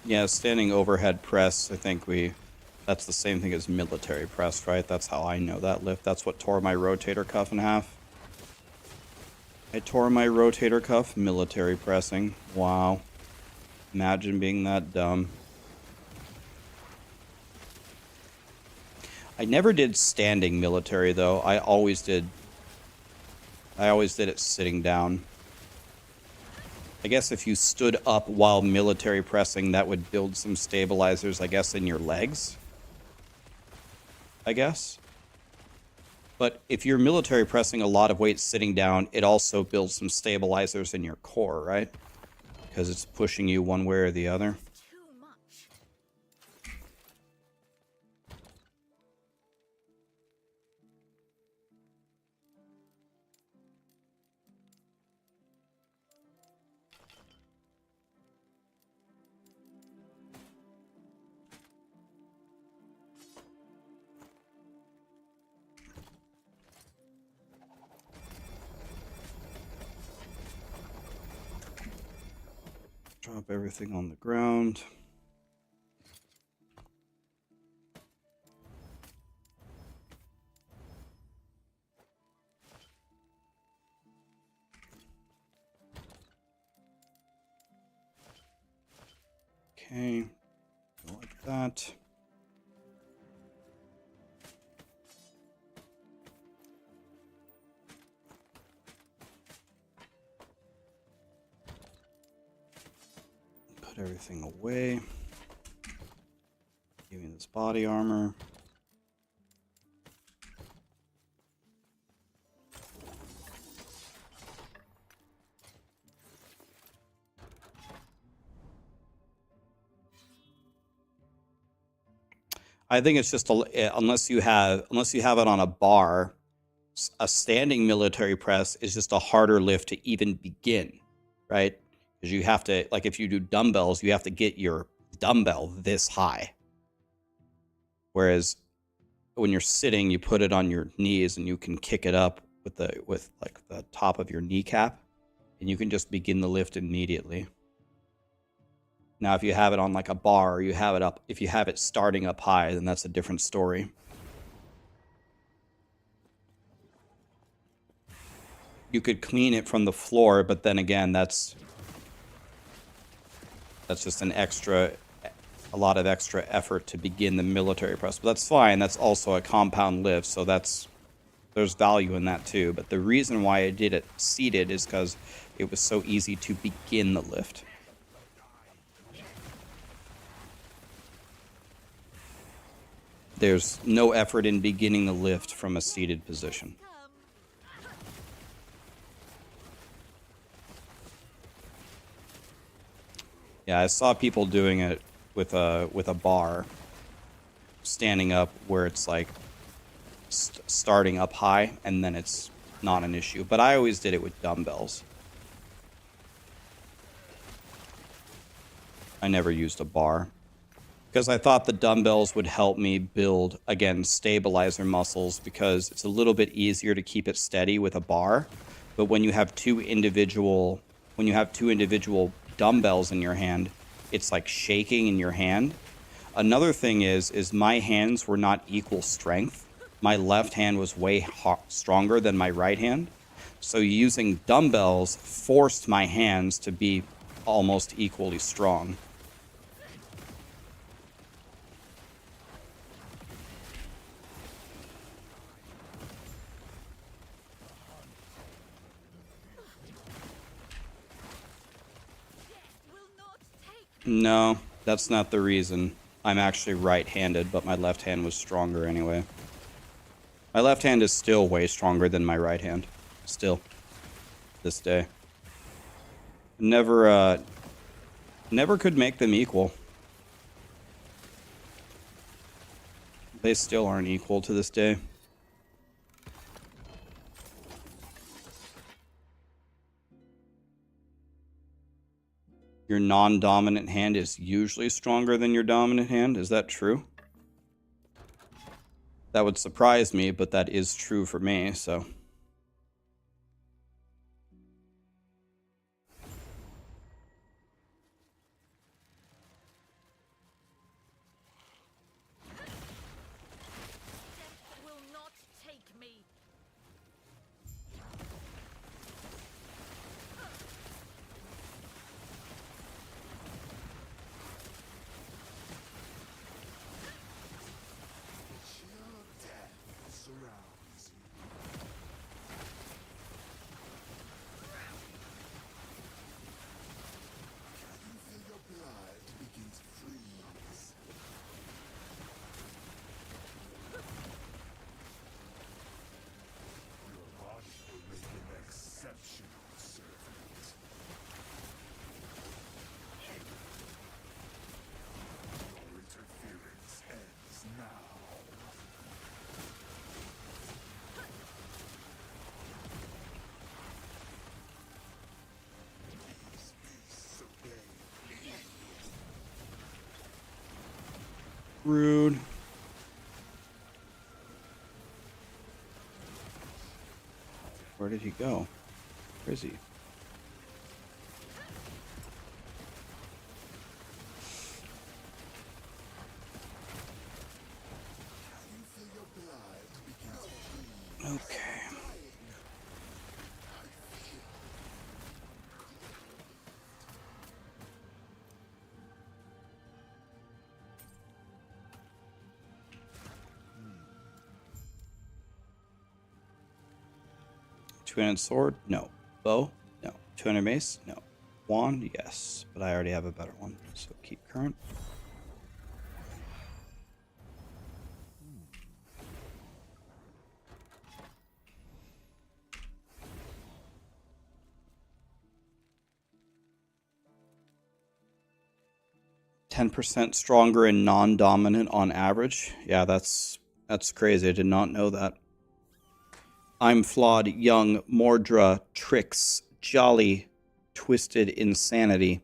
Yeah, standing overhead press, I think that's the same thing as military press, right? That's how I know that lift. That's what tore my rotator cuff in half. I tore my rotator cuff military pressing. Wow. Imagine being that dumb. I never did standing military, though. I always did it sitting down. I guess if you stood up while military pressing, that would build some stabilizers, I guess, in your legs. I guess. But if you're military pressing a lot of weight sitting down, it also builds some stabilizers in your core, right? Because it's pushing you one way or the other. Drop everything on the ground. Okay, go like that. Put everything away. Give me this body armor. I think it's just unless you have it on a bar, a standing military press is just a harder lift to even begin, right? Because you have to, like, if you do dumbbells, you have to get your dumbbell this high. Whereas when you're sitting, you put it on your knees and you can kick it up with like the top of your kneecap, and you can just begin the lift immediately. Now, if you have it on like a bar, or you have it up, if you have it starting up high, then that's a different story. You could clean it from the floor, but then again, that's just a lot of extra effort to begin the military press. But that's fine. That's also a compound lift, so there's value in that too. But the reason why I did it seated is because it was so easy to begin the lift. there's no effort in beginning the lift from a seated position. Yeah, I saw people doing it with a bar, standing up where it's like starting up high, and then it's not an issue. But I always did it with dumbbells. I never used a bar because I thought the dumbbells would help me build, again, stabilizer muscles, because it's a little bit easier to keep it steady with a bar. But when you have two individual dumbbells in your hand, it's like shaking in your hand. Another thing is my hands were not equal strength. My left hand was way stronger than my right hand. So using dumbbells forced my hands to be almost equally strong. No, that's not the reason. I'm actually right-handed, but my left hand was stronger anyway. My left hand is still way stronger than my right hand. Still. This day. Never could make them equal. They still aren't equal to this day. Your non-dominant hand is usually stronger than your dominant hand. Is that true? That would surprise me, but that is true for me, so. Rude. Where did he go? Where is he? Okay. Two-handed sword? No. Bow? No. Two-handed mace? No. Wand? Yes. But I already have a better one, so keep current. %, stronger and non-dominant on average. Yeah, that's crazy. I did not know that. I'm Flawed, Young, Mordra, Trix, Jolly, Twisted Insanity.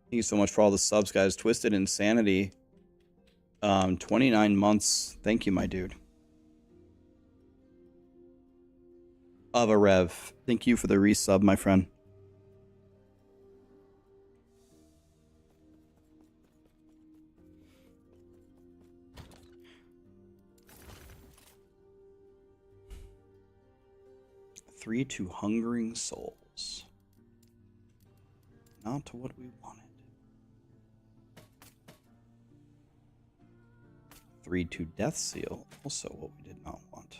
Thank you so much for all the subs, guys. Twisted Insanity. 29 months. Thank you, my dude. Avarev. Thank you for the resub, my friend. Three to Hungering Souls. Not to what we wanted. 3 to Death Seal. Also what we did not want.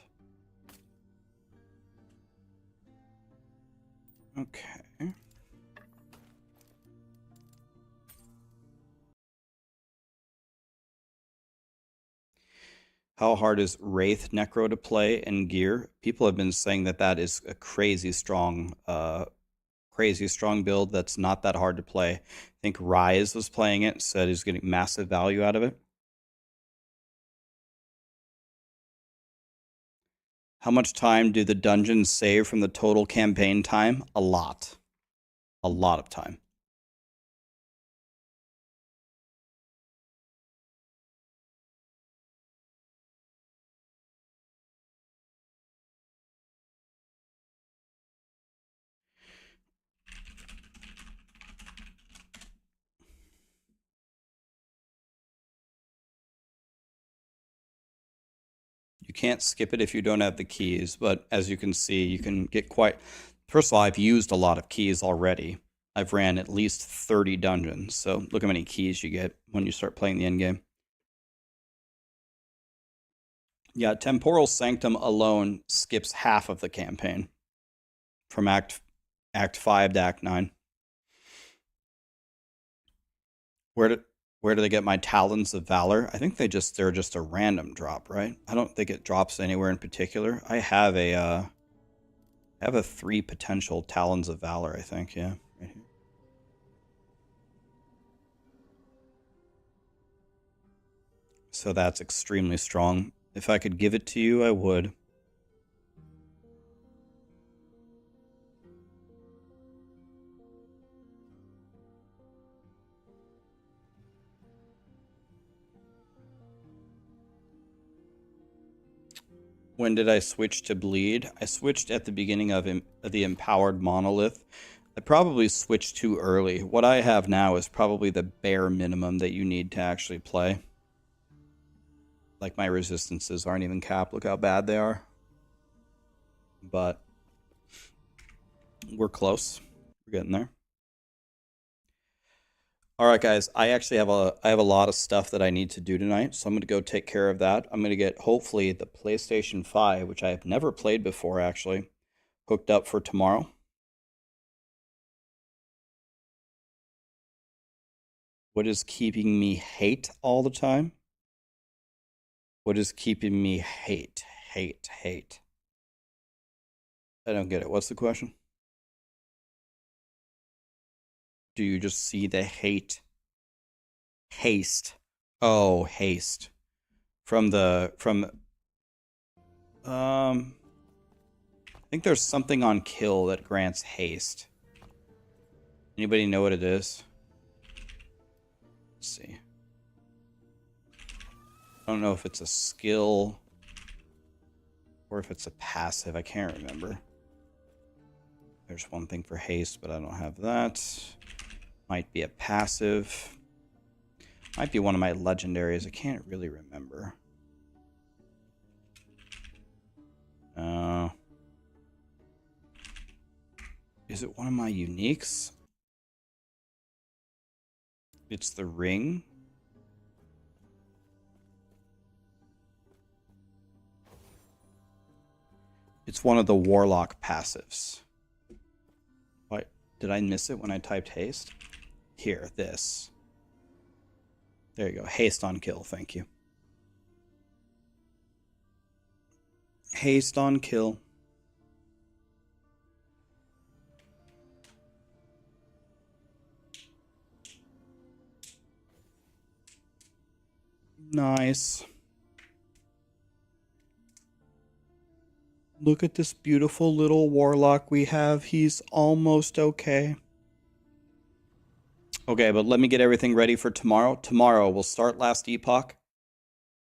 Okay. How hard is Wraith Necro to play and gear? People have been saying that that is a crazy strong build that's not that hard to play. I think Rise was playing it, said he's getting massive value out of it. How much time do the dungeons save from the total campaign time? A lot. A lot of time. You can't skip it if you don't have the keys, but as you can see, you can get quite... First of all, I've used a lot of keys already. I've ran at least 30 dungeons, so look how many keys you get when you start playing the endgame. Yeah, Temporal Sanctum alone skips half of the campaign from Act 5 to Act 9. Where do they get my Talons of Valor? I think they're just a random drop, right? I don't think it drops anywhere in particular. I have a 3 potential Talons of Valor, I think, yeah. Right here. So that's extremely strong. If I could give it to you, I would. When did I switch to Bleed? I switched at the beginning of the Empowered Monolith. I probably switched too early. What I have now is probably the bare minimum that you need to actually play. Like, my resistances aren't even capped. Look how bad they are. But we're close. We're getting there. All right, guys. I actually have a lot of stuff that I need to do tonight, so I'm going to go take care of that. I'm going to get, hopefully, the PlayStation 5, which I have never played before, actually, hooked up for tomorrow. What is keeping me hate all the time? What is keeping me hate? I don't get it. What's the question? Do you just see the hate? Haste. Oh, haste. I think there's something on kill that grants haste. Anybody know what it is? Let's see. I don't know if it's a skill or if it's a passive. I can't remember. There's one thing for haste, but I don't have that. Might be a passive. Might be one of my legendaries. I can't really remember. Is it one of my uniques? It's the ring. It's one of the Warlock passives. What? Did I miss it when I typed haste? Here, this. There you go. Haste on kill. Thank you. Haste on kill. Nice. Look at this beautiful little Warlock we have. He's almost okay. Okay, but let me get everything ready for tomorrow. Tomorrow, we'll start Last Epoch.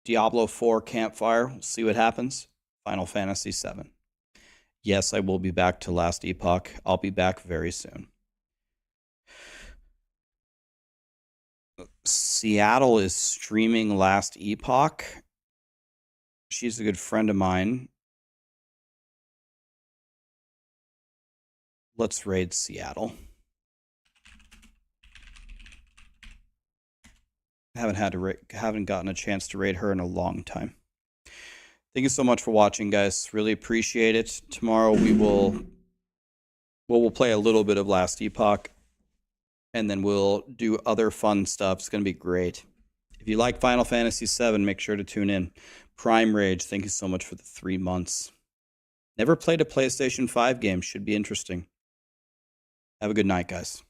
Diablo 4 Campfire. We'll see what happens. Final Fantasy 7. Yes, I will be back to Last Epoch. I'll be back very soon. Seattle is streaming Last Epoch. She's a good friend of mine. Let's raid Seattle. Haven't gotten a chance to raid her in a long time. Thank you so much for watching, guys. Really appreciate it. Tomorrow we'll play a little bit of Last Epoch, and then we'll do other fun stuff. It's gonna be great. If you like Final Fantasy VII, make sure to tune in. Prime Rage, thank you so much for the 3 months. Never played a PlayStation 5 game. Should be interesting. Have a good night, guys.